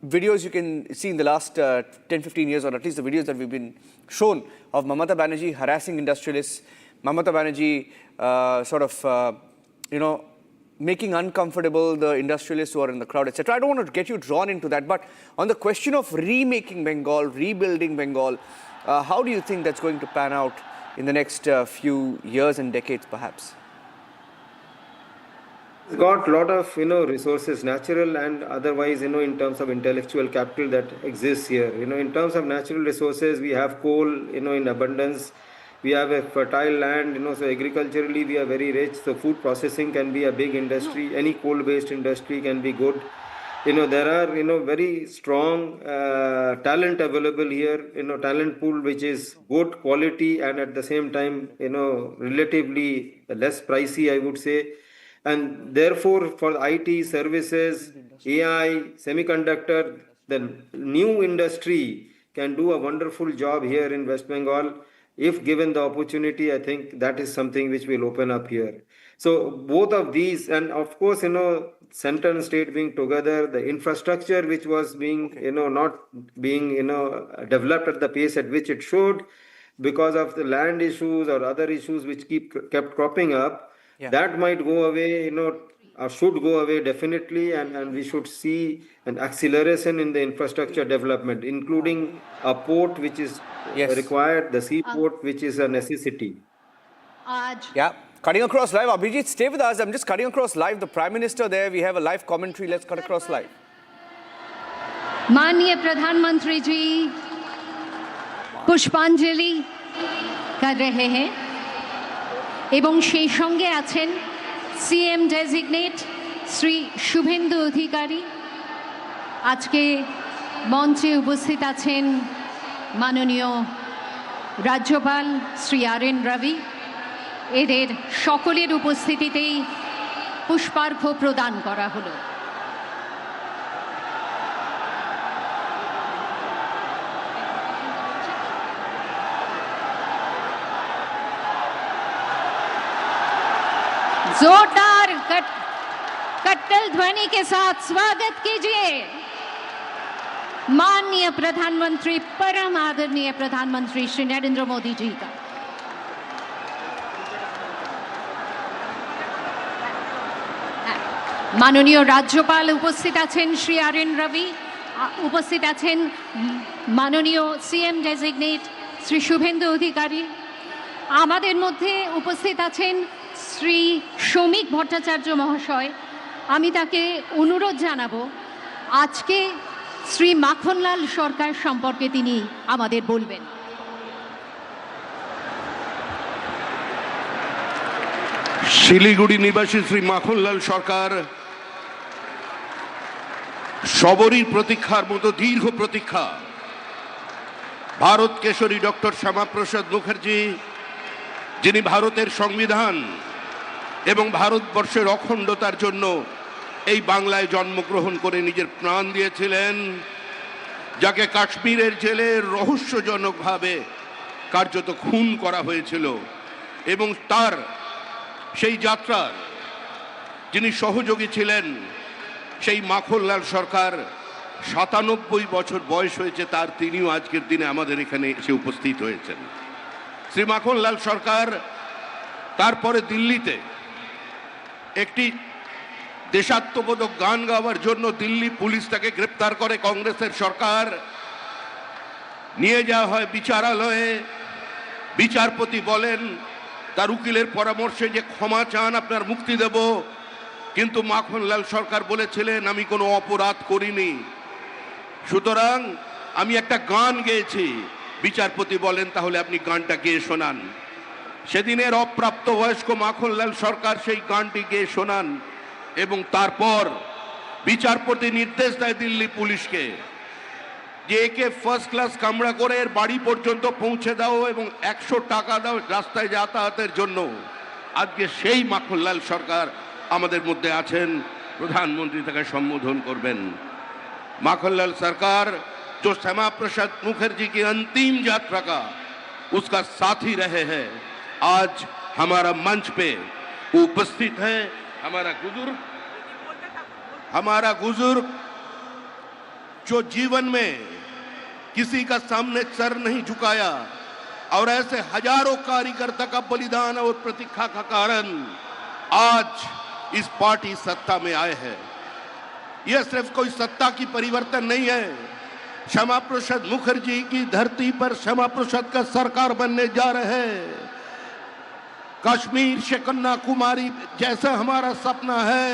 videos you can see in the last 10-15 years, or at least the videos that we've been shown of Mamata Banerjee harassing industrialists, Mamata Banerjee making uncomfortable the industrialists who are in the crowd, etc. I don't want to get you drawn into that, but on the question of remaking Bengal, rebuilding Bengal, how do you think that's going to pan out in the next few years and decades, perhaps? It's got a lot of resources, natural and otherwise, in terms of intellectual capital that exists here. In terms of natural resources, we have coal, in abundance. We have a fertile land, so agriculturally we are very rich. So food processing can be a big industry. Any coal-based industry can be good. There are, very strong talent available here, talent pool which is good quality and at the same time, relatively less pricey, I would say. And therefore, for IT services, AI, semiconductor, the new industry can do a wonderful job here in West Bengal. If given the opportunity, I think that is something which will open up here. So both of these, and of course, center and state being together, the infrastructure which was being, not being, developed at the pace at which it should, because of the land issues or other issues which kept cropping up, that might go away, should go away definitely, and we should see an acceleration in the infrastructure development, including a port which is required, the seaport which is a necessity. Yeah, cutting across live. Abhijit, stay with us. I'm just cutting across live. The Prime Minister there. We have a live commentary. Let's cut across live. माननीय प्रधानमंत्री जी पुष्पांजलि कर रहे हैं एवं সেই সঙ্গে আছেন सीएम डेजिग्नेट श्री शुभेंदु अधिकारी আজকে মঞ্চে উপস্থিত আছেন মাননীয় রাজ্যপাল শ্রী আরএন রবি এদের সকলের উপস্থিতিতেই পুষ্পার্ঘ্য প্রদান করা হলো जोरदार कट्टल ध्वनि के साथ स्वागत कीजिए माननीय प्रधानमंत्री परम आदरणीय प्रधानमंत्री श्री नरेंद्र मोदी जी का माननीय राज्यपाल उपस्थित आছেন श्री आरएन रवि उपस्थित आছেন माननीय सीएम डेजिग्नेट श्री शुभेंदु अधिकारी আমাদের মধ্যে উপস্থিত আছেন শ্রী শ্রমিক ভট্টাচার্য মহাশয় আমি তাকে অনুরোধ জানাবো আজকে শ্রী মাখনলাল সরকার সম্পর্কে তিনি আমাদের বলবেন শিলিগুড়ি নিবাসী শ্রী মাখনলাল সরকার সবরই প্রতীক্ষার মতো দীর্ঘ প্রতীক্ষা ভারত কেশরী ডক্টর শ্যামাপ্রসাদ মুখার্জি যিনি ভারতের সংবিধান এবং ভারতবর্ষের অখণ্ডতার জন্য এই বাংলায় জন্মগ্রহণ করে নিজের প্রাণ দিয়েছিলেন, যাকে কাশ্মীরের জেলে রহস্যজনকভাবে কার্যত খুন করা হয়েছিল। এবং তার সেই যাত্রার যিনি সহযোগী ছিলেন, সেই মাখনলাল সরকার ৯৭ বছর বয়স হয়েছে তার, তিনিও আজকের দিনে আমাদের এখানে এসে উপস্থিত হয়েছেন। শ্রী মাখনলাল সরকার তারপরে দিল্লিতে একটি দেশাত্মবোধক গান গাওয়ার জন্য দিল্লি পুলিশ তাকে গ্রেপ্তার করে, কংগ্রেসের সরকার নিয়ে যাওয়া হয় বিচারালয়ে। বিচারপতি বলেন তার উকিলের পরামর্শে যে ক্ষমা চান, আপনার মুক্তি দেব। কিন্তু মাখনলাল সরকার বলেছিলেন আমি কোনো অপরাধ করিনি, সুতরাং আমি একটা গান গেয়েছি। বিচারপতি বলেন তাহলে আপনি গানটা গেয়ে শোনান। সেদিনের অপ্রাপ্তবয়স্ক মাখনলাল সরকার সেই গানটি গেয়ে শোনান এবং তারপর বিচারপতি নির্দেশ দেয় দিল্লি পুলিশকে যে একে ফার্স্ট ক্লাস কামরা করে এর বাড়ি পর্যন্ত পৌঁছে দাও এবং 100 টাকা দাও রাস্তায় যাতায়াতের জন্য। আজকে সেই মাখনলাল সরকার আমাদের মধ্যে আছেন, প্রধানমন্ত্রী তাকে সম্বোধন করবেন। माखनलाल सरकार जो श्यामा प्रसाद मुखर्जी की अंतिम यात्रा का उसका साथी रहे हैं, आज हमारा मंच पे उपस्थित है। हमारा बुजुर्ग जो जीवन में किसी का सामने सर नहीं झुकाया और ऐसे हजारों कार्यकर्ता का बलिदान और प्रतीक्षा का कारण आज इस पार्टी सत्ता में आए हैं। यह सिर्फ कोई सत्ता की परिवर्तन नहीं है, श्यामा प्रसाद मुखर्जी की धरती पर श्यामा प्रसाद का सरकार बनने जा रहे हैं। कश्मीर से कन्याकुमारी जैसा हमारा सपना है,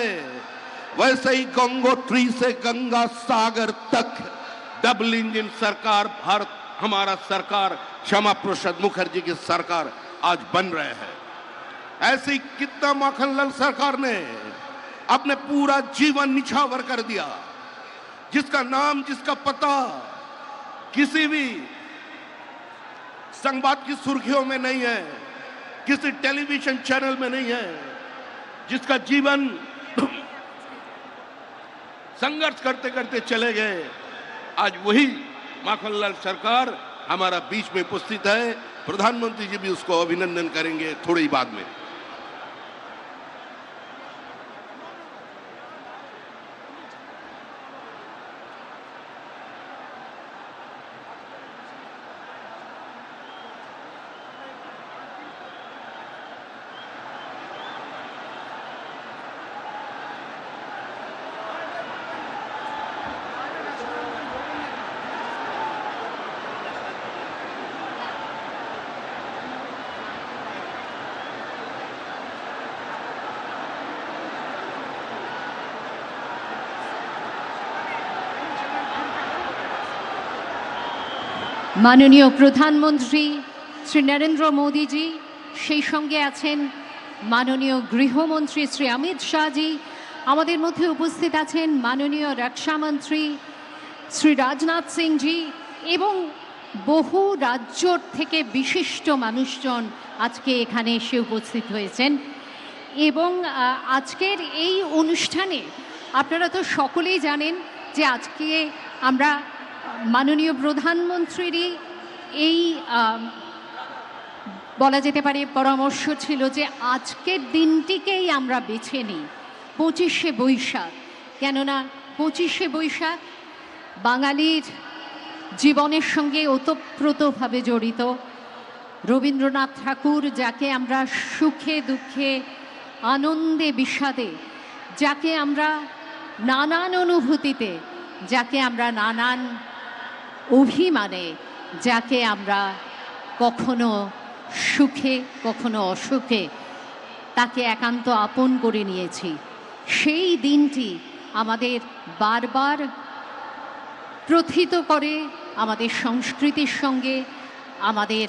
वैसे ही गंगोत्री से गंगा सागर तक डबल इंजन सरकार भारत, हमारा सरकार श्यामा प्रसाद मुखर्जी की सरकार आज बन रहे हैं। ऐसी कितना माखनलाल सरकार ने अपने पूरा जीवन निछावर कर दिया, जिसका नाम जिसका पता किसी भी संवाद की सुर्खियों में नहीं है, किसी टेलीविजन चैनल में नहीं है, जिसका जीवन संघर्ष करते करते चले गए। आज वही माखनलाल सरकार हमारा बीच में उपस्थित है। प्रधानमंत्री जी भी उसको अभिनंदन करेंगे थोड़ी बाद में। মাননীয় প্রধানমন্ত্রী শ্রী নরেন্দ্র মোদীজি, সেই সঙ্গে আছেন মাননীয় গৃহমন্ত্রী শ্রী অমিত শাহজি, আমাদের মধ্যে উপস্থিত আছেন মাননীয় রক্ষামন্ত্রী শ্রী রাজনাথ সিংজি এবং বহু রাজ্য থেকে বিশিষ্ট মানুষজন আজকে এখানে এসে উপস্থিত হয়েছেন। এবং আজকের এই অনুষ্ঠানে আপনারা তো সকলেই জানেন যে আজকে আমরা মাননীয় প্রধানমন্ত্রীরই এই বলা যেতে পারে পরামর্শ ছিল যে আজকের দিনটিকেই আমরা বেছে নিই 25শে বৈশাখ। কেননা 25শে বৈশাখ বাঙালির জীবনের সঙ্গে ওতপ্রোতভাবে জড়িত। রবীন্দ্রনাথ ঠাকুর, যাকে আমরা সুখে দুঃখে আনন্দে বিষাদে, যাকে আমরা নানান অনুভূতিতে, যাকে আমরা নানান অভিমানে, যাকে আমরা কখনো সুখে কখনো অসুখে তাকে একান্ত আপন করে নিয়েছি, সেই দিনটি আমাদের বারবার প্রথিত করে, আমাদের সংস্কৃতির সঙ্গে আমাদের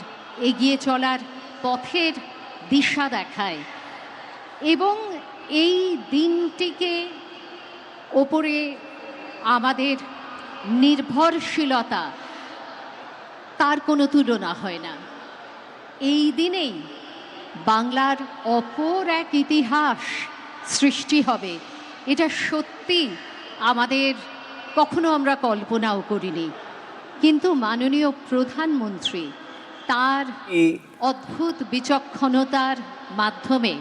এগিয়ে চলার পথের দিশা দেখায়। এবং এই দিনটিকে ওপরে আমাদের নির্ভরশীলতা, তার কোনো তুলনা হয় না। এই দিনেই বাংলার অপর এক ইতিহাস সৃষ্টি হবে, এটা সত্যি আমাদের কখনো আমরা কল্পনাও করিনি। কিন্তু মাননীয় প্রধানমন্ত্রী তার অদ্ভুত বিচক্ষণতার মাধ্যমে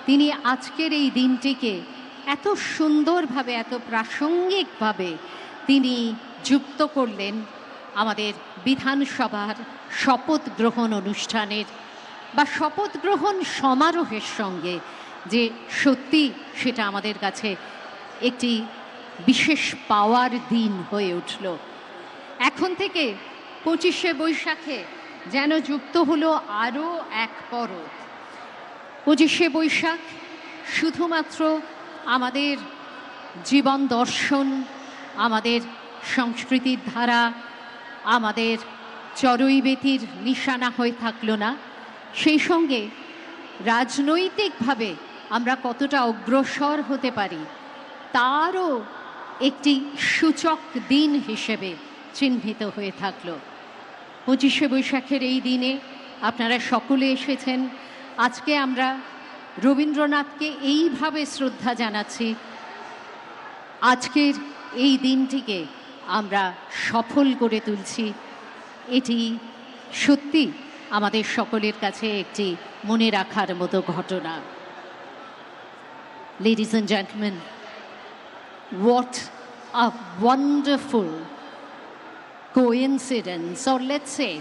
তিনি আজকের এই দিনটিকে এত সুন্দরভাবে, এত প্রাসঙ্গিকভাবে তিনি যুক্ত করলেন আমাদের বিধানসভার শপথ গ্রহণ অনুষ্ঠানের বা শপথ গ্রহণ সমারোহের সঙ্গে, যে সত্যি সেটা আমাদের কাছে একটি বিশেষ পাওয়ার দিন হয়ে উঠল। এখন থেকে 25শে বৈশাখে যেন যুক্ত হলো আরও এক পরব। 25শে বৈশাখ শুধুমাত্র আমাদের জীবন দর্শন, আমাদের সংস্কৃতির ধারা, আমাদের চড়ুইবেতির নিশানা হয়ে থাকলো না, সেই সঙ্গে রাজনৈতিকভাবে আমরা কতটা অগ্রসর হতে পারি তারও একটি সূচক দিন হিসেবে চিহ্নিত হয়ে থাকলো। 25শে বৈশাখের এই দিনে আপনারা সকলে এসেছেন। আজকে আমরা রবীন্দ্রনাথকে এইভাবে শ্রদ্ধা জানাচ্ছি। আজকের এই দিনটিকে আমরা সফল করে তুলছি। এটি সত্যি আমাদের সকলের কাছে একটি মনে রাখার মতো ঘটনা। Ladies and gentlemen, what a wonderful coincidence, or let's say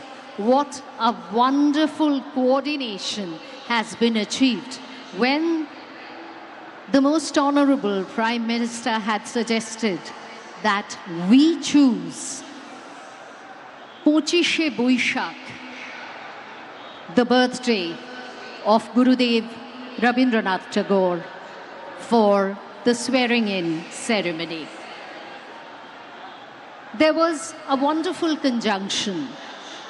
what a wonderful coordination has been achieved when the most honorable Prime Minister had suggested that we choose 25শে Boishakh, the birthday of Gurudev Rabindranath Tagore, for the swearing-in ceremony. There was a wonderful conjunction.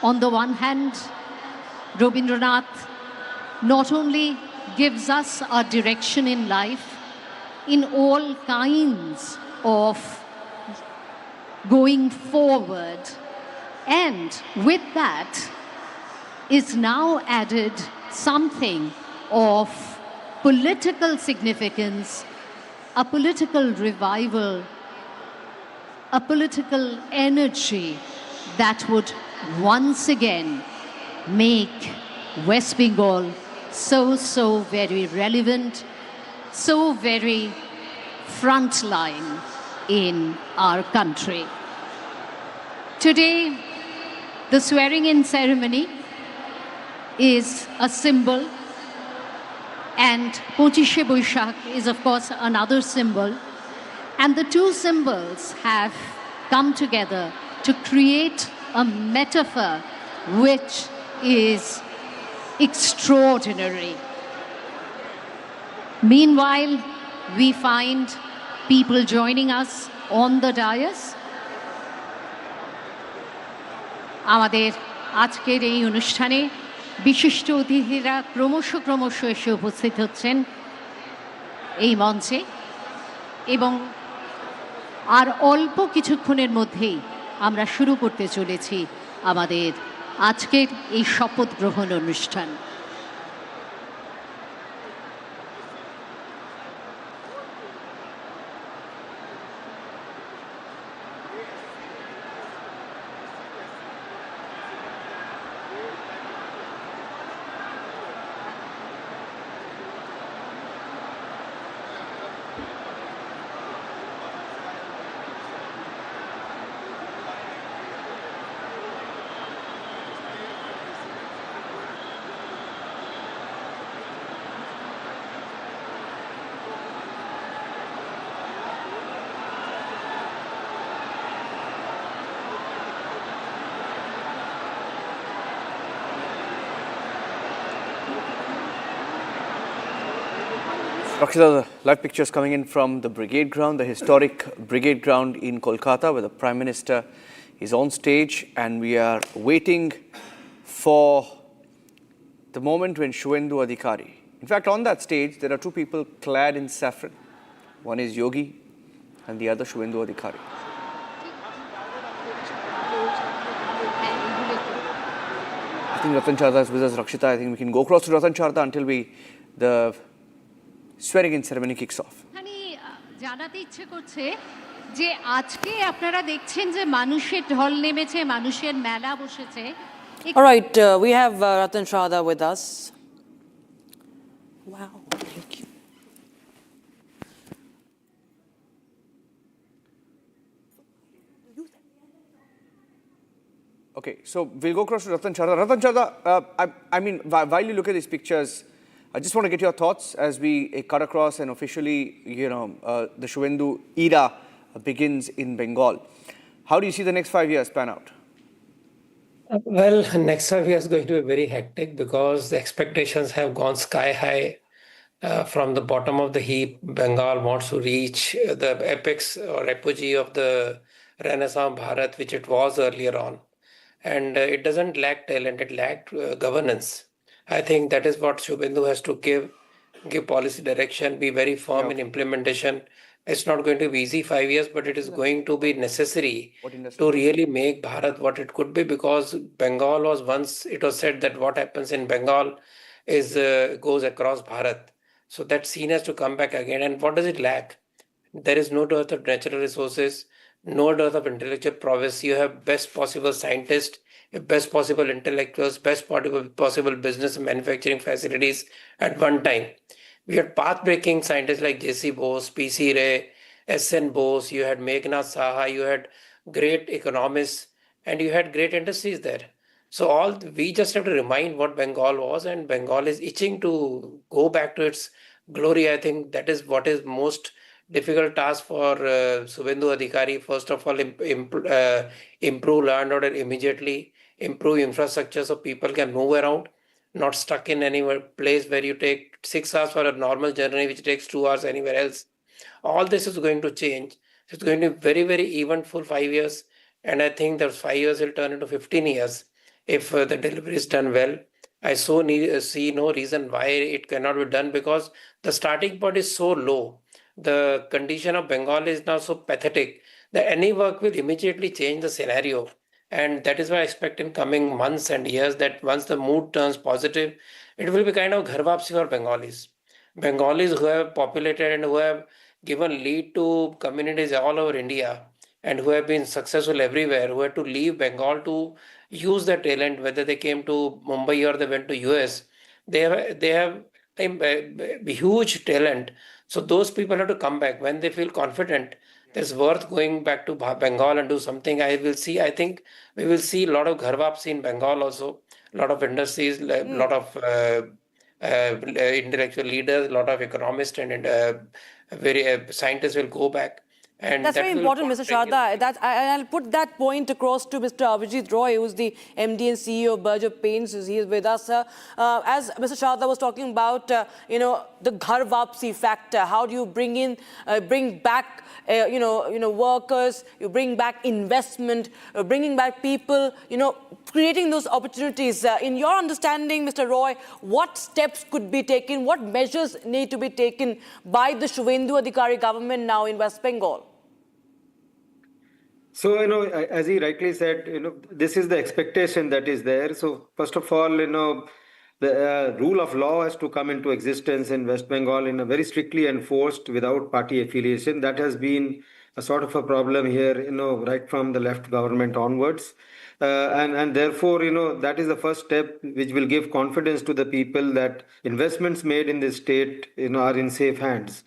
On the one hand, Rabindranath not only gives us a direction in life in all kinds of going forward, and with that is now added something of political significance, a political revival, a political energy that would once again make West Bengal so very relevant, so very frontline in our country. Today, the swearing-in ceremony is a symbol, and 25শে Boishakh is of course another symbol, and the two symbols have come together to create a metaphor which is extraordinary. Meanwhile, we find people joining us on the dais. আমাদের আজকের এই অনুষ্ঠানে বিশিষ্ট অতিথিরা ক্রমশ এসে উপস্থিত হচ্ছেন এই মঞ্চে, এবং আর অল্প কিছুক্ষণের মধ্যেই আমরা শুরু করতে চলেছি আমাদের আজকের এই শপথ গ্রহণ অনুষ্ঠান। Rakshita, the live pictures coming in from the brigade ground, the historic brigade ground in Kolkata, where the Prime Minister is on stage, and we are waiting for the moment when Suvendu Adhikari. In fact, on that stage, there are two people clad in saffron. One is Yogi and the other Suvendu Adhikari. I think Ratan Chadha is with us, Rakshita. I think we can go across to Ratan Chadha until the swearing in ceremony kicks off. জানাতে ইচ্ছে করছে যে আজকে আপনারা দেখছেন যে মানুষের ঢল নেমেছে, মানুষের মেলা বসেছে। All right, we have Ratan Chadha with us. Wow, thank you. Okay, so we'll go across to Ratan Chadha. Ratan Chadha, I mean, while you look at these pictures, I just want to get your thoughts as we cut across and officially, the Suvendu era begins in Bengal. How do you see the next 5 years pan out? Well, next 5 years is going to be very hectic because the expectations have gone sky high. From the bottom of the heap, Bengal wants to reach the apex or apogee of the Renaissance Bharat, which it was earlier on. And it doesn't lack talent, it lacked governance. I think that is what Suvendu has to give policy direction, be very firm in implementation. It's not going to be easy 5 years, but it is going to be necessary to really make Bharat what it could be, because Bengal was once, it was said that what happens in Bengal is goes across Bharat. So that scene has to come back again. And what does it lack? There is no dearth of natural resources, no dearth of intellectual prowess. You have best possible scientists, best possible intellectuals, best possible business and manufacturing facilities at one time. We had path-breaking scientists like J.C. Bose, P.C. Ray, S.N. Bose, you had Meghnad Saha, you had great economists, and you had great industries there. So we just have to remind what Bengal was, and Bengal is itching to go back to its glory. I think that is what is most difficult task for Suvendu Adhikari. First of all, improve law and order immediately, improve infrastructure so people can move around, not stuck in any place where you take 6 hours for a normal journey, which takes 2 hours anywhere else. All this is going to change. It's going to be very, very eventful 5 years. And I think those 5 years will turn into 15 years if the delivery is done well. I see no reason why it cannot be done, because the starting point is so low. The condition of Bengal is now so pathetic that any work will immediately change the scenario. And that is why I expect in coming months and years that once the mood turns positive, it will be kind of ghar wapsi for Bengalis. Bengalis who have populated and who have given lead to communities all over India and who have been successful everywhere, who had to leave Bengal to use their talent, whether they came to Mumbai or they went to US, they have huge talent. So those people have to come back when they feel confident. It's worth going back to Bengal and do something. I think we will see a lot of ghar wapsi in Bengal also, a lot of industries, a lot of intellectual leaders, a lot of economists and scientists will go back. And that's very important, Mr. Chadha. I'll put that point across to Mr. Abhijit Roy, who is the MD and CEO of Berger Paints. He is with us. As Mr. Chadha was talking about, the ghar wapsi factor. How do you bring back, workers? You bring back investment, bringing back people. Creating those opportunities. In your understanding, Mr. Roy, what steps could be taken? What measures need to be taken by the Suvendu Adhikari government now in West Bengal? So, as he rightly said, this is the expectation that is there. So, first of all, the rule of law has to come into existence in West Bengal in a very strictly enforced without party affiliation. That has been a sort of a problem here, right from the left government onwards. And therefore, that is the first step which will give confidence to the people that investments made in this state, are in safe hands.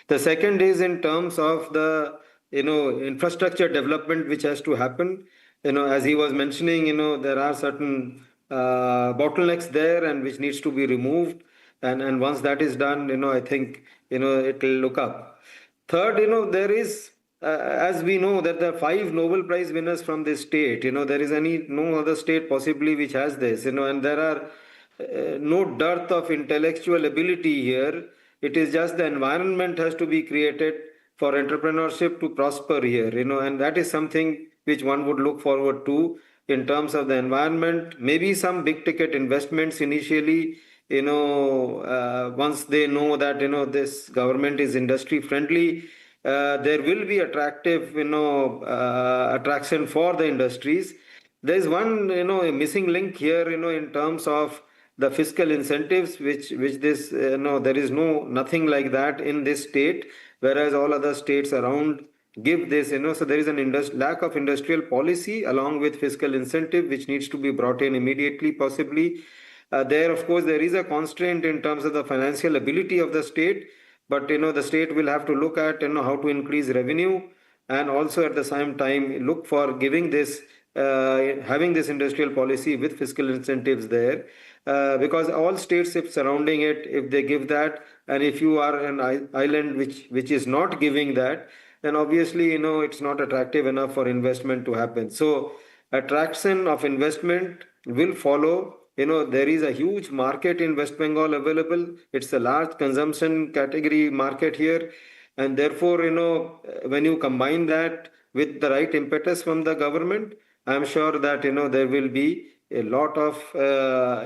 The second is in terms of the, infrastructure development which has to happen. As he was mentioning, there are certain bottlenecks there and which needs to be removed. And once that is done, I think, it will look up. Third, there is, as we know, that there are 5 Nobel Prize winners from this state. There is no other state possibly which has this. And there are no dearth of intellectual ability here. It is just the environment has to be created for entrepreneurship to prosper here. And that is something which one would look forward to in terms of the environment. Maybe some big ticket investments initially. Once they know that this government is industry friendly. There will be attraction for the industries. there is one, a missing link here, in terms of the fiscal incentives, which this, there is nothing like that in this state, whereas all other states around give this, so there is an lack of industrial policy along with fiscal incentive, which needs to be brought in immediately, possibly. There, of course, there is a constraint in terms of the financial ability of the state, but, the state will have to look at, how to increase revenue, and also at the same time look for giving this, having this industrial policy with fiscal incentives there, because all states if surrounding it, if they give that, and if you are an island which is not giving that, then obviously it's not attractive enough for investment to happen. So attraction of investment will follow. There is a huge market in West Bengal available. It's a large consumption category market here, and therefore when you combine that with the right impetus from the government, I'm sure that there will be a lot of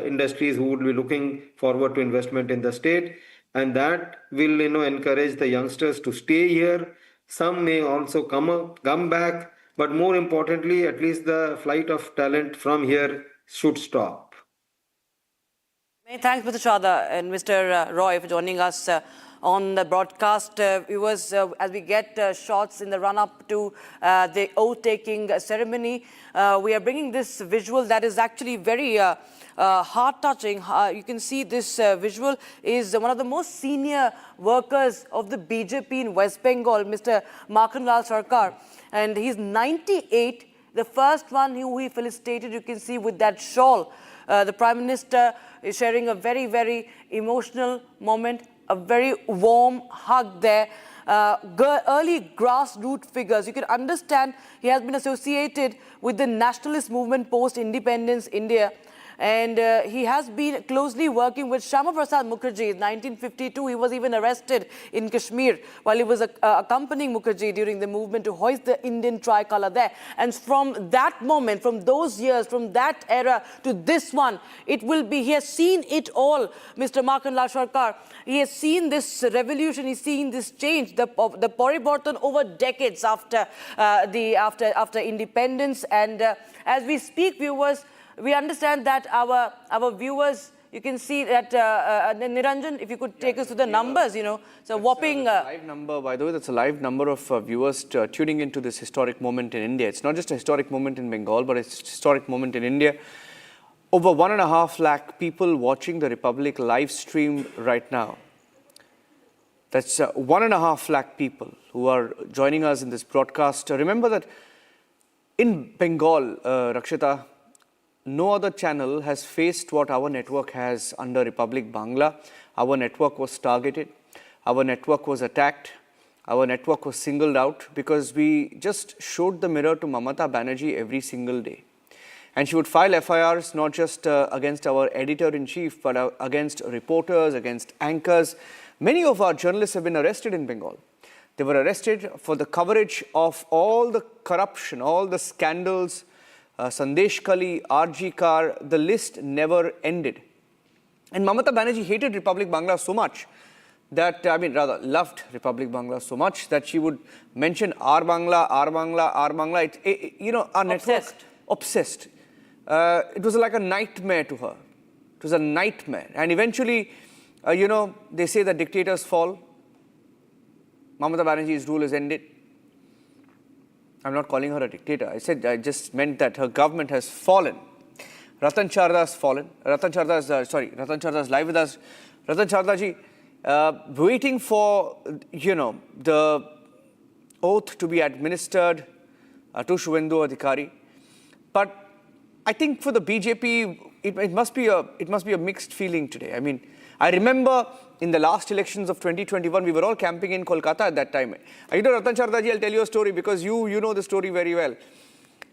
industries who would be looking forward to investment in the state, and that will encourage the youngsters to stay here. Some may also come back, but more importantly, at least the flight of talent from here should stop. Many thanks, Mr. Chada and Mr. Roy, for joining us on the broadcast. Viewers, as we get shots in the run-up to the oath-taking ceremony, we are bringing this visual that is actually very heart-touching. You can see this visual is one of the most senior workers of the BJP in West Bengal, Mr. Makhanlal Sarkar, and he's 98. The first one who he felicitated, you can see with that shawl. The Prime Minister is sharing a very, very emotional moment, a very warm hug there. Early grassroots figures. You can understand he has been associated with the nationalist movement post-independence India. And he has been closely working with Shyama Prasad Mukherjee. In 1952, he was even arrested in Kashmir while he was accompanying Mukherjee during the movement to hoist the Indian tricolour there. And from that moment, from those years, from that era to this one, it will be, he has seen it all, Mr. Makhanlal Sarkar. He has seen this revolution, he's seen this change, the Paribartan over decades after after independence. And as we speak, viewers, we understand that our viewers, you can see that, Niranjan, if you could take us to the numbers, so whopping... live number, by the way, that's a live number of viewers tuning into this historic moment in India. It's not just a historic moment in Bengal, but it's a historic moment in India. Over 1.5 lakh people watching the Republic live stream right now. That's 1.5 lakh people who are joining us in this broadcast. Remember that in Bengal, Rakshita, no other channel has faced what our network has under Republic Bangla. Our network was targeted. Our network was attacked. Our network was singled out because we just showed the mirror to Mamata Banerjee every single day. And she would file FIRs not just against our editor-in-chief, but against reporters, against anchors. Many of our journalists have been arrested in Bengal. They were arrested for the coverage of all the corruption, all the scandals, Sandesh Kali, RG Kar, the list never ended. And Mamata Banerjee hated Republic Bangla so much that, rather loved Republic Bangla so much that she would mention our Bangla, our Bangla, our Bangla. Our network, obsessed. It was like a nightmare to her. It was a nightmare. And eventually, they say that dictators fall. Mamata Banerjee's rule is ended. I'm not calling her a dictator. I just meant that her government has fallen. Ratan Chadha has fallen. Ratan Chadha is live with us. Ratan Chadha ji, waiting for, the oath to be administered to Suvendu Adhikari. But I think for the BJP, it must be a mixed feeling today. I remember in the last elections of 2021, we were all camping in Kolkata at that time. Ratan Chadha ji, I'll tell you a story because you know the story very well.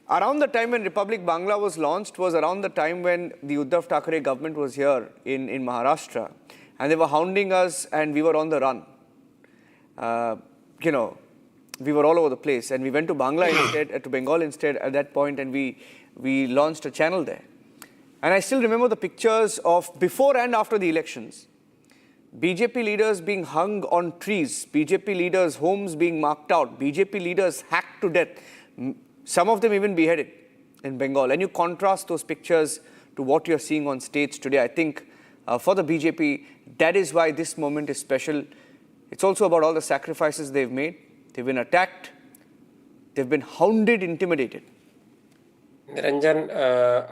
Around the time when Republic Bangla was launched was around the time when the Uddhav Thackeray government was here in Maharashtra. And they were hounding us and we were on the run. We were all over the place. And we went to Bangla instead, to Bengal instead at that point, and we launched a channel there. And I still remember the pictures of before and after the elections. BJP leaders being hung on trees, BJP leaders' homes being marked out, BJP leaders hacked to death, some of them even beheaded. in Bengal, and you contrast those pictures to what you're seeing on stage today, I think for the BJP, that is why this moment is special. It's also about all the sacrifices they've made. They've been attacked, they've been hounded, intimidated. Niranjan,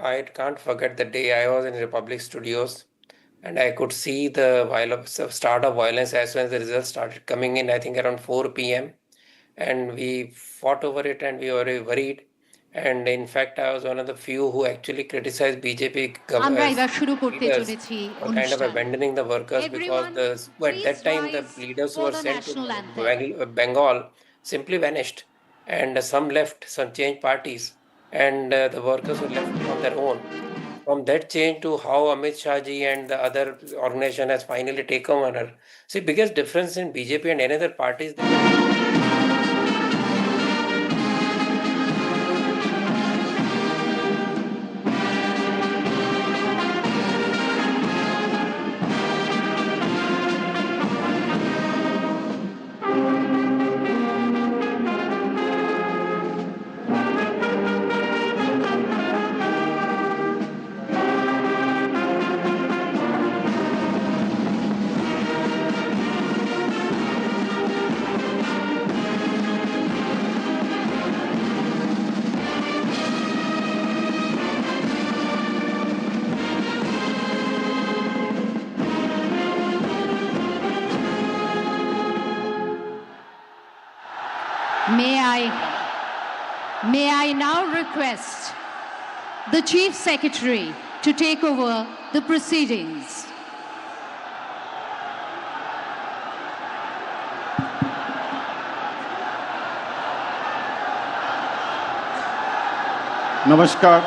I can't forget the day I was in Republic Studios and I could see the start of violence as soon as the results started coming in, I think around 4 p.m. And we fought over it and we were very worried. And in fact, I was one of the few who actually criticized BJP government for kind of abandoning the workers because at that time the leaders who were sent to Bengal simply vanished. And some left, some changed parties, and the workers were left on their own. From that change to how Amit Shah ji and the other organization has finally taken over. See, biggest difference in BJP and any other party is May I now request the Chief Secretary to take over the proceedings. Namaskar.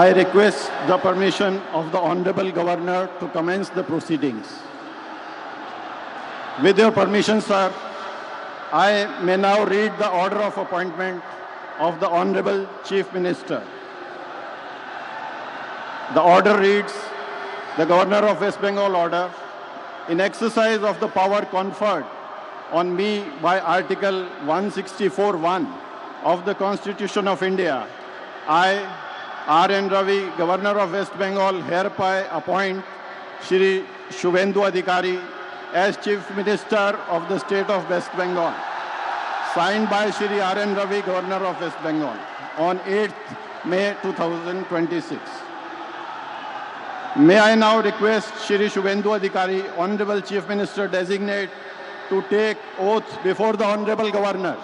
I request the permission of the Honorable Governor to commence the proceedings. With your permission, sir, I may now read the order of appointment of the Honorable Chief Minister. The order reads, the Governor of West Bengal order, in exercise of the power conferred on me by Article 164(1) of the Constitution of India, I, R.N. Ravi, Governor of West Bengal, hereby appoint Shri Suvendu Adhikari as Chief Minister of the State of West Bengal, signed by Shri R.N. Ravi, Governor of West Bengal, on 8th May 2026. May I now request Shri Suvendu Adhikari, Honorable Chief Minister Designate, to take oath before the Honorable Governor.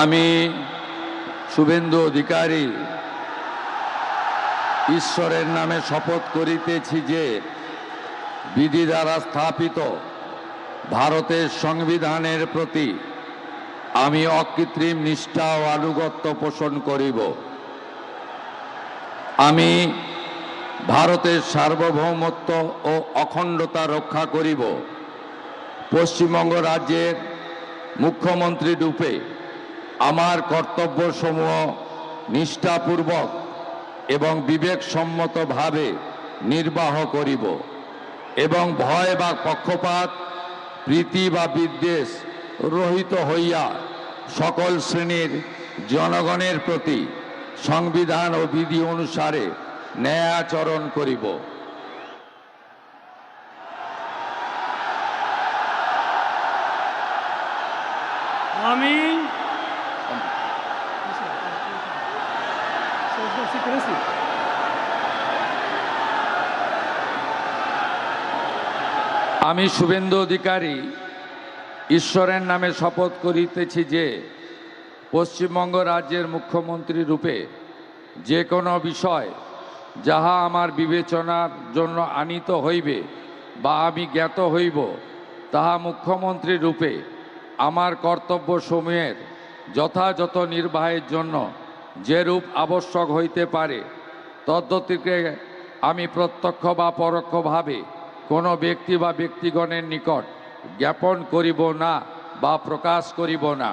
আমি শুভেন্দু অধিকারী ঈশ্বরের নামে শপথ করিতেছি যে বিধি দ্বারা স্থাপিত ভারতের সংবিধানের প্রতি আমি অকৃত্রিম নিষ্ঠা ও আনুগত্য পোষণ করিব। আমি ভারতের সার্বভৌমত্ব ও অখণ্ডতা রক্ষা করিব। পশ্চিমবঙ্গ রাজ্যের মুখ্যমন্ত্রী রূপে আমার কর্তব্যসমূহ নিষ্ঠাপূর্বক এবং বিবেকসম্মতভাবে নির্বাহ করিব এবং ভয় বা পক্ষপাত, প্রীতি বা বিদ্বেষ রহিত হইয়া সকল শ্রেণীর জনগণের প্রতি সংবিধান ও বিধি অনুসারে ন্যায়াচরণ করিব। আমি শুভেন্দু অধিকারী ঈশ্বরের নামে শপথ করিতেছি যে পশ্চিমবঙ্গ রাজ্যের মুখ্যমন্ত্রী রূপে যে কোনো বিষয় যাহা আমার বিবেচনার জন্য আনীত হইবে বা আমি জ্ঞাত হইব, তাহা মুখ্যমন্ত্রী রূপে আমার কর্তব্যসমূহের যথাযথ নির্বাহের জন্য যেরূপ আবশ্যক হইতে পারে তদ্গতিকে আমি প্রত্যক্ষ বা পরোক্ষভাবে কোনো ব্যক্তি বা ব্যক্তিগণের নিকট জ্ঞাপন করিব না বা প্রকাশ করিব না।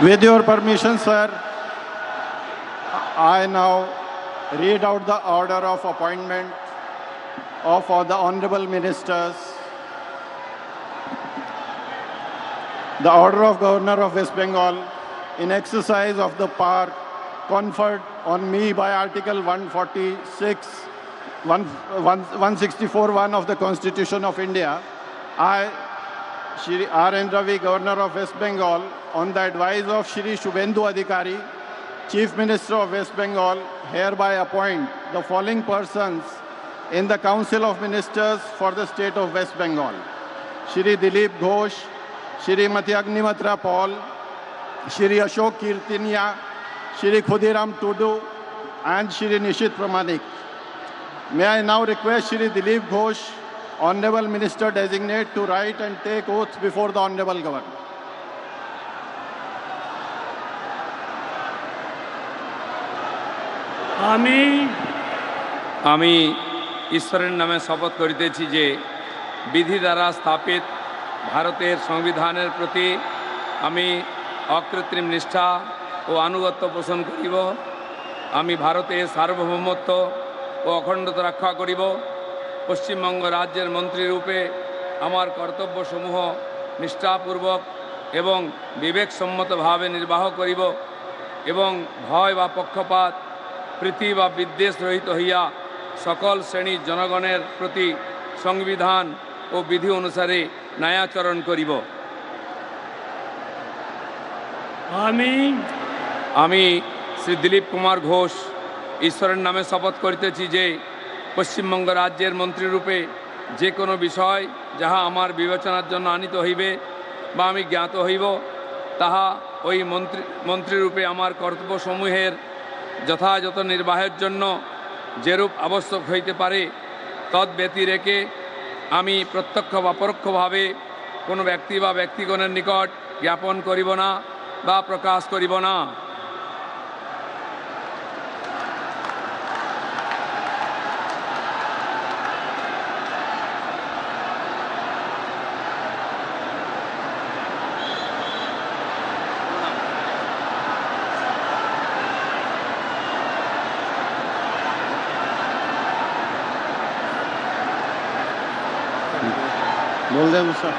With your permission, sir, I now read out the order of appointment of all the honorable ministers. The order of Governor of West Bengal in exercise of the power conferred on me by Article 164(1) of the Constitution of India, I, Shri R. N. Ravi, Governor of West Bengal, on the advice of Shri Suvendu Adhikari, Chief Minister of West Bengal, hereby appoint the following persons in the Council of Ministers for the state of West Bengal: Shri Dilip Ghosh, Shrimati Agnimitra Paul, Shri Ashok Kirtinia, Shri Khudiram Tudu, and Shri Nishit Pramanik. May I now request Shri Dilip Ghosh, Honorable Minister Designate, to write and take oath before the Honorable Governor. আমি ঈশ্বরের নামে শপথ করিতেছি যে বিধি দ্বারা স্থাপিত ভারতের সংবিধানের প্রতি আমি অকৃত্রিম নিষ্ঠা ও আনুগত্য পোষণ করিব। আমি ভারতের সার্বভৌমত্ব ও অখণ্ডতা রক্ষা করিব। পশ্চিমবঙ্গ রাজ্যের মন্ত্রীরূপে আমার কর্তব্যসমূহ নিষ্ঠাপূর্বক এবং বিবেকসম্মতভাবে নির্বাহ করিব এবং ভয় বা পক্ষপাত প্রীতি বা বিদ্বেষ রহিত হইয়া সকল শ্রেণীর জনগণের প্রতি সংবিধান ও বিধি অনুসারে ন্যায়াচরণ করিব। আমি শ্রী দিলীপ কুমার ঘোষ ঈশ্বরের নামে শপথ করিতেছি যে পশ্চিমবঙ্গ রাজ্যের মন্ত্রীরূপে যে কোনো বিষয় যাহা আমার বিবেচনার জন্য আনিত হইবে বা আমি জ্ঞাত হইব, তাহা ওই মন্ত্রীরূপে আমার কর্তব্যসমূহের যথাযথ নির্বাহের জন্য যেরূপ আবশ্যক হইতে পারে তদ্ব্যতিরেকে আমি প্রত্যক্ষ বা পরোক্ষভাবে কোনো ব্যক্তি বা ব্যক্তিগণের নিকট জ্ঞাপন করিব না বা প্রকাশ করিব না। बोल दे मुझसे।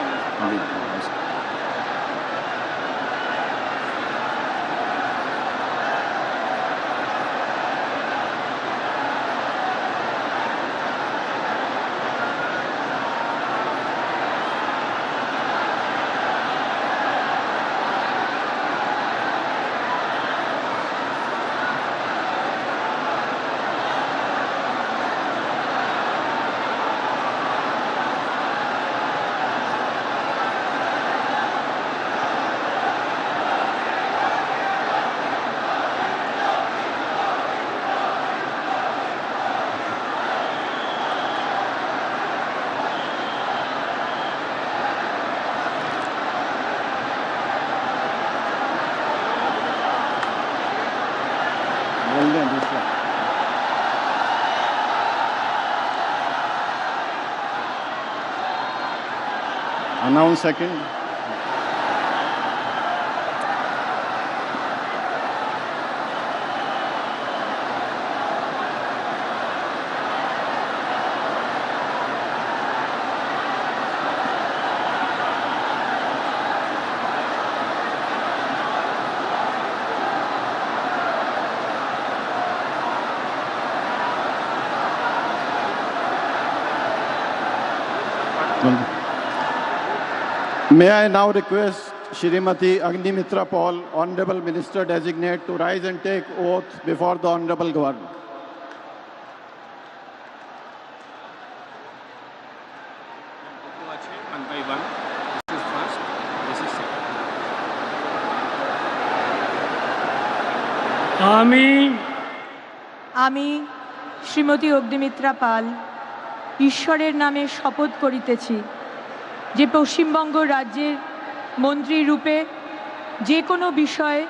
Announce second. May I now request Shrimati Agnimitra Paul, Honorable Minister Designate, to rise and take oath before the Honorable Governor. আমি শ্রীমতী অগ্নিমিত্রা পাল ঈশ্বরের নামে শপথ করিতেছি যে পশ্চিমবঙ্গ রাজ্যের মন্ত্রী রূপে যে কোনো বিষয়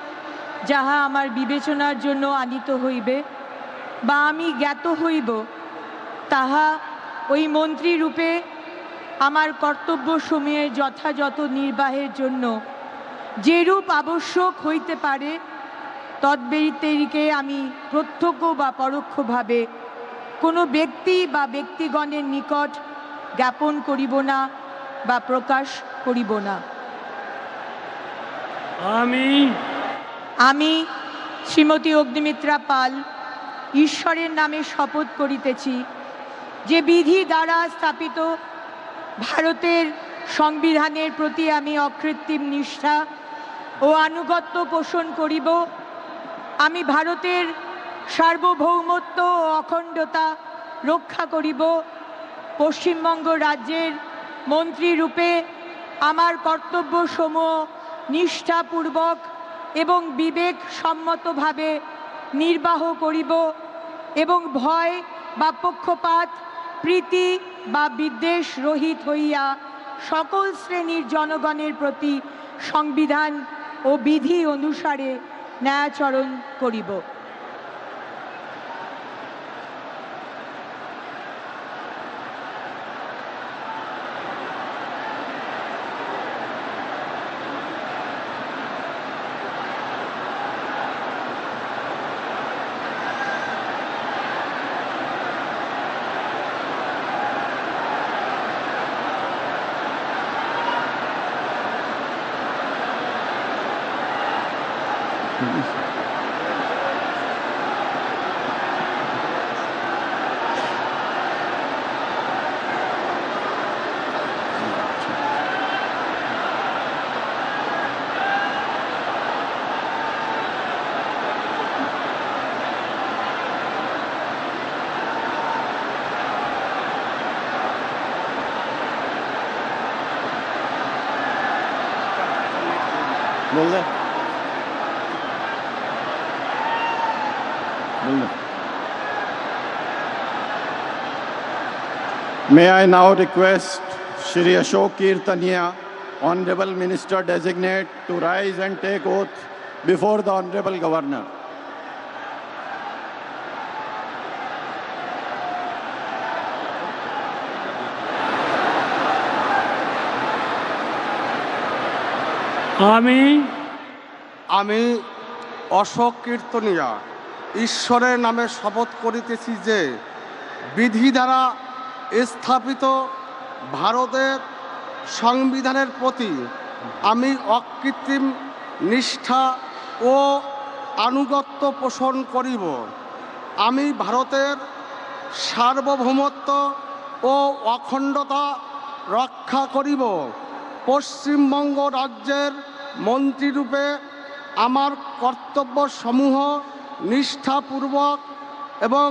যাহা আমার বিবেচনার জন্য আনিত হইবে বা আমি জ্ঞাত হইব, তাহা ওই মন্ত্রী রূপে আমার কর্তব্যসমূহের যথাযথ নির্বাহের জন্য যেরূপ আবশ্যক হইতে পারে তদ্ব্যতিরিকে আমি প্রত্যক্ষ বা পরোক্ষভাবে কোনো ব্যক্তি বা ব্যক্তিগণের নিকট জ্ঞাপন করিব না বা প্রকাশ করিব না। আমি শ্রীমতী অগ্নিমিত্রা পাল ঈশ্বরের নামে শপথ করিতেছি যে বিধি দ্বারা স্থাপিত ভারতের সংবিধানের প্রতি আমি অকৃত্রিম নিষ্ঠা ও আনুগত্য পোষণ করিব। আমি ভারতের সার্বভৌমত্ব ও অখণ্ডতা রক্ষা করিব। পশ্চিমবঙ্গ রাজ্যের মন্ত্রী রূপে আমার কর্তব্যসমূহ নিষ্ঠাপূর্বক এবং বিবেকসম্মতভাবে নির্বাহ করিব এবং ভয় বা পক্ষপাত প্রীতি বা বিদ্বেষ রহিত হইয়া সকল শ্রেণীর জনগণের প্রতি সংবিধান ও বিধি অনুসারে ন্যায়াচরণ করিব। बोल दे May I now request Shri Ashok Kirtaniya, Honorable Minister Designate, to rise and take oath before the Honorable Governor. আমি অশোক কীর্তনিয়া ঈশ্বরের নামে শপথ করিতেছি যে বিধি দ্বারা স্থাপিত ভারতের সংবিধানের প্রতি আমি অকৃত্রিম নিষ্ঠা ও আনুগত্য পোষণ করিব। আমি ভারতের সার্বভৌমত্ব ও অখণ্ডতা রক্ষা করিব। পশ্চিমবঙ্গ রাজ্যের মন্ত্রীরূপে আমার কর্তব্যসমূহ নিষ্ঠাপূর্বক এবং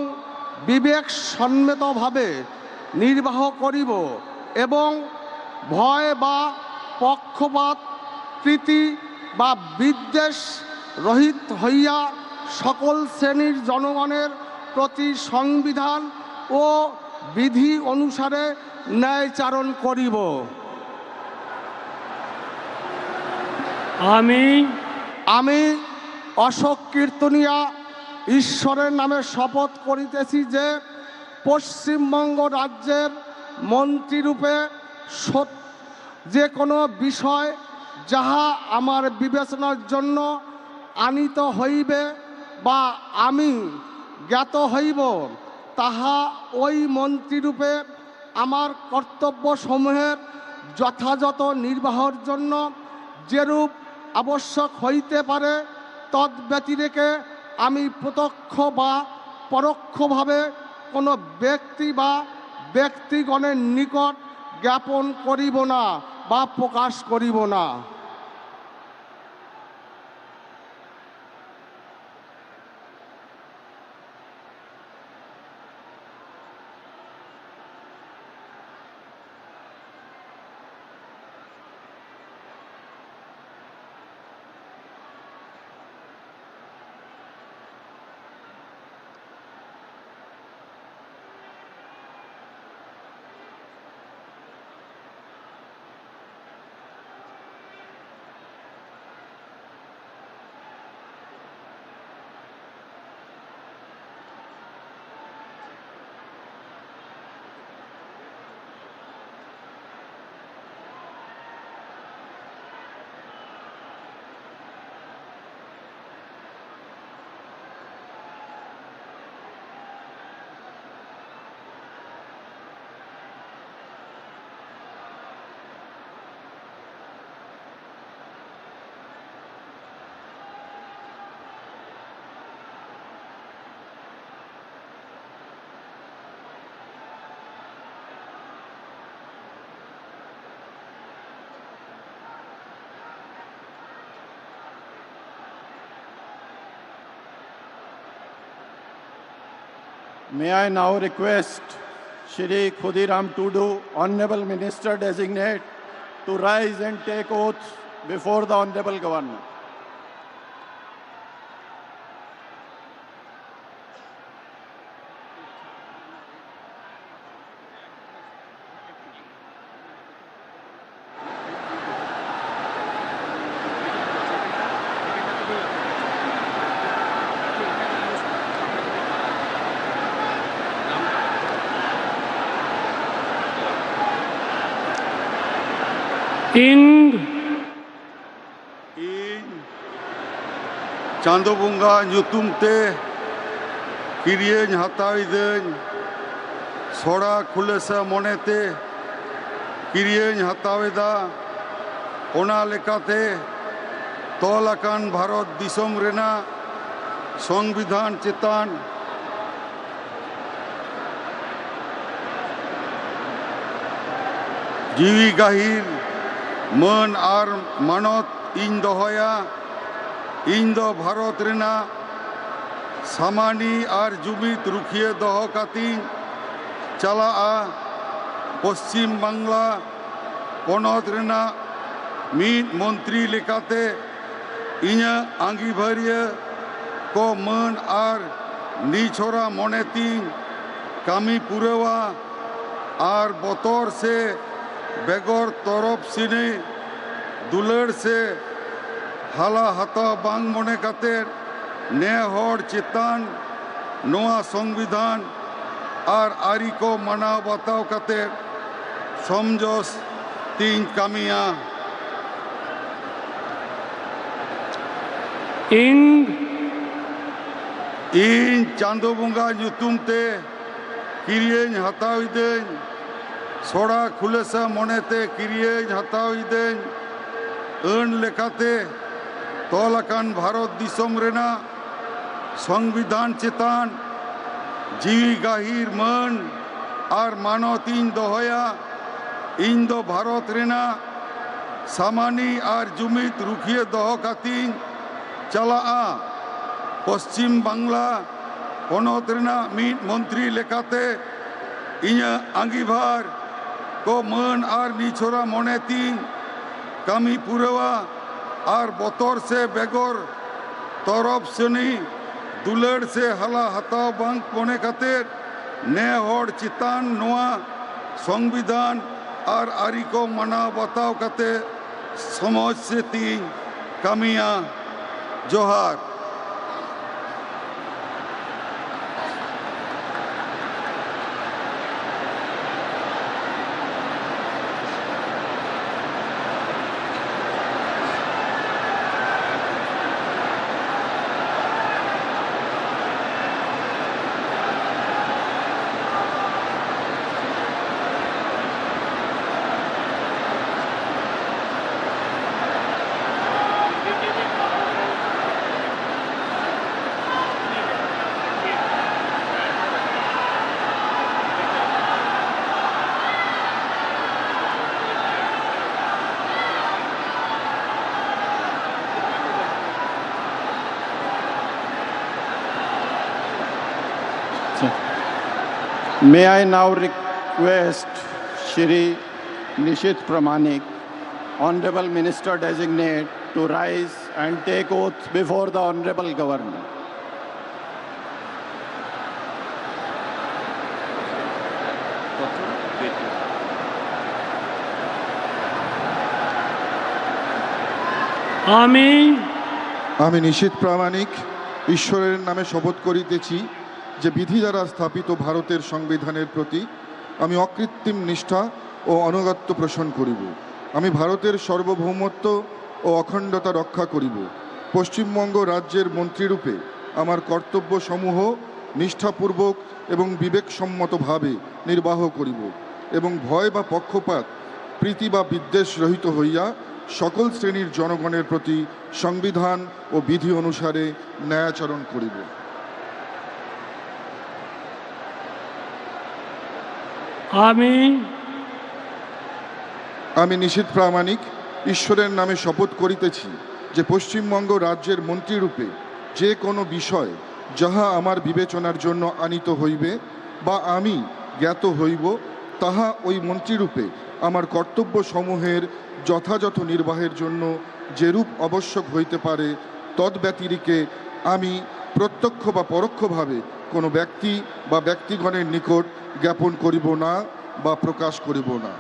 বিবেকসম্মতভাবে নির্বাহ করিব এবং ভয় বা পক্ষপাত প্রীতি বা বিদ্বেষ রহিত হইয়া সকল শ্রেণীর জনগণের প্রতি সংবিধান ও বিধি অনুসারে ন্যায়চারণ করিব। আমি অশোক কীর্তনিয়া ঈশ্বরের নামে শপথ করিতেছি যে পশ্চিমবঙ্গ রাজ্যের মন্ত্রীরূপে যে কোনো বিষয় যাহা আমার বিবেচনার জন্য আনিত হইবে বা আমি জ্ঞাত হইব তাহা ওই মন্ত্রীরূপে আমার কর্তব্যসমূহের যথাযথ নির্বাহের জন্য যেরূপ আবশ্যক হইতে পারে তদ্ব্যতিরেকে আমি প্রত্যক্ষ বা পরোক্ষভাবে কোনো ব্যক্তি বা ব্যক্তিগণের নিকট জ্ঞাপন করিব না বা প্রকাশ করিব না। May I now request Shri Khudiram Tudu, Honorable Minister Designate, to rise and take oath before the Honorable Governor. Chando bunga nyutumte kiriyen hatawideñ sora khulesa monete kiriyen hataweda ona lekate tolakan Bharat Disom rena Songvidhan chetan jiwi gahir man ar manot ᱤᱧ ᱫᱚᱦᱚᱭᱟ ᱤᱧ ᱫᱚ ᱵᱷᱟᱨᱚᱛ ᱨᱮᱱᱟᱜ ᱥᱟᱢᱟᱱᱤ ᱟᱨ ᱡᱩᱢᱤᱫ ᱨᱩᱠᱷᱤᱭᱟᱹ ᱫᱚᱦᱚ ᱠᱟᱛᱮᱧ ᱪᱟᱞᱟᱜᱼᱟ ᱯᱚᱥᱪᱤᱢ ᱵᱟᱝᱞᱟ ᱯᱚᱱᱚᱛ ᱨᱮᱱᱟᱜ ᱢᱤᱫ ᱢᱚᱱᱛᱨᱤ ᱞᱮᱠᱟᱛᱮ ᱤᱧᱟᱹᱜ ᱟᱸᱜᱤᱵᱷᱟᱹᱨᱤᱭᱟᱹ ᱠᱚ ᱢᱟᱹᱱ ᱟᱨ ᱱᱤᱪᱷᱚᱨᱟ ᱢᱚᱱᱮᱛᱤᱧ ᱠᱟᱹᱢᱤ ᱯᱩᱨᱟᱹᱣᱟ ᱟᱨ ᱵᱚᱛᱚᱨ ᱥᱮ ᱵᱮᱜᱚᱨ ᱛᱚᱨᱚᱯ ᱥᱤᱱᱤ दुलड़ से हाला हता बांग मने काते ने हर चेतान नोआ संविधान और आरी को मनाव बताव काते समझोस तीन कामिया इन चांदो बुंगा ᱧᱩᱛᱩᱢᱛᱮ किरियेñ हताविदेñ सोड़ा खुलेसा मनेते किरियेñ हताविदेñ ᱟᱹᱱ ᱞᱮᱠᱟᱛᱮ ᱛᱚᱞ ᱟᱠᱟᱱ ᱵᱷᱟᱨᱚᱛ ᱫᱤᱥᱚᱢ ᱨᱮᱱᱟᱜ ᱥᱚᱝᱵᱤᱫᱷᱟᱱ ᱪᱮᱛᱟᱱ ᱡᱤᱣᱤ ᱜᱟᱹᱦᱤᱨ ᱢᱟᱹᱱ ᱟᱨ ᱢᱟᱱᱚᱛ ᱤᱧ ᱫᱚᱦᱚᱭᱟ ᱤᱧ ᱫᱚ ᱵᱷᱟᱨᱚᱛ ᱨᱮᱱᱟᱜ ᱥᱟᱢᱟᱱᱤ ᱟᱨ ᱡᱩᱢᱤᱫ ᱨᱩᱠᱷᱤᱭᱟᱹ ᱫᱚᱦᱚ ᱠᱟᱛᱮᱧ ᱪᱟᱞᱟᱜᱼᱟ ᱯᱚᱥᱪᱤᱢ ᱵᱟᱝᱞᱟ ᱯᱚᱱᱚᱛ ᱨᱮᱱᱟᱜ ᱢᱤᱫ ᱢᱚᱱᱛᱨᱤ ᱞᱮᱠᱟᱛᱮ ᱤᱧᱟᱹᱜ ᱟᱸᱜᱤᱵᱷᱟᱨ ᱠᱚ ᱢᱟᱹᱱ ᱟᱨ ᱱᱤᱪᱷᱚᱨᱟ ᱢᱚᱱᱮᱛᱤᱧ कामी पुरवा आर बतर से बेगर तरफ सनी दुलड़ से हला हताव बांग मने काते ने हर चितान नोआ संविधान आर आरी को मना बताव काते समझ से तीन कामिया जोहार May I now request Shri Nishit Pramanik, Honorable Minister Designate, to rise and take oath before the Honorable Governor. আমি নিশীথ প্রামাণিক ঈশ্বরের নামে শপথ করিতেছি যে বিধি দ্বারা স্থাপিত ভারতের সংবিধানের প্রতি আমি অকৃত্রিম নিষ্ঠা ও অনুগত্য পোষণ করিব। আমি ভারতের সার্বভৌমত্ব ও অখণ্ডতা রক্ষা করিব। পশ্চিমবঙ্গ রাজ্যের মন্ত্রীরূপে আমার কর্তব্যসমূহ নিষ্ঠাপূর্বক এবং বিবেকসম্মতভাবে নির্বাহ করিব এবং ভয় বা পক্ষপাত প্রীতি বা বিদ্বেষ রহিত হইয়া সকল শ্রেণীর জনগণের প্রতি সংবিধান ও বিধি অনুসারে ন্যায়াচরণ করিব। আমি নিশীথ প্রামাণিক ঈশ্বরের নামে শপথ করিতেছি যে পশ্চিমবঙ্গ রাজ্যের মন্ত্রীরূপে যে কোনো বিষয় যাহা আমার বিবেচনার জন্য আনিত হইবে বা আমি জ্ঞাত হইব, তাহা ওই মন্ত্রীরূপে আমার কর্তব্য সমূহের যথাযথ নির্বাহের জন্য যেরূপ আবশ্যক হইতে পারে, তদ্ব্যতিরিকে আমি প্রত্যক্ষ বা পরোক্ষভাবে কোনো ব্যক্তি বা ব্যক্তিগণের নিকট জ্ঞাপন করিব না বা প্রকাশ করিব না।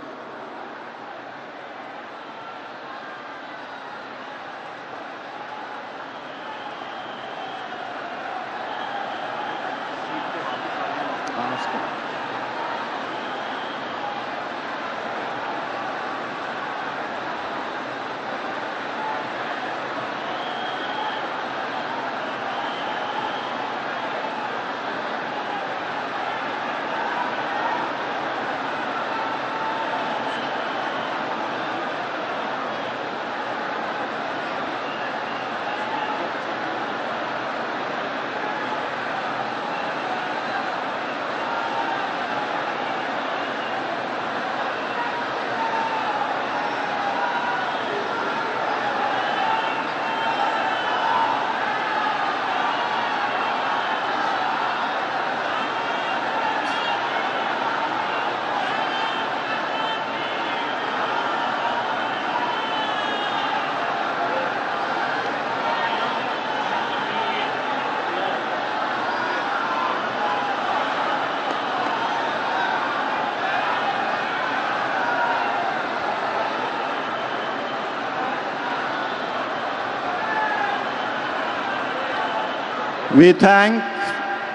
We thank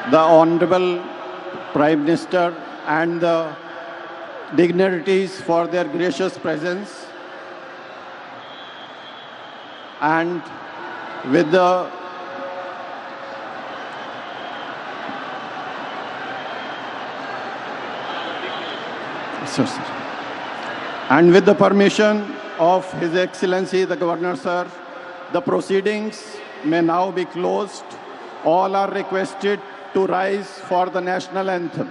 the Honorable Prime Minister and the dignitaries for their gracious presence, and with the permission of His Excellency the Governor, sir, the proceedings may now be closed. All are requested to rise for the national anthem.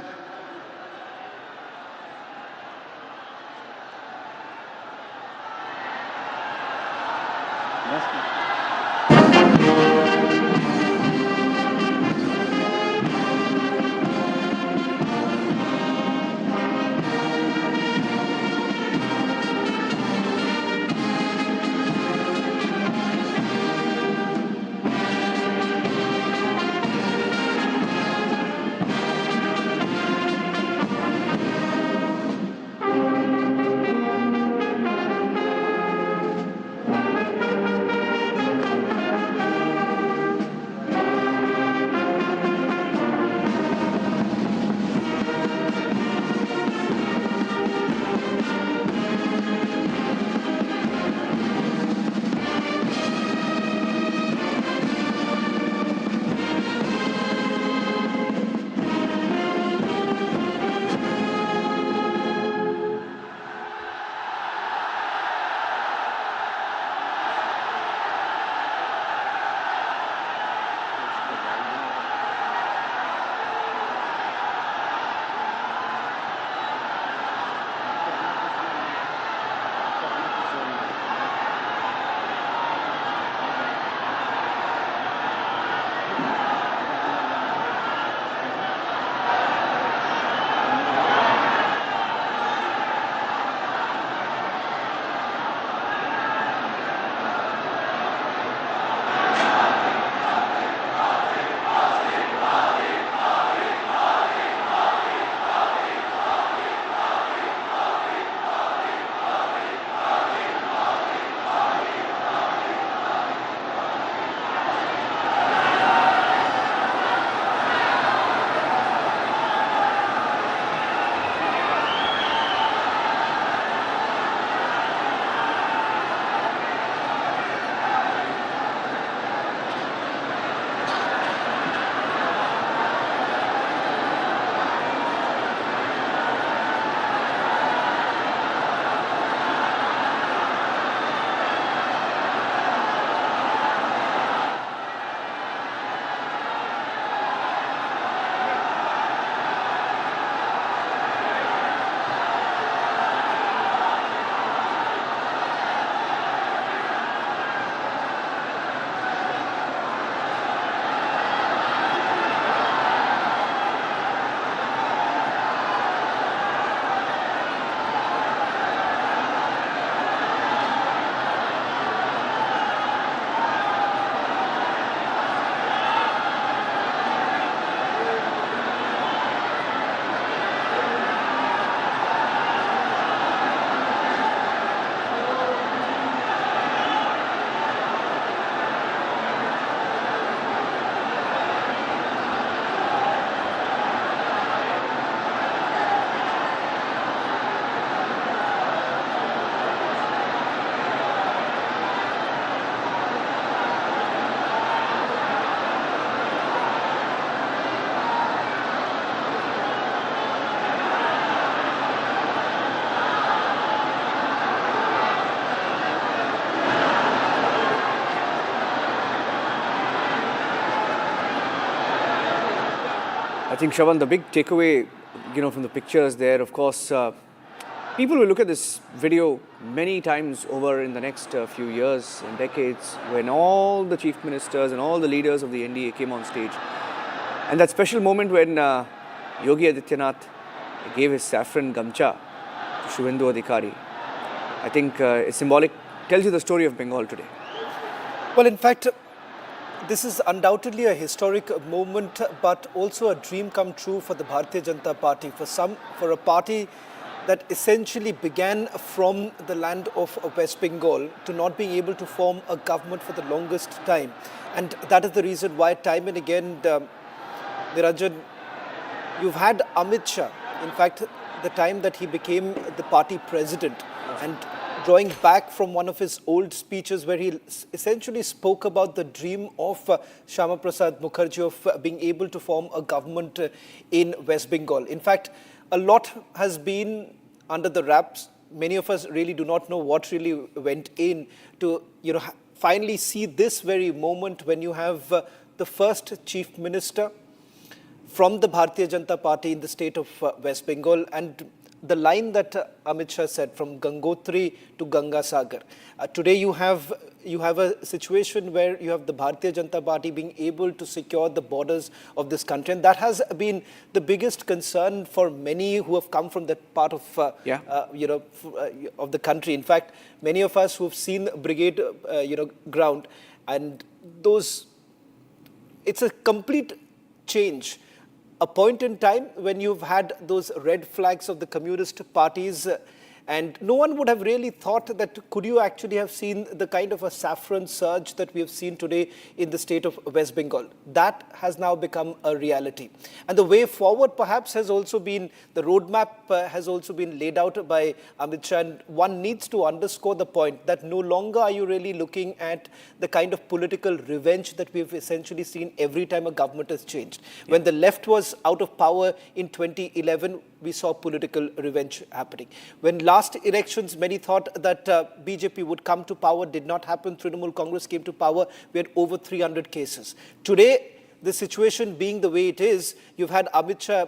think, Shravan, the big takeaway, from the pictures there, of course, people will look at this video many times over in the next few years and decades, when all the chief ministers and all the leaders of the NDA came on stage. And that special moment when Yogi Adityanath gave his saffron gamcha to Suvendu Adhikari, I think it's symbolic, tells you the story of Bengal today. Well, in fact, this is undoubtedly a historic moment, but also a dream come true for the Bharatiya Janata Party, for a party that essentially began from the land of West Bengal to not being able to form a government for the longest time. And that is the reason why time and again, Niranjan, you've had Amit Shah, in fact, the time that he became the party president, and drawing back from one of his old speeches where he essentially spoke about the dream of Shyama Prasad Mukherjee of being able to form a government in West Bengal. In fact, a lot has been under the wraps. Many of us really do not know what really went in to, finally see this very moment when you have the first chief minister from the Bharatiya Janata Party in the state of West Bengal, and the line that Amit Shah said, from Gangotri to Ganga Sagar. Today you have a situation where you have the Bharatiya Janata Party being able to secure the borders of this country, and that has been the biggest concern for many who have come from that part of of the country. In fact, many of us who have seen brigade ground, and it's a complete change. A point in time when you've had those red flags of the communist parties, and no one would have really thought that could you actually have seen the kind of a saffron surge that we have seen today in the state of West Bengal. That has now become a reality. And the way forward perhaps has also been, the roadmap has also been laid out by Amit Shah. And one needs to underscore the point that no longer are you really looking at the kind of political revenge that we've essentially seen every time a government has changed. Yeah. When the left was out of power in 2011, we saw political revenge happening. When last elections, many thought that BJP would come to power, did not happen. Trinamool Congress came to power. We had over 300 cases. Today, the situation being the way it is, you've had Amit Shah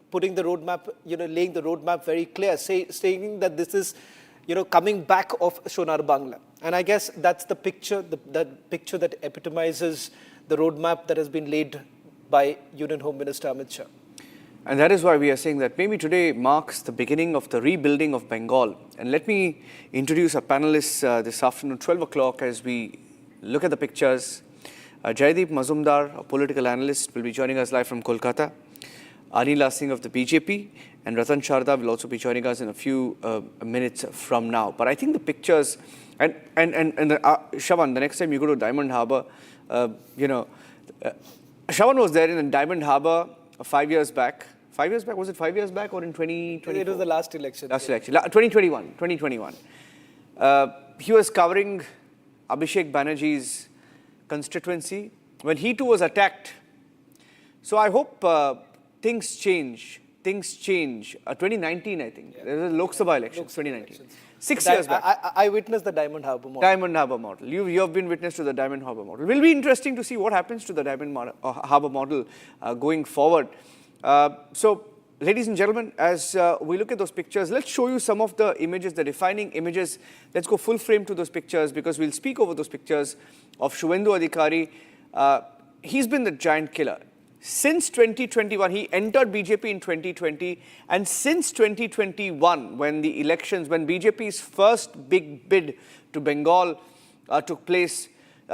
putting the roadmap, laying the roadmap very clear, saying that this is, coming back of Sonar Bangla. And I guess that's the picture, that picture that epitomizes the roadmap that has been laid by Union Home Minister Amit Shah. And that is why we are saying that maybe today marks the beginning of the rebuilding of Bengal. And let me introduce our panelists this afternoon, 12 o'clock, as we look at the pictures. Jaideep Mazumdar, a political analyst, will be joining us live from Kolkata. Anila Singh of the BJP and Ratan Sharda will also be joining us in a few minutes from now. But I think the pictures, Shravan, the next time you go to Diamond Harbour, Shravan was there in Diamond Harbour 5 years back. 5 years back? Was it 5 years back or in 2020? It was the last election. Last election. 2021. He was covering Abhishek Banerjee's constituency when he too was attacked. So I hope things change. 2019, I think. There was a Lok Sabha election, 2019. 6 years back. I witnessed the Diamond Harbour model. Diamond Harbour model. You have been witness to the Diamond Harbour model. It will be interesting to see what happens to the Diamond Harbour model going forward. So, ladies and gentlemen, as we look at those pictures, let's show you some of the images, the defining images. Let's go full frame to those pictures because we'll speak over those pictures of Suvendu Adhikari. He's been the giant killer. Since 2021, he entered BJP in 2020, and since 2021, when the elections, when BJP's first big bid to Bengal took place,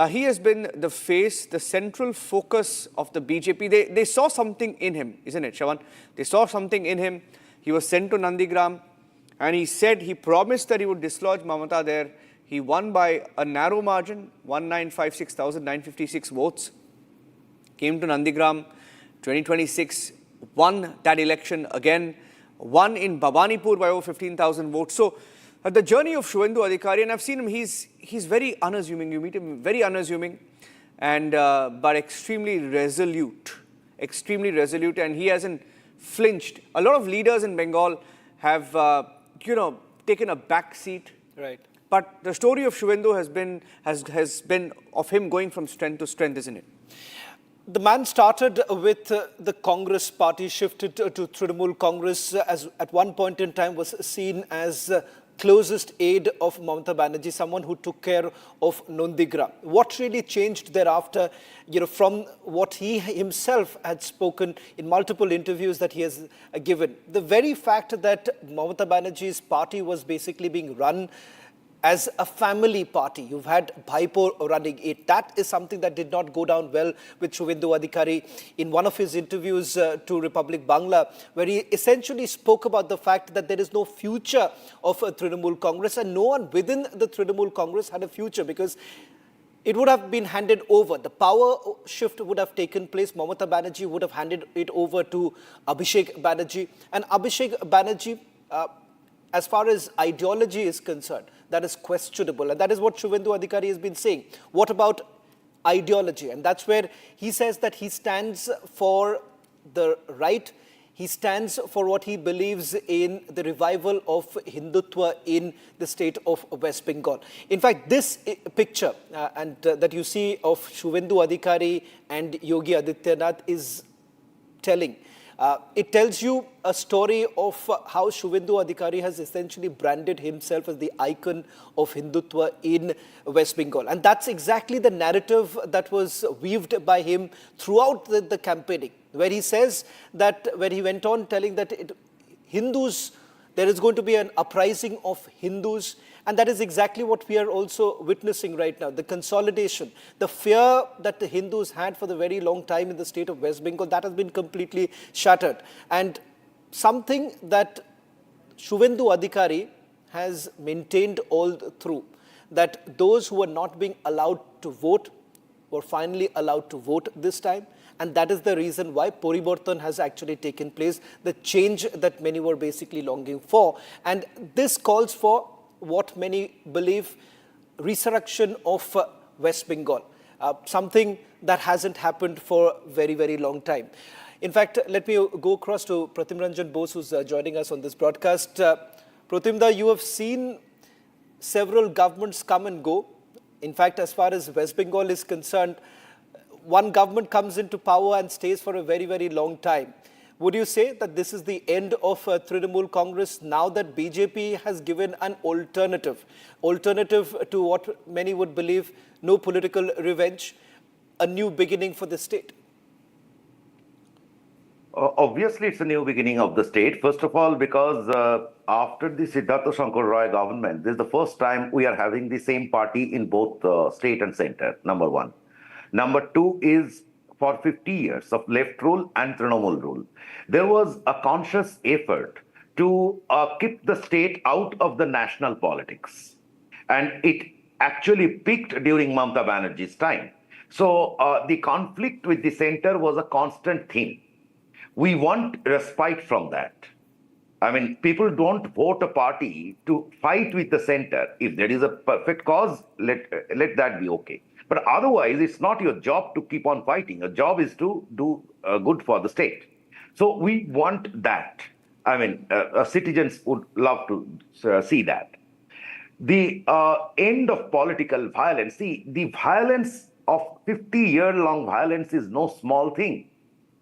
he has been the face, the central focus of the BJP. They saw something in him, isn't it, Shravan? They saw something in him. He was sent to Nandigram, and he promised that he would dislodge Mamata there. He won by a narrow margin, 1,956,956 votes. Came to Nandigram, 2026, won that election again, won in Bhawanipur by over 15,000 votes. So the journey of Suvendu Adhikari, and I've seen him, he's very unassuming. You meet him, very unassuming, and but extremely resolute, and he hasn't flinched. A lot of leaders in Bengal have, taken a back seat. Right. But the story of Suvendu has been of him going from strength to strength, isn't it? The man started with the Congress party, shifted to Trinamool Congress, as at one point in time was seen as closest aide of Mamata Banerjee, someone who took care of Nandigram. What really changed thereafter, from what he himself had spoken in multiple interviews that he has given? The very fact that Mamata Banerjee's party was basically being run as a family party. You've had Bhaipo running it. That is something that did not go down well with Suvendu Adhikari in one of his interviews to Republic Bangla, where he essentially spoke about the fact that there is no future of a Trinamool Congress, and no one within the Trinamool Congress had a future because it would have been handed over. The power shift would have taken place. Mamata Banerjee would have handed it over to Abhishek Banerjee. And Abhishek Banerjee, as far as ideology is concerned, that is questionable. And that is what Suvendu Adhikari has been saying. What about ideology? And that's where he says that he stands for the right. He stands for what he believes in the revival of Hindutva in the state of West Bengal. In fact, this picture that you see of Suvendu Adhikari and Yogi Adityanath is telling. It tells you a story of how Suvendu Adhikari has essentially branded himself as the icon of Hindutva in West Bengal. And that's exactly the narrative that was weaved by him throughout the campaigning, where he says that, where he went on telling that Hindus, there is going to be an uprising of Hindus. And that is exactly what we are also witnessing right now. The consolidation, the fear that the Hindus had for the very long time in the state of West Bengal, that has been completely shattered. And something that Suvendu Adhikari has maintained all through, that those who were not being allowed to vote were finally allowed to vote this time. And that is the reason why Poriborton has actually taken place, the change that many were basically longing for. And this calls for what many believe, resurrection of West Bengal, something that hasn't happened for a very, very long time. In fact, let me go across to Pratim Ranjan Bose, who's joining us on this broadcast. Pratimda, you have seen several governments come and go. In fact, as far as West Bengal is concerned, one government comes into power and stays for a very, very long time. Would you say that this is the end of Trinamool Congress now that BJP has given an alternative to what many would believe, no political revenge, a new beginning for the state? Obviously, it's a new beginning of the state. First of all, because after the Siddhartha Shankar Roy government, this is the first time we are having the same party in both state and center, number one. Number two is, for 50 years of left rule and Trinamool rule, there was a conscious effort to keep the state out of the national politics. And it actually peaked during Mamata Banerjee's time. So the conflict with the center was a constant theme. We want respite from that. I mean, people don't vote a party to fight with the center. If there is a perfect cause, let that be okay. But otherwise, it's not your job to keep on fighting. Your job is to do good for the state. So we want that. I mean, citizens would love to see that. The end of political violence. See, the violence of 50-year-long violence is no small thing.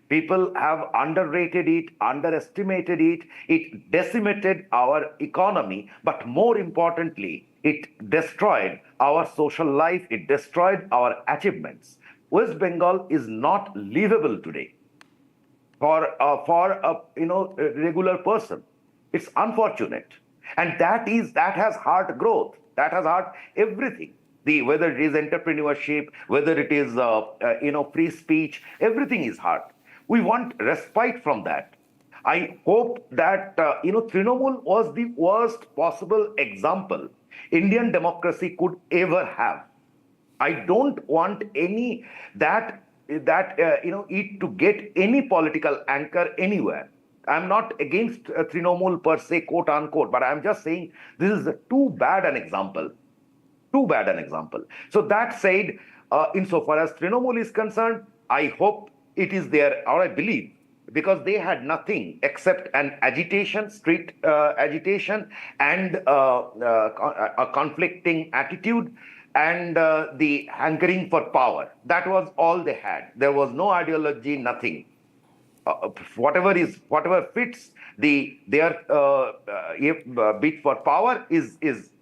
People have underrated it, underestimated it. It decimated our economy, but more importantly, it destroyed our social life. It destroyed our achievements. West Bengal is not livable today for a regular person. It's unfortunate, and that has hurt growth. That has hurt everything. Whether it is entrepreneurship, whether it is free speech, everything is hurt. We want respite from that. I hope that Trinamool was the worst possible example Indian democracy could ever have. I don't want it to get any political anchor anywhere. I'm not against Trinamool per se, quote unquote, but I'm just saying this is too bad an example. Too bad an example. So that said, insofar as Trinamool is concerned, I hope it is there, or I believe, because they had nothing except an agitation, street agitation, and a conflicting attitude. and the hankering for power. That was all they had. There was no ideology, nothing. Whatever fits their bid for power is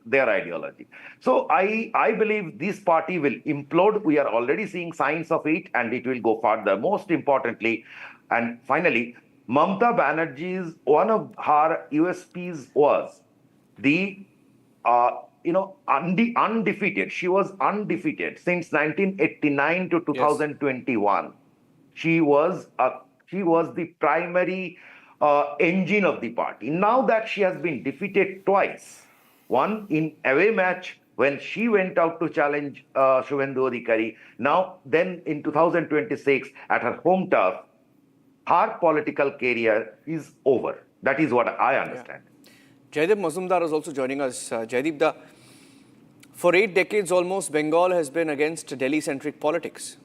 their ideology. So I believe this party will implode. We are already seeing signs of it, and it will go further. Most importantly, and finally, Mamata Banerjee's one of her USPs was the undefeated. She was undefeated since 1989 to 2021. Yes. She was the primary engine of the party. Now that she has been defeated twice, one in away match when she went out to challenge Suvendu Adhikari, then in 2026 at her home turf, her political career is over. That is what I understand. Yeah. Jaideep Mazumdar is also joining us. Jaideep, for 8 decades almost, Bengal has been against Delhi-centric politics.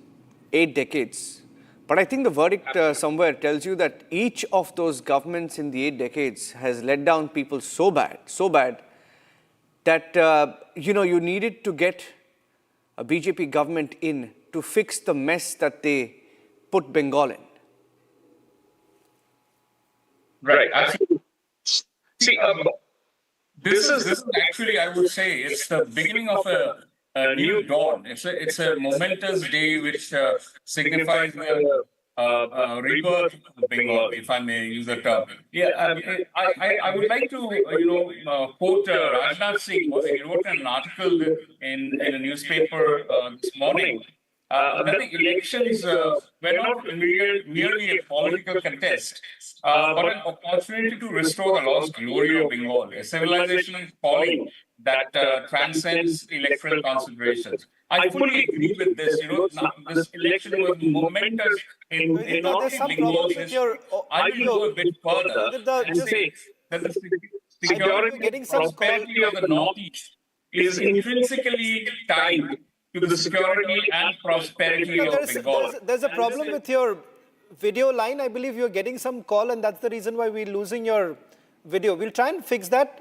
8 decades. But I think the verdict somewhere tells you that each of those governments in the 8 decades has let down people so bad that, you needed to get a BJP government in to fix the mess that they put Bengal in. Right, absolutely. See, this is actually, I would say, it's the beginning of a new dawn. It's a momentous day which signifies the rebirth of Bengal, if I may use the term. Yeah, I would like to quote Rajnath Singh. He wrote an article in a newspaper this morning. That the elections were not merely a political contest, but an opportunity to restore the lost glory of Bengal, a civilization calling that transcends electoral considerations. I fully agree with this. This election was momentous in not only Bengal's history. I will go a bit further and say that the security and prosperity of the Northeast is intrinsically tied to the security and prosperity of Bengal. There's a problem with your video line. I believe you're getting some call, and that's the reason why we're losing your video. We'll try and fix that.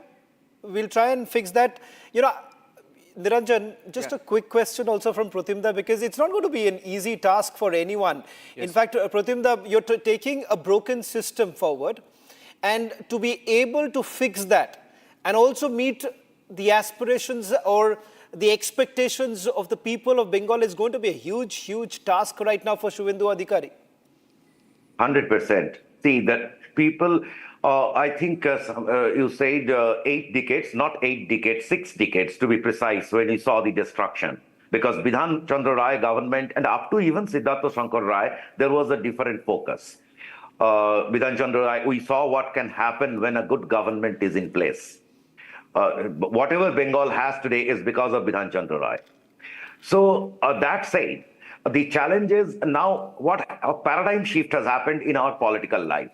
Niranjan, just a quick question also from Pratimda, because it's not going to be an easy task for anyone. Yes. In fact, Pratimda, you're taking a broken system forward, and to be able to fix that and also meet the aspirations or the expectations of the people of Bengal is going to be a huge, huge task right now for Suvendu Adhikari. 100%. See, that people, I think you said 8 decades, not 8 decades, 6 decades to be precise, when you saw the destruction. Because Bidhan Chandra Rai government and up to even Siddhartha Shankar Rai, there was a different focus. Bidhan Chandra Rai, we saw what can happen when a good government is in place. Whatever Bengal has today is because of Bidhan Chandra Rai. So that said, the challenge is now what a paradigm shift has happened in our political life.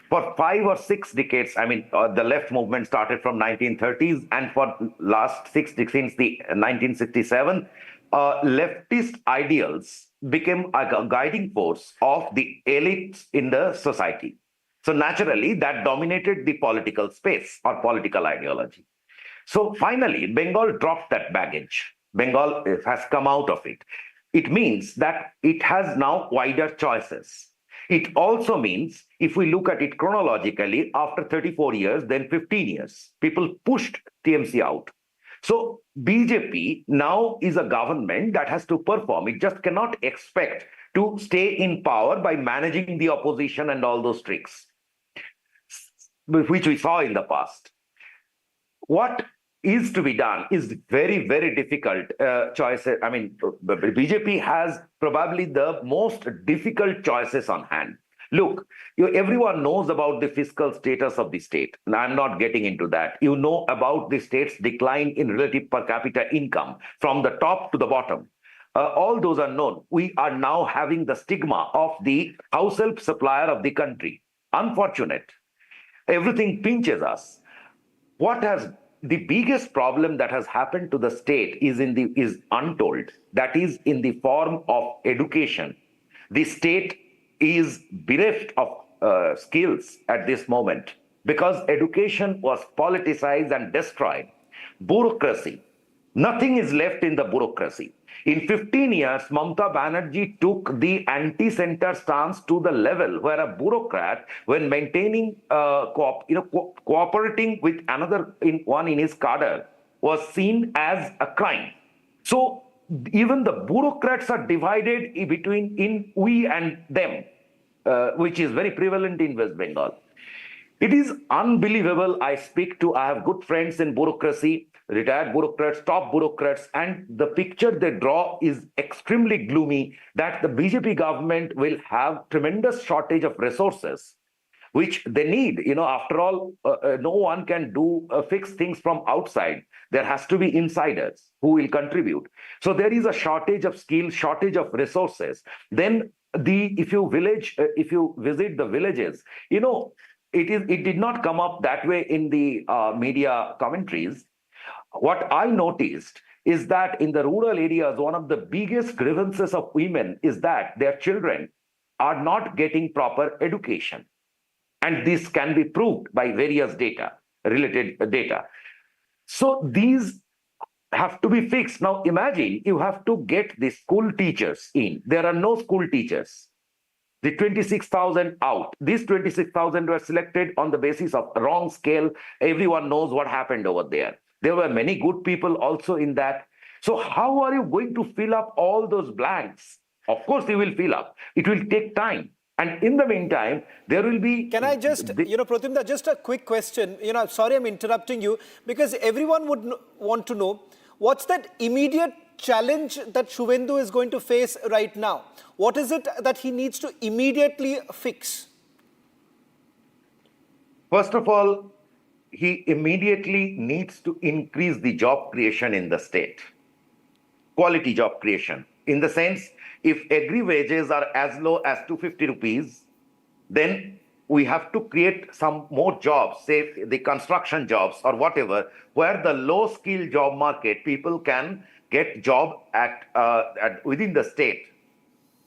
For 5 or 6 decades, I mean, the left movement started from 1930s, and for last 6 decades, since the 1967, leftist ideals became a guiding force of the elites in the society. So naturally, that dominated the political space or political ideology. So finally, Bengal dropped that baggage. Bengal has come out of it. It means that it has now wider choices. It also means, if we look at it chronologically, after 34 years, then 15 years, people pushed TMC out. So BJP now is a government that has to perform. It just cannot expect to stay in power by managing the opposition and all those tricks, which we saw in the past. What is to be done is very, very difficult choices. I mean, BJP has probably the most difficult choices on hand. Look, everyone knows about the fiscal status of the state, and I'm not getting into that. You know about the state's decline in relative per capita income from the top to the bottom. All those are known. We are now having the stigma of the house help supplier of the country. Unfortunate. Everything pinches us. The biggest problem that has happened to the state is untold. That is in the form of education. The state is bereft of skills at this moment because education was politicized and destroyed. Bureaucracy. Nothing is left in the bureaucracy. In 15 years, Mamata Banerjee took the anti-center stance to the level where a bureaucrat, when maintaining, cooperating with another one in his cadre, was seen as a crime. So even the bureaucrats are divided between in we and them, which is very prevalent in West Bengal. It is unbelievable. I have good friends in bureaucracy, retired bureaucrats, top bureaucrats, and the picture they draw is extremely gloomy that the BJP government will have tremendous shortage of resources, which they need. After all, no one can fix things from outside. There has to be insiders who will contribute. So there is a shortage of skills, shortage of resources. Then if you visit the villages, it did not come up that way in the media commentaries. What I noticed is that in the rural areas, one of the biggest grievances of women is that their children are not getting proper education. And this can be proved by various related data. So these have to be fixed. Now imagine you have to get the school teachers in. There are no school teachers. The 26,000 out. These 26,000 were selected on the basis of wrong scale. Everyone knows what happened over there. There were many good people also in that. So how are you going to fill up all those blanks? Of course, you will fill up. It will take time. And in the meantime, there will be... Can I just, Pratimda, just a quick question. Sorry I'm interrupting you, because everyone would want to know, what's that immediate challenge that Suvendu is going to face right now? What is it that he needs to immediately fix? First of all, he immediately needs to increase the job creation in the state. Quality job creation. In the sense, if agri wages are as low as 250 rupees, then we have to create some more jobs, say the construction jobs or whatever, where the low-skill job market, people can get job within the state,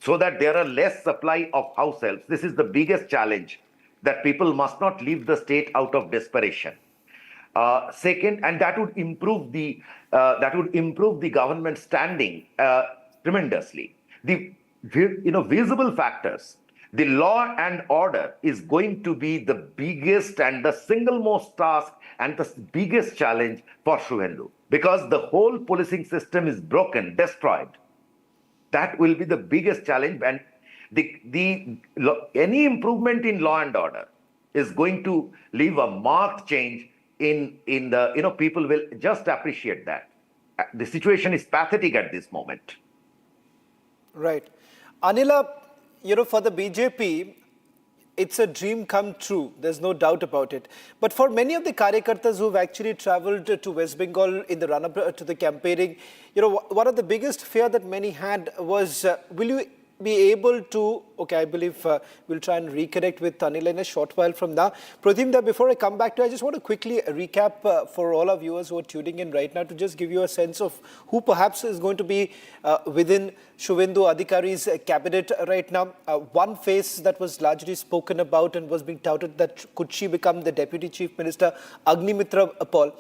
so that there are less supply of house helps. This is the biggest challenge, that people must not leave the state out of desperation. Second, and that would improve the government standing tremendously. The visible factors. The law and order is going to be the biggest and the single most task and the biggest challenge for Suvendu, because the whole policing system is broken, destroyed. That will be the biggest challenge, and any improvement in law and order is going to leave a marked change in the people will just appreciate that. The situation is pathetic at this moment. Right. Anila, for the BJP, it's a dream come true. There's no doubt about it. But for many of the Karyakartas who've actually traveled to West Bengal in the run-up to the campaigning, one of the biggest fear that many had was, will you be able to, I believe we'll try and reconnect with Anila in a short while from now. Pratimda, before I come back to you, I just want to quickly recap for all our viewers who are tuning in right now to just give you a sense of who perhaps is going to be within Suvendu Adhikari's cabinet right now. One face that was largely spoken about and was being touted that could she become the Deputy Chief Minister, Agnimitra Paul.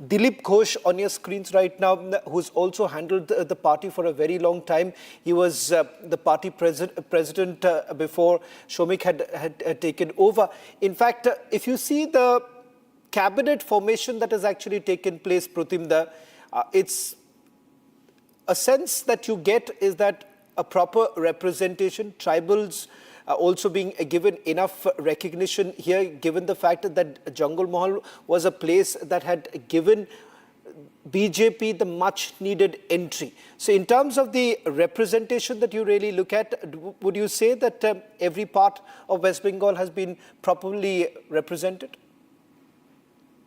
Dilip Ghosh on your screens right now, who's also handled the party for a very long time. He was the party president before Shomik had taken over. In fact, if you see the cabinet formation that has actually taken place, Pratimda, it's a sense that you get is that a proper representation, tribals also being given enough recognition here, given the fact that Jungle Mahal was a place that had given BJP the much needed entry. So in terms of the representation that you really look at, would you say that every part of West Bengal has been properly represented?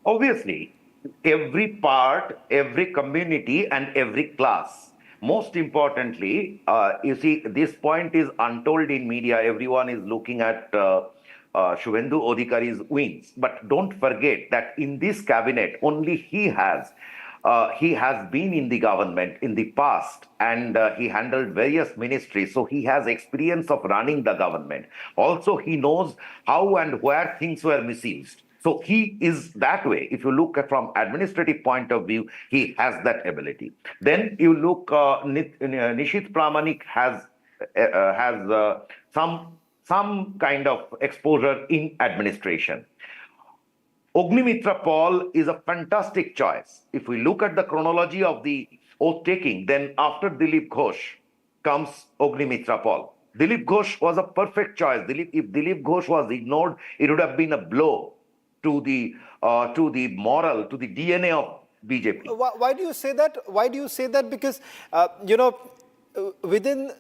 Obviously, every part, every community and every class. Most importantly, you see, this point is untold in media. Everyone is looking at Suvendu Adhikari's wings. But don't forget that in this cabinet, only he has been in the government in the past, and he handled various ministries. So he has experience of running the government. Also, he knows how and where things were misused. So he is that way. If you look at from administrative point of view, he has that ability. Then you look, Nishit Pramanik has some kind of exposure in administration. Ognimitra Paul is a fantastic choice. If we look at the chronology of the oath taking, then after Dilip Ghosh comes Ognimitra Paul. Dilip Ghosh was a perfect choice. If Dilip Ghosh was ignored, it would have been a blow to the moral, to the DNA of BJP. Why do you say that? Why do you say that? Because, within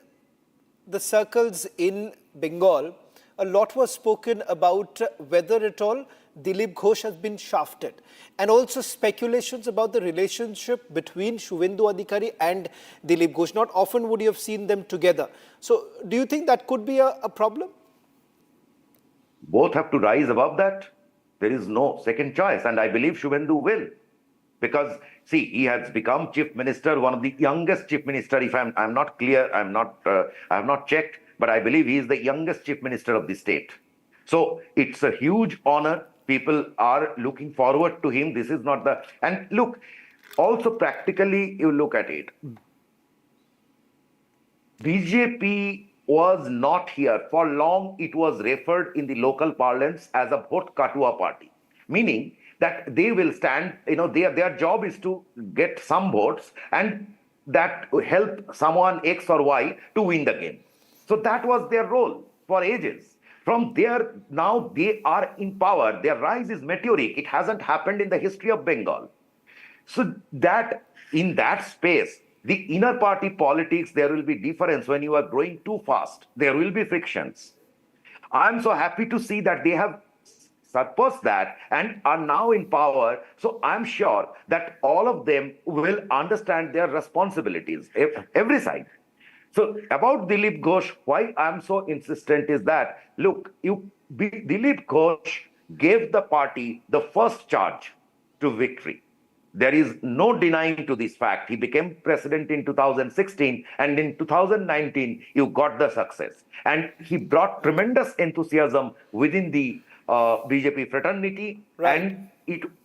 the circles in Bengal, a lot was spoken about whether at all Dilip Ghosh has been shafted, and also speculations about the relationship between Suvendu Adhikari and Dilip Ghosh. Not often would you have seen them together. So do you think that could be a problem? Both have to rise above that. There is no second choice, and I believe Suvendu will. Because, see, he has become chief minister, one of the youngest chief minister. If I'm not clear, I have not checked, but I believe he is the youngest chief minister of the state. So it's a huge honor. People are looking forward to him. This is not the, and look, also practically you look at it. BJP was not here. For long, it was referred in the local parlance as a vote katua party, meaning that they will stand, their job is to get some votes and that help someone X or Y to win the game. So that was their role for ages. From there, now they are in power. Their rise is meteoric. It hasn't happened in the history of Bengal. So that in that space, the inner party politics, there will be difference when you are growing too fast. There will be frictions. I'm so happy to see that they have surpassed that and are now in power. So I'm sure that all of them will understand their responsibilities, every side. So about Dilip Ghosh, why I'm so insistent is that, look, Dilip Ghosh gave the party the first charge to victory. There is no denying to this fact. He became president in 2016, and in 2019, you got the success. And he brought tremendous enthusiasm within the BJP fraternity, right. And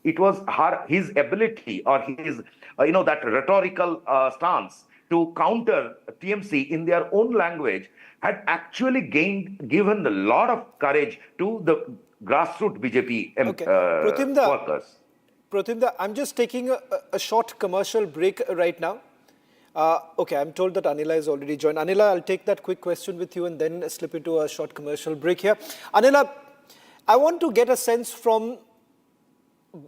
it was his ability or his, that rhetorical stance to counter TMC in their own language had actually given a lot of courage to the grassroots BJP workers. Pratimda, I'm just taking a short commercial break right now. Okay, I'm told that Anila is already joined. Anila, I'll take that quick question with you and then slip into a short commercial break here. Anila, I want to get a sense from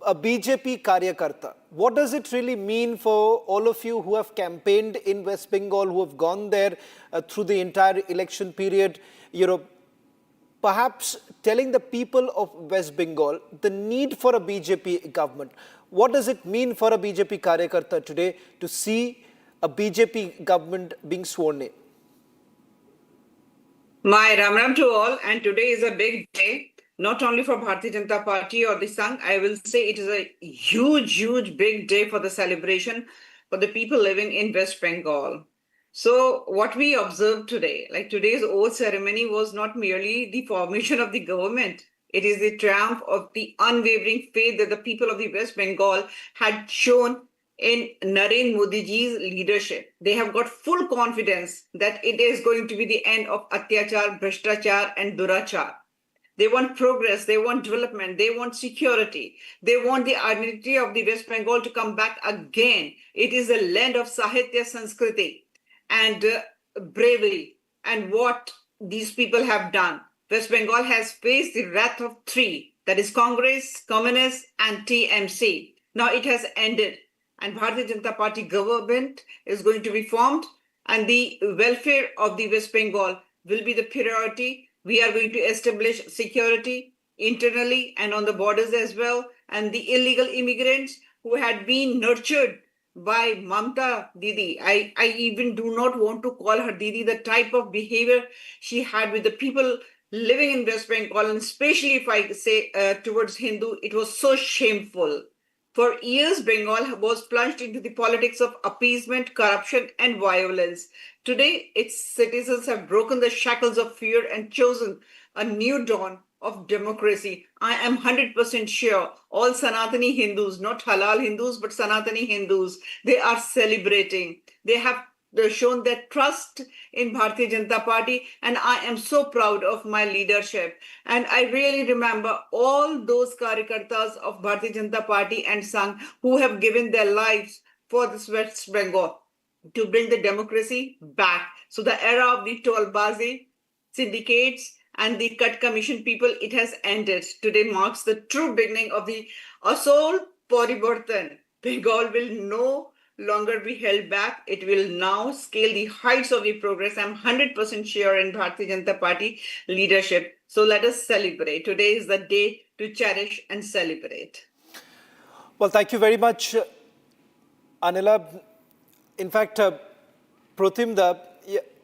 a BJP Karyakarta. What does it really mean for all of you who have campaigned in West Bengal, who have gone there through the entire election period, perhaps telling the people of West Bengal the need for a BJP government? What does it mean for a BJP Karyakarta today to see a BJP government being sworn in? My Ram Ram to all, and today is a big day. Not only for Bharatiya Janata Party or the Sangh, I will say it is a huge, big day for the celebration for the people living in West Bengal. So what we observed today, like today's oath ceremony, was not merely the formation of the government. It is the triumph of the unwavering faith that the people of the West Bengal had shown in Narendra Modi's leadership. They have got full confidence that it is going to be the end of Atyachar, Bhrashtachar and Durachar. They want progress, they want development, they want security. They want the identity of the West Bengal to come back again. It is a land of Sahitya, Sanskriti and bravery. And what these people have done. West Bengal has faced the wrath of three, that is Congress, Communists and TMC. Now it has ended and Bharatiya Janata Party government is going to be formed and the welfare of the West Bengal will be the priority. We are going to establish security internally and on the borders as well. And the illegal immigrants who had been nurtured by Mamata Didi, I even do not want to call her Didi, the type of behavior she had with the people living in West Bengal, and especially if I say towards Hindu, it was so shameful. For years, Bengal was plunged into the politics of appeasement, corruption, and violence. Today, its citizens have broken the shackles of fear and chosen a new dawn of democracy. I am 100% sure all Sanatani Hindus, not halal Hindus, but Sanatani Hindus, they are celebrating. They have shown their trust in Bharatiya Janata Party, and I am so proud of my leadership. And I really remember all those Karyakartas of Bharatiya Janata Party and Sangh who have given their lives for this West Bengal to bring the democracy back. So the era of the tollbazi, syndicates, and the cut commission people, it has ended. Today marks the true beginning of the Asol Parivartan. Bengal will no longer be held back. It will now scale the heights of the progress. I'm 100% sure in Bharatiya Janata Party leadership. So let us celebrate. Today is the day to cherish and celebrate. Well, thank you very much, Anila. In fact, Protimda,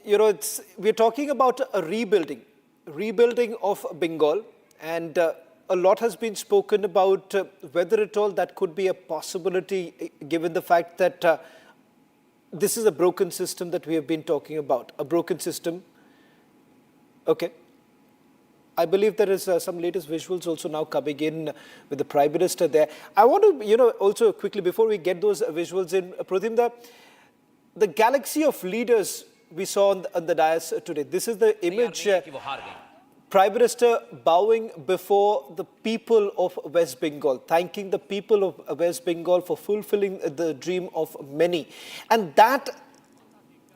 we're talking about a rebuilding of Bengal, and a lot has been spoken about whether at all that could be a possibility, given the fact that this is a broken system that we have been talking about, a broken system. Okay. I believe there is some latest visuals also now coming in with the Prime Minister there. I want to, also quickly, before we get those visuals in, Pratimda, the galaxy of leaders we saw on the dais today. This is the image. Prime Minister bowing before the people of West Bengal, thanking the people of West Bengal for fulfilling the dream of many. And that,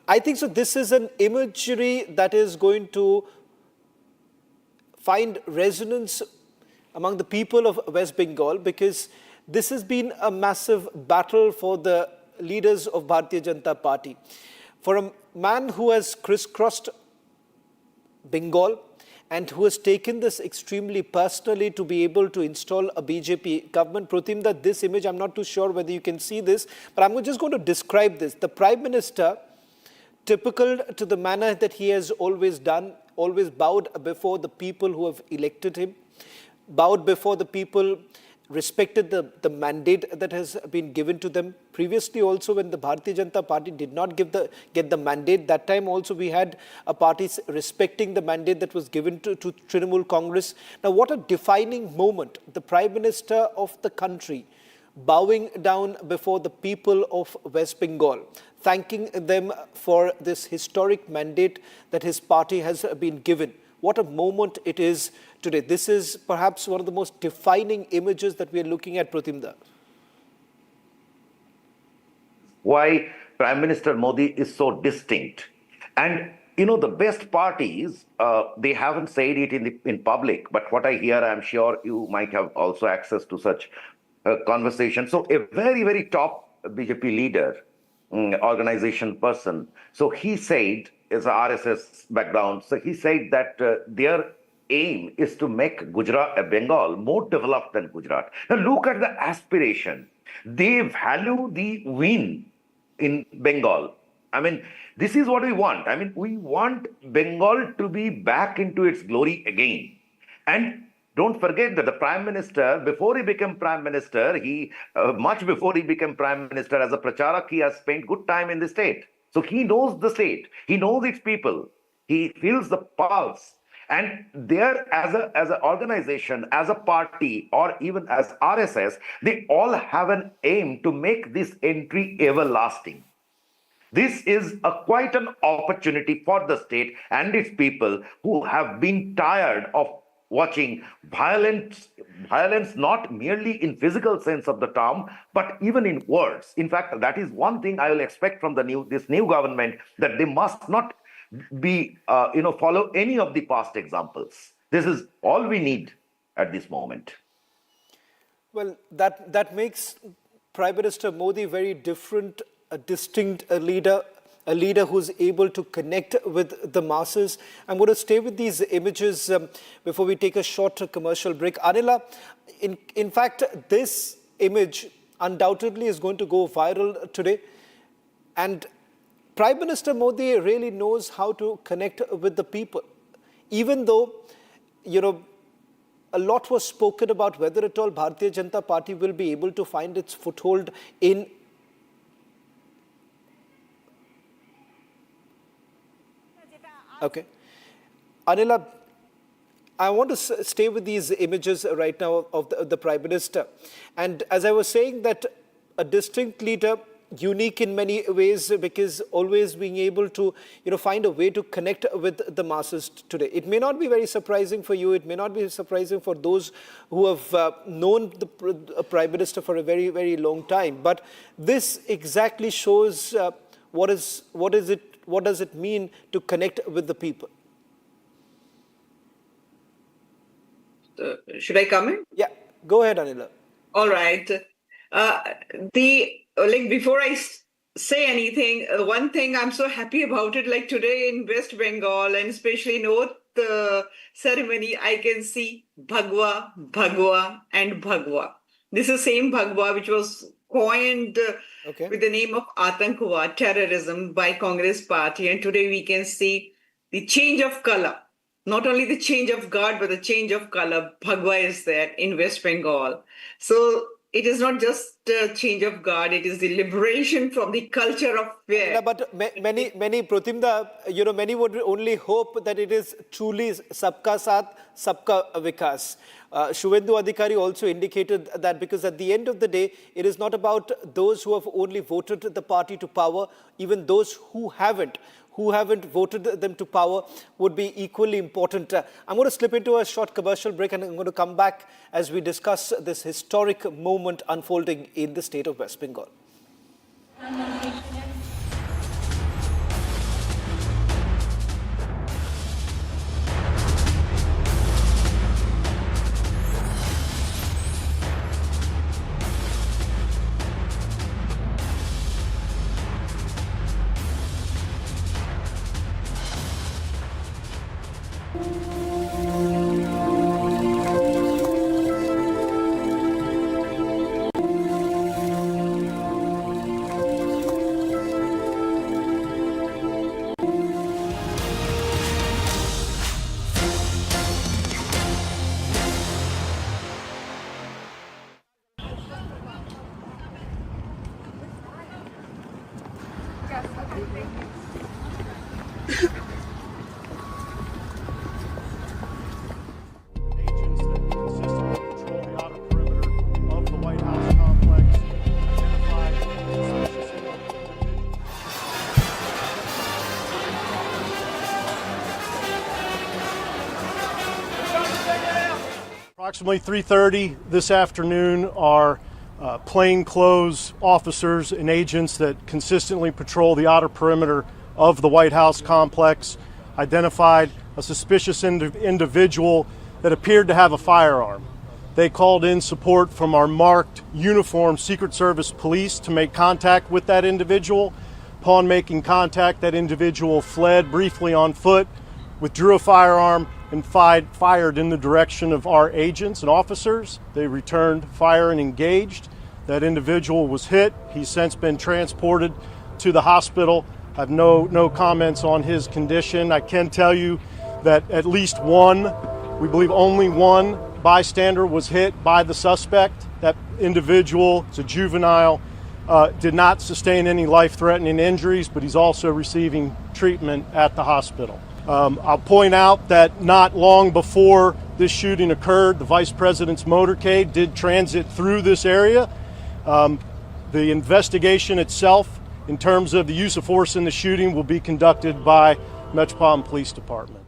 I think so, this is an imagery that is going to find resonance among the people of West Bengal, because this has been a massive battle for the leaders of Bharatiya Janata Party. For a man who has crisscrossed Bengal, and who has taken this extremely personally to be able to install a BJP government. Pratimda, this image, I'm not too sure whether you can see this, but I'm just going to describe this. The Prime Minister, typical to the manner that he has always done, always bowed before the people who have elected him, bowed before the people, respected the mandate that has been given to them. Previously also, when the Bharatiya Janata Party did not get the mandate, that time also we had a party respecting the mandate that was given to Trinamool Congress. Now, what a defining moment. The Prime Minister of the country bowing down before the people of West Bengal, thanking them for this historic mandate that his party has been given. What a moment it is today. This is perhaps one of the most defining images that we are looking at, Pratimda. Why Prime Minister Modi is so distinct. And, the best part is, they haven't said it in public, but what I hear, I'm sure you might have also access to such conversation. So a very, very top BJP leader, organization person, so he said, as a RSS background, so he said that their aim is to make Bengal more developed than Gujarat. Now look at the aspiration. They value the win in Bengal. I mean, this is what we want. I mean, we want Bengal to be back into its glory again. And don't forget that the Prime Minister, before he became Prime Minister, much before he became Prime Minister, as a pracharak, he has spent good time in the state. So he knows the state, he knows its people, he feels the pulse. And there, as an organization, as a party, or even as RSS, they all have an aim to make this entry everlasting. This is quite an opportunity for the state and its people who have been tired of watching violence not merely in physical sense of the term, but even in words. In fact, that is one thing I will expect from this new government, that they must not be, follow any of the past examples. This is all we need at this moment. Well, that makes Prime Minister Modi very different, a distinct leader who's able to connect with the masses. I'm going to stay with these images before we take a short commercial break. Anila, in fact, this image undoubtedly is going to go viral today. And Prime Minister Modi really knows how to connect with the people. Even though, a lot was spoken about whether at all Bharatiya Janata Party will be able to find its foothold in Okay. Anila, I want to stay with these images right now of the Prime Minister. And as I was saying, that a distinct leader, unique in many ways, because always being able to find a way to connect with the masses today. It may not be very surprising for you. It may not be surprising for those who have known the Prime Minister for a very, very long time. But this exactly shows what does it mean to connect with the people. Should I come in? Yeah, go ahead, Anila. All right. Before I say anything, one thing I'm so happy about it, like today in West Bengal and especially in Oath ceremony, I can see Bhagwa, Bhagwa and Bhagwa. This is the same Bhagwa which was coined with the name of Atankavad, terrorism, by Congress party. And today we can see the change of color. Not only the change of guard, but the change of color. Bhagwa is there in West Bengal. So it is not just a change of guard, it is the liberation from the culture of fear. But many, Pratimda, many would only hope that it is truly Sabka Saath, Sabka Vikas. Suvendu Adhikari also indicated that, because at the end of the day, it is not about those who have only voted the party to power, even those who haven't voted them to power would be equally important. I'm going to slip into a short commercial break and I'm going to come back as we discuss this historic moment unfolding in the state of West Bengal. Approximately 3:30 this afternoon, our plainclothes officers and agents that consistently patrol the outer perimeter of the White House complex identified a suspicious individual that appeared to have a firearm. They called in support from our marked uniformed Secret Service police to make contact with that individual. Upon making contact, that individual fled briefly on foot, withdrew a firearm, and fired in the direction of our agents and officers. They returned fire and engaged. That individual was hit. He's since been transported to the hospital. I have no comments on his condition. I can tell you that at least one, we believe only one bystander was hit by the suspect. That individual is a juvenile, did not sustain any life-threatening injuries, but he's also receiving treatment at the hospital. I'll point out that not long before this shooting occurred, the Vice President's motorcade did transit through this area. The investigation itself, in terms of the use of force in the shooting, will be conducted by Metropolitan Police Department.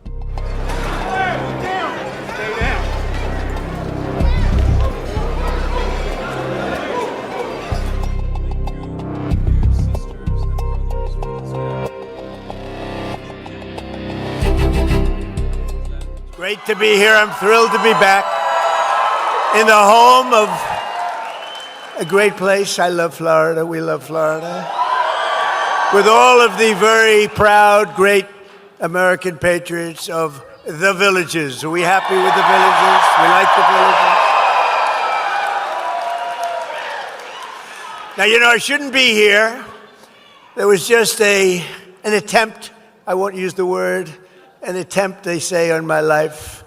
Great to be here. I'm thrilled to be back in the home of a great place. I love Florida. We love Florida. With all of the very proud, great American patriots of the villages. Are we happy with the villages? We like the villages. Now, I shouldn't be here. There was just an attempt, I won't use the word, an attempt, they say, on my life.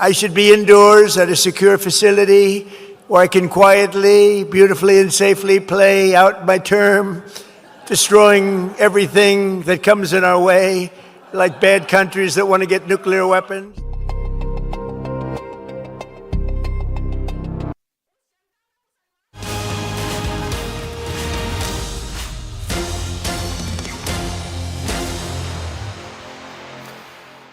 I should be indoors at a secure facility where I can quietly, beautifully, and safely play out my term, destroying everything that comes in our way, like bad countries that want to get nuclear weapons.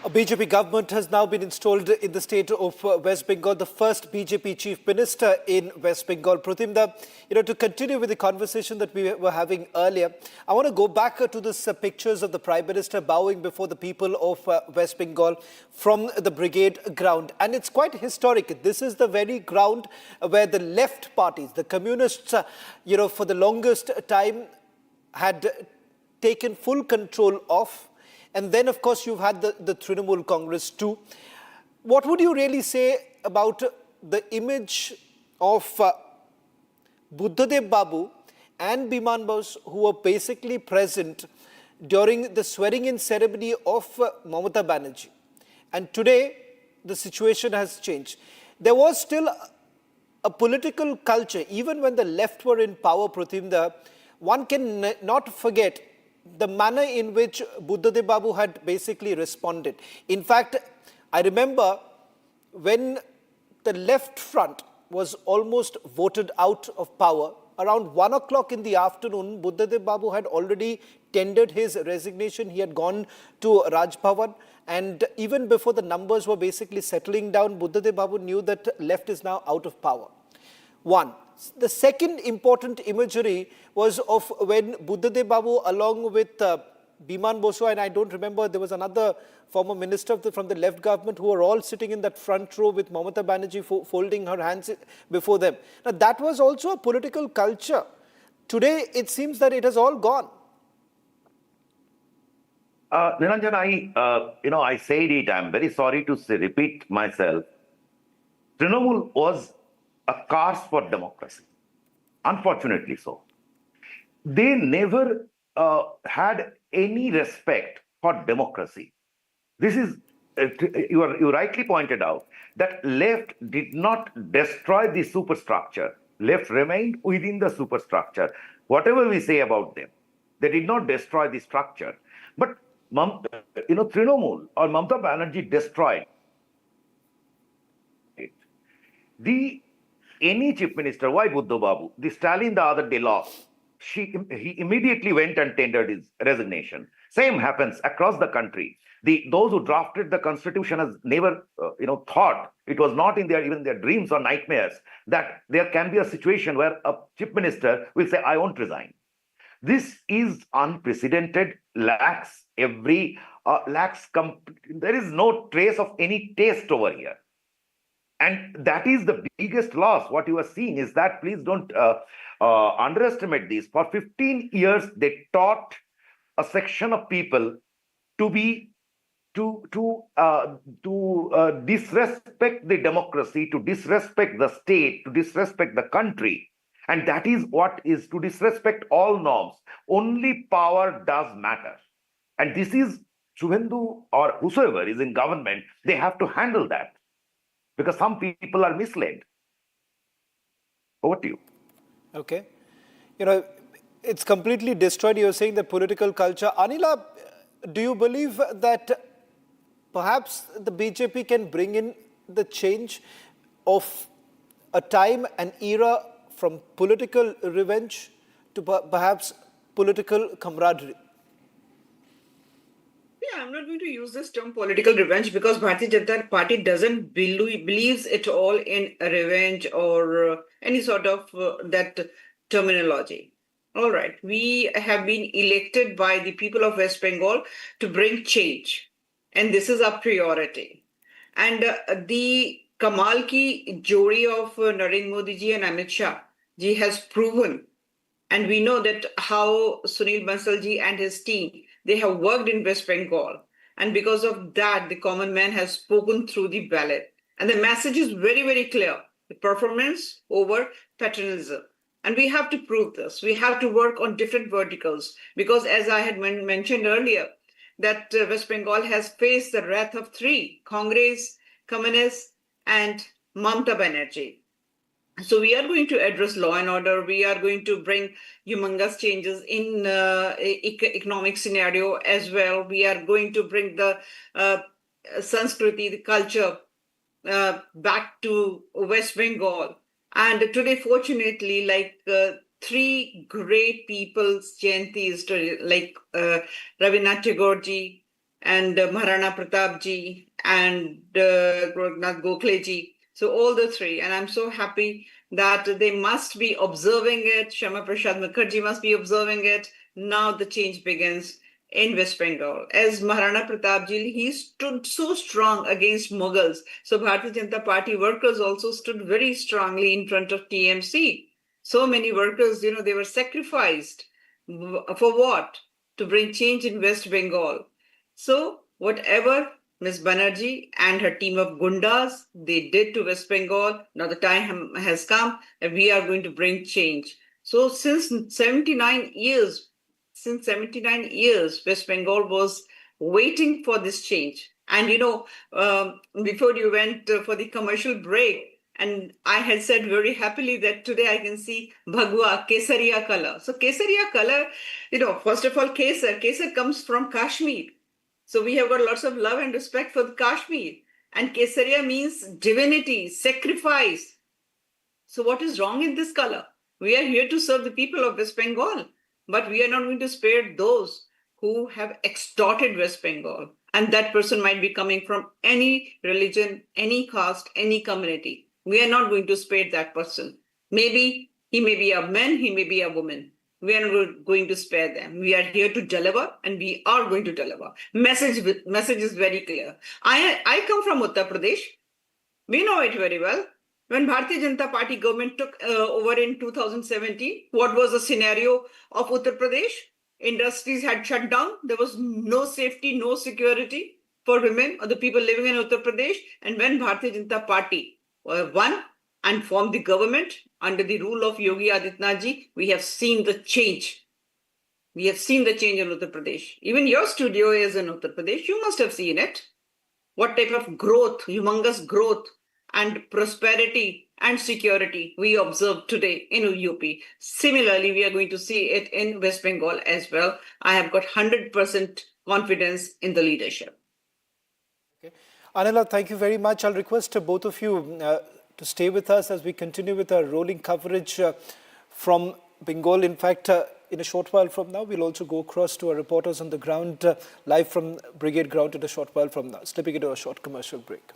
A BJP government has now been installed in the state of West Bengal, the first BJP Chief Minister in West Bengal. Pratimda, to continue with the conversation that we were having earlier, I want to go back to this pictures of the Prime Minister bowing before the people of West Bengal from the brigade ground. And it's quite historic. This is the very ground where the left parties, the communists, for the longest time had taken full control of. And then, of course, you've had the Trinamool Congress too. What would you really say about the image of Buddhadev Babu and Biman Bose, who were basically present during the swearing-in ceremony of Mamata Banerjee? And today, the situation has changed. There was still a political culture, even when the left were in power, Pratimda. One can not forget the manner in which Buddhadev Babu had basically responded. In fact, I remember when the left front was almost voted out of power, around 1 o'clock in the afternoon, Buddhadev Babu had already tendered his resignation. He had gone to Raj Bhavan, and even before the numbers were basically settling down, Buddhadev Babu knew that left is now out of power. One. The second important imagery was of when Buddhadev Babu, along with Biman Bose, and I don't remember, there was another former minister from the left government, who were all sitting in that front row with Mamata Banerjee folding her hands before them. Now, that was also a political culture. Today, it seems that it has all gone. Niranjan, I said it, I'm very sorry to repeat myself. Trinamool was a curse for democracy, unfortunately so. They never had any respect for democracy. This is, you rightly pointed out, that left did not destroy the superstructure. Left remained within the superstructure. Whatever we say about them, they did not destroy the structure. But, Trinamool or Mamata Banerjee destroyed it. Any chief minister, why Buddha Babu? The Stalin the other day lost. He immediately went and tendered his resignation. Same happens across the country. Those who drafted the constitution has never, thought, it was not in even their dreams or nightmares, that there can be a situation where a chief minister will say, I won't resign. This is unprecedented, lacks there is no trace of any taste over here. And that is the biggest loss. What you are seeing is that, please don't underestimate this. For 15 years, they taught a section of people to disrespect the democracy, to disrespect the state, to disrespect the country. And that is what is to disrespect all norms. Only power does matter. And this is Suvendu or whosoever is in government, they have to handle that. Because some people are misled. Over to you. Okay. It's completely destroyed. You're saying the political culture. Anila, do you believe that perhaps the BJP can bring in the change of a time, an era from political revenge to perhaps political camaraderie? Yeah, I'm not going to use this term political revenge because Bharatiya Janata Party doesn't believes at all in revenge or any sort of that terminology. All right, we have been elected by the people of West Bengal to bring change, and this is our priority. And the Kamal ki jodi of Narendra Modi ji and Amit Shah ji has proven, and we know that how Sunil Bansal ji and his team, they have worked in West Bengal. And because of that, the common man has spoken through the ballot. And the message is very, very clear. The performance over paternalism. And we have to prove this. We have to work on different verticals. Because as I had mentioned earlier, that West Bengal has faced the wrath of three: Congress, Communists, and Mamata Banerjee. So we are going to address law and order. We are going to bring humongous changes in economic scenario as well. We are going to bring the Sanskriti, the culture, back to West Bengal. And today, fortunately, like three great people's Jayantis, like Rabindranath Tagore ji and Maharana Pratap ji and Goraknath Gokhale ji. So all the three, and I'm so happy that they must be observing it. Shama Prasad Mukherjee must be observing it. Now the change begins in West Bengal. As Maharana Pratap ji, he stood so strong against Mughals. So Bharatiya Janata Party workers also stood very strongly in front of TMC. So many workers, they were sacrificed. For what? To bring change in West Bengal. So whatever Ms. Banerjee and her team of gundas, they did to West Bengal. Now the time has come that we are going to bring change. So since 79 years, West Bengal was waiting for this change. And before you went for the commercial break, and I had said very happily that today I can see Bhagwa, Kesariya color. So Kesariya color, first of all, Kesar comes from Kashmir. So we have got lots of love and respect for the Kashmir. And Kesariya means divinity, sacrifice. So what is wrong in this color? We are here to serve the people of West Bengal, but we are not going to spare those who have extorted West Bengal. And that person might be coming from any religion, any caste, any community. We are not going to spare that person. Maybe he may be a man, he may be a woman. We are not going to spare them. We are here to deliver, and we are going to deliver. Message is very clear. I come from Uttar Pradesh. We know it very well. When Bharatiya Janata Party government took over in 2017, what was the scenario of Uttar Pradesh? Industries had shut down. There was no safety, no security for women or the people living in Uttar Pradesh. And when Bharatiya Janata Party won and formed the government under the rule of Yogi Adityanath ji, we have seen the change. We have seen the change in Uttar Pradesh. Even your studio is in Uttar Pradesh. You must have seen it. What type of growth, humongous growth and prosperity and security we observe today in UP. Similarly, we are going to see it in West Bengal as well. I have got 100% confidence in the leadership. Okay. Anila, thank you very much. I'll request both of you to stay with us as we continue with our rolling coverage from Bengal. In fact, in a short while from now, we'll also go across to our reporters on the ground, live from Brigade Ground in a short while from now, slipping into a short commercial break.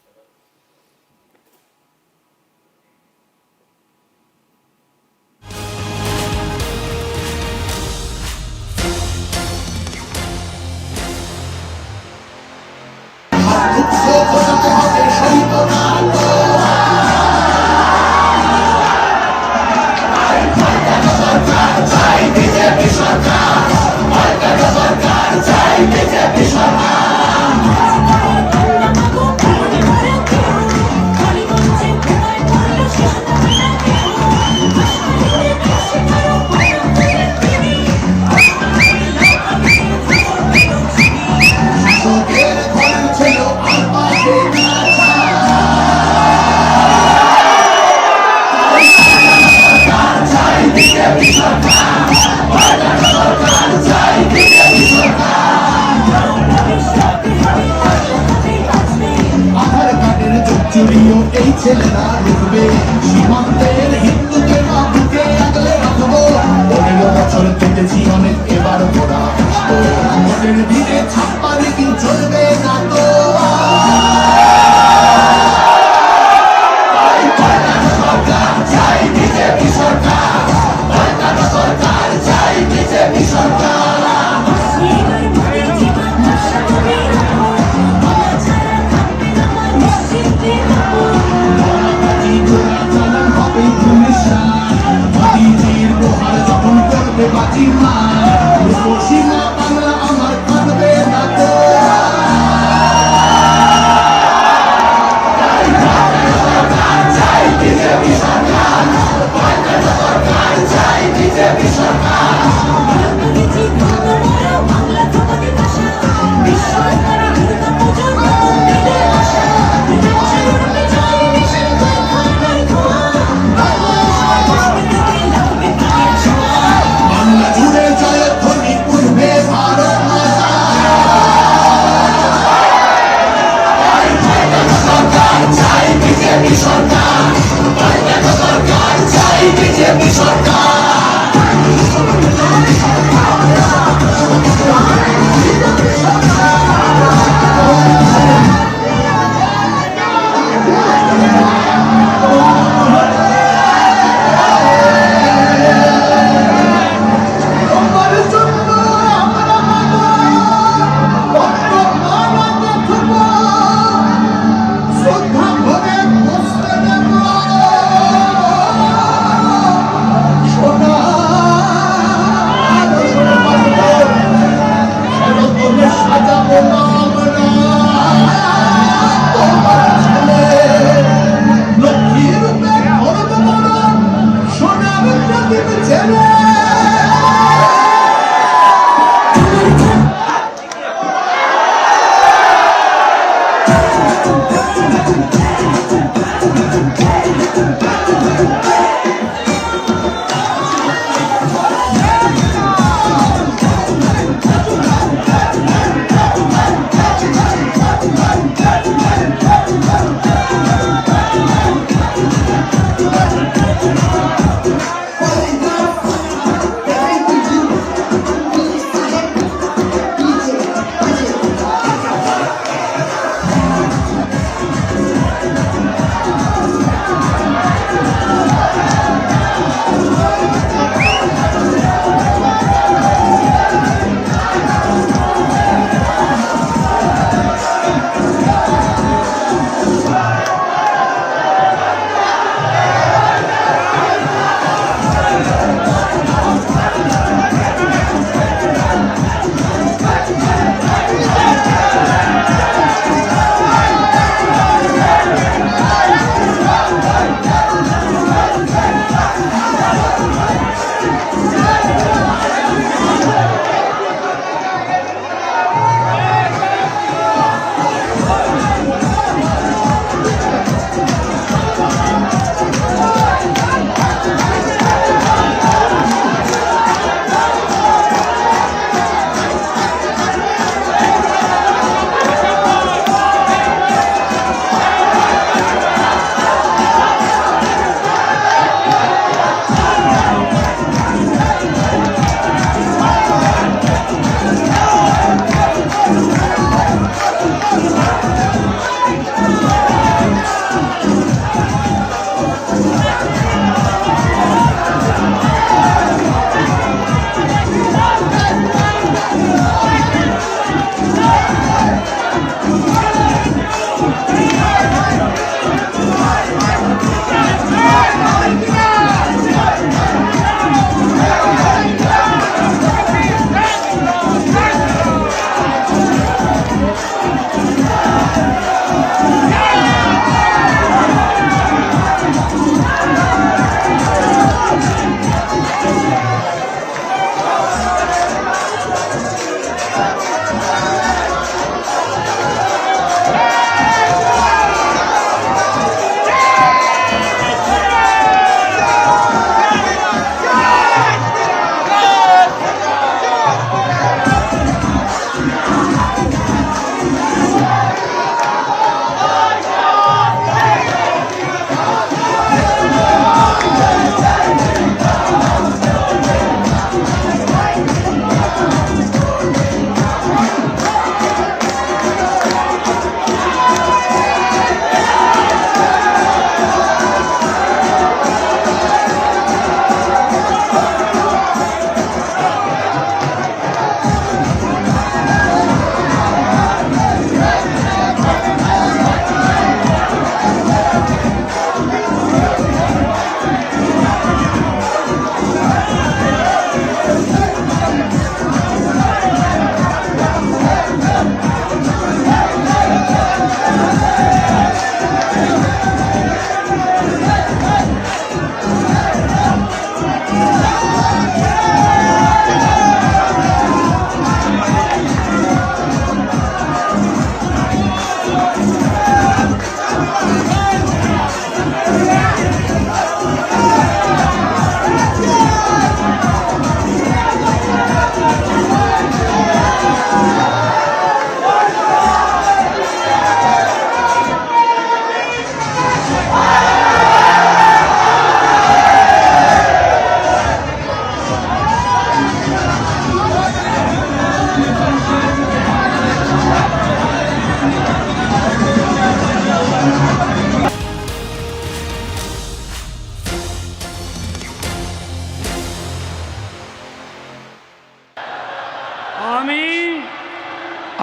Batima, Hiroshima, Bangla, Amar, Kadbe, Nato.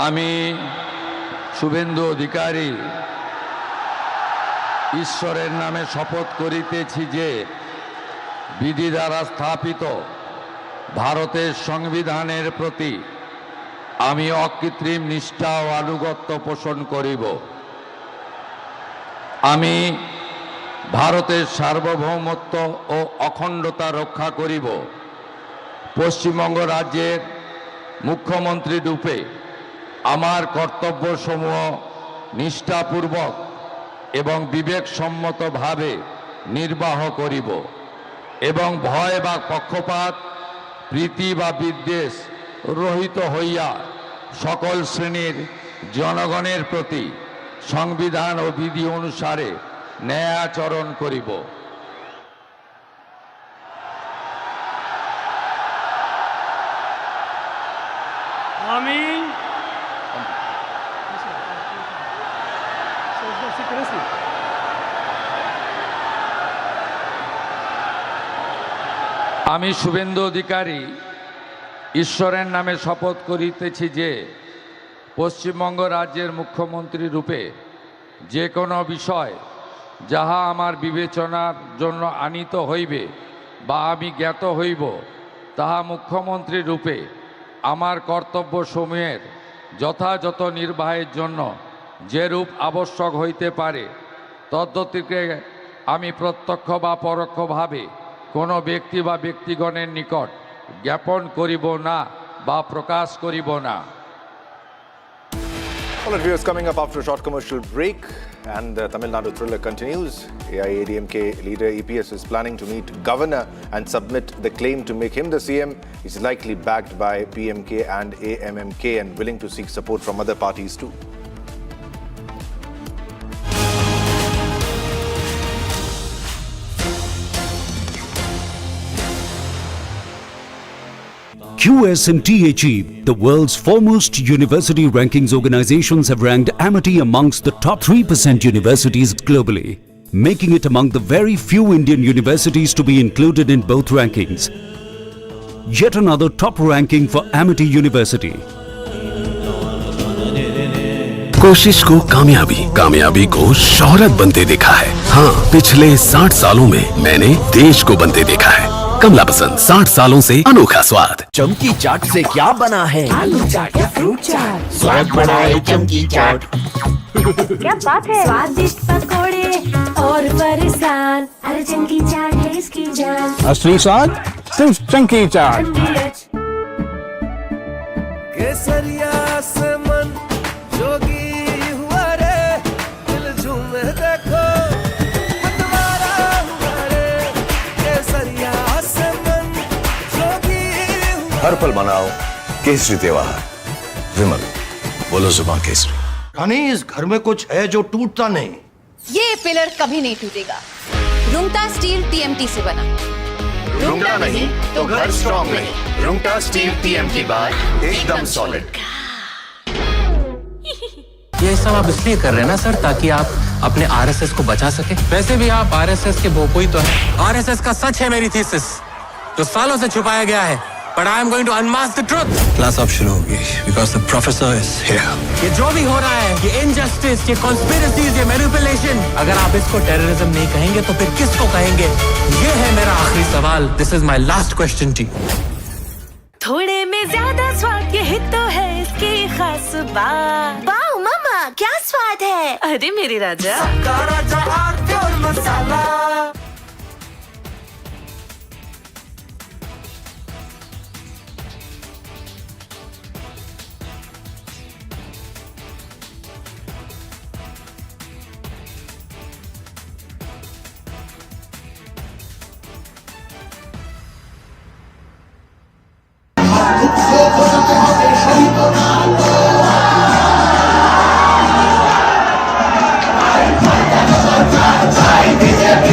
আমি শুভেন্দু অধিকারী ঈশ্বরের নামে শপথ করিতেছি যে বিধি দ্বারা স্থাপিত ভারতের সংবিধানের প্রতি আমি অকৃত্রিম নিষ্ঠা ও আনুগত্য পোষণ করিব। আমি ভারতের সার্বভৌমত্ব ও অখণ্ডতা রক্ষা করিব। পশ্চিমবঙ্গ রাজ্যের মুখ্যমন্ত্রী রূপে আমার কর্তব্যসমূহ নিষ্ঠাপূর্বক এবং বিবেকসম্মতভাবে নির্বাহ করিব এবং ভয় বা পক্ষপাত প্রীতি বা বিদ্বেষ রহিত হইয়া সকল শ্রেণীর জনগণের প্রতি সংবিধান ও বিধি অনুসারে ন্যায় আচরণ করিব। আমিন। আমি শুভেন্দু অধিকারী ঈশ্বরের নামে শপথ করিতেছি যে পশ্চিমবঙ্গ রাজ্যের মুখ্যমন্ত্রী রূপে যে কোনো বিষয় যাহা আমার বিবেচনার জন্য আনিত হইবে বা আমি জ্ঞাত হইব তাহা মুখ্যমন্ত্রী রূপে আমার কর্তব্যসমূহের যথাযথ নির্বাহের জন্য যেরূপ আবশ্যক হইতে পারে তদ্গতিকে আমি প্রত্যক্ষ বা পরোক্ষভাবে কোনো ব্যক্তি বা ব্যক্তিগণের নিকট জ্ঞাপন করিব না বা প্রকাশ করিব না। All right, viewers, coming up after a short commercial break, and the Tamil Nadu thriller continues. AIADMK leader EPS is planning to meet governor and submit the claim to make him the CM. He's likely backed by PMK and AMMK and willing to seek support from other parties too. QS&THE, the world's foremost university rankings organizations, have ranked Amity amongst the top 3% universities globally, making it among the very few Indian universities to be included in both rankings. Yet another top ranking for Amity University. कोशिश को कामयाबी को शोहरत बनते देखा है। हाँ, पिछले 60 सालों में मैंने देश को बनते देखा है। कमला पसंद, 60 सालों से अनोखा स्वाद। चमकी चाट से क्या बना है? आलू चाट या फ्रूट चाट, स्वाद बढ़ाए चमकी चाट। क्या बात है? स्वादिष्ट पकोड़े और फरसान, अरे चमकी चाट है इसकी जान। असली स्वाद सिर्फ चमकी चाट। केसरिया से मन जोगी हुआ रे, दिल झूमे देखो मतवारा हुआ रे। केसरिया से मन जोगी हुआ। हर पल मनाओ केसरी त्योहार। विमल, बोलो जुबान केसरी। रानी, इस घर में कुछ है जो टूटता नहीं। ये पिलर कभी नहीं टूटेगा। रुंगटा स्टील TMT से बना। रुंगटा नहीं तो घर स्ट्रॉन्ग नहीं। रुंगटा स्टील TMT बार एकदम सॉलिड। ये सब आप इसलिए कर रहे हैं ना सर, ताकि आप अपने RSS को बचा सके। वैसे भी आप RSS के भोपोई तो है। RSS का सच है मेरी थीसिस, जो सालों से छुपाया गया है। But I am going to unmask the truth. Class अब शुरू होगी because the professor is here. ये जो भी हो रहा है, ये injustice, ये conspiracies, ये manipulation, अगर आप इसको terrorism नहीं कहेंगे तो फिर किसको कहेंगे? ये है मेरा आखिरी सवाल. This is my last question to you. थोड़े में ज्यादा स्वाद, यही तो है इसकी खास बात। वाओ मामा, क्या स्वाद है? अरे मेरे राजा, सबका राजा आरती और मसाला। BJP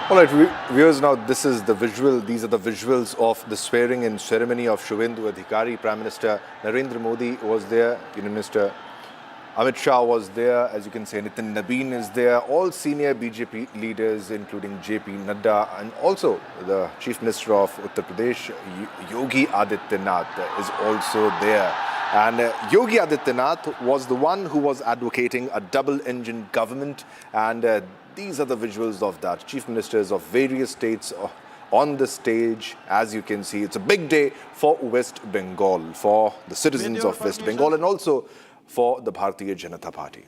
All right, viewers, now these are the visuals of the swearing-in ceremony of Suvendu Adhikari. Prime Minister Narendra Modi was there, Union Minister Amit Shah was there, as you can see, Nitin Nabeen is there, all senior BJP leaders including JP Nadda, and also the Chief Minister of Uttar Pradesh, Yogi Adityanath is also there. And Yogi Adityanath was the one who was advocating a double-engine government, and these are the visuals of that. Chief Ministers of various states on the stage. As you can see, it's a big day for West Bengal, for the citizens of West Bengal, and also for the Bharatiya Janata Party.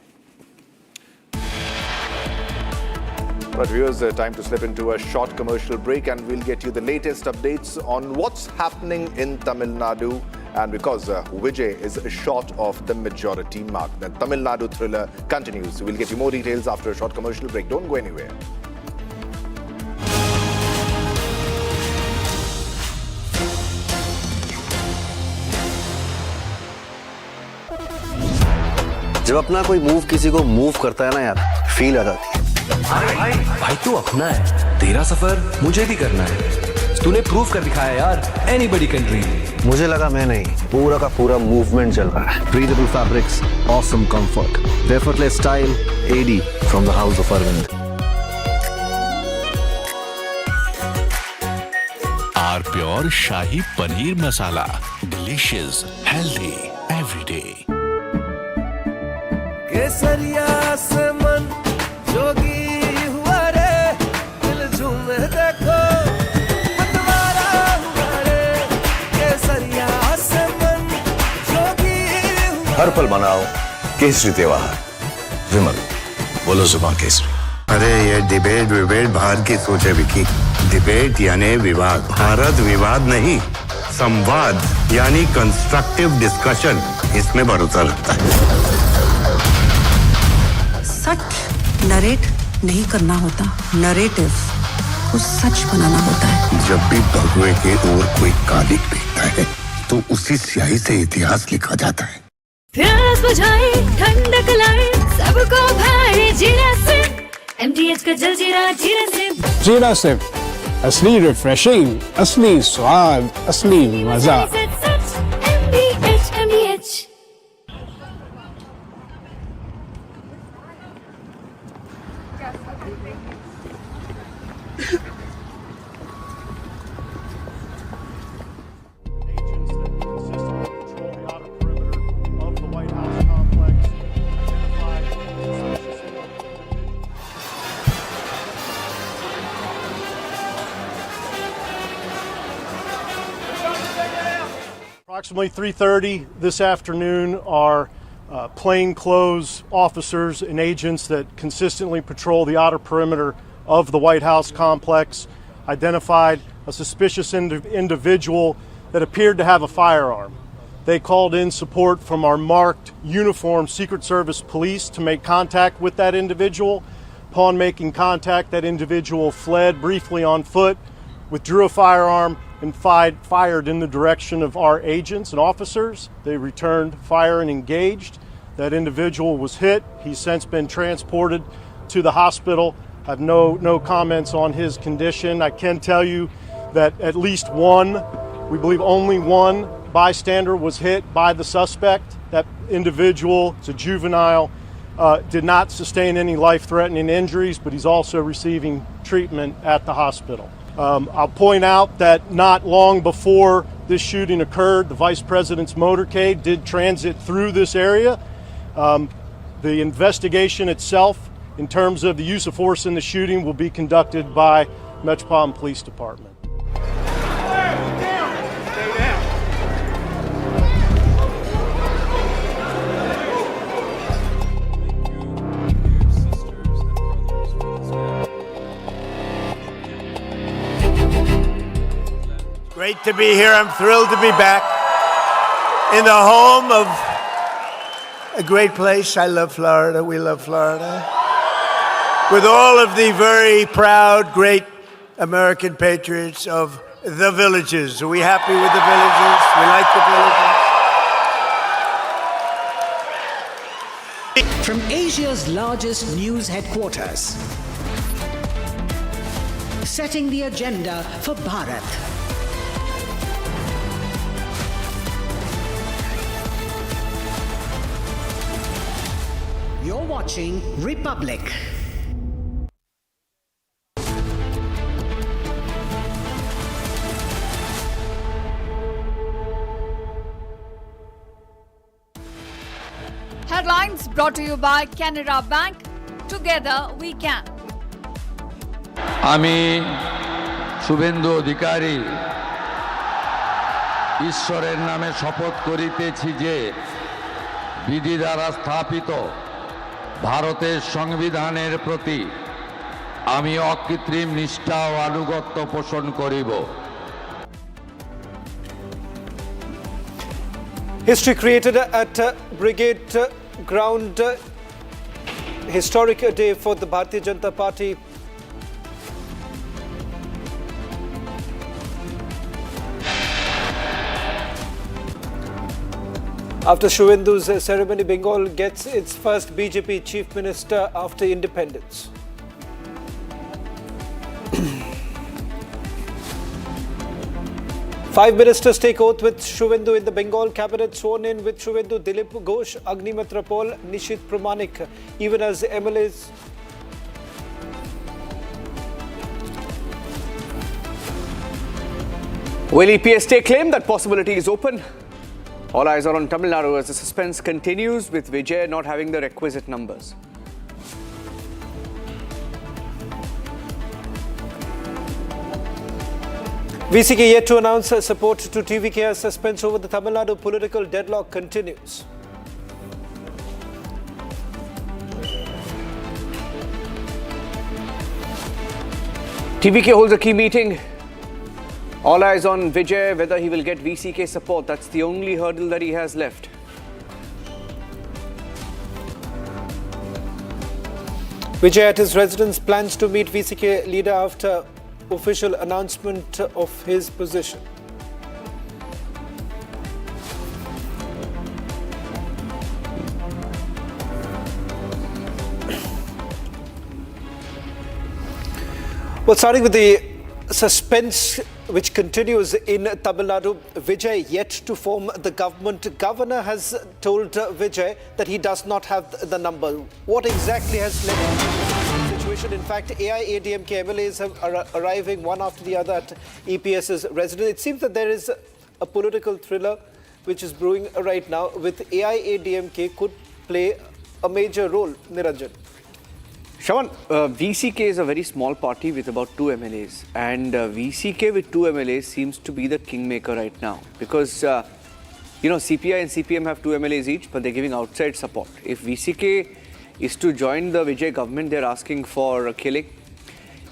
But viewers, time to slip into a short commercial break, and we'll get you the latest updates on what's happening in Tamil Nadu. And because Vijay is short of the majority mark, the Tamil Nadu thriller continues. We'll get you more details after a short commercial break. Don't go anywhere. जब अपना कोई move किसी को move करता है ना यार, feel आ जाती है। भाई तू अपना है, तेरा सफर मुझे भी करना है। तूने प्रूव कर दिखाया यार, anybody can dream। मुझे लगा मैं नहीं, पूरा का पूरा मूवमेंट चल रहा है। Breathable fabrics, awesome comfort, effortless style, AD from the house of Arvind। R Pure shahi paneer masala, delicious, healthy, every day। केसरिया से मन जोगी हुआ रे, दिल झूमे देखो मतवारा हुआ रे, केसरिया से मन जोगी हुआ। हर पल मनाओ केसरी त्योहार। विमल, बोलो जुबान केसरी। अरे ये डिबेट बाहर की सोचे विकी। डिबेट यानी विवाद, भारत विवाद नहीं, संवाद यानी कंस्ट्रक्टिव डिस्कशन, इसमें भरोसा रखता है। सच नरेट नहीं करना होता, नरेटिव को सच बनाना होता है। जब भी भगवे के ओर कोई कालिक दिखता है तो उसी स्याही से इतिहास लिखा जाता है। प्यास बुझाए, ठंडक लाए, सबको भाए जीरा से, MTH का जलजीरा जीरा से। जीरा से असली रिफ्रेशिंग, असली स्वाद, असली मजा। MTH। Approximately 3:30 this afternoon, our plainclothes officers and agents that consistently patrol the outer perimeter of the White House complex identified a suspicious individual that appeared to have a firearm. They called in support from our marked uniformed Secret Service police to make contact with that individual. Upon making contact, that individual fled briefly on foot, withdrew a firearm, and fired in the direction of our agents and officers. They returned fire and engaged. That individual was hit. He's since been transported to the hospital. I have no comments on his condition. I can tell you that at least one, we believe only one bystander was hit by the suspect. That individual, it's a juvenile, did not sustain any life-threatening injuries, but he's also receiving treatment at the hospital. I'll point out that not long before this shooting occurred, the Vice President's motorcade did transit through this area. The investigation itself, in terms of the use of force in the shooting, will be conducted by Metropolitan Police Department. Great to be here. I'm thrilled to be back in the home of a great place. I love Florida. We love Florida. With all of the very proud, great American patriots of the villages. Are we happy with the villages? We like the villages. From Asia's largest news headquarters, setting the agenda for Bharat. You're watching Republic. Headlines brought to you by Canara Bank. Together we can. আমি শুভেন্দু অধিকারী ঈশ্বরের নামে শপথ করিতেছি যে বিধি দ্বারা স্থাপিত ভারতের সংবিধানের প্রতি আমি অকৃত্রিম নিষ্ঠা ও আনুগত্য পোষণ করিব। History created at Brigade Ground. Historic day for the Bharatiya Janata Party. After Suvendu's ceremony, Bengal gets its first BJP Chief Minister after independence. Five ministers take oath with Suvendu in the Bengal cabinet. Sworn in with Suvendu, Dilip Ghosh, Agnimitra Paul, Nishit Pramanik, even as MLAs. Will EPS take claim? That possibility is open. All eyes are on Tamil Nadu as the suspense continues, with Vijay not having the requisite numbers. VCK yet to announce support to TVK as suspense over the Tamil Nadu political deadlock continues. TVK holds a key meeting. All eyes on Vijay, whether he will get VCK support. That's the only hurdle that he has left. Vijay at his residence plans to meet VCK leader after official announcement of his position. Well, starting with the suspense which continues in Tamil Nadu, Vijay yet to form the government. Governor has told Vijay that he does not have the number. What exactly has led to the situation? In fact, AIADMK MLAs are arriving one after the other at EPS's residence. It seems that there is a political thriller which is brewing right now, with AIADMK could play a major role. Niranjan. Shravan, VCK is a very small party with about 2 MLAs, and VCK with 2 MLAs seems to be the kingmaker right now, because CPI and CPM have 2 MLAs each, but they're giving outside support. If VCK is to join the Vijay government, they're asking for a killing.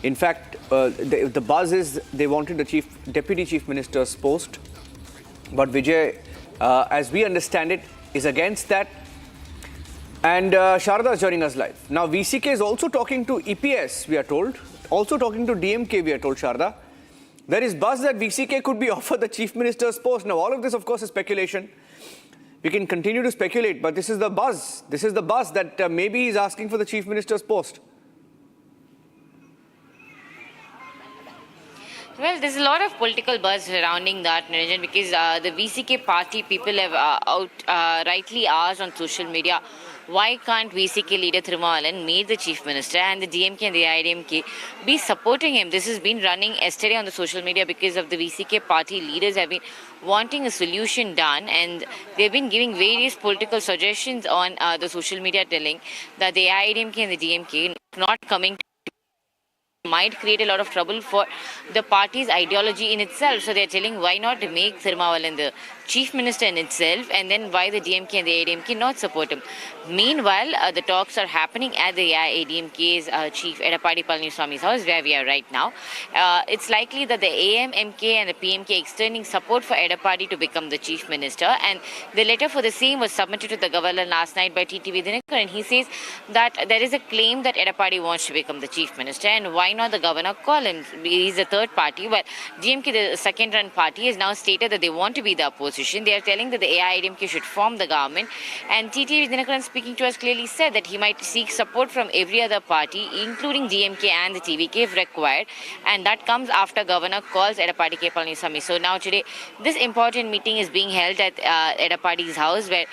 In fact, the buzz is they wanted the Deputy Chief Minister's post, but Vijay, as we understand it, is against that. And Sharda is joining us live. Now, VCK is also talking to EPS, we are told. Also talking to DMK, we are told, Sharda. There is buzz that VCK could be offered the Chief Minister's post. Now, all of this, of course, is speculation. We can continue to speculate, but this is the buzz. This is the buzz that maybe he's asking for the Chief Minister's post. Well, there's a lot of political buzz surrounding that, Niranjan, because the VCK party people have rightly asked on social media, why can't VCK leader Thirumalan meet the Chief Minister and the DMK and the IDMK be supporting him? This has been running yesterday on the social media because of the VCK party leaders have been wanting a solution done, and they've been giving various political suggestions on the social media, telling that the IDMK and the DMK not coming might create a lot of trouble for the party's ideology in itself. So they're telling why not make Thirumalan the Chief Minister in itself, and then why the DMK and the ADMK not support him. Meanwhile, the talks are happening at the ADMK's Chief Edappadi Palaniswamy's house, where we are right now. It's likely that the AMMK and the PMK extending support for Edappadi to become the Chief Minister, and the letter for the same was submitted to the governor last night by TTV Dinakar, and he says that there is a claim that Edappadi wants to become the Chief Minister, and why not the governor call him? He's a third party, but DMK, the second-run party, has now stated that they want to be the opposition. They are telling that the AIADMK should form the government, and TTV Dinakaran speaking to us clearly said that he might seek support from every other party, including DMK and the TVK if required, and that comes after governor calls Edappadi K. Palaniswamy. So now today, this important meeting is being held at Edappadi's house, where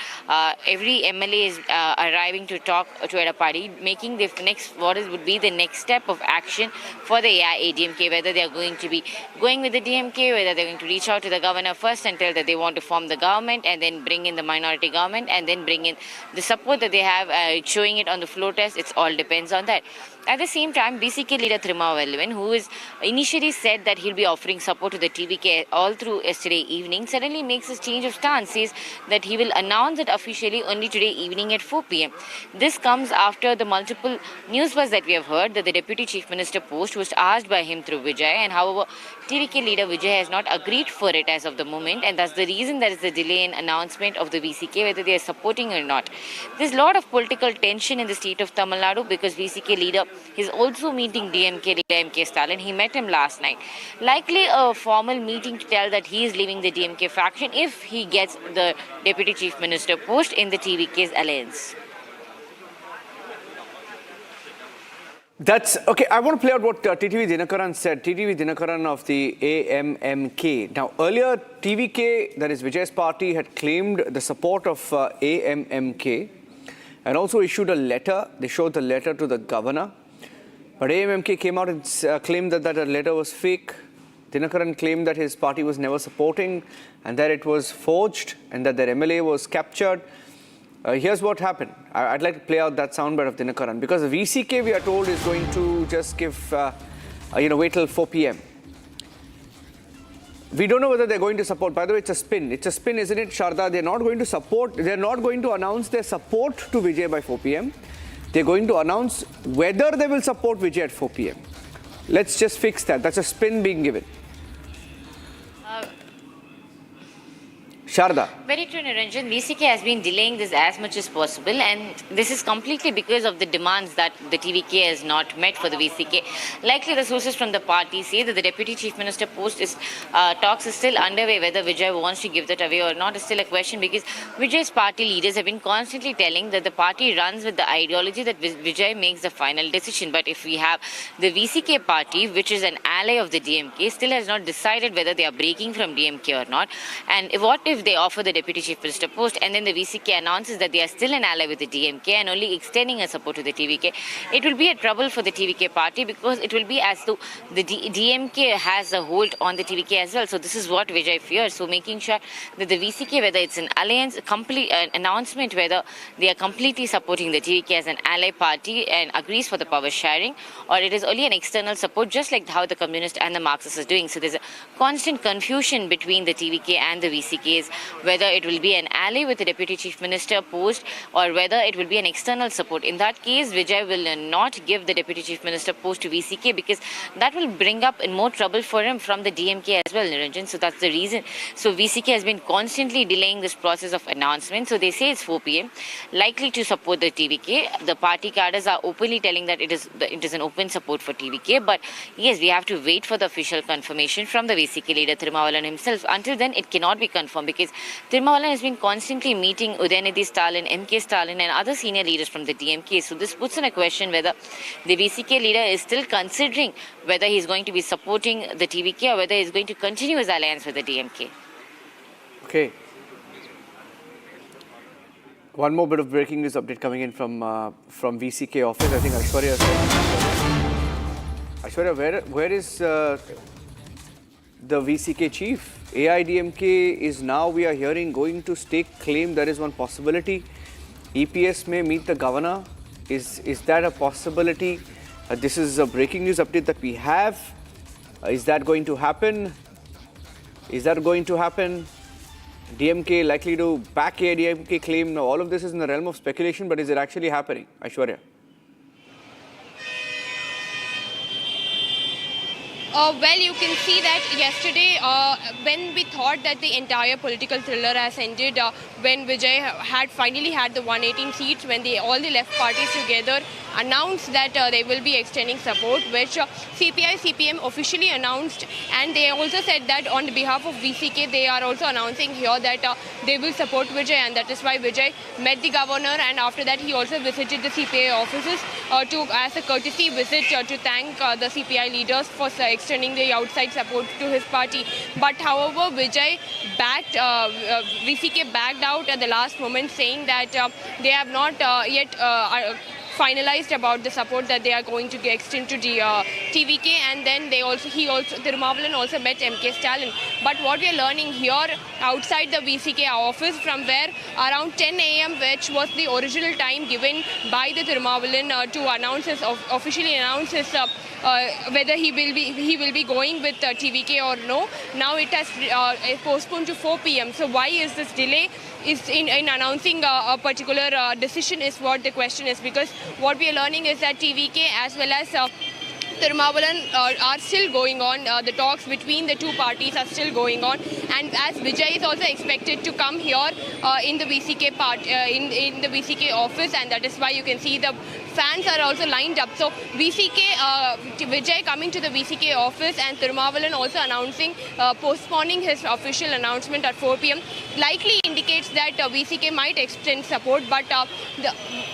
every MLA is arriving to talk to Edappadi, making the next would be the next step of action for the AIADMK, whether they are going to be going with the DMK, whether they're going to reach out to the governor first and tell that they want to form the government, and then bring in the minority government, and then bring in the support that they have, showing it on the floor test. It all depends on that. At the same time, BCK leader Thirumalan, who is initially said that he'll be offering support to the TVK all through yesterday evening, suddenly makes a change of stance, says that he will announce it officially only today evening at 4 p.m. This comes after the multiple news buzz that we have heard that the Deputy Chief Minister post was asked by him through Vijay, and however, TVK leader Vijay has not agreed for it as of the moment, and that's the reason there is a delay in announcement of the VCK, whether they are supporting or not. There's a lot of political tension in the state of Tamil Nadu because VCK leader is also meeting DMK leader M.K. Stalin. He met him last night. Likely a formal meeting to tell that he is leaving the DMK faction if he gets the Deputy Chief Minister post in the TVK's alliance. That's okay. I want to play out what TTV Dinakaran said. TTV Dinakaran of the AMMK. Now, earlier, TVK, that is Vijay's party, had claimed the support of AMMK and also issued a letter. They showed the letter to the governor. But AMMK came out and claimed that that letter was fake. Dinakaran claimed that his party was never supporting and that it was forged and that their MLA was captured. Here's what happened. I'd like to play out that soundbite of Dinakaran, because the VCK, we are told, is going to just give, wait till 4 p.m. We don't know whether they're going to support. By the way, it's a spin. It's a spin, isn't it, Sharda? They're not going to support. They're not going to announce their support to Vijay by 4 p.m. They're going to announce whether they will support Vijay at 4 p.m. Let's just fix that. That's a spin being given. Sharda. Very true, Niranjan. VCK has been delaying this as much as possible, and this is completely because of the demands that the TVK has not met for the VCK. Likely, the sources from the party say that the Deputy Chief Minister post is talks is still underway. Whether Vijay wants to give that away or not is still a question, because Vijay's party leaders have been constantly telling that the party runs with the ideology that Vijay makes the final decision. But if we have the VCK party, which is an ally of the DMK, still has not decided whether they are breaking from DMK or not. And what if they offer the Deputy Chief Minister post and then the VCK announces that they are still an ally with the DMK and only extending a support to the TVK, it will be a trouble for the TVK party, because it will be as though the DMK has a hold on the TVK as well. So this is what Vijay fears. So making sure that the VCK, whether it's an alliance, complete announcement whether they are completely supporting the TVK as an ally party and agrees for the power sharing, or it is only an external support, just like how the Communist and the Marxists is doing. So there's a constant confusion between the TVK and the VCKs, whether it will be an ally with the Deputy Chief Minister post or whether it will be an external support. In that case, Vijay will not give the Deputy Chief Minister post to VCK, because that will bring up more trouble for him from the DMK as well, Niranjan. So that's the reason. So VCK has been constantly delaying this process of announcement. So they say it's 4 p.m. likely to support the TVK. The party cadres are openly telling that it is an open support for TVK. But yes, we have to wait for the official confirmation from the VCK leader Thirumalan himself. Until then, it cannot be confirmed, because Tirumavalan has been constantly meeting Udayanidhi Stalin, MK Stalin and other senior leaders from the DMK. So this puts in a question whether the VCK leader is still considering whether he's going to be supporting the TVK or whether he's going to continue his alliance with the DMK. Okay. One more bit of breaking news update coming in from VCK office. I think Aishwarya said. Aishwarya, where is the VCK chief? AIDMK is now, we are hearing, going to stake claim. There is one possibility. EPS may meet the governor. Is that a possibility? This is a breaking news update that we have. Is that going to happen? Is that going to happen? DMK likely to back AIDMK claim. Now, all of this is in the realm of speculation, but is it actually happening? Aishwarya. Well, you can see that yesterday when we thought that the entire political thriller has ended, when Vijay had finally had the 118 seats, when all the left parties together announced that they will be extending support, which CPI, CPM officially announced, and they also said that on behalf of VCK, they are also announcing here that they will support Vijay, and that is why Vijay met the governor, and after that he also visited the CPI offices as a courtesy visit to thank the CPI leaders for extending the outside support to his party. But however, Vijay backed, VCK backed out at the last moment, saying that they have not yet finalized about the support that they are going to extend to the TVK, and then Tirumavalan also met MK Stalin. But what we are learning here outside the VCK office, from where around 10 a.m., which was the original time given by the Tirumavalan to announce his, officially announce his whether he will be going with TVK or no. Now it has postponed to 4 p.m. So why is this delay? Is in announcing a particular decision is what the question is, because what we are learning is that TVK as well as Tirumavalan are still going on. The talks between the two parties are still going on, and as Vijay is also expected to come here in the VCK in the VCK office, and that is why you can see the fans are also lined up. So Vijay coming to the VCK office and Tirumavalan also announcing, postponing his official announcement at 4 p.m. likely indicates that VCK might extend support, but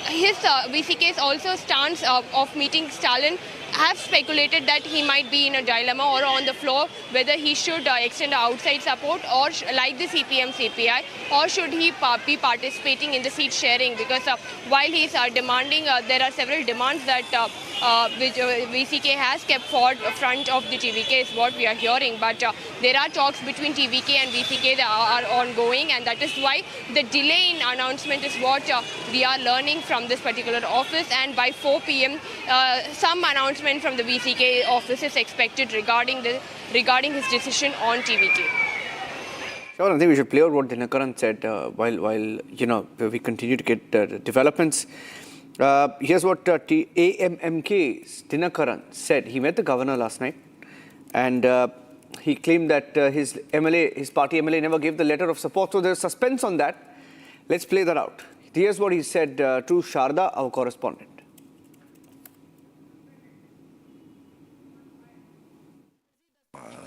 his VCK's also stance of meeting Stalin have speculated that he might be in a dilemma or on the floor whether he should extend outside support or like the CPM CPI, or should he be participating in the seat sharing, because while he is demanding, there are several demands that VCK has kept front of the TVK is what we are hearing, but there are talks between TVK and VCK that are ongoing, and that is why the delay in announcement is what we are learning from this particular office. And by 4 p.m. Some announcement from the VCK office is expected regarding his decision on TVK. Sure, I think we should play out what Dinakaran said while we continue to get developments. Here's what AMMK's Dinakaran said. He met the governor last night, and he claimed that his party MLA never gave the letter of support. So there's suspense on that. Let's play that out. Here's what he said to Sharda, our correspondent.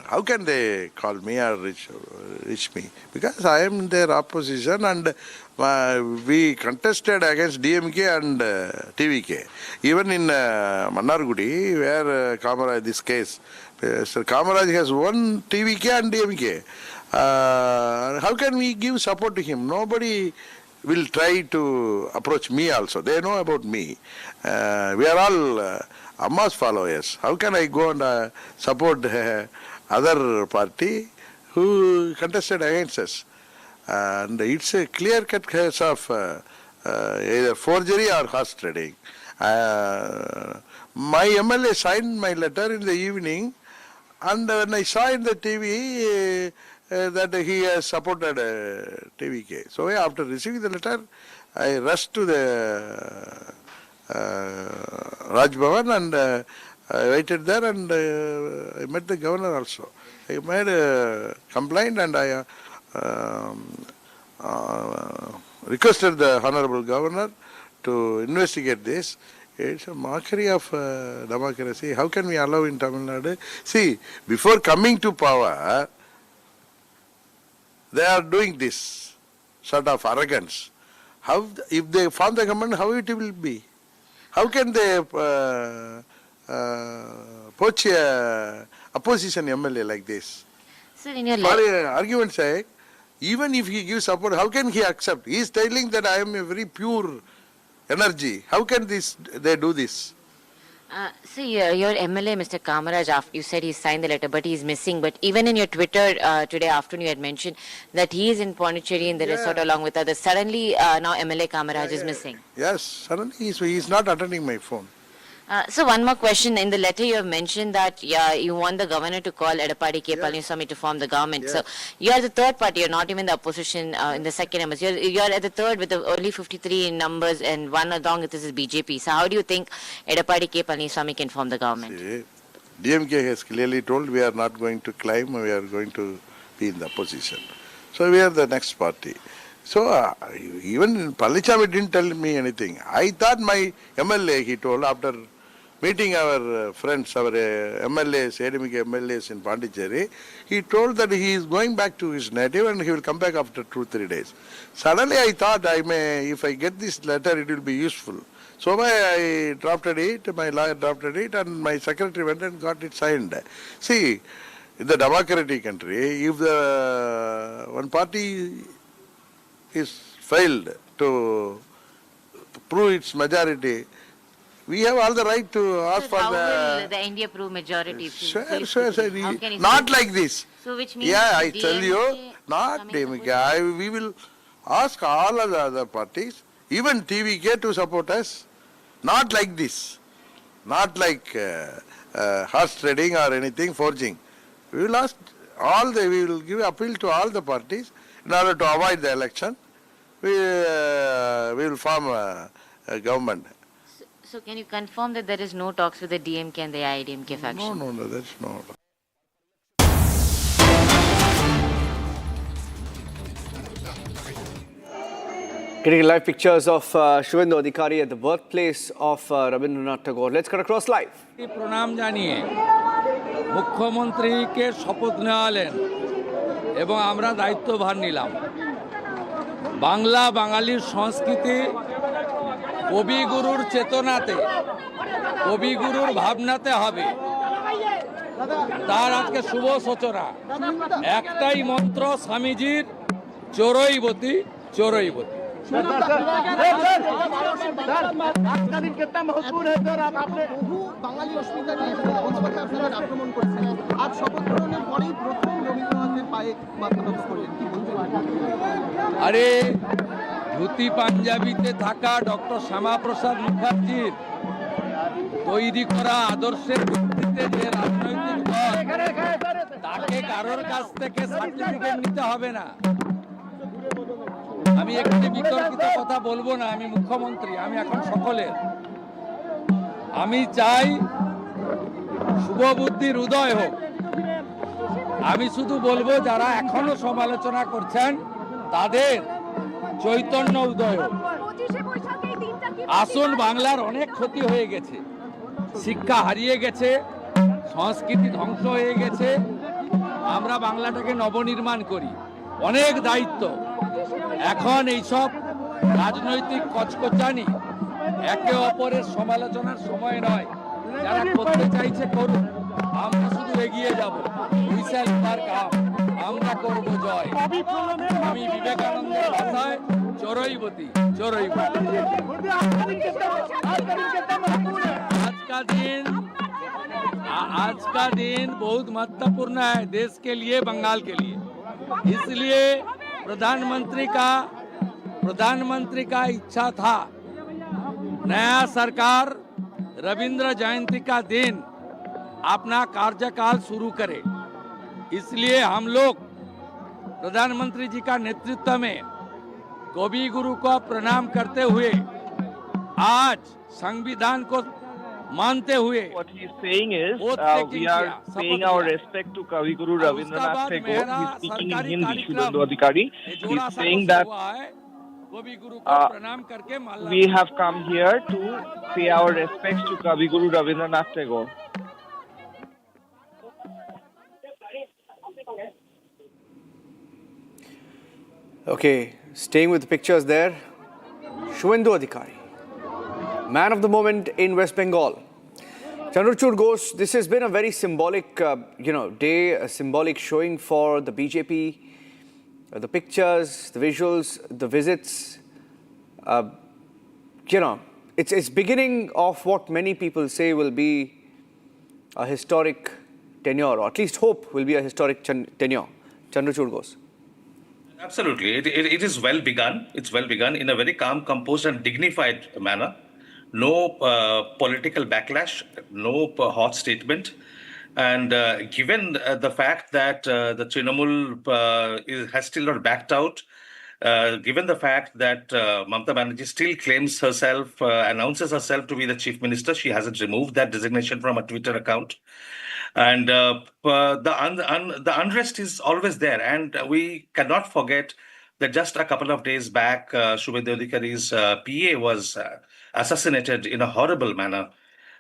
How can they call me or reach me? Because I am their opposition, and we contested against DMK and TVK. Even in Mannargudi, where Kamaraj, this case, Mr. Kamaraj has won TVK and DMK. How can we give support to him? Nobody will try to approach me also. They know about me. We are all Amma's followers. How can I go and support other party who contested against us? And it's a clear-cut case of either forgery or horse trading. My MLA signed my letter in the evening, and when I saw in the TV that he has supported TVK. So after receiving the letter, I rushed to the Raj Bhavan and I waited there, and I met the governor also. I made a complaint, and I requested the Honorable Governor to investigate this. It's a mockery of democracy. How can we allow in Tamil Nadu? See, before coming to power, they are doing this sort of arrogance. How, if they form the government, how it will be? How can they poach a opposition MLA like this? Sir, in your For argument's sake, even if he gives support, how can he accept? He is telling that I am a very pure energy. How can they do this? See, your MLA, Mr. Kamaraj, you said he signed the letter, but he's missing. But even in your Twitter today afternoon, you had mentioned that he is in Pondicherry in the resort along with others. Suddenly, now MLA Kamaraj is missing. Yes, suddenly he is not attending my phone. So one more question. In the letter, you have mentioned that you want the governor to call Edappadi K. Palaniswamy to form the government. So you are the third party. You're not even the opposition in the second numbers. You're at the third with the only 53 in numbers, and one along with this is BJP. So how do you think Edappadi K. Palaniswamy can form the government? See, DMK has clearly told we are not going to climb. We are going to be in the opposition. So we are the next party. So even Palaniswamy didn't tell me anything. I thought my MLA, he told after meeting our friends, our MLAs, ADMK MLAs in Pondicherry, he told that he is going back to his native and he will come back after 2-3 days. Suddenly I thought if I get this letter, it will be useful. So I drafted it, my lawyer drafted it, and my secretary went and got it signed. See, in the democratic country, if the one party is failed to prove its majority, we have all the right to ask for how will the India prove majority? Sure. Not like this. So which means I tell you, not DMK. We will ask all of the other parties, even TVK, to support us. Not like this. Not like horse trading or anything, forging. We will ask we will give appeal to all the parties in order to avoid the election. We will form a government. So can you confirm that there is no talks with the DMK and the IDMK faction? No, that's not. Getting live pictures of Suvendu Adhikari at the birthplace of Rabindranath Tagore. Let's cut across live. प्रणाम जानिए मुख्यमंत्री के शपथ नेওয়ালেন এবং আমরা দায়িত্বভার নিলাম বাংলা বাঙালির সংস্কৃতি কবিগুরুর চেতনাতে কবিগুরুর ভাবনাতে হবে তার আজকে শুভ সূচনা একটাই মন্ত্র স্বামীজির চোরইবতী চোরইবতী আরে ধুতি পাঞ্জাবিতে থাকা ডক্টর শ্যামাপ্রসাদ মুখার্জির তৈরি করা আদর্শের ভিত্তিতে যে রাজনৈতিক দল তাকে কারোর কাছ থেকে সার্টিফিকেট নিতে হবে না আমি একটি বিতর্কিত কথা বলবো না আমি মুখ্যমন্ত্রী আমি এখন সকলের আমি চাই শুভবুদ্ধির উদয় হোক আমি শুধু বলবো যারা এখনো সমালোচনা করছেন তাদের চৈতন্য উদয় হোক আসল বাংলার অনেক ক্ষতি হয়ে গেছে শিক্ষা হারিয়ে গেছে সংস্কৃতি ধ্বংস হয়ে গেছে আমরা বাংলাটাকে নবনির্মাণ করি অনেক দায়িত্ব এখন এইসব রাজনৈতিক কচকচানি একে অপরের সমালোচনার সময় নয় যারা করতে চাইছে করুন আমরা শুধু এগিয়ে যাব উইশাল পার কাম আমরা করব জয় আমি বিবেকানন্দের ভাষায় চোরইবতী चोरईबती आज का दिन बहुत महत्वपूर्ण है देश के लिए बंगाल के लिए इसलिए प्रधानमंत्री का इच्छा था नया सरकार रविंद्र जयंती का दिन अपना कार्यकाल शुरू करे इसलिए हम लोग प्रधानमंत्री जी का नेतृत्व में कवि गुरु को प्रणाम करते हुए आज संविधान को मानते हुए what he is saying is we are paying our respect to Kavi Guru Rabindranath Tagore. He is speaking in Hindi. Suvendu Adhikari. He is saying that we have come here to pay our respects to Kavi Guru Rabindranath Tagore. Okay, staying with the pictures there, Suvendu Adhikari, man of the moment in West Bengal. Chandrachud Ghosh, this has been a very symbolic, day, a symbolic showing for the BJP. The pictures, the visuals, the visits, it's beginning of what many people say will be a historic tenure, or at least hope will be a historic tenure. Chandrachud Ghosh. Absolutely. It is well begun. It's well begun in a very calm, composed and dignified manner. No political backlash, no hot statement. And given the fact that the Trinamool has still not backed out, given the fact that Mamata Banerjee still claims herself, announces herself to be the Chief Minister, she hasn't removed that designation from her Twitter account. And the unrest is always there. And we cannot forget that just a couple of days back, Suvendu Adhikari's PA was assassinated in a horrible manner.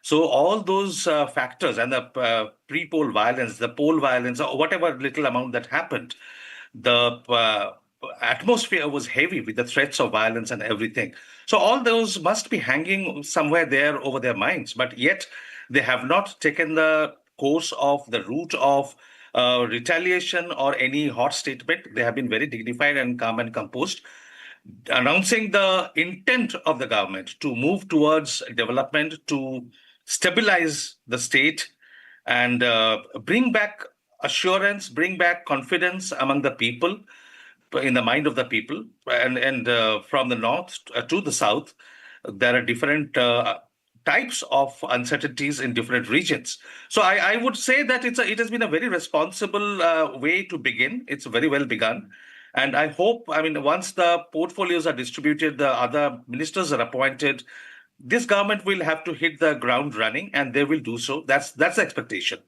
So all those factors and the pre-poll violence, the poll violence, or whatever little amount that happened, the atmosphere was heavy with the threats of violence and everything. So all those must be hanging somewhere there over their minds. But yet they have not taken the course of the route of retaliation or any hot statement. They have been very dignified and calm and composed, announcing the intent of the government to move towards development, to stabilize the state and bring back assurance, bring back confidence among the people, in the mind of the people. And from the north to the south, there are different types of uncertainties in different regions. So I would say that it has been a very responsible way to begin. It's very well begun. And I hope, once the portfolios are distributed, the other ministers are appointed, this government will have to hit the ground running, and they will do so. That's the expectation.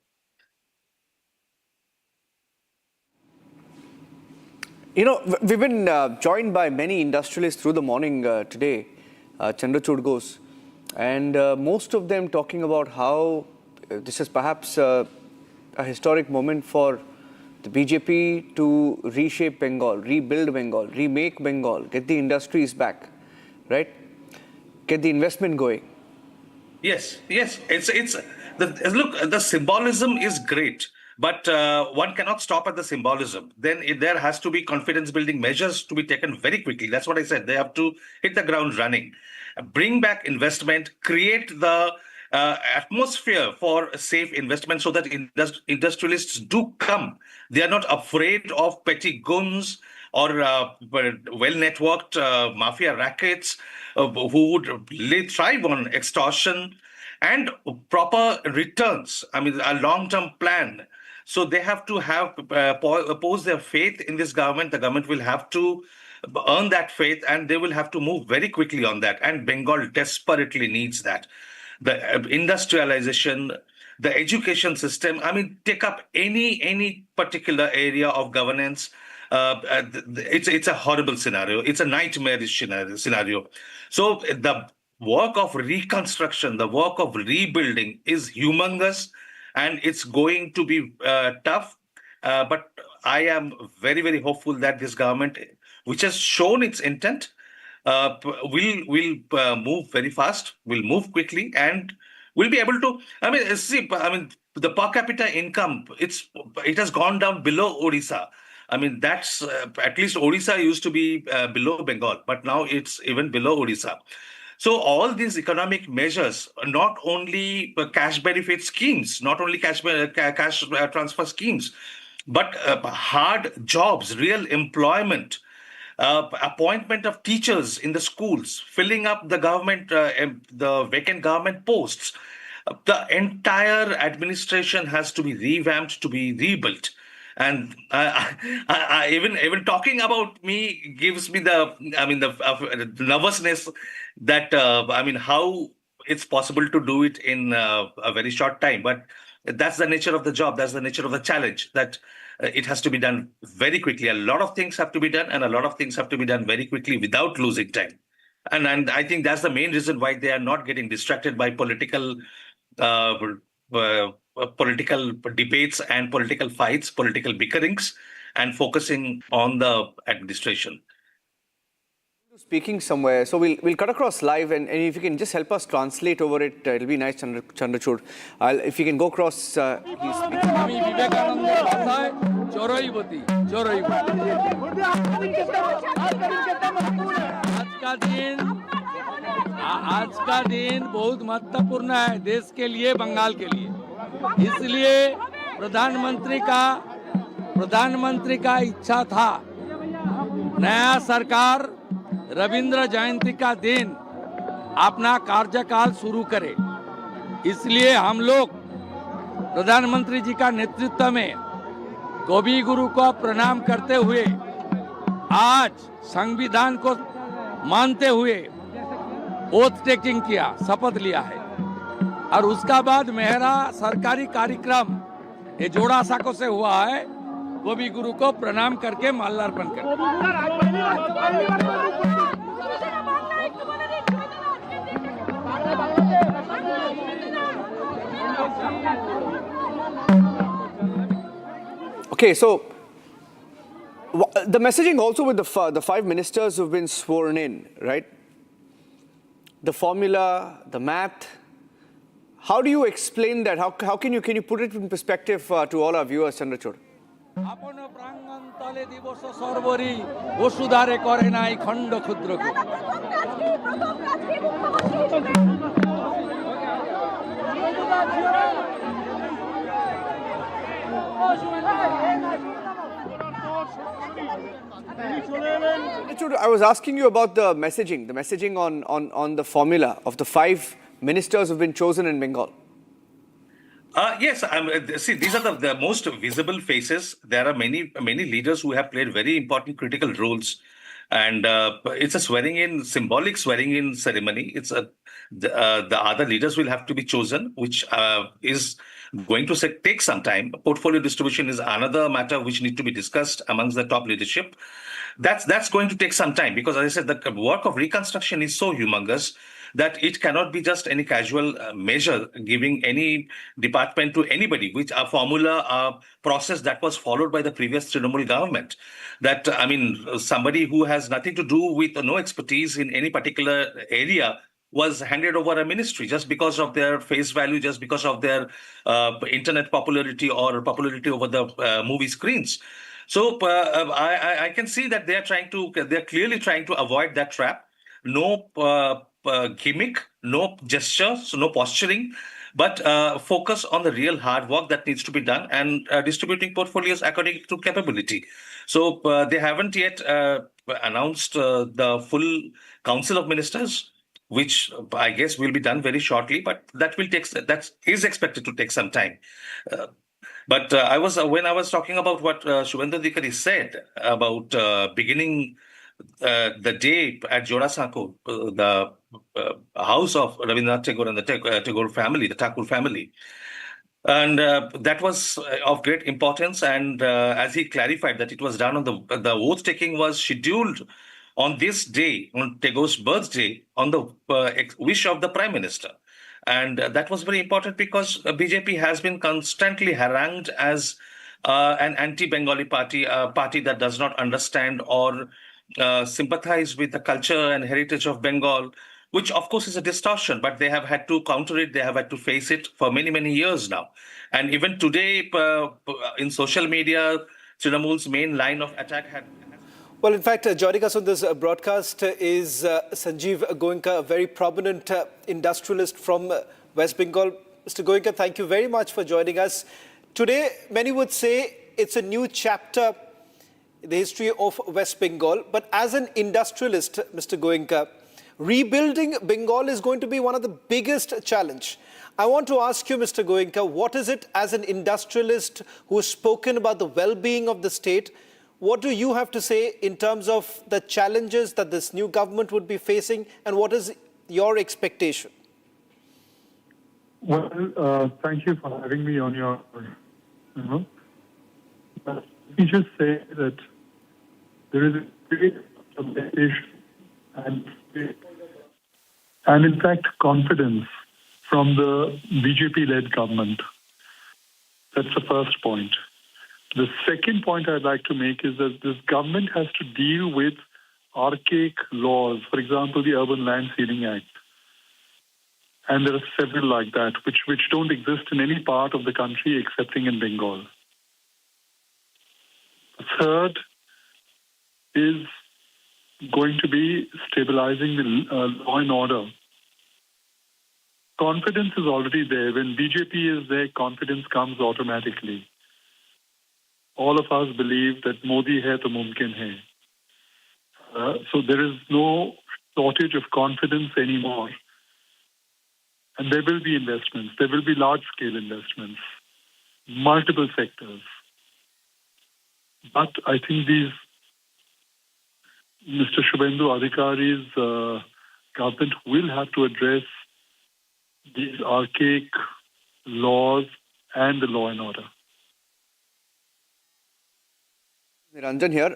We've been joined by many industrialists through the morning today, Chandrachud Ghosh, and most of them talking about how this is perhaps a historic moment for the BJP to reshape Bengal, rebuild Bengal, remake Bengal, get the industries back, right? Get the investment going. Yes. Look, the symbolism is great, but one cannot stop at the symbolism. Then there has to be confidence-building measures to be taken very quickly. That's what I said. They have to hit the ground running, bring back investment, create the atmosphere for safe investment so that industrialists do come. They are not afraid of petty goons or well-networked mafia rackets who would thrive on extortion and proper returns. A long-term plan. So they have to have pose their faith in this government. The government will have to earn that faith, and they will have to move very quickly on that. And Bengal desperately needs that. The industrialization, the education system. Take up any particular area of governance. It's a horrible scenario. It's a nightmarish scenario. So the work of reconstruction, the work of rebuilding is humongous, and it's going to be tough. But I am very, very hopeful that this government, which has shown its intent, will move very fast, will move quickly, and will be able to. The per capita income, it has gone down below Odisha. That's at least Odisha used to be below Bengal, but now it's even below Odisha. So all these economic measures, not only cash benefit schemes, not only cash transfer schemes, but hard jobs, real employment, appointment of teachers in the schools, filling up the government, the vacant government posts. The entire administration has to be revamped, to be rebuilt. And even talking about me gives me the nervousness that how it's possible to do it in a very short time. But that's the nature of the job. That's the nature of the challenge, that it has to be done very quickly. A lot of things have to be done, and a lot of things have to be done very quickly without losing time. And I think that's the main reason why they are not getting distracted by political debates and political fights, political bickerings, and focusing on the administration. Speaking somewhere, so we'll cut across live, and if you can just help us translate over it, it'll be nice, Chandrachud. If you can go across, he's speaking. আমি বিবেকানন্দের ভাষায় চড়ুইপতি आज का दिन बहुत महत्वपूर्ण है देश के लिए, बंगाल के लिए। इसलिए प्रधानमंत्री का इच्छा था नया सरकार रविंद्र जयंती का दिन अपना कार्यकाल शुरू करे। इसलिए हम लोग प्रधानमंत्री जी का नेतृत्व में कवि गुरु को प्रणाम करते हुए आज संविधान को मानते हुए ओथ टेकिंग किया, शपथ लिया है। और उसका बाद मेरा सरकारी कार्यक्रम ये जोड़ा साको से हुआ है, कवि गुरु को प्रणाम करके माल्यार्पण कर। Okay, so the messaging also with the five ministers who've been sworn in, right? The formula, the math. How do you explain that? How can you put it in perspective to all our viewers, Chandrachud? আপন প্রাঙ্গণ তলে দিবস সর্বরি বসুধারে করে নাই খণ্ড ক্ষুদ্রকে। I was asking you about the messaging on the formula of the five ministers who've been chosen in Bengal. Yes, see, these are the most visible faces. There are many leaders who have played very important critical roles. And it's a symbolic swearing-in ceremony. The other leaders will have to be chosen, which is going to take some time. Portfolio distribution is another matter which need to be discussed amongst the top leadership. That's going to take some time because, as I said, the work of reconstruction is so humongous that it cannot be just any casual measure giving any department to anybody, which a formula, a process that was followed by the previous Trinamool government. That, I mean, somebody who has nothing to do with no expertise in any particular area was handed over a ministry just because of their face value, just because of their internet popularity or popularity over the movie screens. So I can see that they're clearly trying to avoid that trap. No gimmick, no gesture, so no posturing, but focus on the real hard work that needs to be done and distributing portfolios according to capability. So they haven't yet announced the full council of ministers, which I guess will be done very shortly, but that is expected to take some time. But when I was talking about what Suvendu Adhikari said about beginning the day at Jorasanko, the house of Rabindranath Tagore and the Tagore family, the Thakur family. And that was of great importance. And as he clarified that it was done on the oath taking was scheduled on this day, on Tagore's birthday, on the wish of the Prime Minister. And that was very important because BJP has been constantly harangued as an anti-Bengali party, a party that does not understand or sympathize with the culture and heritage of Bengal, which of course is a distortion, but they have had to counter it, they have had to face it for many years now. And even today, in social media, Trinamool's main line of attack had... Well, in fact, joining us on this broadcast is Sanjeev Goenka, a very prominent industrialist from West Bengal. Mr. Goenka, thank you very much for joining us. Today, many would say it's a new chapter in the history of West Bengal. But as an industrialist, Mr. Goenka, rebuilding Bengal is going to be one of the biggest challenge. I want to ask you, Mr. Goenka, what is it as an industrialist who has spoken about the well-being of the state? What do you have to say in terms of the challenges that this new government would be facing, and what is your expectation? Well, thank you for having me on your... Let me just say that there is a great expectation and in fact confidence from the BJP-led government. That's the first point. The second point I'd like to make is that this government has to deal with archaic laws, for example, the Urban Land Ceiling Act. And there are several like that, which don't exist in any part of the country excepting in Bengal. The third is going to be stabilizing the law and order. Confidence is already there. When BJP is there, confidence comes automatically. All of us believe that Modi hai to mumkin hai. So there is no shortage of confidence anymore. And there will be investments. There will be large-scale investments, multiple sectors. But I think Mr. Suvendu Adhikari's government will have to address these archaic laws and the law and order. Ranjan here.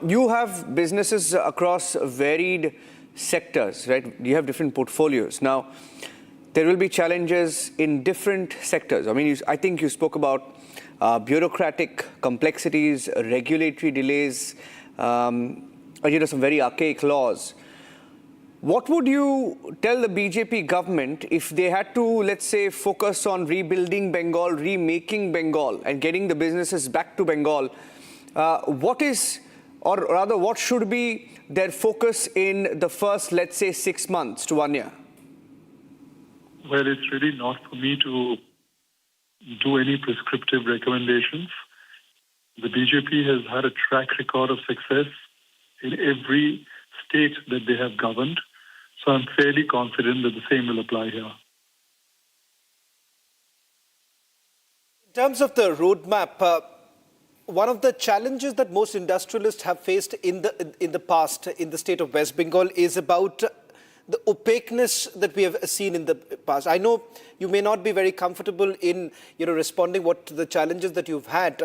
You have businesses across varied sectors, right? You have different portfolios. Now, there will be challenges in different sectors. I mean, I think you spoke about bureaucratic complexities, regulatory delays, some very archaic laws. What would you tell the BJP government if they had to, let's say, focus on rebuilding Bengal, remaking Bengal, and getting the businesses back to Bengal? What should be their focus in the first, let's say, 6 months to 1 year? Well, it's really not for me to do any prescriptive recommendations. The BJP has had a track record of success in every state that they have governed. So I'm fairly confident that the same will apply here. In terms of the roadmap, one of the challenges that most industrialists have faced in the past in the state of West Bengal is about the opaqueness that we have seen in the past. I know you may not be very comfortable in responding to the challenges that you've had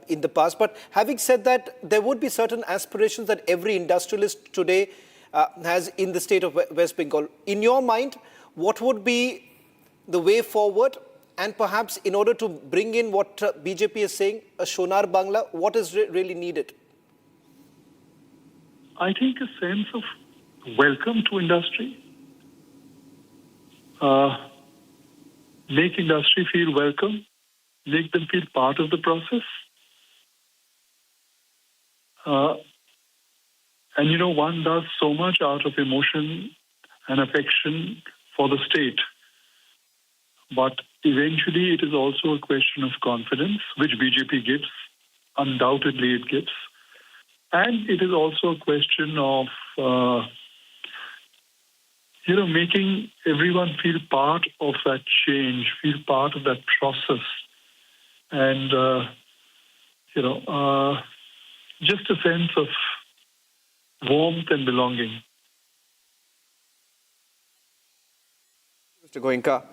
in the past, but having said that, there would be certain aspirations that every industrialist today has in the state of West Bengal. In your mind, what would be the way forward? And perhaps in order to bring in what BJP is saying, a Sonar Bangla, what is really needed? I think a sense of welcome to industry. Make industry feel welcome. Make them feel part of the process. And one does so much out of emotion and affection for the state. But eventually it is also a question of confidence, which BJP gives. Undoubtedly it gives. And it is also a question of, making everyone feel part of that change, feel part of that process. And, just a sense of warmth and belonging. Mr. Goenka,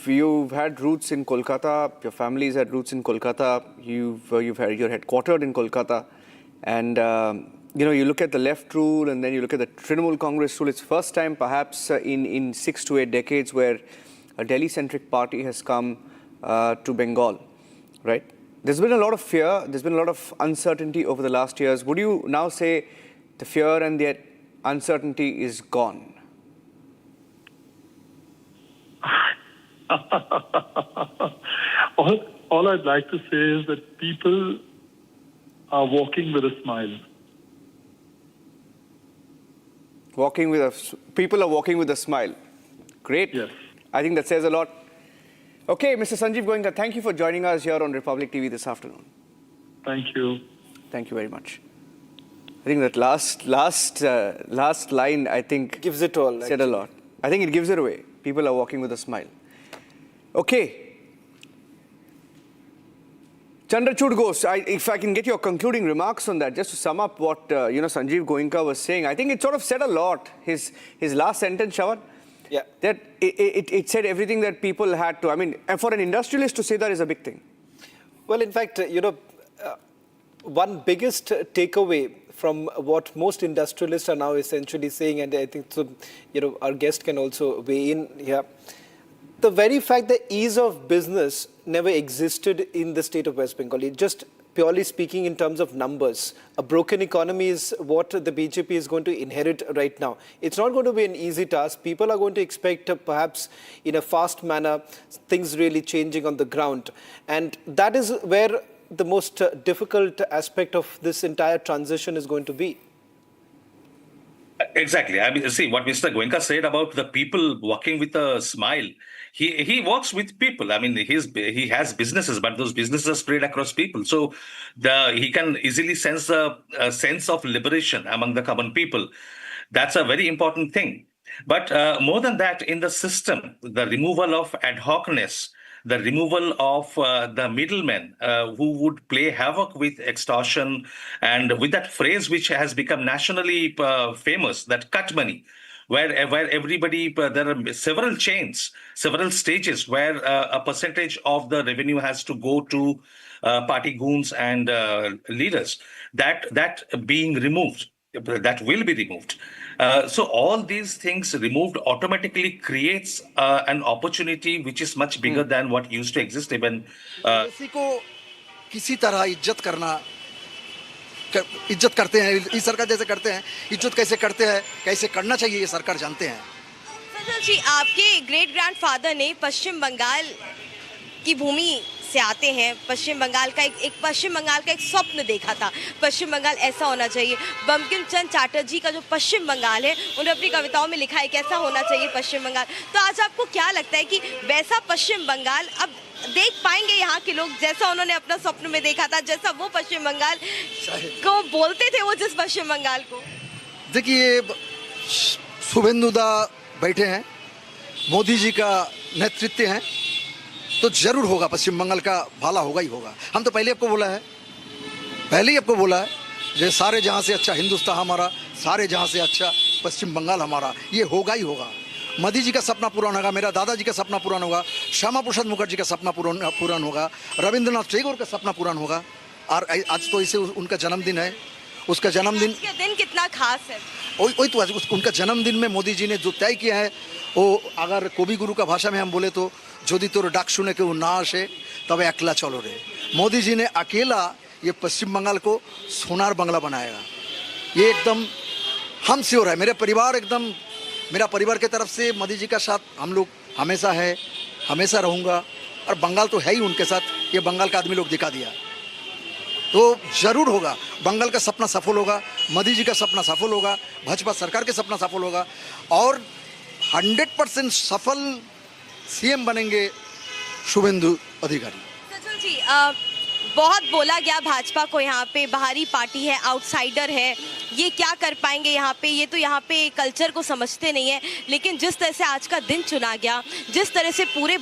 you've had roots in Kolkata. Your family's had roots in Kolkata. You're headquartered in Kolkata, and you look at the left rule, and then you look at the Trinamool Congress rule. It's first time, perhaps, in 6 to 8 decades, where a Delhi-centric party has come to Bengal, right? There's been a lot of fear. There's been a lot of uncertainty over the last years. Would you now say the fear and the uncertainty is gone? All I'd like to say is that people are walking with a smile. People are walking with a smile. Great. Yes. I think that says a lot. Okay, Mr. Sanjeev Goenka, thank you for joining us here on Republic TV this afternoon. Thank you. Thank you very much. I think that last line, I think, gives it all. Said a lot. I think it gives it away. People are walking with a smile. Okay. Chandrachud Ghosh, if I can get your concluding remarks on that, just to sum up what Sanjeev Goenka was saying, I think it sort of said a lot. His last sentence, Shravan, yeah, that it said everything that people had to. I mean, and for an industrialist to say that is a big thing. Well, in fact, one biggest takeaway from what most industrialists are now essentially saying, and I think so, our guest can also weigh in here. The very fact that ease of business never existed in the state of West Bengal. It just purely speaking in terms of numbers. A broken economy is what the BJP is going to inherit right now. It's not going to be an easy task. People are going to expect perhaps in a fast manner things really changing on the ground. And that is where the most difficult aspect of this entire transition is going to be. Exactly. I mean, see what Mr. Goenka said about the people working with a smile. He works with people. I mean, he has businesses, but those businesses are spread across people. So he can easily sense a sense of liberation among the common people. That's a very important thing. But more than that, in the system, the removal of ad hocness, the removal of the middlemen who would play havoc with extortion, and with that phrase which has become nationally famous, that cut money, where everybody, there are several chains, several stages where a percentage of the revenue has to go to party goons and leaders. That being removed, that will be removed. So all these things removed automatically creates an opportunity which is much bigger than what used to exist even. किसी को किसी तरह इज्जत करना, इज्जत करते हैं, इस सरकार जैसे करते हैं, इज्जत कैसे करते हैं, कैसे करना चाहिए ये सरकार जानते हैं। सजल जी, आपके ग्रेट ग्रैंडफादर ने पश्चिम बंगाल की भूमि से आते हैं, पश्चिम बंगाल का एक स्वप्न देखा था, पश्चिम बंगाल ऐसा होना चाहिए। बंकिम चंद्र चटर्जी का जो पश्चिम बंगाल है, उन्होंने अपनी कविताओं में लिखा है कैसा होना चाहिए पश्चिम बंगाल। तो आज आपको क्या लगता है कि वैसा पश्चिम बंगाल अब देख पाएंगे यहाँ के लोग, जैसा उन्होंने अपना स्वप्न में देखा था, जैसा वो पश्चिम बंगाल को बोलते थे, वो जिस पश्चिम बंगाल को? देखिए, शुभेंदु दा बैठे हैं, मोदी जी का नेतृत्व है, तो जरूर होगा, पश्चिम बंगाल का भला होगा ही होगा। हम तो पहले ही आपको बोला है, जो सारे जहां से अच्छा हिंदुस्तान हमारा, सारे जहां से अच्छा पश्चिम बंगाल हमारा, ये होगा ही होगा। मोदी जी का सपना पूरा होगा, मेरा दादाजी का सपना पूरा होगा, श्यामा प्रसाद मुखर्जी का सपना पूरा होगा, रविंद्रनाथ टैगोर का सपना पूरा होगा। और आज तो इसे उनका जन्मदिन है, उसका जन्मदिन दिन कितना खास है। वही तो उनका जन्मदिन में मोदी जी ने जो तय किया है, वो अगर कवि गुरु का भाषा में हम बोले तो যদি তোর ডাক শুনে কেউ না আসে তবে একলা চলো রে। मोदी जी ने अकेला ये पश्चिम बंगाल को सोनार बंगला बनाएगा, ये एकदम हम श्योर है। मेरा परिवार की तरफ से मोदी जी का साथ हम लोग हमेशा है, हमेशा रहूँगा, और बंगाल तो है ही उनके साथ, ये बंगाल का आदमी लोग दिखा दिया। तो जरूर होगा, बंगाल का सपना सफल होगा, मोदी जी का सपना सफल होगा, भाजपा सरकार के सपना सफल होगा, और 100% सफल सीएम बनेंगे शुभेंदु अधिकारी। सजल जी, बहुत बोला गया भाजपा को यहाँ पे बाहरी पार्टी है, आउटसाइडर है, ये क्या कर पाएंगे यहाँ पे, ये तो यहाँ पे कल्चर को समझते नहीं है। लेकिन जिस तरह से आज का दिन चुना गया, जिस तरह से पूरे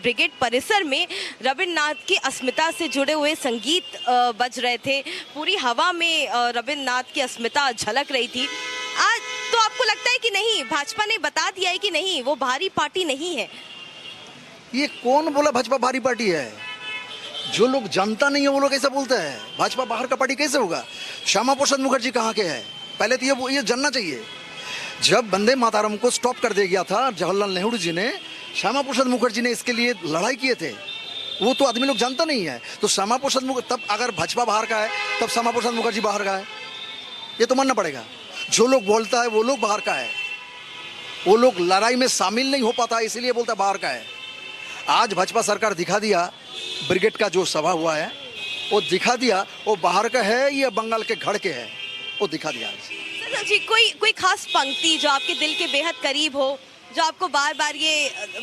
ब्रिगेड परिसर में रविन्द्रनाथ की अस्मिता से जुड़े हुए संगीत बज रहे थे, पूरी हवा में रविन्द्रनाथ की अस्मिता झलक रही थी। आज तो आपको लगता है कि नहीं, भाजपा ने बता दिया है कि नहीं, वो भारी पार्टी नहीं है? ये कौन बोला भाजपा भारी पार्टी है? जो लोग जानता नहीं है वो लोग ऐसा बोलते हैं। भाजपा बाहर का पार्टी कैसे होगा? श्यामा प्रसाद मुखर्जी कहाँ के हैं? पहले तो ये जानना चाहिए। जब वंदे मातरम को स्टॉप कर दिया गया था जवाहरलाल नेहरू जी ने, श्यामा प्रसाद मुखर्जी ने इसके लिए लड़ाई किए थे, वो तो आदमी लोग जानता नहीं है। तो श्यामा प्रसाद मुखर्जी, तब अगर भाजपा बाहर का है तब श्यामा प्रसाद मुखर्जी बाहर का है, ये तो मानना पड़ेगा। जो लोग बोलता है वो लोग बाहर का है, वो लोग लड़ाई में शामिल नहीं हो पाता, इसीलिए बोलता बाहर का है। आज भाजपा सरकार दिखा दिया, ब्रिगेड का जो सभा हुआ है वो दिखा दिया, वो बाहर का है या बंगाल के घर के है, वो दिखा दिया। सजल जी, कोई खास पंक्ति जो आपके दिल के बेहद करीब हो, जो आपको बार बार ये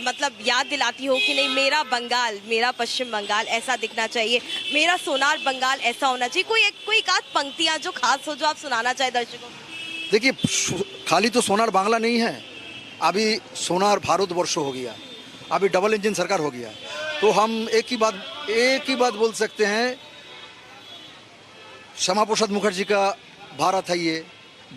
मतलब याद दिलाती हो कि नहीं, मेरा बंगाल, मेरा पश्चिम बंगाल ऐसा दिखना चाहिए, मेरा सोनार बंगाल ऐसा होना चाहिए, कोई एक आध पंक्तियाँ जो खास हो, जो आप सुनाना चाहे दर्शकों? देखिए, खाली तो सोनार बांग्ला नहीं है, अभी सोनार भारतवर्ष हो गया, अभी डबल इंजन सरकार हो गया। तो हम एक ही बात बोल सकते हैं, श्यामा प्रसाद मुखर्जी का भारत है ये,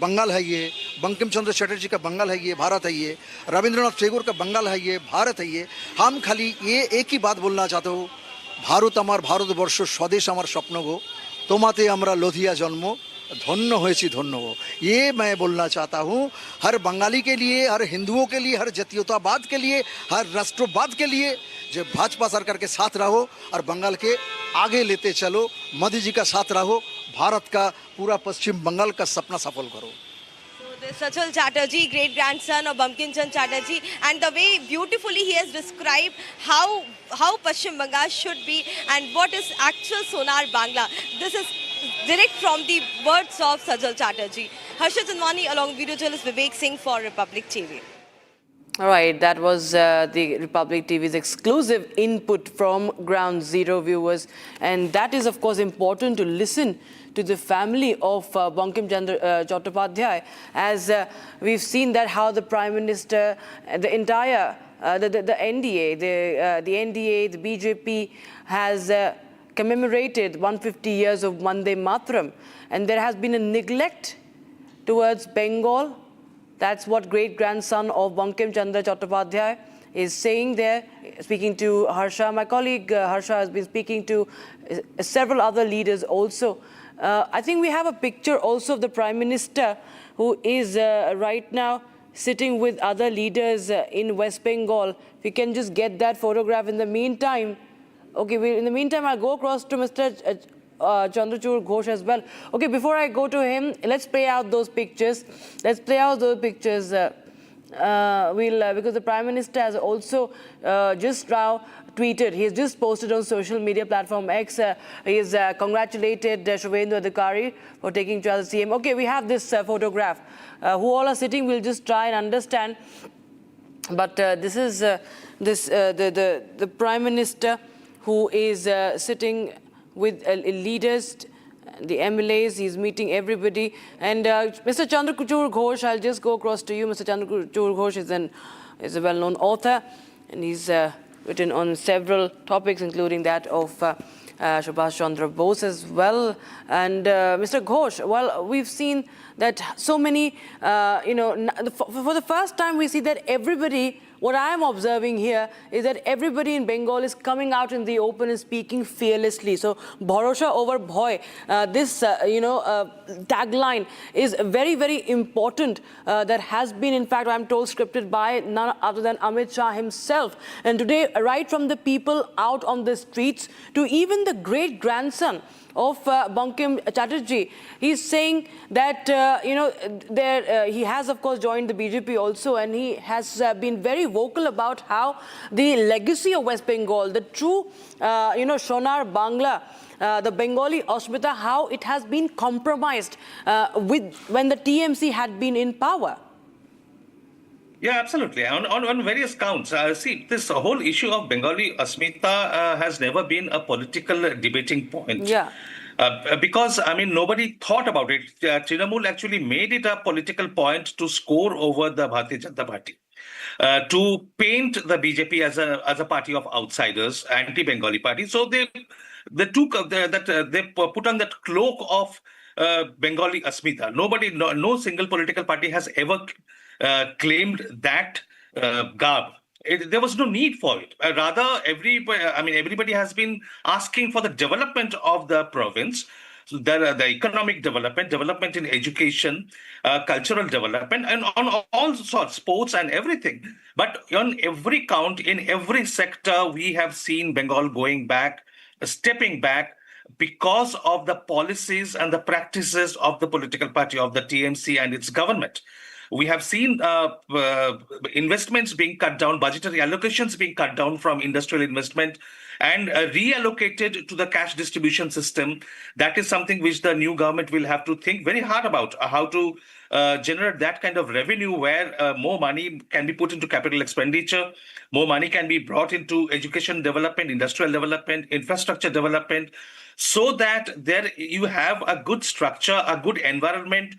बंगाल है ये, बंकिम चंद्र चटर्जी का बंगाल है ये, भारत है ये, रविंद्रनाथ टैगोर का बंगाल है ये, भारत है ये। हम खाली ये एक ही बात बोलना चाहते हो, भारत आमार भारतवर्ष, स्वदेश आमार स्वप्न गो, তোমাতে আমরা লধিয়া জন্ম, धन्य होएছি धन्य हो। ये मैं बोलना चाहता हूँ हर बंगाली के लिए, हर हिंदुओं के लिए, हर जातीयतावाद के लिए, हर राष्ट्रवाद के लिए, जो भाजपा सरकार के साथ रहो और बंगाल के आगे लेते चलो, मोदी जी का साथ रहो, भारत का पूरा पश्चिम बंगाल का सपना सफल करो। Sachal Chatterjee, great grandson of Bankim Chand Chatterjee, and the way beautifully he has described how Paschim Bengal should be and what is actual Sonar Bangla. This is direct from the words of Sachal Chatterjee. Harsha Chandwani along video journalist Vivek Singh for Republic TV. All right, that was the Republic TV's exclusive input from Ground Zero viewers. And that is, of course, important to listen to the family of Bankim Chandra Chattopadhyay, as we've seen that how the Prime Minister, the entire, the NDA, the NDA, the BJP has commemorated 150 years of Vande Mataram. And there has been a neglect towards Bengal. That's what great-grandson of Bankim Chandra Chattopadhyay is saying there, speaking to Harsha. My colleague Harsha has been speaking to several other leaders also. I think we have a picture also of the Prime Minister who is right now sitting with other leaders in West Bengal. If we can just get that photograph in the meantime. Okay, in the meantime, I'll go across to Mr. Chandrachud Ghosh as well. Okay, before I go to him, let's play out those pictures. Let's play out those pictures. Because the Prime Minister has also just now tweeted, he has just posted on social media platform X, he has congratulated Suvendu Adhikari for taking charge as CM. Okay, we have this photograph. Who all are sitting, we'll just try and understand. But this is the Prime Minister who is sitting with leaders, the MLAs, he's meeting everybody. And Mr. Chandrachud Ghosh, I'll just go across to you. Mr. Chandrachud Ghosh is a well-known author, and he's written on several topics, including that of Subhash Chandra Bose as well. And Mr. Ghosh, well, we've seen that so many, for the first time we see that everybody, what I am observing here is that everybody in Bengal is coming out in the open and speaking fearlessly. So, Bharosha over Bhoy, this, tagline is very, very important. That has been, in fact, I'm told, scripted by none other than Amit Shah himself. And today, right from the people out on the streets to even the great-grandson of Bankim Chatterjee, he's saying that, he has, of course, joined the BJP also, and he has been very vocal about how the legacy of West Bengal, the true, Sonar Bangla, the Bengali Asmita, how it has been compromised when the TMC had been in power. Yeah, absolutely. On various counts. See, this whole issue of Bengali Asmita has never been a political debating point. Yeah. Because, nobody thought about it. Trinamool actually made it a political point to score over the Bharatiya Janata Party. To paint the BJP as a party of outsiders, anti-Bengali party. So they put on that cloak of Bengali Asmita. No single political party has ever claimed that garb. There was no need for it. Rather, everybody has been asking for the development of the province, so the economic development in education, cultural development, and on all sorts, sports and everything. But on every count, in every sector, we have seen Bengal going back, stepping back, because of the policies and the practices of the political party of the TMC and its government. We have seen investments being cut down, budgetary allocations being cut down from industrial investment and reallocated to the cash distribution system. That is something which the new government will have to think very hard about, how to generate that kind of revenue where more money can be put into capital expenditure, more money can be brought into education development, industrial development, infrastructure development, so that there you have a good structure, a good environment,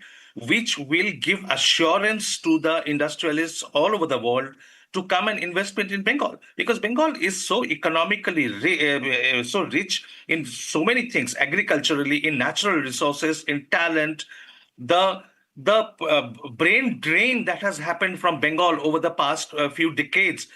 which will give assurance to the industrialists all over the world to come and investment in Bengal. Because Bengal is so economically so rich in so many things, agriculturally, in natural resources, in talent. The brain drain that has happened from Bengal over the past few decades,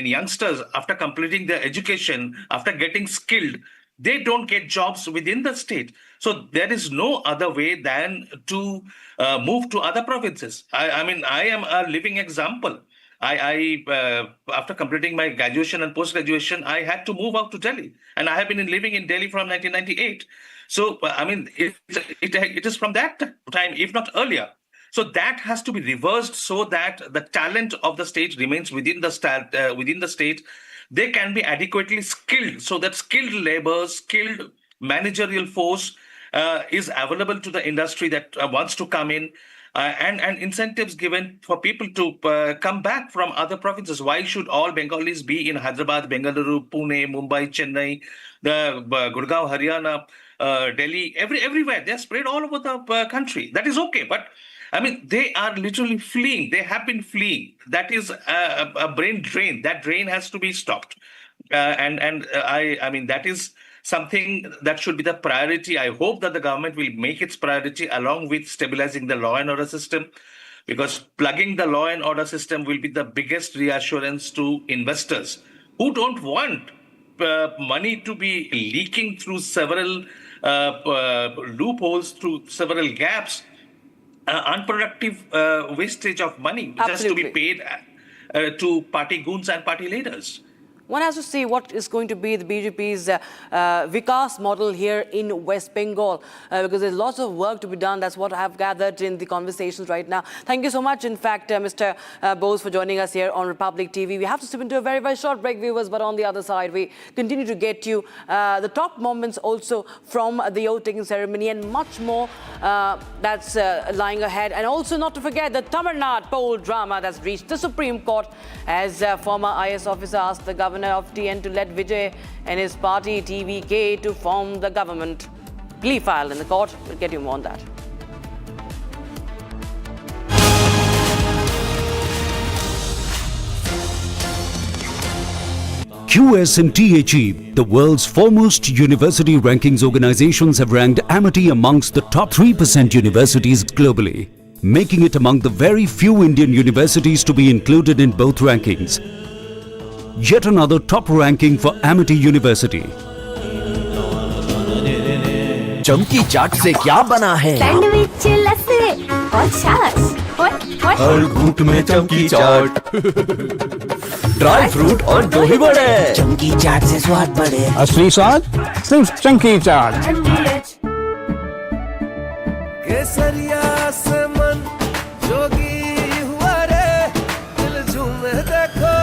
youngsters, after completing their education, after getting skilled, they don't get jobs within the state. So there is no other way than to move to other provinces. I mean, I am a living example. I after completing my graduation and post-graduation, I had to move out to Delhi, and I have been living in Delhi from 1998. So I mean, it is from that time, if not earlier. So that has to be reversed so that the talent of the state remains within the state. They can be adequately skilled, so that skilled labor, skilled managerial force is available to the industry that wants to come in, and incentives given for people to come back from other provinces. Why should all Bengalis be in Hyderabad, Bengaluru, Pune, Mumbai, Chennai, the Gurgaon, Haryana, Delhi, everywhere? They're spread all over the country. That is okay, but I mean, they are literally fleeing. They have been fleeing. That is a brain drain. That drain has to be stopped. I mean, that is something that should be the priority. I hope that the government will make its priority along with stabilizing the law and order system, because plugging the law and order system will be the biggest reassurance to investors who don't want money to be leaking through several loopholes, through several gaps. Unproductive wastage of money just to be paid to party goons and party leaders. One has to see what is going to be the BJP's Vikas model here in West Bengal, because there's lots of work to be done. That's what I have gathered in the conversations right now. Thank you so much, in fact, Mr. Bose, for joining us here on Republic TV. We have to step into a very, very short break, viewers, but on the other side, we continue to get you the top moments also from the oath-taking ceremony and much more that's lying ahead. And also not to forget the Tamil Nadu poll drama that's reached the Supreme Court as former IS officer asked the governor of TN to let Vijay and his party TVK to form the government. Plea filed in the court. We'll get you more on that. QS and THE, the world's foremost university rankings organizations, have ranked Amity amongst the top 3% universities globally, making it among the very few Indian universities to be included in both rankings. Yet another top ranking for Amity University. चमकी चाट से क्या बना है? Sandwich, लस्सी और छाछ। हर घूंट में चमकी चाट। ड्राई फ्रूट और दही बड़े। चमकी चाट से स्वाद बढ़े। असली स्वाद सिर्फ चमकी चाट। केसरिया से मन जोगी हुआ रे, दिल झूमे देखो।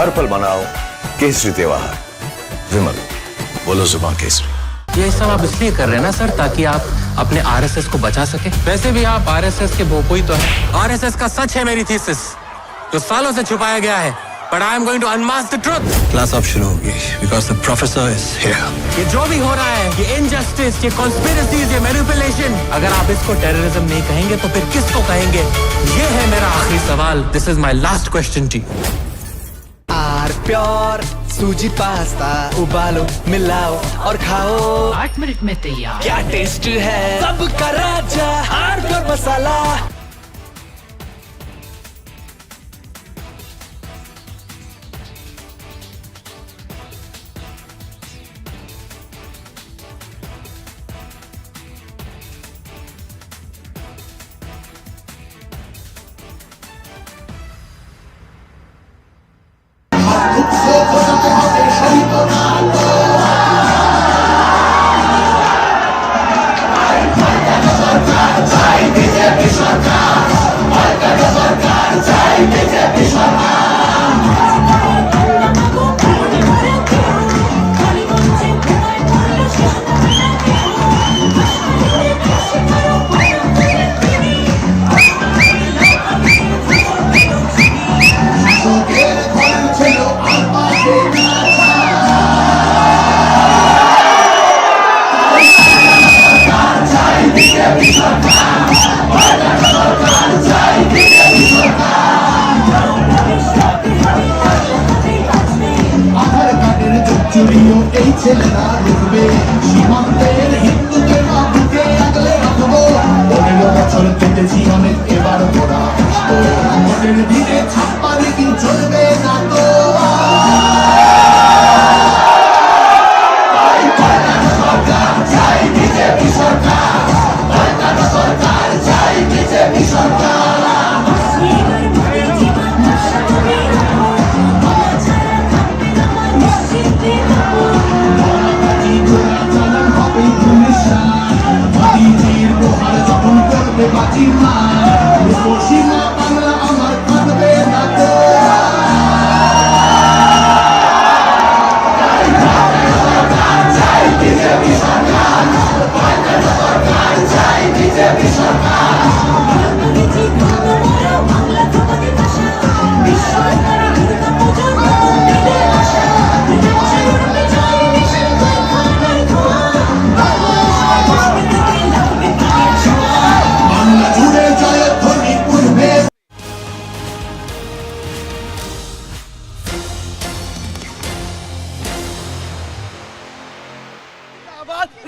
हर पल मनाओ केसरी त्योहार। विमल, बोलो जुबान केसरी। ये सब आप इसलिए कर रहे हैं ना सर, ताकि आप अपने आरएसएस को बचा सके। वैसे भी आप आरएसएस के भोपोई तो हैं। आरएसएस का सच है मेरी थीसिस, जो सालों से छुपाया गया है। But I am going to unmask the truth. Class अब शुरू होगी, because the professor is here. ये जो भी हो रहा है, ये injustice, ये conspiracies, ये manipulation, अगर आप इसको terrorism नहीं कहेंगे, तो फिर किसको कहेंगे? ये है मेरा आखिरी सवाल. This is my last question to you. R pure सूजी पास्ता उबालो, मिलाओ और खाओ। 8 मिनट में तैयार। क्या टेस्ट है सबका राजा, आर प्योर मसाला। এবার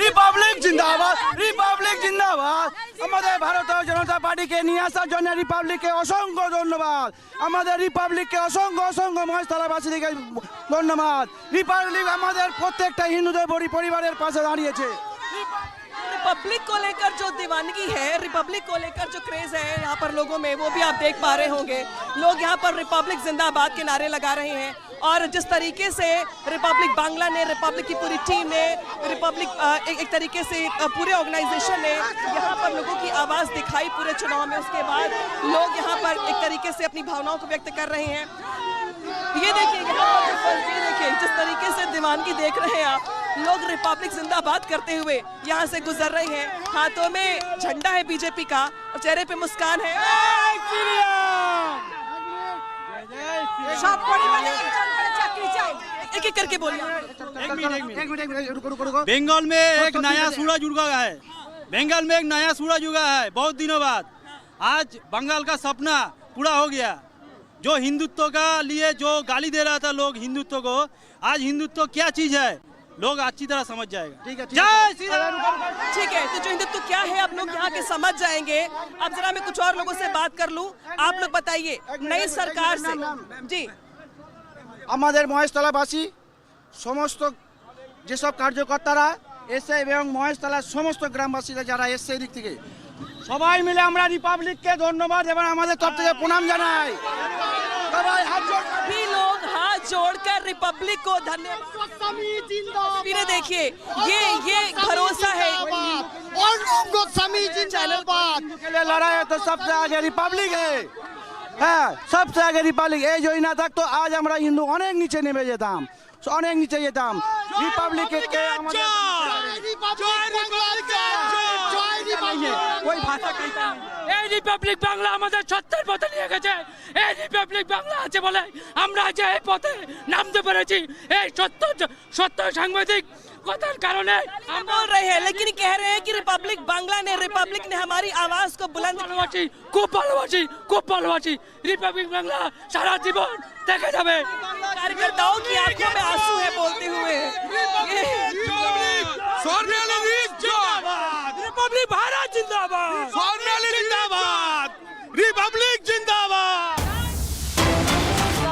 রিপাবলিক জিন্দাবাদ, রিপাবলিক জিন্দাবাদ। আমাদের ভারতীয় জনতা পার্টিকে নিয়ে আসার জন্য রিপাবলিককে অসংখ্য ধন্যবাদ। আমাদের রিপাবলিককে অসংখ্য মহেশতলাবাসীকে ধন্যবাদ। রিপাবলিক আমাদের প্রত্যেকটা হিন্দুদের পরিবারের পাশে দাঁড়িয়েছে। रिपब्लिक को लेकर जो दीवानगी है, रिपब्लिक को लेकर जो क्रेज है यहाँ पर लोगों में, वो भी आप देख पा रहे होंगे। लोग यहाँ पर रिपब्लिक जिंदाबाद के नारे लगा रहे हैं और जिस तरीके से रिपब्लिक बांग्ला ने, रिपब्लिक की पूरी टीम ने, रिपब्लिक एक तरीके से पूरे ऑर्गेनाइजेशन ने यहाँ पर लोगों की आवाज़ दिखाई पूरे चुनाव में, उसके बाद लोग यहाँ पर एक तरीके से अपनी भावनाओं को व्यक्त कर रहे हैं। ये देखिए यहाँ पर ये देखिए जिस तरीके से दीवानगी देख रहे हैं आप, लोग रिपब्लिक जिंदाबाद करते हुए यहाँ से गुजर रहे हैं। हाथों में झंडा है बीजेपी का और चेहरे पे मुस्कान है। एक एक करके बोलिए। बंगाल में एक नया सूरज उगा है, बंगाल में एक नया सूरज उगा है बहुत दिनों बाद। आज बंगाल का सपना पूरा हो गया। जो हिंदुत्व का लिए जो गाली दे रहा था लोग हिंदुत्व को, आज हिंदुत्व क्या चीज है लोग अच्छी तरह समझ जाएगा। ठीक है, जय श्री राम। ठीक है, तो जो हिंदुत्व क्या है आप लोग यहाँ के समझ जाएंगे। अब जरा मैं कुछ और लोगों से बात कर लूँ। आप लोग बताइए नई सरकार से जी আমাদের মহেশতলাবাসী সমস্ত যেসব কার্যকর্তারা এসে এবং মহেশতলার সমস্ত গ্রামবাসীরা যারা এসছে এই দিক থেকে সবাই মিলে আমরা রিপাবলিককে ধন্যবাদ এবং আমাদের তরফ থেকে প্রণাম জানাই। সবাই भी लोग हाथ जोड़कर रिपब्लिक को धन्यवाद। तस्वीरें देखिए, ये भरोसा है के लिए लड़ाई है तो सबसे आगे रिपब्लिक है। হ্যাঁ, सबसे आगे रिपब्लिक। এই জয় না থাকতো আজ আমরা হিন্দু অনেক নিচে নেমে যেতাম, অনেক নিচে যেতাম। রিপাবলিককে আমাদের ওই ভাষা কইতা এই রিপাবলিক বাংলা আমাদের সত্যের পথে নিয়ে গেছে। এই রিপাবলিক বাংলা আছে বলে আমরা যে এই পথে নামতে পেরেছি। এই সত্য সাংবাদিক কথার কারণে हम बोल रहे हैं, लेकिन कह रहे हैं कि रिपब्लिक बांग्ला ने, रिपब्लिक ने हमारी आवाज को बुलंद খুব ভালোবাসি রিপাবলিক বাংলা সারা জীবন দেখে যাবে। कार्यकर्ताओं की आंखों में आंसू है बोलते हुए। रिपब्लिक भारत जिंदाबाद, जिंदाबाद, रिपब्लिक जिंदाबाद।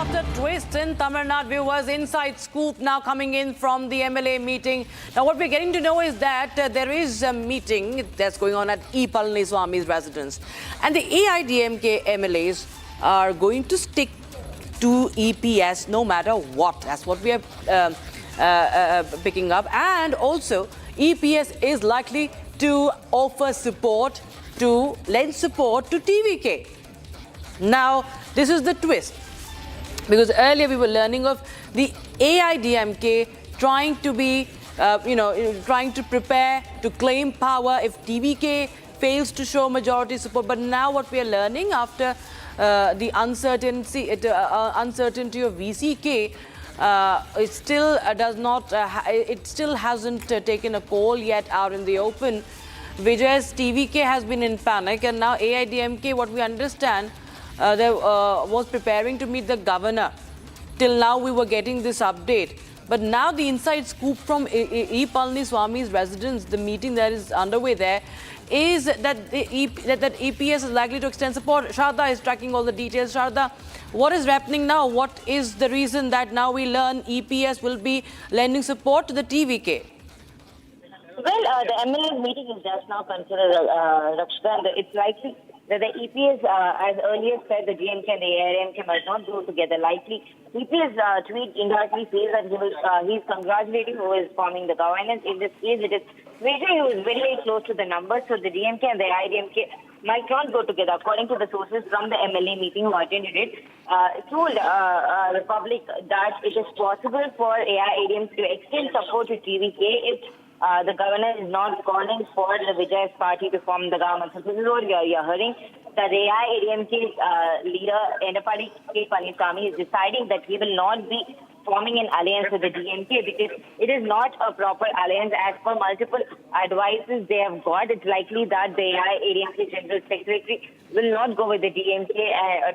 After twist in Tamil Nadu, viewers, inside scoop now coming in from the MLA meeting. Now what we're getting to know is that there is a meeting that's going on at E. Palaniswamy's residence, and the AIDMK MLAs are going to stick to EPS no matter what. That's what we are picking up, and also EPS is likely to offer support, to lend support to TVK. Now this is the twist, because earlier we were learning of the AIDMK trying to be, trying to prepare to claim power if TVK fails to show majority support. But now what we are learning after the uncertainty of VCK, it still does not, it still hasn't taken a call yet out in the open. Vijay's TVK has been in panic, and now AIDMK, what we understand, was preparing to meet the governor. Till now we were getting this update. But now the inside scoop from E. Palaniswamy's residence, the meeting that is underway there, is that that EPS is likely to extend support. Sharda is tracking all the details. Sharda, what is happening now? What is the reason that now we learn EPS will be lending support to the TVK? Well, the MLA meeting is just now considered, Rakshita, and it's likely that the EPS, as earlier said, the DMK and the AIDMK might not go together. Likely, EPS tweet indirectly says that he's congratulating who is forming the governance. In this case, it is Vijay who is very, very close to the numbers, so the DMK and the AIDMK might not go together. According to the sources from the MLA meeting who attended it, told Republic that it is possible for AIDMK to extend support to TVK if the governor is not calling for the Vijay's party to form the government. So this is what you're hearing. The AIDMK's leader, Edapadi K. Palaniswamy, is deciding that he will not be forming an alliance with the DMK because it is not a proper alliance. As per multiple advices they have got, it's likely that the AIDMK General Secretary will not go with the DMK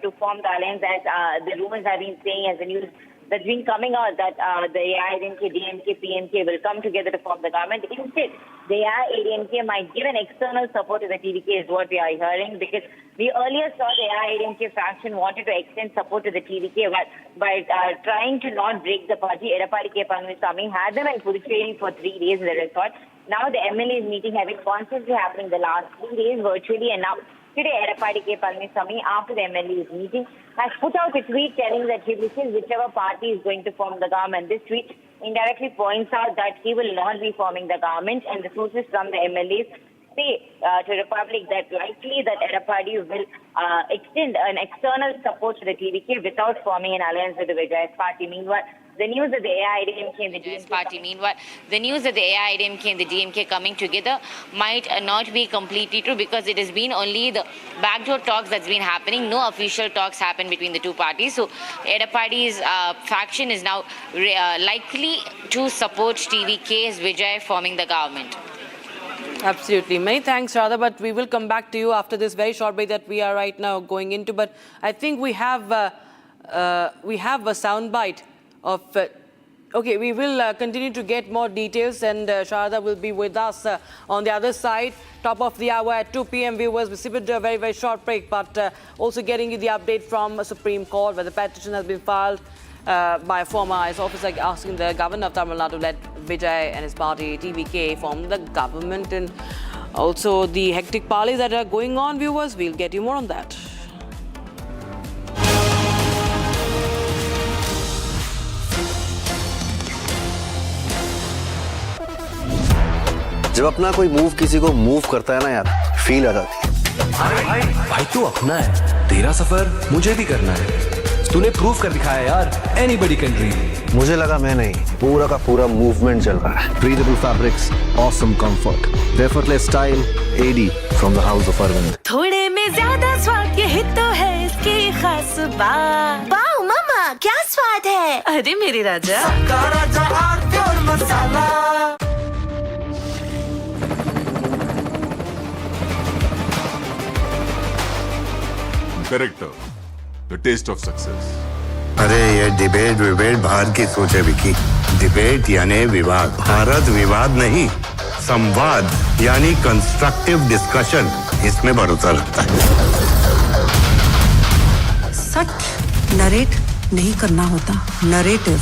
to form the alliance, as the rumors have been saying, as the news that's been coming out that the AIADMK, DMK, PMK will come together to form the government. Instead, the AIADMK might give an external support to the TVK is what we are hearing, because we earlier saw the AIADMK faction wanted to extend support to the TVK by trying to not break the party. Edappadi K. Palaniswamy had them in Puducherry for 3 days, the resort. Now the MLAs meeting having constantly happening the last 3 days virtually, and now today Edappadi K. Palaniswamy, after the MLAs meeting, has put out a tweet telling that he wishes whichever party is going to form the government. This tweet indirectly points out that he will not be forming the government, and the sources from the MLAs say to Republic that likely that Edappadi will extend an external support to the TVK without forming an alliance with the Vijay's party. Meanwhile, the news that the AIADMK and the DMK coming together might not be completely true, because it has been only the backdoor talks that's been happening. No official talks happen between the two parties. So Edappadi's faction is now likely to support TVK's Vijay forming the government. Absolutely. Many thanks, Radha. But we will come back to you after this very short break that we are right now going into. But I think we have a soundbite of. Okay, we will continue to get more details, and Sharada will be with us on the other side. Top of the hour at 2 p.m. Viewers, we simply do a very, very short break, but also getting you the update from Supreme Court, where the petition has been filed by a former IS officer asking the governor of Tamil Nadu to let Vijay and his party TVK form the government, and also the hectic parleys that are going on. Viewers, we'll get you more on that. जब अपना कोई move किसी को move करता है ना यार, feel आ जाती है। भाई तू अपना है, तेरा सफर मुझे भी करना है। तूने प्रूव कर दिखाया यार, anybody can dream। मुझे लगा मैं नहीं, पूरा का पूरा मूवमेंट चल रहा है। Breathable fabrics, awesome comfort, effortless style, AD from the house of Arvind। थोड़े में ज्यादा स्वाद, यही तो है इसकी खास बात। वाओ मामा, क्या स्वाद है? अरे मेरे राजा, सबका राजा आरती और मसाला। Character, the taste of success। अरे ये डिबेट बाहर की सोचे विकी। डिबेट यानी विवाद, भारत विवाद नहीं, संवाद यानी कंस्ट्रक्टिव डिस्कशन, इसमें भरोसा रखता है। सच नरेट नहीं करना होता, नरेटिव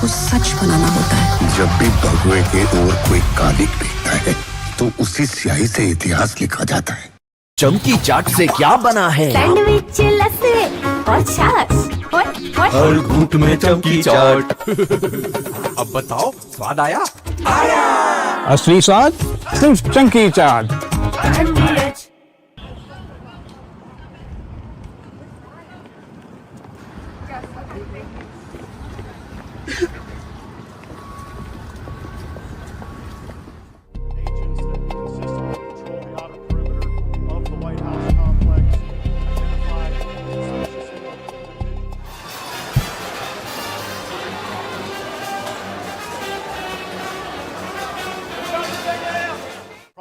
को सच बनाना होता है। जब भी भगवे के ओर कोई कालिक दिखता है तो उसी स्याही से इतिहास लिखा जाता है। चमकी चाट से क्या बना है? सैंडविच, लस्सी और छाछ। हर घूंट में चमकी चाट। अब बताओ, स्वाद आया? आया। असली स्वाद सिर्फ चमकी चाट।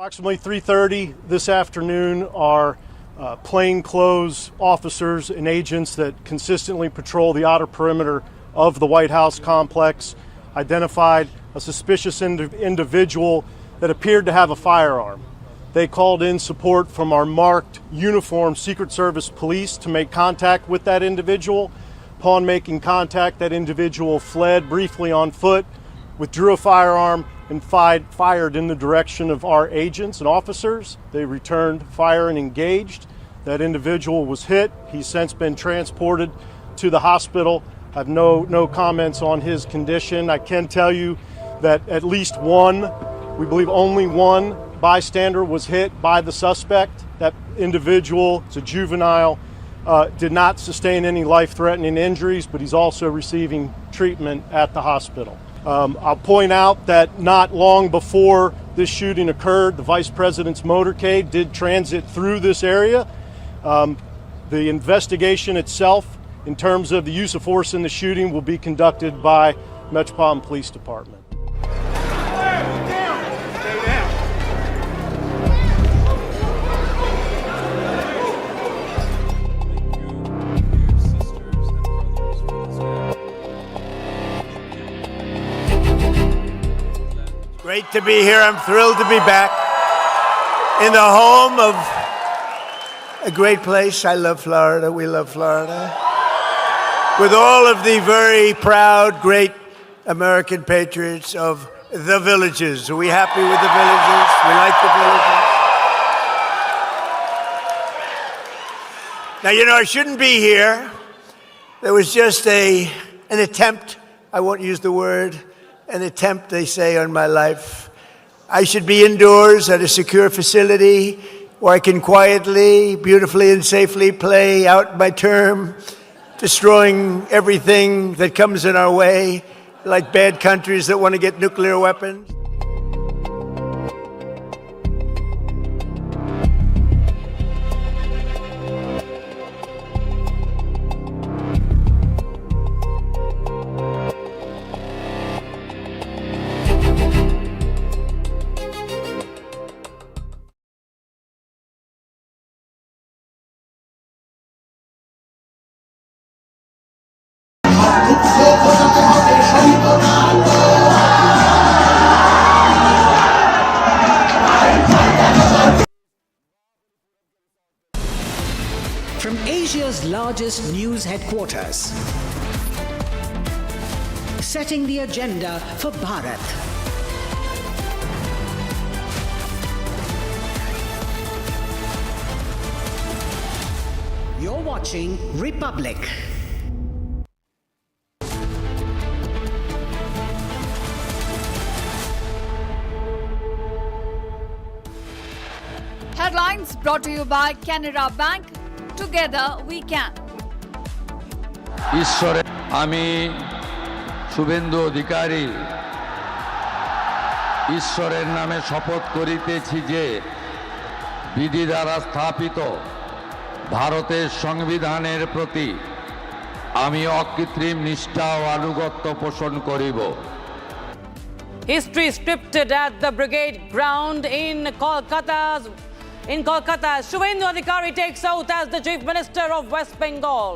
Approximately 3:30 this afternoon, our plainclothes officers and agents that consistently patrol the outer perimeter of the White House complex identified a suspicious individual that appeared to have a firearm. They called in support from our marked uniformed Secret Service police to make contact with that individual. Upon making contact, that individual fled briefly on foot, withdrew a firearm, and fired in the direction of our agents and officers. They returned fire and engaged. That individual was hit. He's since been transported to the hospital. I have no comments on his condition. I can tell you that at least one, we believe only one bystander was hit by the suspect. That individual, it's a juvenile, did not sustain any life-threatening injuries, but he's also receiving treatment at the hospital. I'll point out that not long before this shooting occurred, the Vice President's motorcade did transit through this area. The investigation itself, in terms of the use of force in the shooting, will be conducted by Metropolitan Police Department. Great to be here. I'm thrilled to be back in the home of a great place. I love Florida. We love Florida. With all of the very proud, great American patriots of the villages. Are we happy with the villages? We like the villages. Now, you know, I shouldn't be here. There was just an attempt, I won't use the word, an attempt, they say, on my life. I should be indoors at a secure facility where I can quietly, beautifully, and safely play out my term, destroying everything that comes in our way, like bad countries that want to get nuclear weapons. From Asia's largest news headquarters, setting the agenda for Bharat. You're watching Republic. Headlines brought to you by Canara Bank. Together we can. ঈশ্বরে আমি শুভেন্দু অধিকারী ঈশ্বরের নামে শপথ করিতেছি যে বিধি দ্বারা স্থাপিত ভারতের সংবিধানের প্রতি আমি অকৃত্রিম নিষ্ঠা ও আনুগত্য পোষণ করিব। History scripted at the brigade ground in Kolkata, Suvendu Adhikari takes out as the Chief Minister of West Bengal.